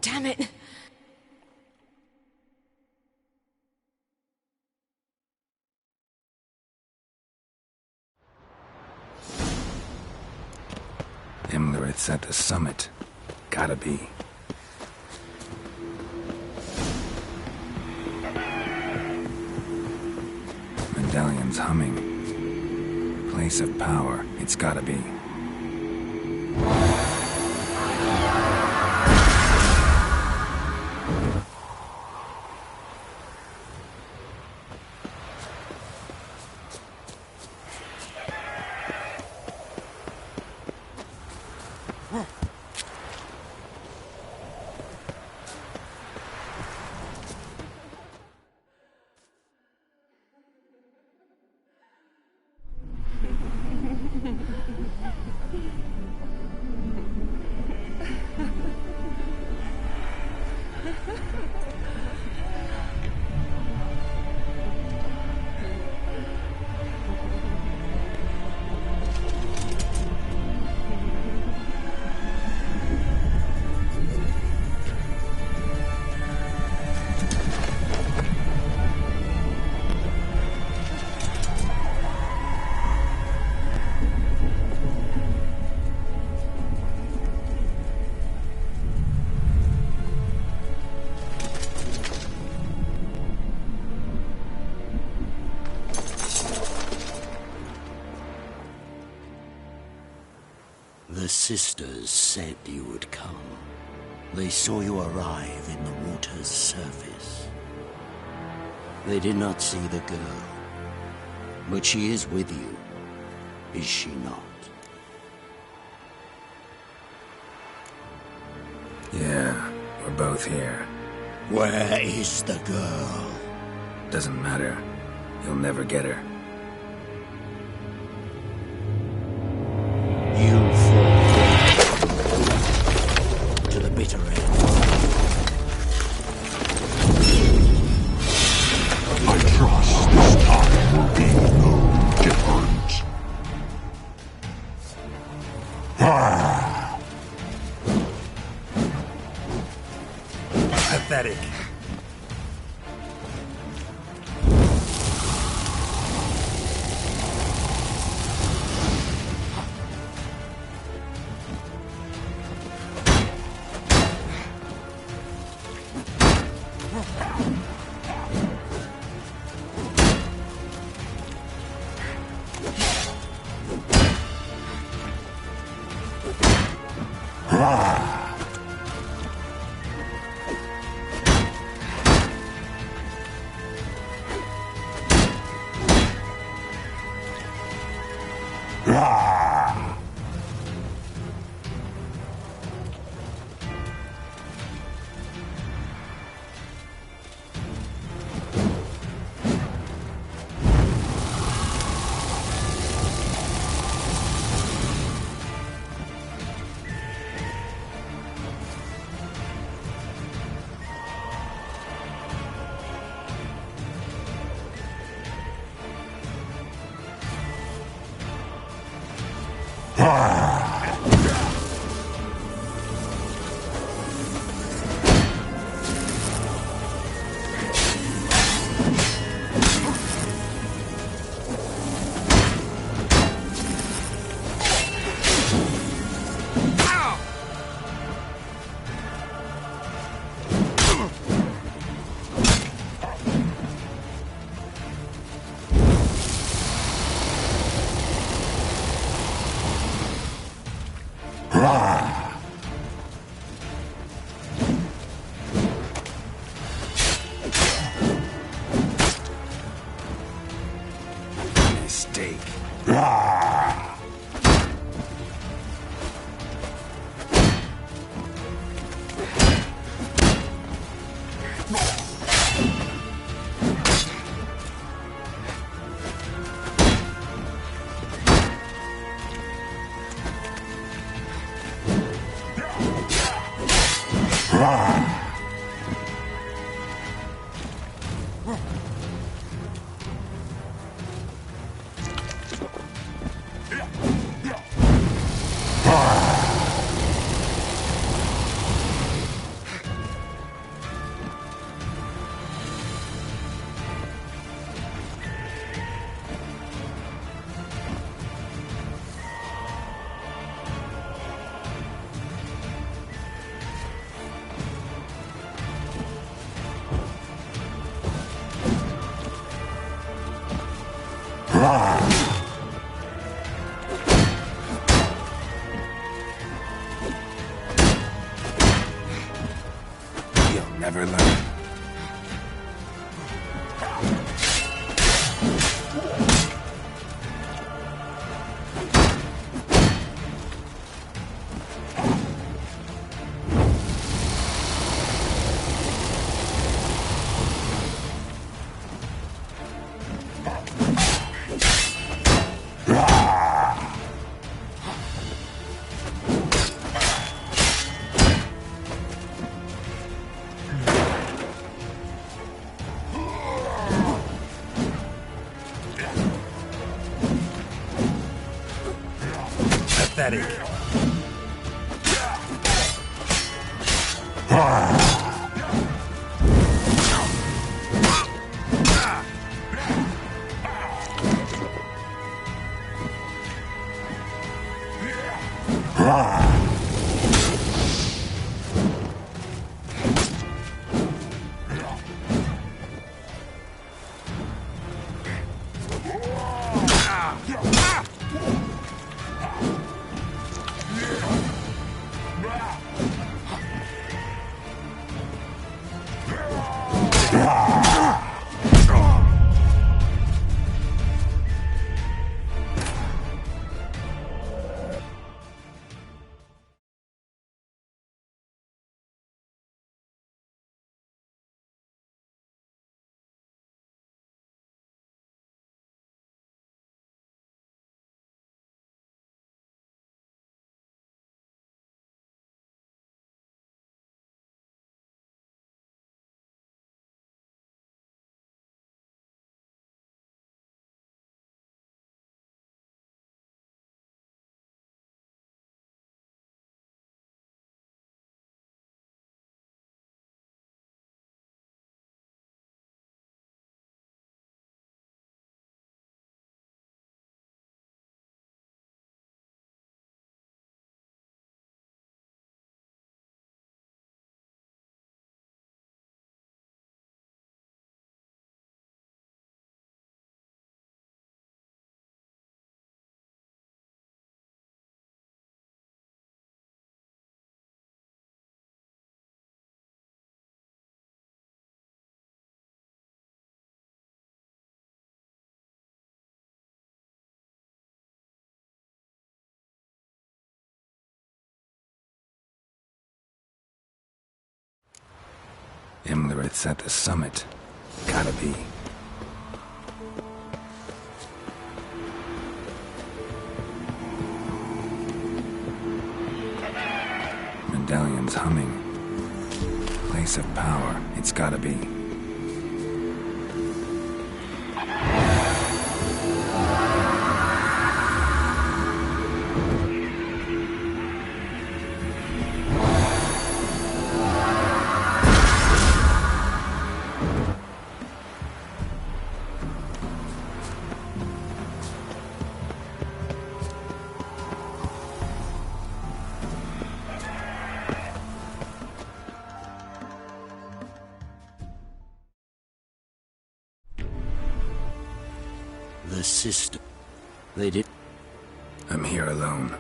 Damn it. Imlerit's at the summit. Gotta be. Medallion's humming. Place of power. It's gotta be. The sisters said you would come. They saw you arrive in the water's surface. They did not see the girl. But she is with you, is she not? Yeah, we're both here. Where is the girl? Doesn't matter. You'll never get her. You fought to the bitter end. I trust this time will be no different. Pathetic. You'll never learn. Pathetic. Imlerith's at the summit. Gotta be. Medallion's humming. Place of power. It's gotta be. The system. They did. I'm here alone.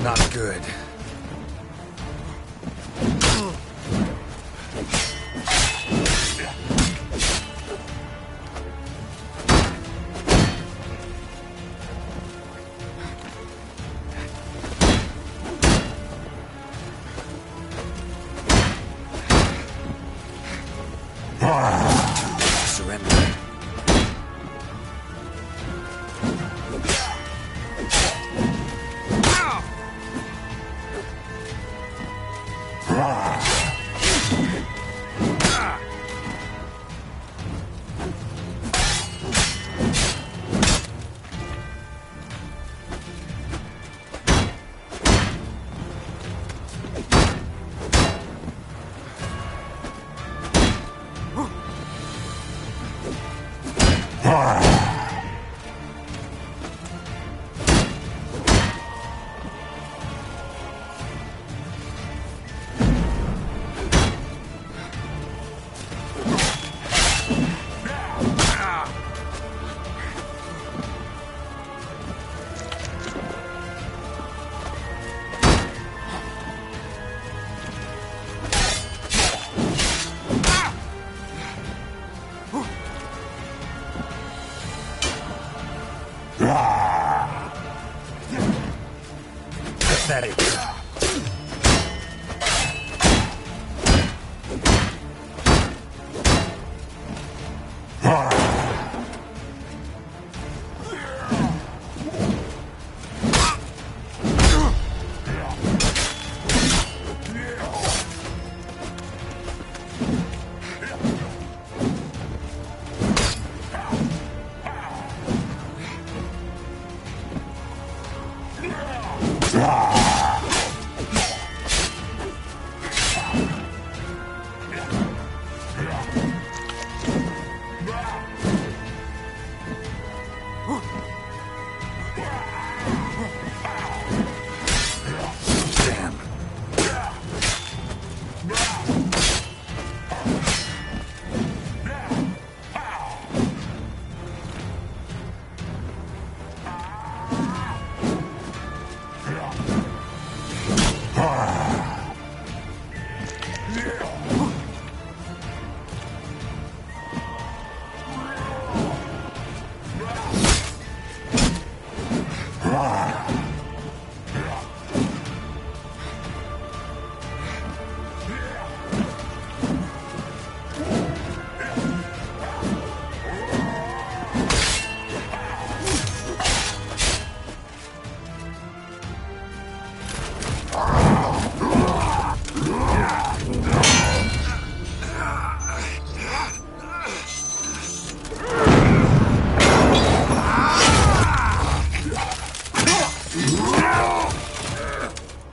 Not good. Pathetic.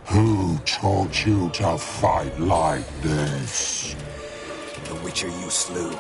Who taught you to fight like this? The Witcher you slew.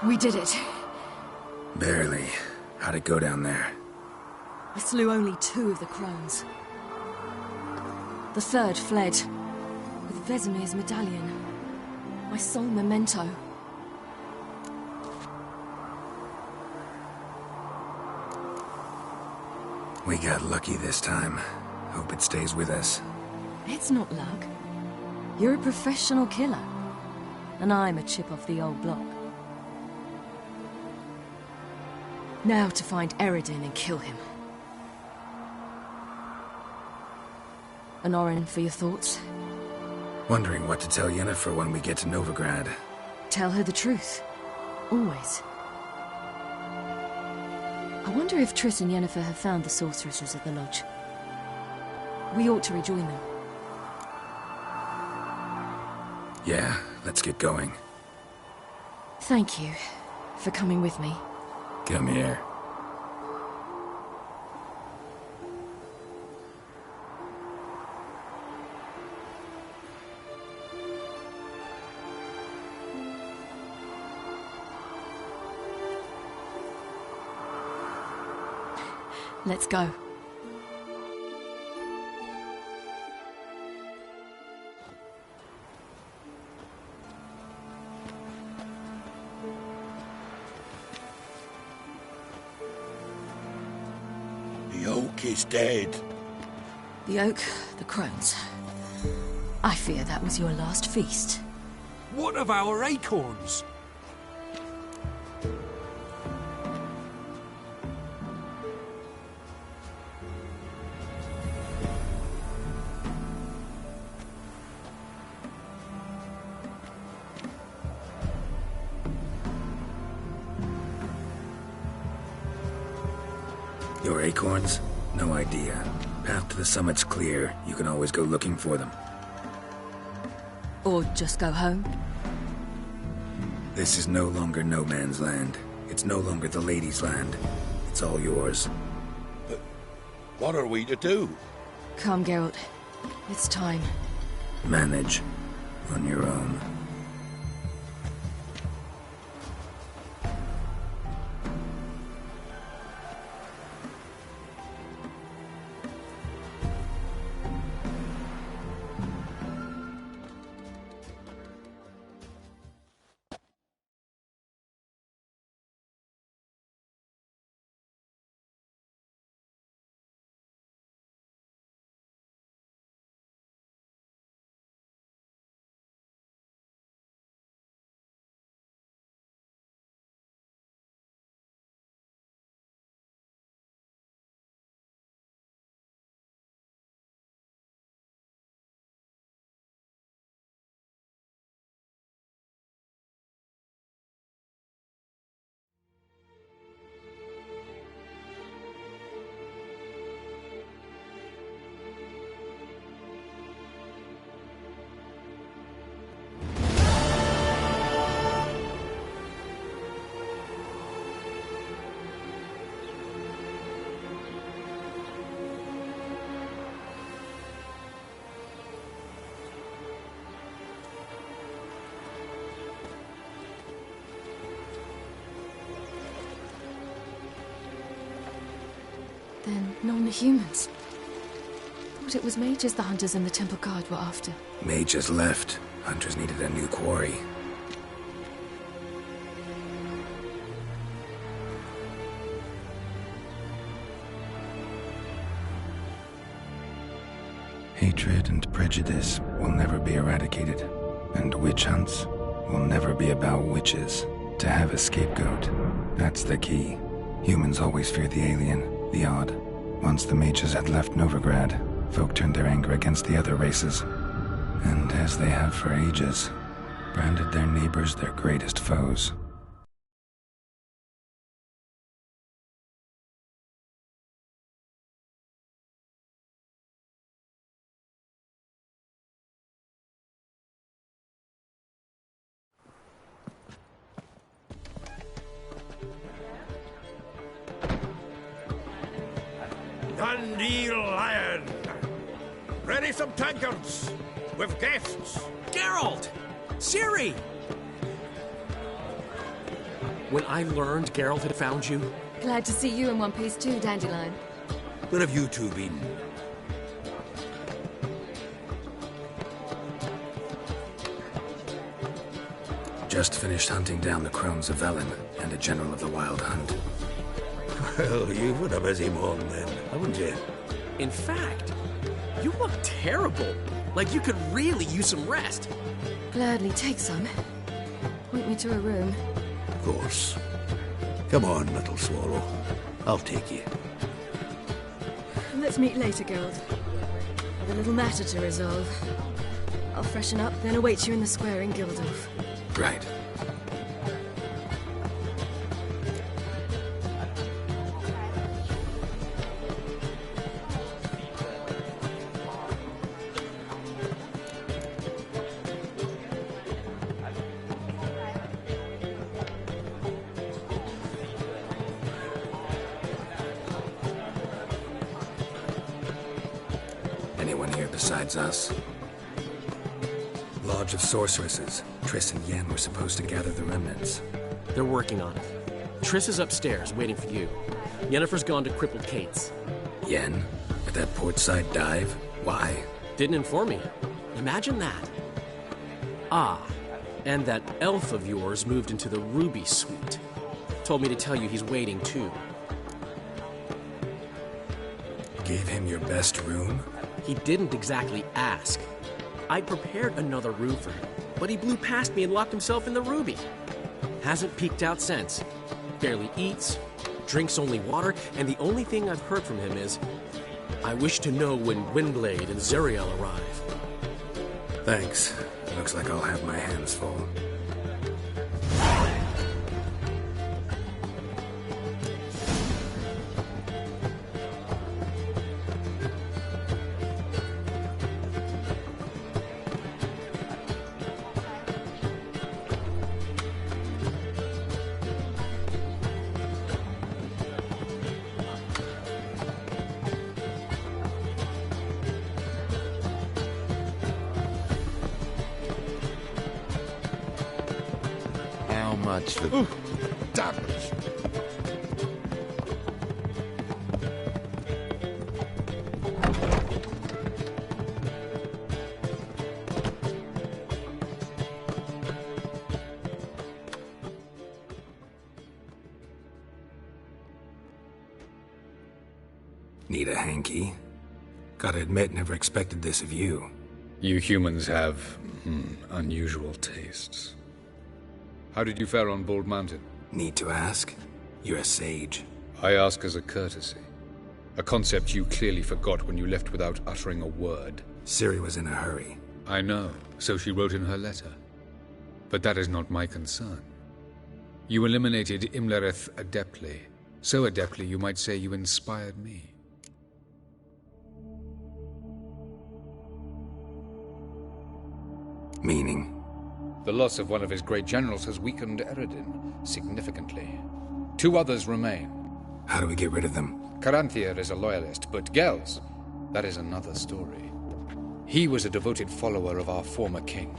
We did it. Barely. How'd it go down there? I slew only 2 of the crones. The third fled, with Vesemir's medallion. My sole memento. We got lucky this time. Hope it stays with us. It's not luck. You're a professional killer. And I'm a chip off the old block. Now to find Eredin and kill him. Honorin, for your thoughts? Wondering what to tell Yennefer when we get to Novigrad. Tell her the truth. Always. I wonder if Triss and Yennefer have found the sorceresses at the lodge. We ought to rejoin them. Yeah, let's get going. Thank you for coming with me. Come here. Let's go. The oak is dead. The oak, the crones. I fear that was your last feast. What of our acorns? Your acorns? No idea. Path to the summit's clear. You can always go looking for them. Or just go home? This is no longer no man's land. It's no longer the lady's land. It's all yours. But what are we to do? Come, Geralt. It's time. Manage. On your own. Then none the humans. Thought it was mages the hunters and the temple guard were after. Mages left. Hunters needed a new quarry. Hatred and prejudice will never be eradicated. And witch hunts will never be about witches. To have a scapegoat, that's the key. Humans always fear the alien. The odd. Once the mages had left Novigrad, folk turned their anger against the other races. And as they have for ages, branded their neighbors their greatest foes. Dundee Lion! Ready some tankards! With guests! Geralt! Ciri! When I learned Geralt had found you... Glad to see you in one piece too, Dandelion. Where have you two been? Just finished hunting down the crones of Velen and a general of the Wild Hunt. Well, you've had a busy morning then, haven't you? In fact, you look terrible. Like you could really use some rest. Gladly take some. Point me to a room. Of course. Come on, little swallow. I'll take you. Let's meet later, Geralt. I've a little matter to resolve. I'll freshen up, then await you in the square in Gildorf. Right. anyone here besides us? Lodge of Sorceresses. Triss and Yen were supposed to gather the remnants. They're working on it. Triss is upstairs, waiting for you. Yennefer's gone to Crippled Kate's. Yen? At that portside dive? Why? Didn't inform me. Imagine that. Ah, and that elf of yours moved into the Ruby Suite. Told me to tell you he's waiting, too. Gave him your best room? He didn't exactly ask. I prepared another room for him, but he blew past me and locked himself in the Ruby. Hasn't peeked out since. Barely eats, drinks only water, and the only thing I've heard from him is, I wish to know when Windblade and Zariel arrive. Thanks. Looks like I'll have my hands full. Ooh, damage. Need a hanky? Gotta admit, never expected this of you. You humans have, unusual tastes. How did you fare on Bald Mountain? Need to ask? You're a sage. I ask as a courtesy. A concept you clearly forgot when you left without uttering a word. Ciri was in a hurry. I know, so she wrote in her letter. But that is not my concern. You eliminated Imlerith adeptly. So adeptly you might say you inspired me. Meaning? The loss of one of his great generals has weakened Eredin significantly. 2 others remain. How do we get rid of them? Caranthir is a loyalist, but Gels, that is another story. He was a devoted follower of our former king.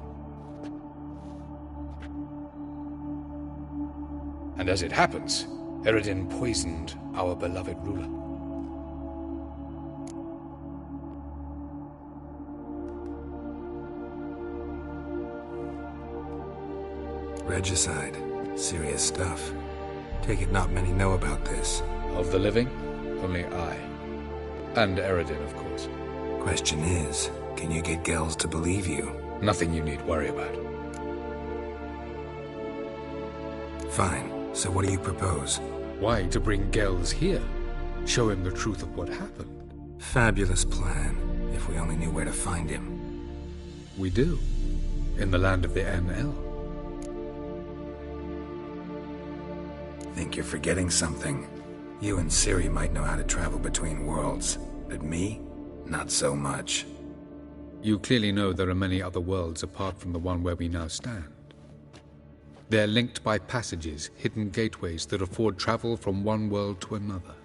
And as it happens, Eredin poisoned our beloved ruler. Regicide. Serious stuff. Take it not many know about this. Of the living, only I. And Eredin, of course. Question is, can you get Gels to believe you? Nothing you need worry about. Fine. So what do you propose? Why, to bring Gels here. Show him the truth of what happened. Fabulous plan, if we only knew where to find him. We do. In the land of the NL. Think you're forgetting something. You and Ciri might know how to travel between worlds, but me? Not so much. You clearly know there are many other worlds apart from the one where we now stand. They're linked by passages, hidden gateways that afford travel from one world to another.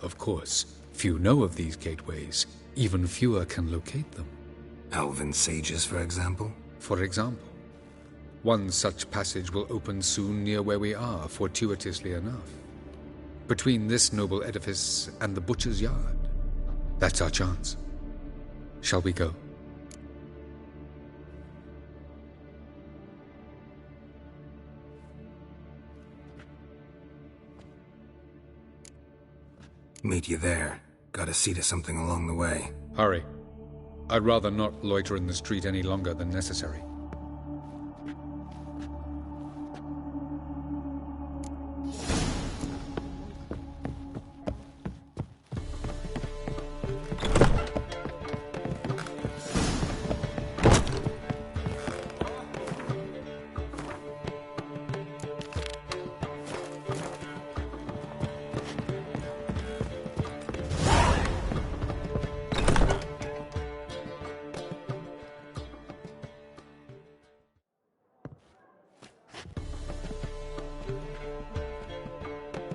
Of course, few know of these gateways. Even fewer can locate them. Elven sages, for example? For example. One such passage will open soon near where we are, fortuitously enough. Between this noble edifice and the butcher's yard. That's our chance. Shall we go? Meet you there. Gotta see to something along the way. Hurry. I'd rather not loiter in the street any longer than necessary.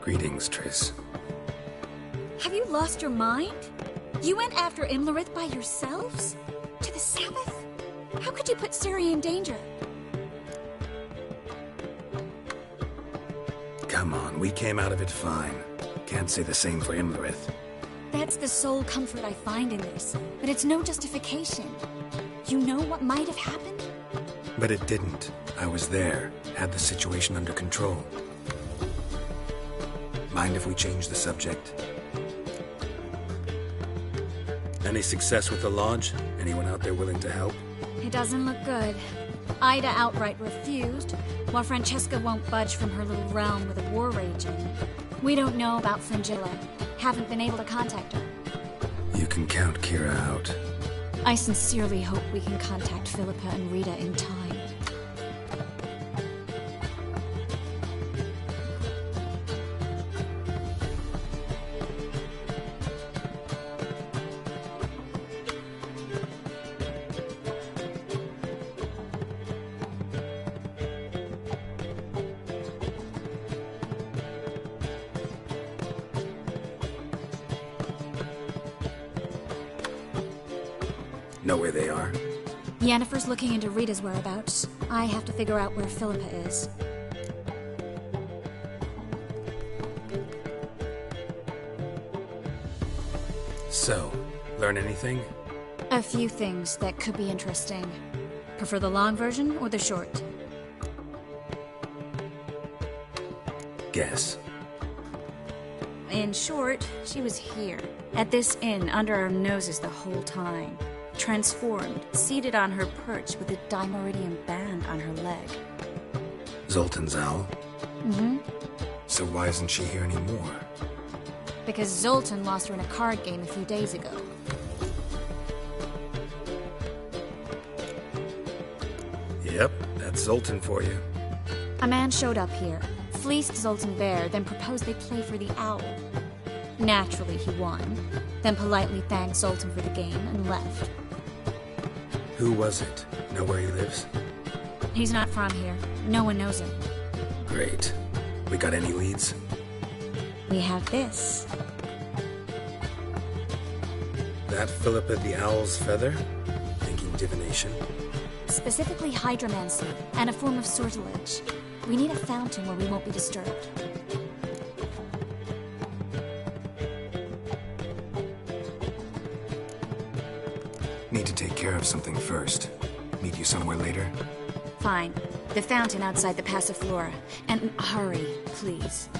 Greetings, Triss. Have you lost your mind? You went after Imlerith by yourselves? To the Sabbath? How could you put Ciri in danger? Come on, we came out of it fine. Can't say the same for Imlerith. That's the sole comfort I find in this, but it's no justification. You know what might have happened? But it didn't. I was there, had the situation under control. Mind if we change the subject? Any success with the Lodge? Anyone out there willing to help? It doesn't look good. Ida outright refused, while Francesca won't budge from her little realm with a war raging. We don't know about Fringilla. Haven't been able to contact her. You can count Kira out. I sincerely hope we can contact Philippa and Rita in time. Know where they are? Yennefer's looking into Rita's whereabouts. I have to figure out where Philippa is. So, learn anything? A few things that could be interesting. Prefer the long version or the short? Guess. In short, she was here, at this inn, under our noses the whole time. Transformed, seated on her perch with a dimeridian band on her leg. Zoltan's owl? Mm-hmm. So why isn't she here anymore? Because Zoltan lost her in a card game a few days ago. Yep, that's Zoltan for you. A man showed up here, fleeced Zoltan bare, then proposed they play for the owl. Naturally, he won, then politely thanked Zoltan for the game and left. Who was it? Know where he lives? He's not from here. No one knows him. Great. We got any leads? We have this. That Philippa the Owl's feather? Thinking divination? Specifically hydromancy, and a form of sortilege. We need a fountain where we won't be disturbed. Need to take care of something first. Meet you somewhere later? Fine. The fountain outside the Passiflora. And hurry, please.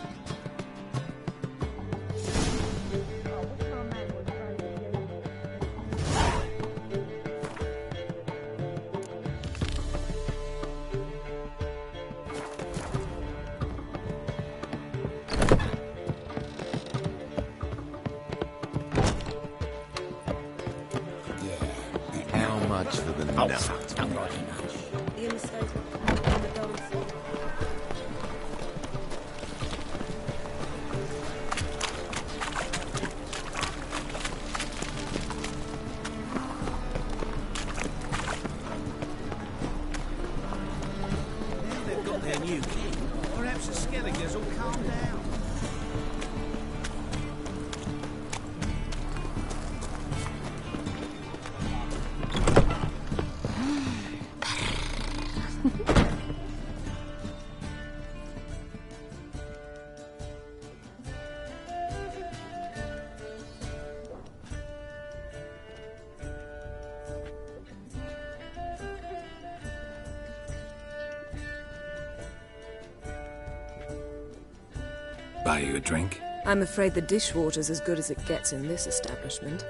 Buy you a drink? I'm afraid the dishwater's as good as it gets in this establishment.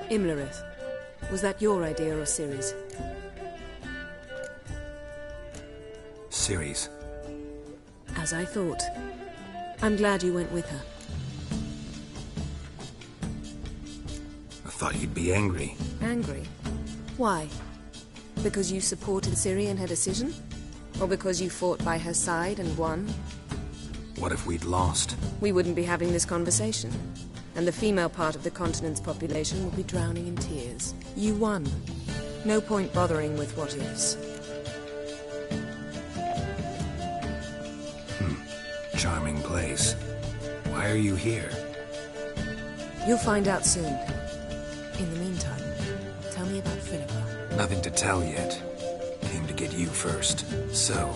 Imlerith, was that your idea or Ciri's? Ciri's. As I thought. I'm glad you went with her. I thought you'd be angry. Angry? Why? Because you supported Ciri in her decision? Or because you fought by her side and won? What if we'd lost? We wouldn't be having this conversation. And the female part of the continent's population would be drowning in tears. You won. No point bothering with what-ifs. Charming place. Why are you here? You'll find out soon. In the meantime, tell me about Philippa. Nothing to tell yet. Came to get you first. So,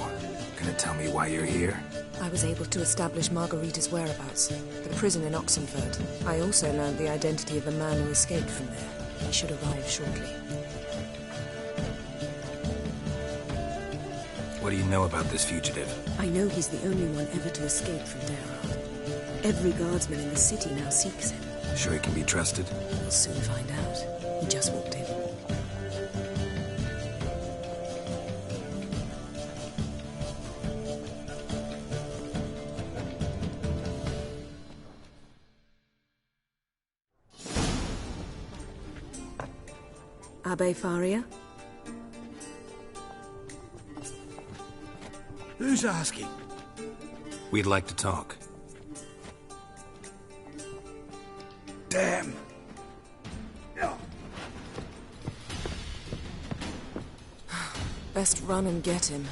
gonna tell me why you're here? I was able to establish Margarita's whereabouts, the prison in Oxenford. I also learned the identity of the man who escaped from there. He should arrive shortly. What do you know about this fugitive? I know he's the only one ever to escape from Derard. Every guardsman in the city now seeks him. Sure he can be trusted? We'll soon find out. He just walked in. Abbe Faria? Who's asking? We'd like to talk. Damn! Best run and get him.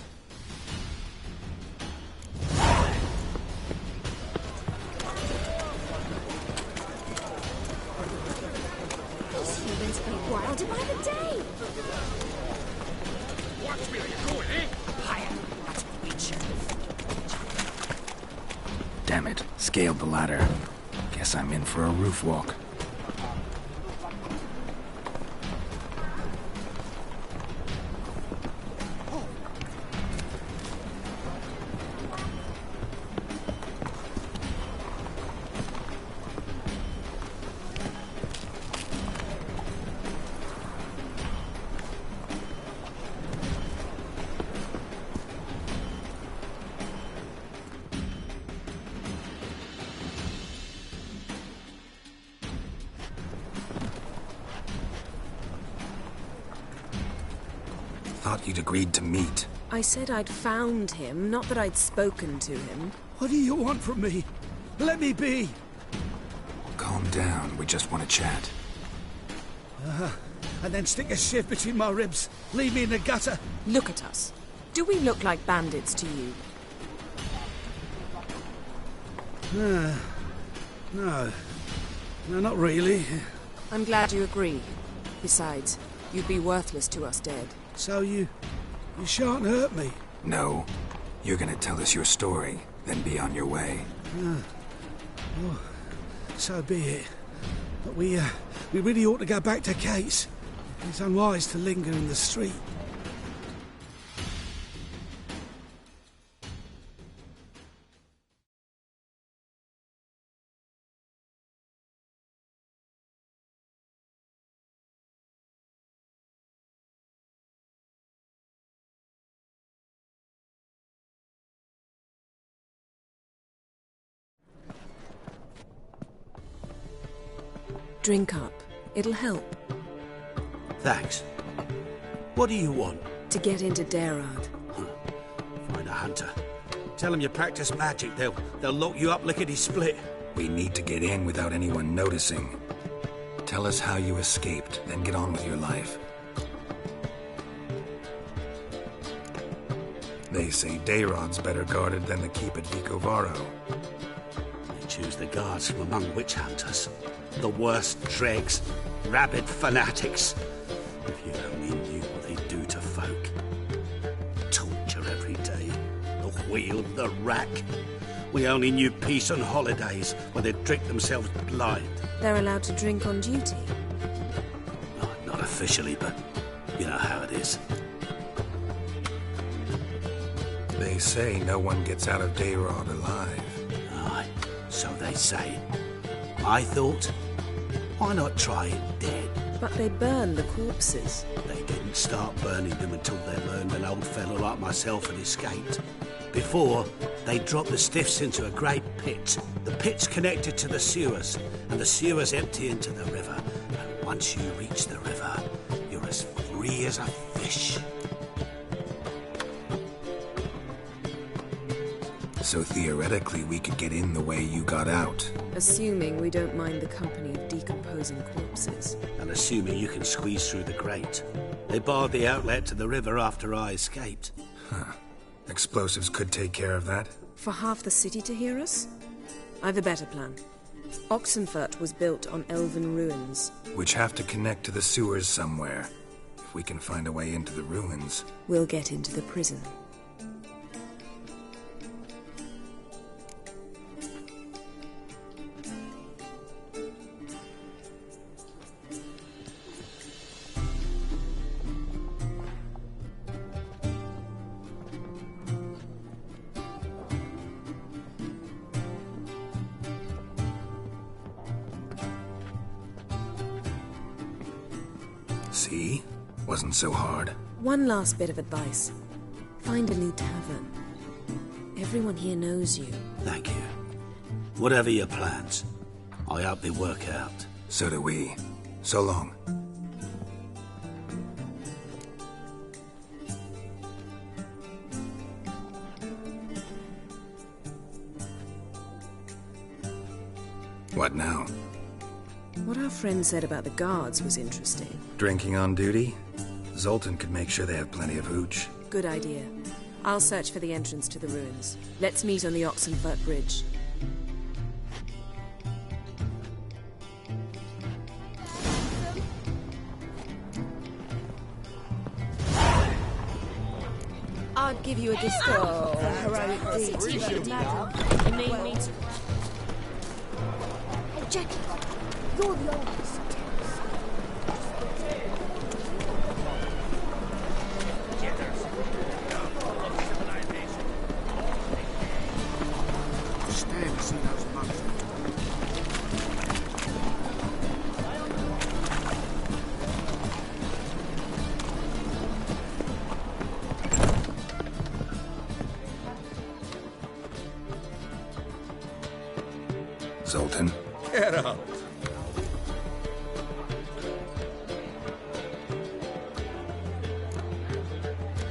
Those humans are wilder by the day. Watch where you're going, eh? Higher. That's Reacher. Damn it. Scaled the ladder. Guess I'm in for a roof walk. Thought you'd agreed to meet. I said I'd found him, not that I'd spoken to him. What do you want from me? Let me be! Calm down. We just want to chat. And then stick a shiv between my ribs. Leave me in the gutter. Look at us. Do we look like bandits to you? No, not really. I'm glad you agree. Besides, you'd be worthless to us dead. So you shan't hurt me? No. You're gonna tell us your story, then be on your way. Well, so be it. But we really ought to go back to Kate's. It's unwise to linger in the street. Drink up. It'll help. Thanks. What do you want? To get into Derard. Find a hunter. Tell them you practice magic. They'll lock you up lickety-split. We need to get in without anyone noticing. Tell us how you escaped, then get on with your life. They say Dayrod's better guarded than the keep at Vicovaro. They choose the guards from among witch hunters. The worst dregs, rabid fanatics. If you only knew what they do to folk. Torture every day. The wheel, the rack. We only knew peace on holidays, when they'd drink themselves blind. They're allowed to drink on duty? Not officially, but you know how it is. They say no one gets out of Dayrod alive. Aye, so they say. I thought, why not try it dead? But they burn the corpses. They didn't start burning them until they learned an old fellow like myself had escaped. Before, they dropped the stiffs into a great pit. The pit's connected to the sewers, and the sewers empty into the river. And once you reach the river, you're as free as a fish. So theoretically, we could get in the way you got out. Assuming we don't mind the company of decomposing corpses. And assuming you can squeeze through the grate. They barred the outlet to the river after I escaped. Huh. Explosives could take care of that. For half the city to hear us? I've a better plan. Oxenfurt was built on elven ruins. Which have to connect to the sewers somewhere. If we can find a way into the ruins... We'll get into the prison. See? Wasn't so hard. One last bit of advice. Find a new tavern. Everyone here knows you. Thank you. Whatever your plans, I hope they work out. So do we. So long. What now? What our friend said about the guards was interesting. Drinking on duty? Zoltan could make sure they have plenty of hooch. Good idea. I'll search for the entrance to the ruins. Let's meet on the Oxenfurt Bridge. I'd give you a discount for heroic deeds, you should imagine. You need me to... Hey, Jackie, you're the oldest. Stand to see those monks. Zoltan? Get out.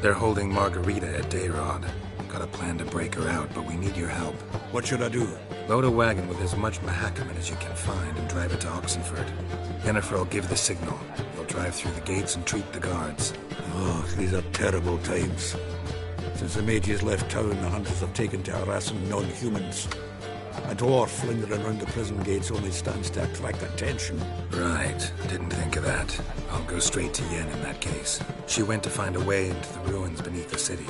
They're holding Margarita at Dayrod. Got a plan to break her out, but we need your help. What should I do? Load a wagon with as much Mahakaman as you can find and drive it to Oxenfurt. Yennefer will give the signal. You'll drive through the gates and treat the guards. Oh, these are terrible times. Since the mages left town, the hunters have taken to harassing non-humans. A dwarf lingering around the prison gates only stands to attract attention. Right. Didn't think of that. I'll go straight to Yen in that case. She went to find a way into the ruins beneath the city.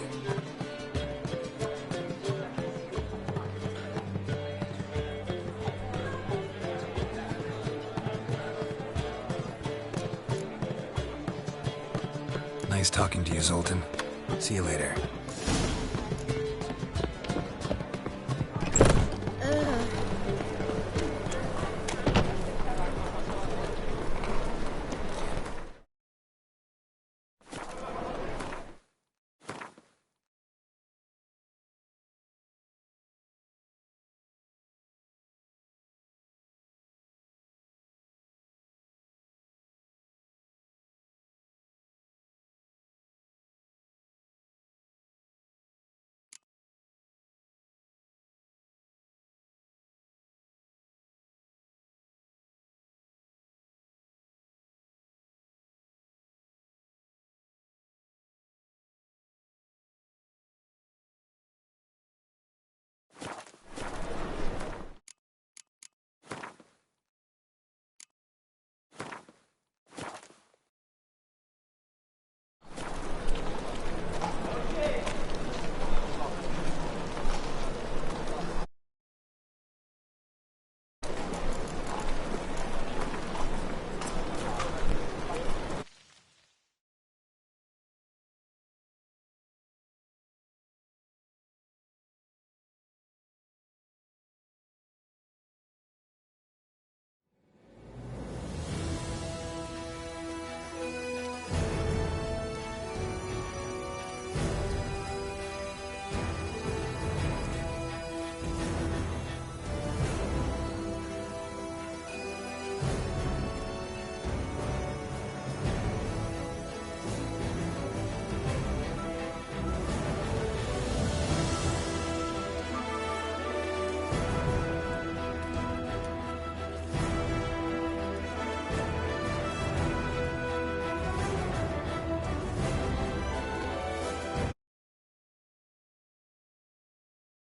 Nice talking to you, Zoltan. See you later.